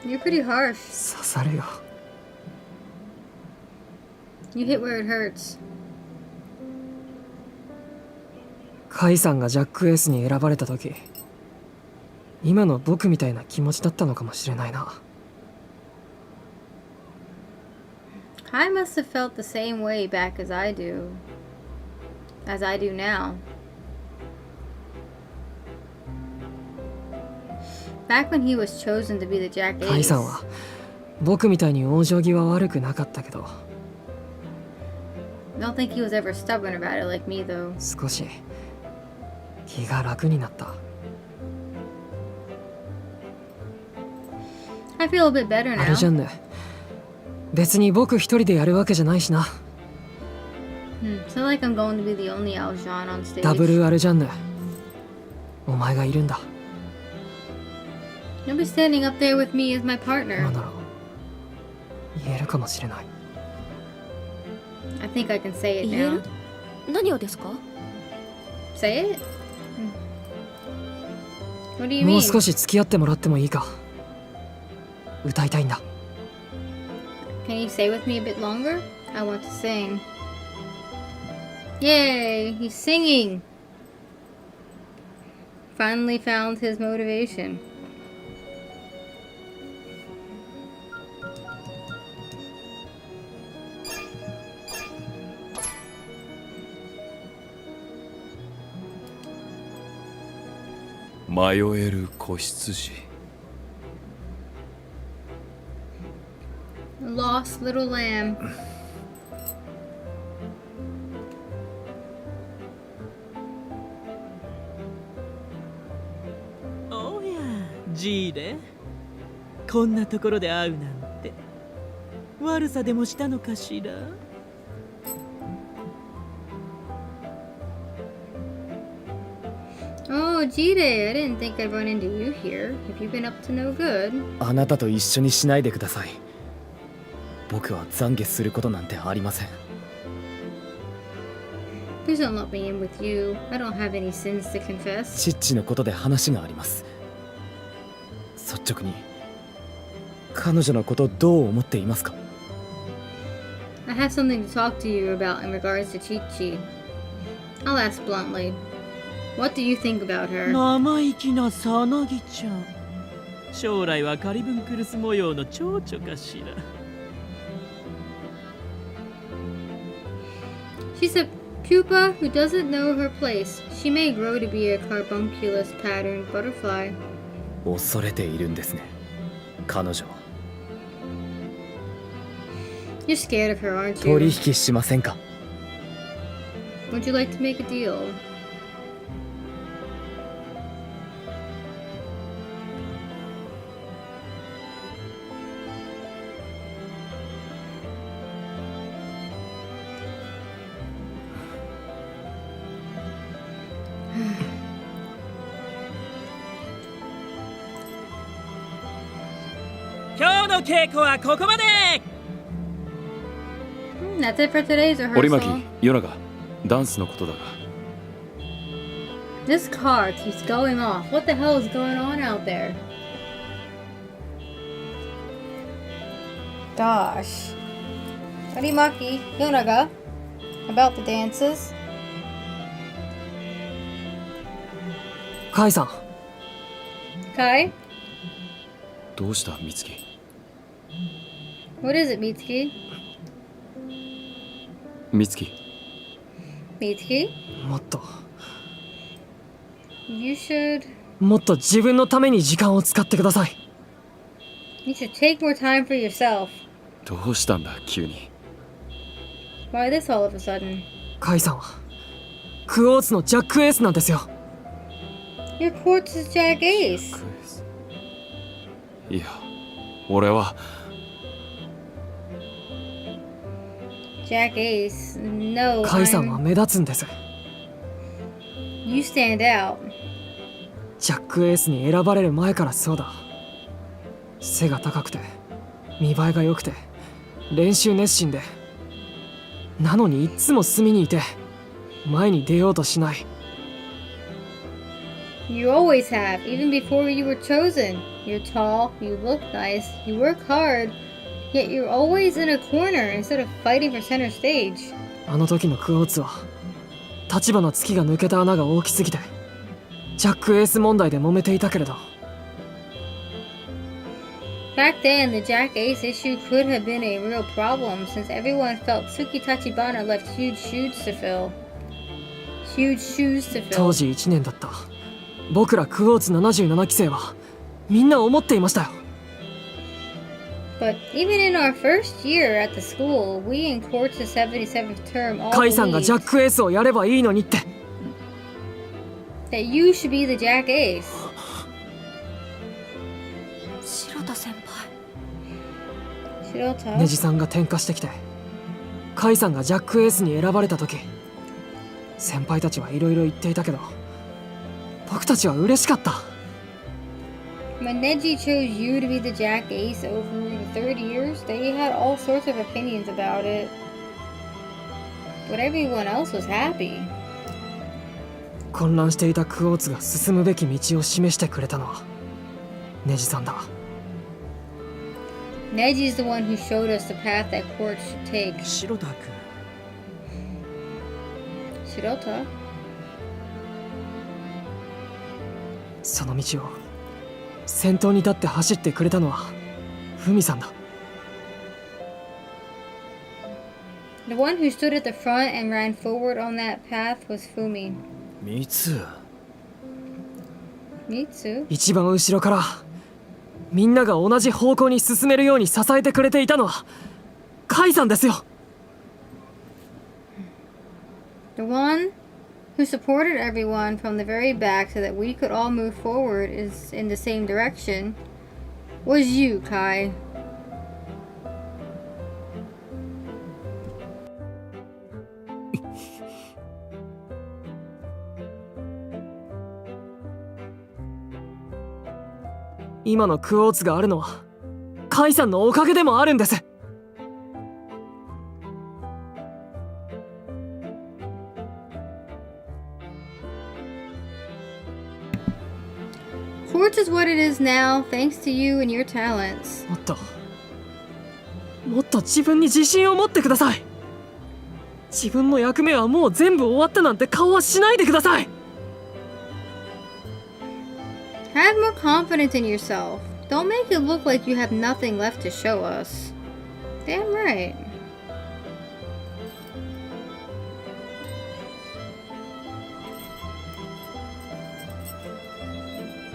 You're pretty harsh. 刺さるよ。 You hit where it hurts. カイさんがジャックエースに選ばれた時今の僕みたいな気持ちだったのかもしれないな。 I must have felt the same way back as I do now. Back when he was chosen to be the Jack カイ Ace. さんは僕みたいに往生際悪くなかったけど、 I don't think he was ever stubborn about it like me though. 少し気が楽になった。 I feel a bit better あれじゃ now. んね、別に僕一人でやるわけじゃないしな。 It's not like I'm going to be the only Aljan on stage. ダブルあれじゃんね、お前がいるんだ。 You'll be standing up there with me as my 今 partner. なら言えるかもしれない。 I think I can say it 言える now. 何をですか？ Say it? What do you もう mean? 少し付き合ってもらってもいいか。歌いたいんだ。 Can you stay with me a bit longer? I want to sing. Yay! He's singing! Finally found his motivation. Lost little lamb. おや、ジーレ。こんなところで会うなんて。悪さでもしたのかしら。Oh, Jide, I didn't think I'd run into you here. Have you been up to no good? あなたと一緒にしないでください。僕は懺悔することなんてありません。 Please don't let me in with you. I don't have any sins to confess. チッチのことで話があります。率直に彼女のことどう思っていますか？ I have something to talk to you about in regards to Chi-Chi. I'll ask bluntly. What do you think about her? 生意気なさなぎちゃん。将来はカリブンクルス模様の蝶々かしら。She's a pupa who doesn't know her place. She may grow to be a carbunculus patterned butterfly. 恐れているんですね、彼女。 You're scared of her, aren't 取 you? 引しませんか？ Would you like to make a deal? That's it for today's 折巻 rehearsal. 夜長ダンスのことだが This car keeps going off. What the hell is going on out there? Gosh. Arimaki, Yonaga, about the dances. カイさん、 Kai, どうした美月？ what is it, Mitsuki? 美月 Mitsuki? もっと You should もっと自分のために時間を使ってください。 you should take more time for yourself. どうしたんだ急に？ Why this all of a sudden? カイさんはクオーツのジャックエースなんですよ。 Your quartz is Jack Ace. いや俺は Jack Ace. No, カイさんは I'm... 目立つんです。 You stand out. ジャックエースに選ばれる前からそうだ。背が高くて見栄えが良くて練習熱心で、なのにいつも隅にいて前に出ようとしない。 You always have, even before you were chosen. You're tall, you look nice, you work hard, yet you're always in a corner instead of fighting for center stage. あの時のクオーツは立花月が抜けた穴が大きすぎてジャックエース問題で揉めていたけれど、 Back then, the Jack Ace issue could have been a real problem since everyone felt Tsuki Tachibana left huge shoes to fill. Huge shoes to 当 fill. 時1年だった僕らクオーツ77期生はみんな思っていましたよ。But even in our first year at the school, we in Quartz's 77th term all カイさんがジャッ believed クエースをやればいいのにって。 that you should be the Jack Ace. 白田先輩。 Shirota. ネジさんが転化してきてカイさんがジャックエースに選ばれた時、先輩たちはいろいろ言っていたけど僕たちは嬉しかった。 When Neji chose you to be the Jack Ace over the 30 years, they had all sorts of opinions about it. But everyone else was happy. 混乱していたクォーツが進むべき道を示してくれたのはネジさんだ。 Neji's the one who showed us the path that Quartz should take. 白田君 Shirota? その道を先頭に立って走ってくれたのはフミさんだ。 The one who stood at the front and ran forward on that path was Fumi. ミツ Mitsu? 一番後ろからみんなが同じ方向に進めるように支えてくれていたのはカイさんですよ。 The one who supported everyone from the very back so that we could all move forward is in the same direction was you, Kai. 今のクォーツがあるのはカイさんのおかげでもあるんです。 Quartz is what it is now, thanks to you and your talents. もっと自分に自信を持ってください。自分の役目はもう全部終わったなんて顔はしないでください。 Have more confidence in yourself. Don't make it look like you have nothing left to show us. Damn right.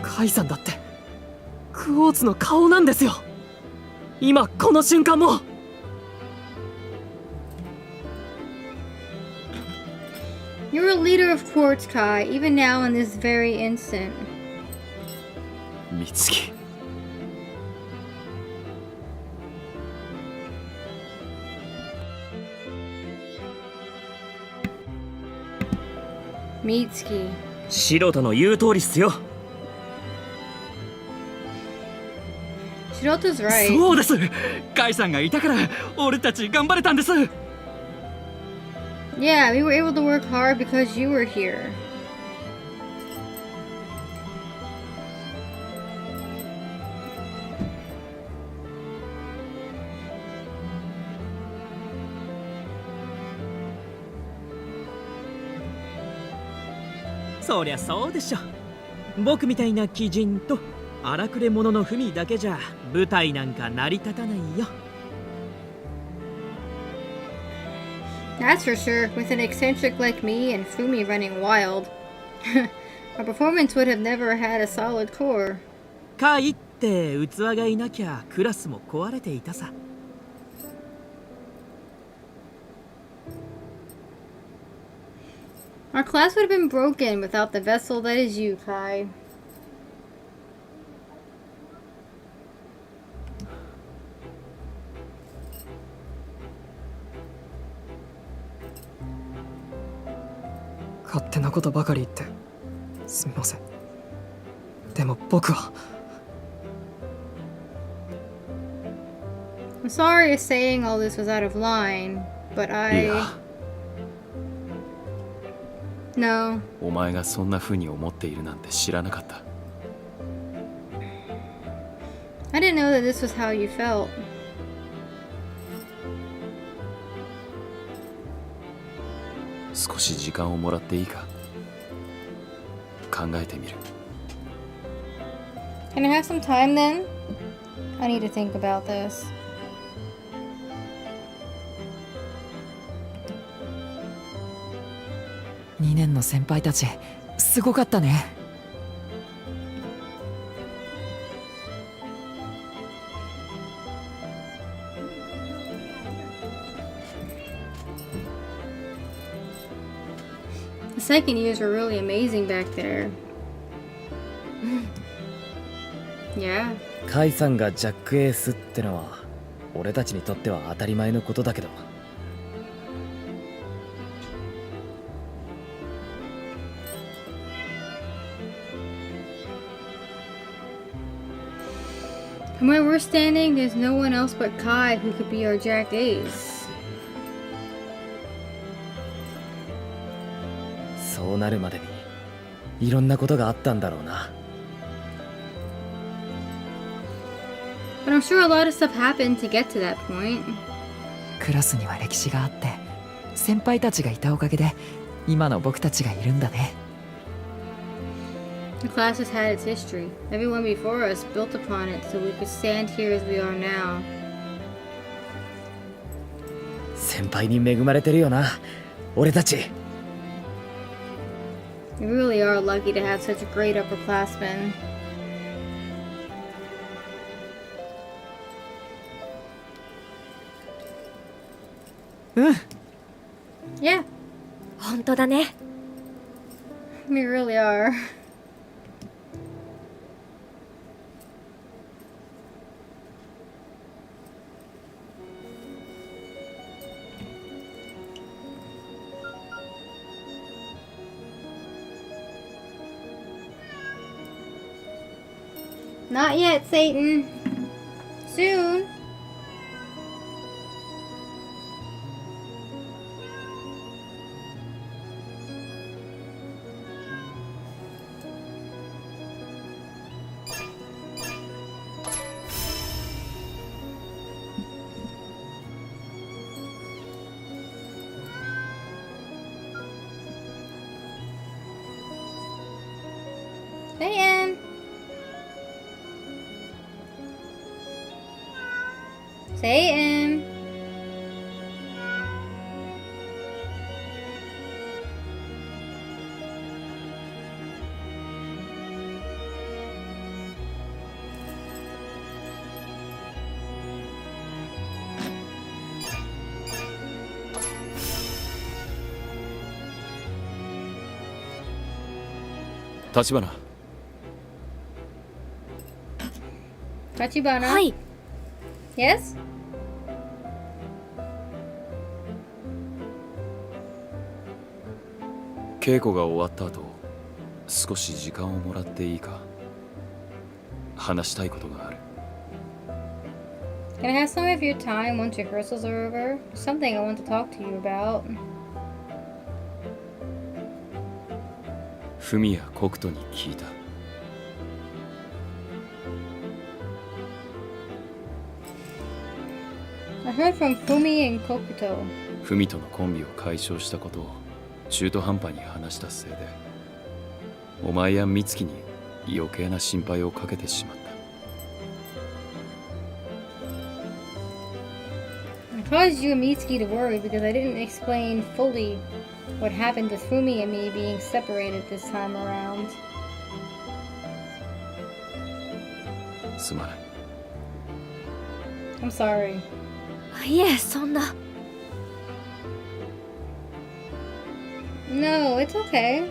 カイさんだってクォーツの顔なんですよ。今この瞬間も。 You're a leader of Quartz, Kai, even now in this very instant. 美月 Mitsuki. 白田の言う通りっすよ。 Shirota's right. そうです。カイさんがいたから俺たち頑張れたんです。 Yeah, we were able to work hard because you were here.「そりゃそうでしょ。僕みたいな鬼人と荒くれ者の文だけじゃ舞台なんか成り立たないよ。 That's for sure. With an eccentric like me and Fumi running wild, our performance would have never had a solid core. カイって器がいなきゃクラスも壊れていたさ。 Our class would have been broken without the vessel that is you, Kai. 勝手なことばかり言ってすみません。でも僕は I'm sorry if saying all this was out of line, but い I... や No. お前がそんな風に思っているなんて知らなかった。 I didn't know that this was how you felt. 少し時間をもらっていいか。考えてみる。 Can I have some time then? I need to think about this. 2年の先輩たちすごかったね。The second years were really amazing back there. Yeah. カイさんがジャックエースってのは俺たちにとっては当たり前のことだけど、 From where we're standing, there's no one else but Kai who could be our Jack Ace. そうなるまでにいろんなことがあったんだろうな。 But I'm sure a lot of stuff happened to get to that point. クラスには歴史があって、先輩たちがいたおかげで今の僕たちがいるんだね。 The class has had its history. Everyone before us built upon it so we could stand here as we are now. 先輩に恵まれてるよな、俺たち。 We really are lucky to have such great upperclassmen. Yeah, 本当だね。 we really are. Not yet, Satan. Soon. Satan. Satan. Tachibana. Tachibana. はい。 Yes? 稽古が終わった後、少し時間をもらっていいか。話したいことがある。 Can I have some of your time once rehearsals are over? Something I want to talk to you about. フミやコクトに聞いた。 I heard from Fumi and Kokuto. フミとのコンビを解消したことを中途半端に話したせいで、お前や美月に余計な心配をかけてしまった。 I caused you and Mitsuki to worry because I didn't explain fully what happened with Fumi and me being separated this time around. すまない。 I'm sorry. いえ、そんな。 No, it's okay.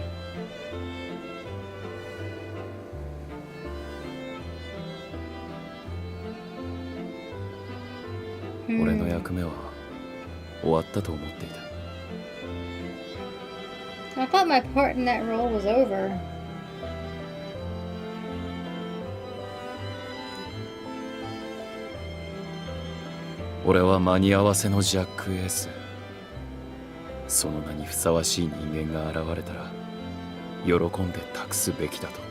俺の役目は終わったと思っていた。 I thought my part in that role was over. 俺は間に合わせのジャックエース。その名にふさわしい人間が現れたら喜んで託すべきだと。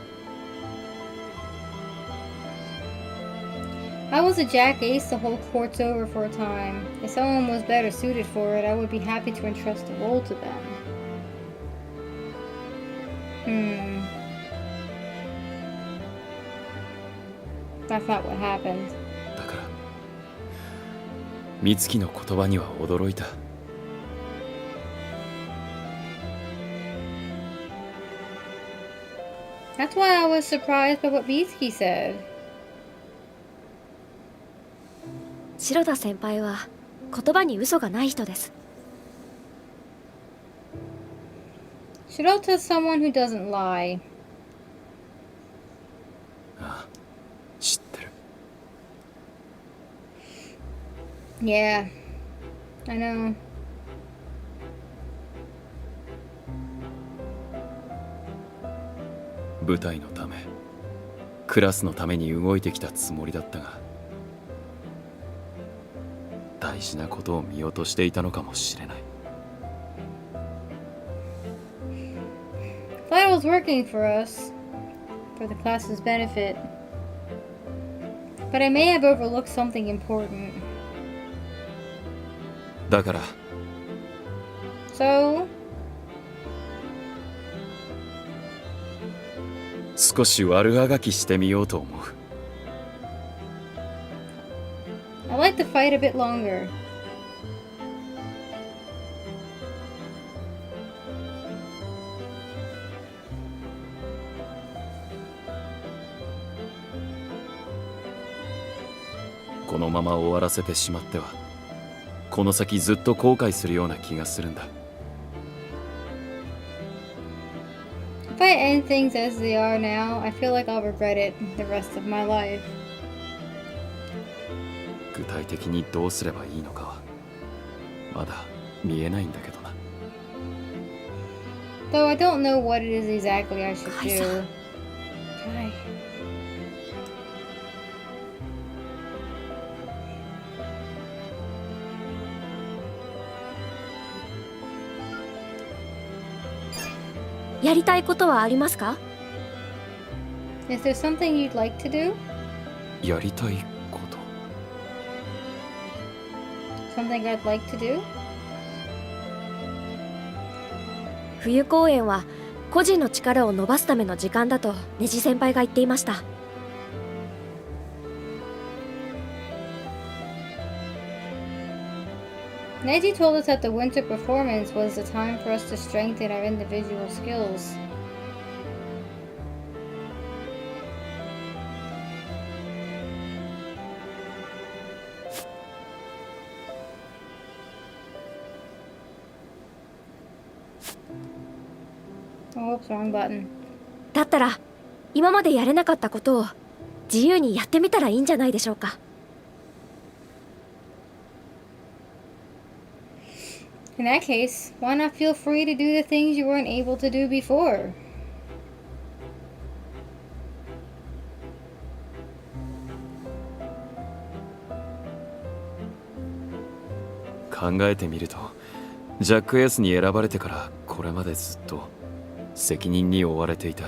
I was a Jack Ace to hold courts over for a time. If someone was better suited for it, I would be happy to entrust the role to them. That's not what happened. だから美月の言葉には驚いた。 That's why I was surprised by what Mitsuki said. 白田先輩は言葉に嘘がない人です。Shirota's someone who doesn't lie. ああ、知ってる。 Yeah, I know. 部隊のため、クラスのために動いてきたつもりだったが、大事なことを見落としていたのかもしれない。 Thought it was working for us, for the class's benefit. But I may have overlooked something important. だから So, 少し悪あがきしてみようと思う。 I'd like to fight a bit longer. このまま終わらせてしまっては、この先ずっと後悔するような気がするんだ。 If I end things as they are now, I feel like I'll regret it the rest of my life. 具体的にどうすればいいのかはまだ見えないんだけどな。 Though I don't know what it is exactly I should do. Hi. やりたいことはありますか？ Is there something you'd like to do? やりたいこと。 Something I'd like to do? 冬公演は個人の力を伸ばすための時間だとネジ先輩が言っていました。 Neji told us that the winter performance was the time for us to strengthen our individual skills. Oh, oops, wrong button. だったら今までやれなかったことを自由にやってみたらいいんじゃないでしょうか。 In that case, why not feel free to do the things you weren't able to do before? 考えてみると、ジャックエースに選ばれてからこれまでずっと責任に追われていた。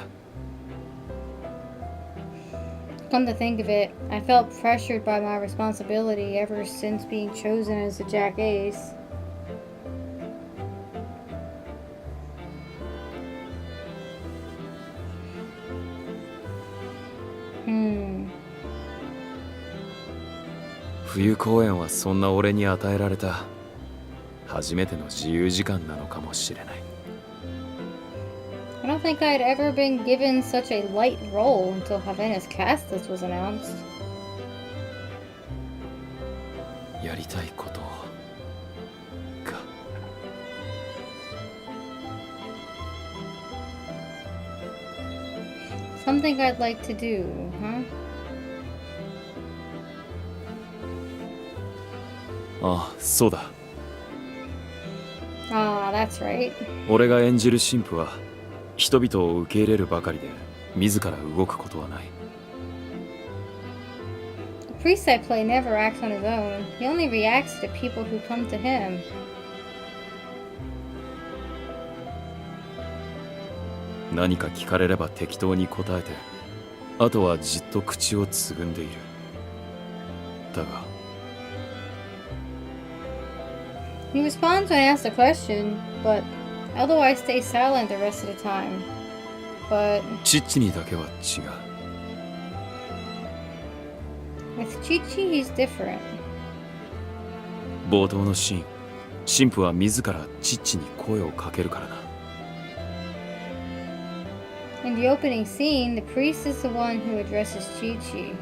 Come to think of it, I felt pressured by my responsibility ever since being chosen as the Jack Ace. Hmm. 冬公演はそんな俺に与えられた初めての自由時間なのかもしれない。 I don't think I'd ever been given such a light role until Havena's cast list was announced. やりたいことか。 Something I'd like to do, huh? ああ、そうだ。 Ah, that's right. 俺が演じる神父は人々を受け入れるばかりで自ら動くことはない。 The priest I play never acts on his own. He only reacts to people who come to him. 何か聞かれれば適当に答えて、あとはじっと口をつぐんでいる。だが He responds when asked a question, but otherwise stays silent the rest of the time. But チッチにだけは違う。 with Chi-Chi, he's different. 冒頭のシーン、神父は自らチッチに声をかけるからな。 In the opening scene, the priest is the one who addresses Chi-Chi.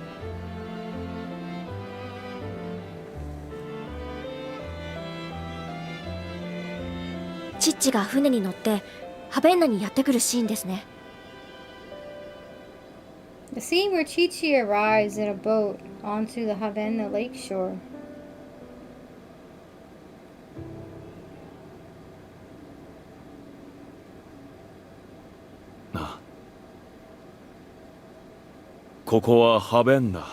チッチが船に乗ってハベンナにやってくるシーンですね。 The scene where Chi-Chi arrives in a boat onto the Havenna lake shore. Ah. ここはハベンナ、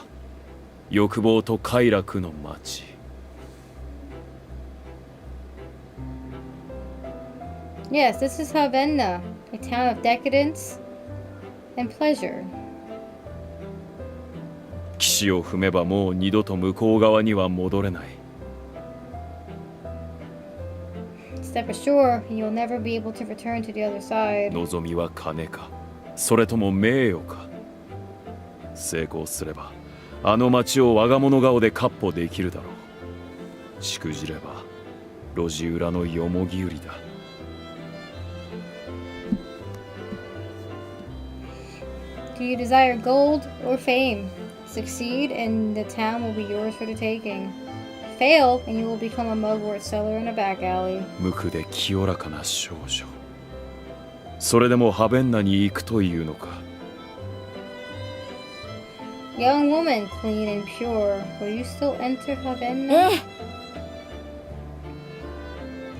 欲望と快楽の街。Yes, this is Havenna, a town of decadence and pleasure. 岸を踏めばもう二度と向こう側には戻れない。Step ashore, and you'll never be able to return to the other side. 望みは金か、それとも名誉か。成功すればあの町を我が物顔で闊歩できるだろう。しくじれば路地裏のよもぎ売りだ。Do you desire gold or fame? Succeed, and the town will be yours for the taking. Fail, and you will become a mugwort seller in a back alley. 無垢で清らかな少女。それでもハベンナに行くというのか。Young woman, clean and pure, will you still enter Havenna?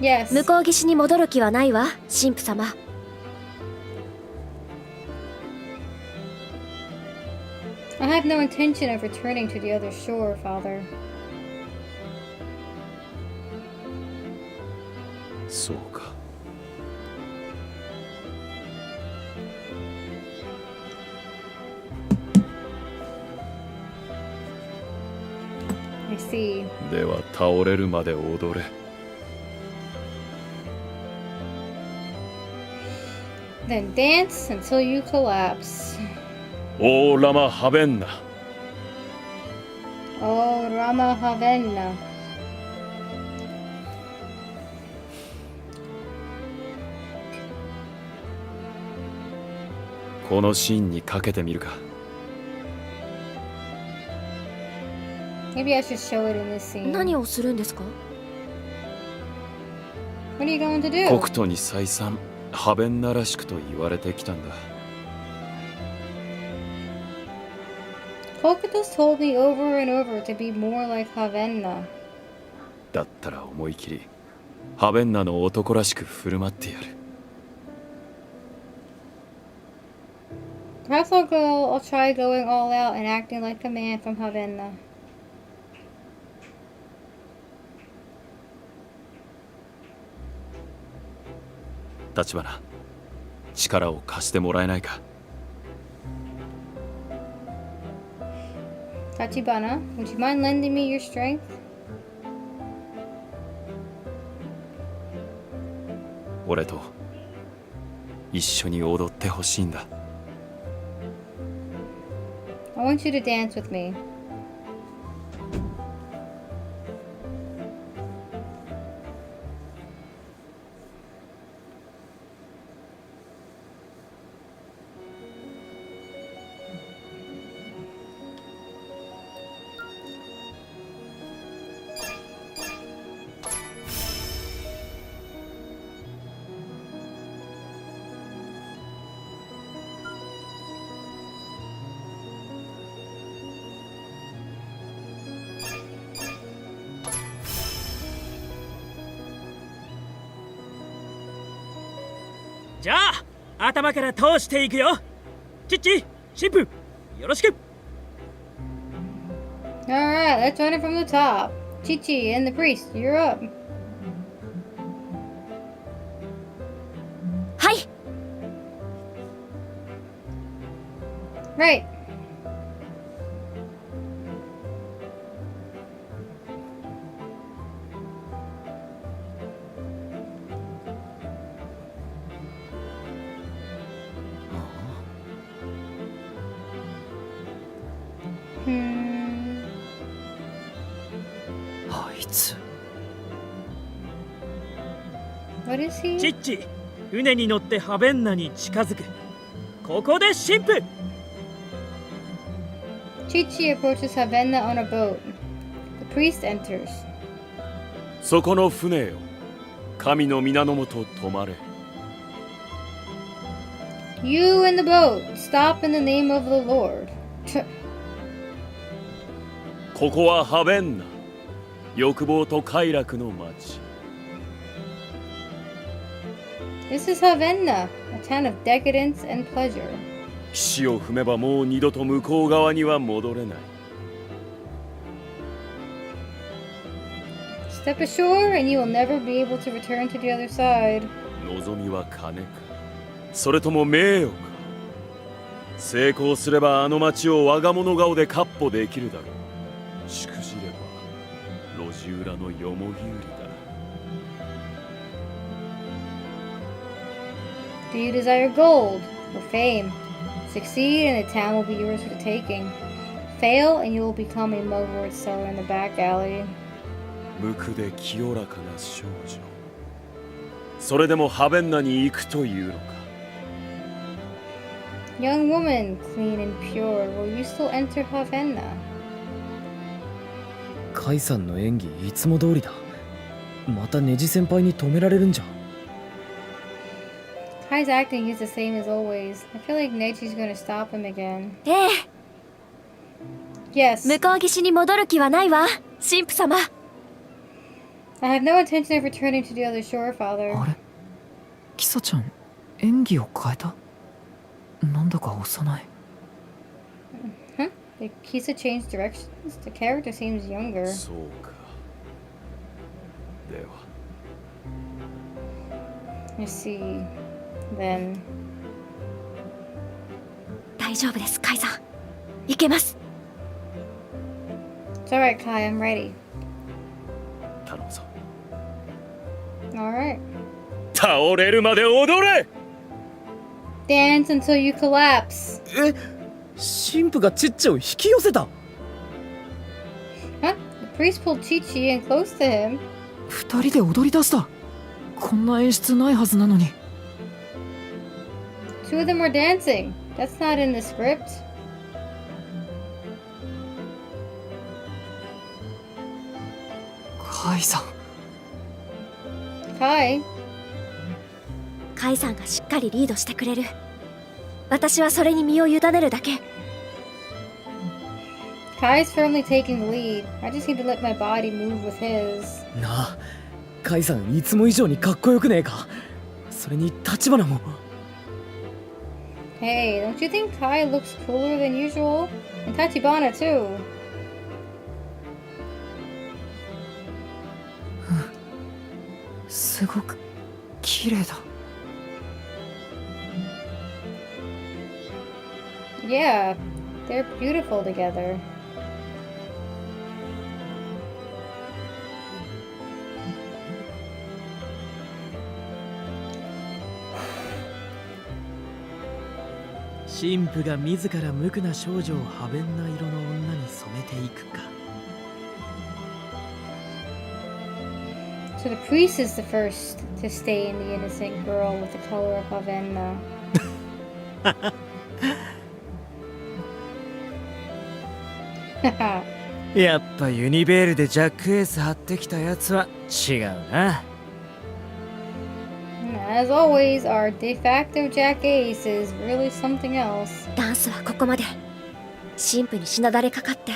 ええ、 Yes. 向こう岸に戻る気はないわ、神父様。 I have no intention of returning to the other shore, Father. そうか。I see. では倒れるまで踊れ。Then dance until you collapse. オーラマハベンナ。 Oh, Rama Havenna. このシーンにかけてみるか。 Maybe I should show it in this scene. 何をするんですか？ What are you going to do? 国土に再三ハベンナらしくと言われてきたんだ。 Kokuto's told me over and over to be more like Havenna. だったら思い切りハベンナの男らしく振る舞ってやる。 Perhaps I'll try going all out and acting like a man from Havenna. 立花、力を貸してもらえないか。 Tachibana, would you mind lending me your strength? 俺と一緒に踊ってほしいんだ。 I want you to dance with me. じゃあ頭から通していくよ。チッチ、神父、よろしく。 Alright, let's run it from the top. Chichi and the priest, you're up. はい。 Right. Hmm. あいつ What is he? チッチ、船に乗ってハベンナに近づく。ここで神父。 Chichi approaches Havenna on a boat. The priest enters. そこの船よ、神の皆のもと止まれ。You in the boat, stop in the name of the Lord. ここはハベンナ、欲望と快楽の町。 This is Havenna, a town of decadence and pleasure. 岸を踏めばもう二度と向こう側には戻れない。 Step ashore and you will never be able to return to the other side. 望みは金か、それとも名誉か。成功すればあの町を我が物顔で闊歩できるだろう。しくじれば路地裏のよもぎ売りだ。 Do you desire gold or fame? Succeed and the town will be yours for the taking. Fail and you will become a mugwort seller in the back alley. 無垢で清らかな少女。それでもハベンナに行くというのか。 Young woman, clean and pure, will you still enter Havenna? カイさんの演技いつも通りだ。またネジ先輩に止められるんじゃ。 Kai's acting is the same as always. I feel like Neji's gonna stop him again. ええ、 Yes, 向こう岸に戻る気はないわ、神父様。 I have no intention of returning to the other shore, Father. あれキサちゃん演技を変えた。なんだか幼い。 Huh? Did Kisa change directions? The character seems younger. そうか。では。 I see. Then 大丈夫です、カイさん。行けます。 it's alright, Kai. I'm ready. 頼むぞ。 Alright. 倒れるまで踊れ。 Dance until you collapse. え、神父がチッチを引き寄せた。 Huh? The priest pulled Chi-Chi in close to him. 二人で踊り出した。こんな演出ないはずなのに。 Two of them were dancing. That's not in the script. カイさん。 Kai? カイさんがしっかりリードしてくれる。私はそれに身を委ねるだけ。 Kai's firmly taking the lead. I just need to let my body move with his. なあ、カイさんいつも以上にかっこよくねえか。それに立花も。 Hey, don't you think Kai looks cooler than usual? And Tachibana too. すごく綺麗だ。 Yeah, they're beautiful together.「神父が自ら無垢な少女をハベンな色の女に染めていくか。 So the priest is the first to stay in the innocent girl with the color of Havenna. やっぱユニベールでジャックエース張ってきたやつは違うな。 As always, our de facto Jack Ace is really something else. ダンスはここまで。神父にしなだれかかって。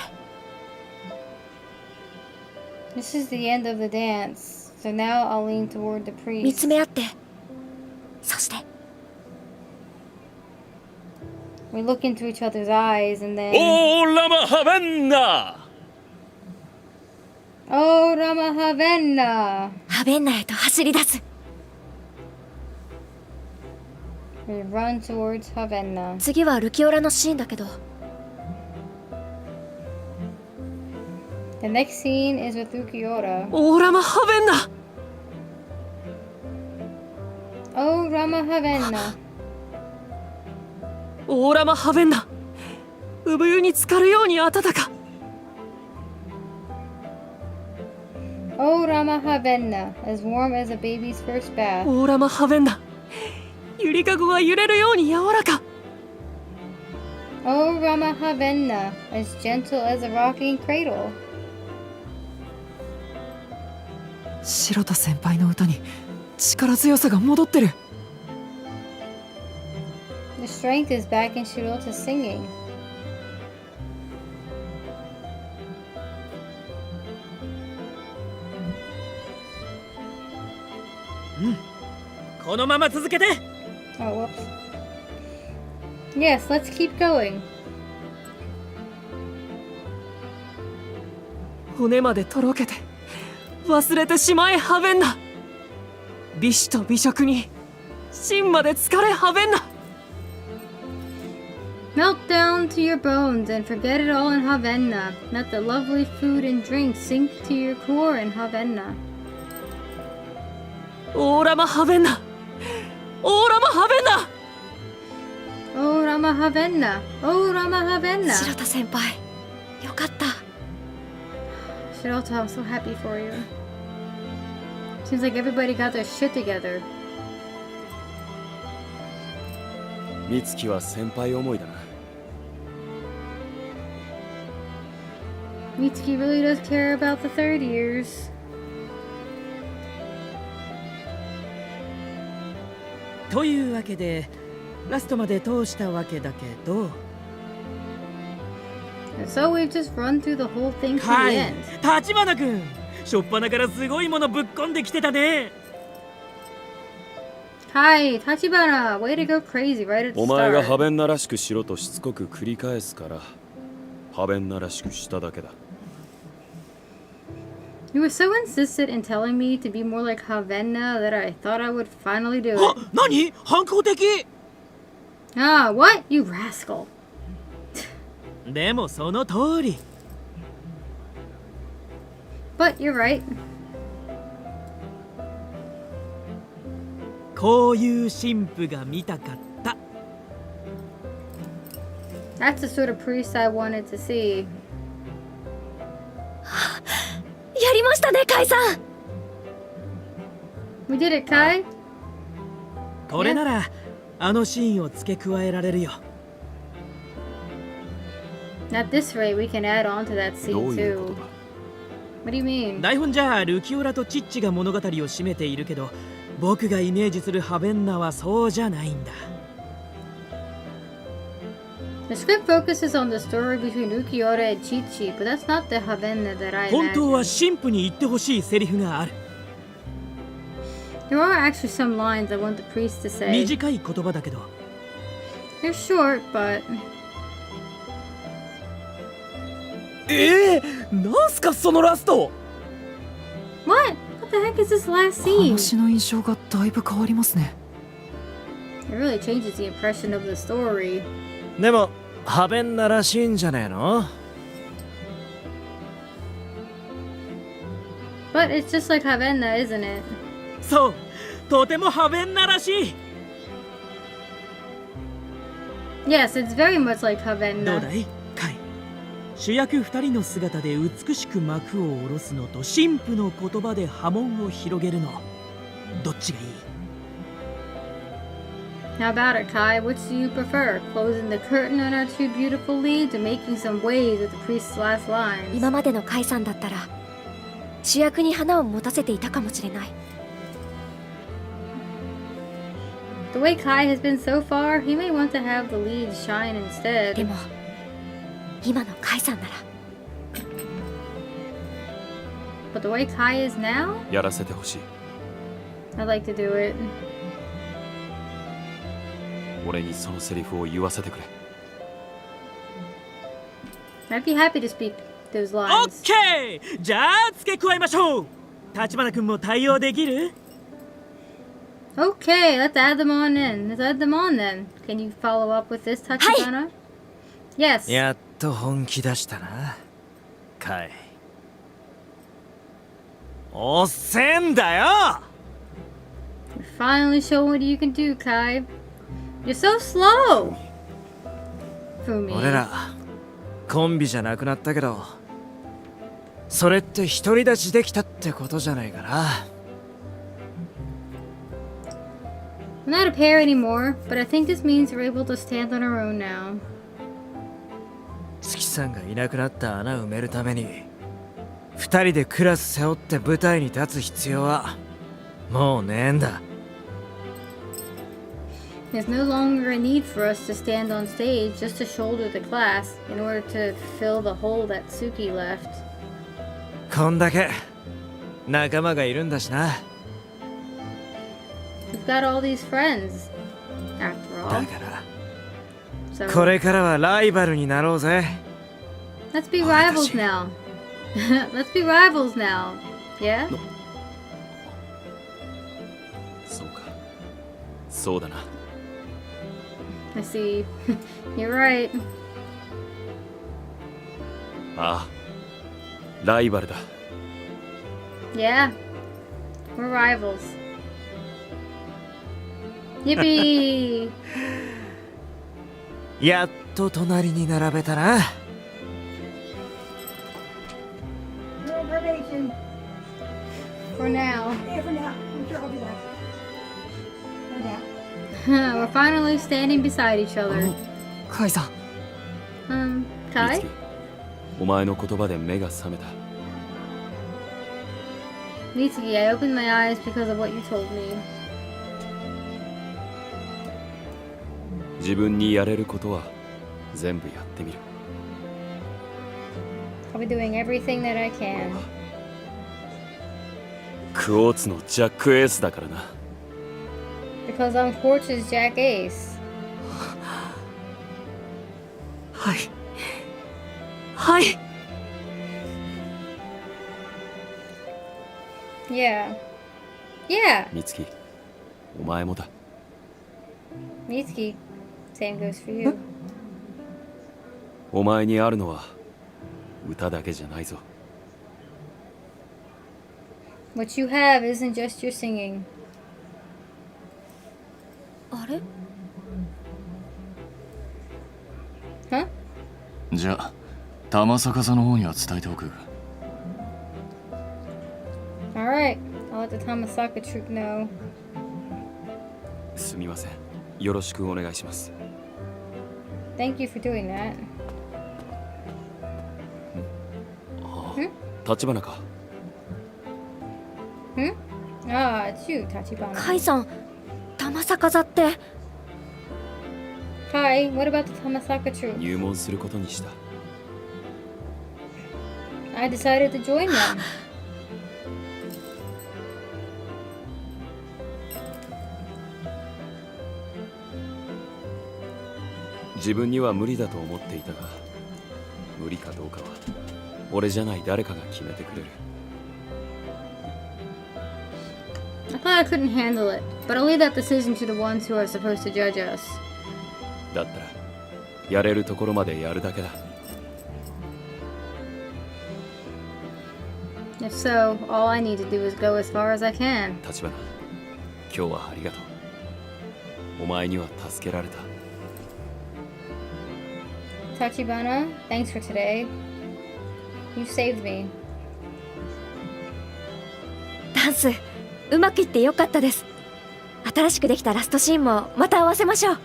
This is the end of the dance. So now I'll lean toward the 見 priest. つめ合って。そして We look into each other's eyes and then... オーラマハベンナ。 Oh, Rama Havenna! ハベンナへと走り出す。 We run towards Havenna. 次はルキオラのシーンだけど、 The next scene is with Ukiura. オーラマハベンナ。 Oh, Rama Havenna. オーラマハベンナ。産湯に浸かるように暖か。 Oh, Rama Havenna, as warm as a baby's first bath. オーラマハベンナ。ゆりかごが揺れるように柔らか。 Oh, Rama Havenna, as gentle as a rocking cradle. 白田先輩の歌に力強さが戻ってる。 The The strength is back in Shirota's singing. このまま続けて。 Oh, whoops. Yes, let's keep going. 骨までとろけて忘れてしまえハベンナ。美酒と美食に芯まで疲れハベンナ。 Melt down to your bones and forget it all in Havenna. Let the lovely food and drink sink to your core in Havenna. オーラマハベンナ、オーラマハベンナ。 Oh, Rama Havenna. Oh, Rama Havenna. 白田先輩、よかった。 Shirota, I'm so happy for you. Seems like everybody got their shit together. 美月は先輩思いだな。 Mitsuki really does care about the third years. というわけでラストまで通したわけだけど、 And so we've just run through the whole thing to は the い、 end. 立花君、しょっぱなからすごいものぶっこんできてたね。 Hi, Tachibana! Way to go crazy right at the お前がハ start. ベンナらしくしろとしつこく繰り返すからハベンナらしくしただけだ。 You were so insistent in telling me to be more like Havenna that I thought I would finally do は it. 何？反抗的？ Ah, what? You rascal. でもその通り。 But you're right. こういう神父が見たかった。 That's the sort of priest I wanted to see. やりましたね、カイさん。 We did it, Kai. これならあのシーンを付け加えられるよ。 At this rate, we can add on to that ど scene ういうこと too. だ？ What do you mean? 台本じゃルキオラとチッチが物語を占めているけど、僕がイメージするハベンナはそうじゃないんだ。 The script focuses on the story between Ukiura and Chichi, but that's not the Havenna that I 本当は imagined. 神父に言ってほしいセリフがある。 There are actually some lines I want the priest to say. 短い言葉だけど。 They're short, but なんすかそのラスト。 what? What the heck is this last scene? 話の印象がだいぶ変わりますね。 It really changes the impression of the story. でもハベンナらしいんじゃねえの？ But it's just like Havenna, isn't it? そう、とてもハベンナらしい。 Yes, it's very much like どう Havenna. だい、カイ。主役2人の姿で美しく幕を下ろすのと神父の言葉で波紋を広げるの、どっちがいい？ How about it, Kai? Which do you prefer? Closing the curtain on our two beautiful leads or making some waves with the priest's last lines? 今までのカイさんだったら主役に花を持たせていたかもしれない。 The way Kai has been so far, he may want to have the lead shine で instead. も今のカイさんなら But the way Kai is now, やらせてほしい。 I'd like to do it. 俺にそのセリフを言わせてくれ。 I'd be happy to speak those オッ lines. ケー、じゃあ付け加えましょう。立花君も対応できる？ Okay, let's add them on in. Let's add them on then. Can you follow up with this, Tachibana? Yes. やっと本気出したな、カイ。おっせんだよ。 You're finally showing what you can do, Kai. You're so slow. 俺 Fumi. らコンビじゃなくなったけど、それって独り立ちできたってことじゃないかな。 We're not a pair anymore, but I think this means we're able to stand on our own now. 月さんがいなくなった穴を埋めるために二人でクラス背負って舞台に立つ必要はもうねえんだ。There's no longer a need for us to stand on stage just to shoulder the glass in order to fill the hole that Suki left. こんだけ仲間がいるんだしな。 We've got all these friends, after だ all. から So これからはライバルになろうぜ。 let's be rivals now. Let's be rivals now. Yeah? そうか。そうだな。 I see. You're right. ああ、ライバルだ。 Yeah. We're rivals. Yippee! やっと隣に並べたな。 No probation. For now. Yeah, for now. I'm sure I'll be back. For now. We're finally standing beside each あ other. のカイさん、美 Kai? 月、お前の言葉で目が覚めた。 Mitsuki, I opened my eyes because of what you told me. 自分にやれることは全部やってみる。 I'll be doing everything that I can. クォーツのジャックエースだからな。 Because I'm Quartz's Jack Ace. はいはい Yeah. Yeah, 美月、お前もだ。 Mitsuki. Same goes for you. お前にあるのは歌だけじゃないぞ。 What you have isn't just your singing. あれ Huh? じゃあ玉逆さの方には伝えておく。 Alright, I'll let the Tamasaka troop know. すみません。よろしくお願いします。 Thank you for doing that. 立花か。 Ah, it's you, Tachibana. カイさん、玉逆座って。 Kai, what about the Tamasaka troop? 入門することにした。 I decided to join them. 自分には無理だと思っていたが、無理かどうかは俺じゃない誰かが決めてくれる。 I thought I couldn't handle it, but I'll leave that decision to the ones who are supposed to judge us. だったらやれるところまでやるだけだ。 If so, all I need to do is go as far as I can. 立花、今日はありがとう。お前には助けられた。 Tachibana, thanks for today. You saved me. ダンス、うまくいってよかったです。新しくできたラストシーンもまた合わせましょう。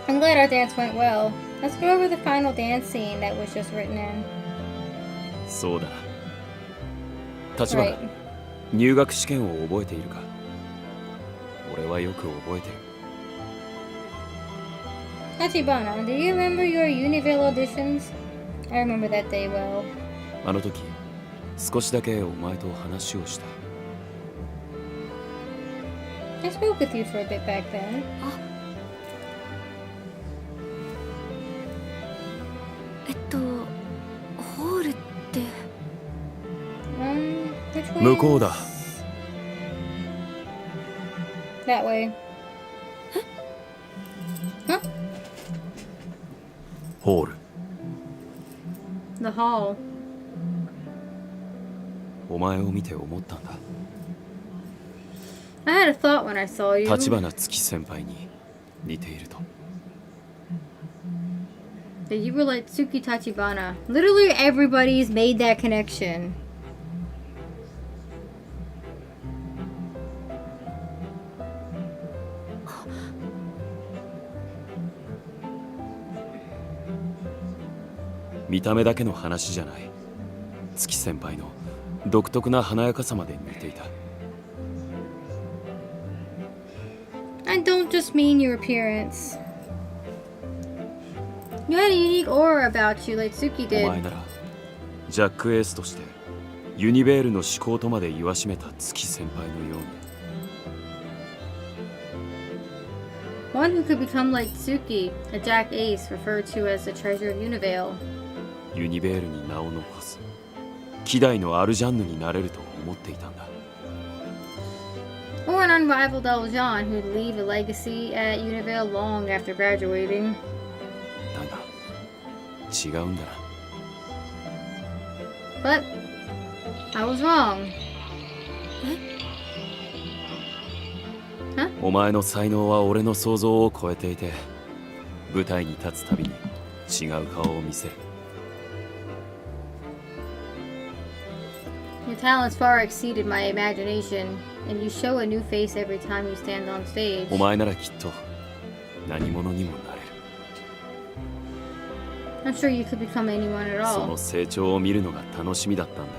I'm glad our dance went well. Let's go over the final dance scene that was just written in. そうだな。立花、 Right. 入学試験を覚えているか。俺はよく覚えてる。 Tachibana, do you remember your Univille auditions? I remember that day well. あの時少しだけお前と話をした。 I spoke with you for a bit back then. ホールって。Which way? 向こうだ。 That way. Huh? ホール。 The hall. お前を見て思ったんだ。 I had a thought when I saw you. 立花月先輩に似ていると。 That you were like Tsuki Tachibana. Literally everybody's made that connection.「見た目だけの話じゃない。月先輩の独特な華やかさまで似ていた。I don't just mean your appearance. You had a unique aura about you, like Tsuki お did. 前ならジャックエースとしてユニベールの思考とまで言わしめた月先輩のように。 One who could become like Tsuki, a Jack Ace referred to as the treasure of Univale. ユニベールに名を残す希代のアルジャンヌになれると思っていたんだ。 Or an unrivaled Eljan who'd leave a legacy at Univale long after graduating. だが違うんだな。 But I was wrong. お前の才能は俺の想像を超えていて、舞台に立つたびに違う顔を見せる。 Your talents far exceeded my imagination, and you show a new face every time you stand on stage. お前ならきっと何者にもなれる。 I'm sure you could become anyone at そ all. の成長を見るのが楽しみだったんだが、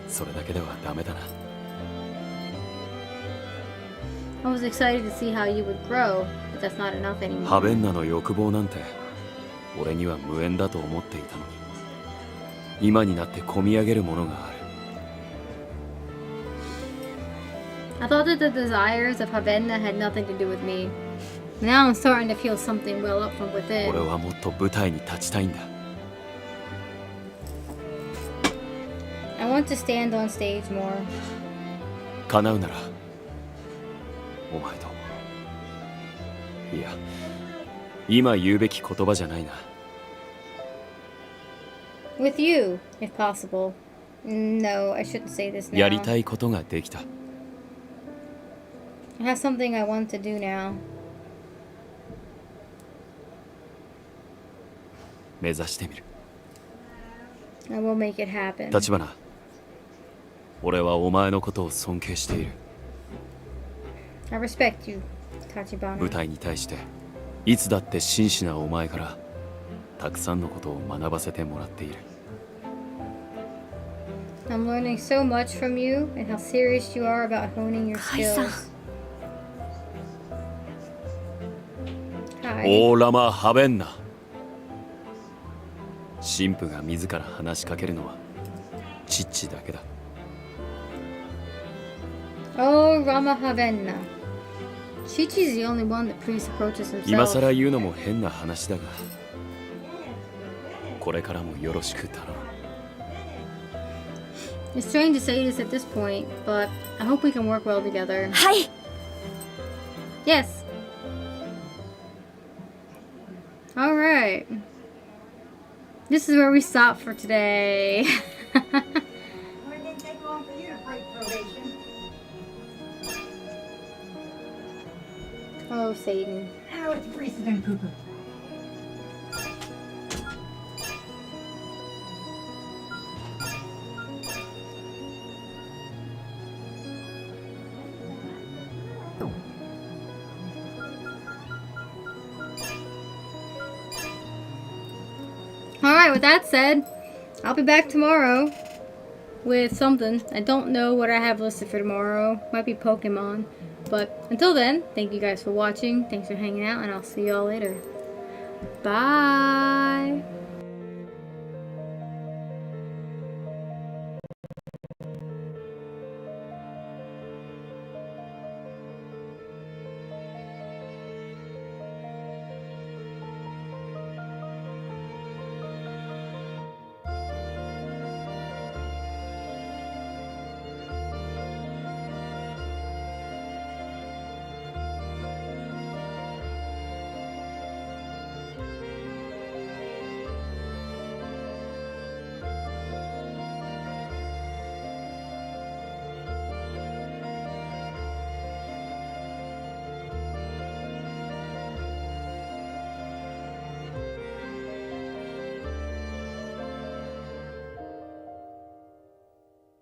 それだけではダメだな。 I was excited to see how you would grow, but that's not enough ハベ anymore. ンナの欲望なんて俺には無縁だと思っていたのに、今になって込み上げるものがある。 I thought that the desires of Havenna had nothing to do with me. Now I'm starting to feel something well up from 俺 within. はもっと舞台に立ちたいんだ。 I want to stand on stage more. 叶うならお前と。いや、今言うべき言葉じゃないな。 With you, if possible. No, I shouldn't say this やり now. たいことができた。 I have something I want to do now. 目指してみる。 I will make it happen. 立花、俺はお前のことを尊敬している。 I respect you, 舞 Tachibana. 台に対していつだって真摯なお前からたくさんのことを学ばせてもらっている。 I'm learning so much from you and how serious you are about honing your カイさん skills. Hi. オーラマ・ハベンナ。神父が自ら話しかけるのはチッチだけだ。 Oh, Rama Havenna. Chichi's the only one that priest approaches 今 himself. 更言うのも変な話だが、これからもよろしく頼む。 It's strange to say this at this point, but I hope we can work well together. はい Yes. All right. This is where we stop for today. Well, it didn't take long for you to break probation. Oh, Satan. Now it's precedent poo-poo. Alright, with that said, I'll be back tomorrow with something. I don't know what I have listed for tomorrow. Might be Pokemon. But until then, thank you guys for watching. Thanks for hanging out, and I'll see y'all later. Bye!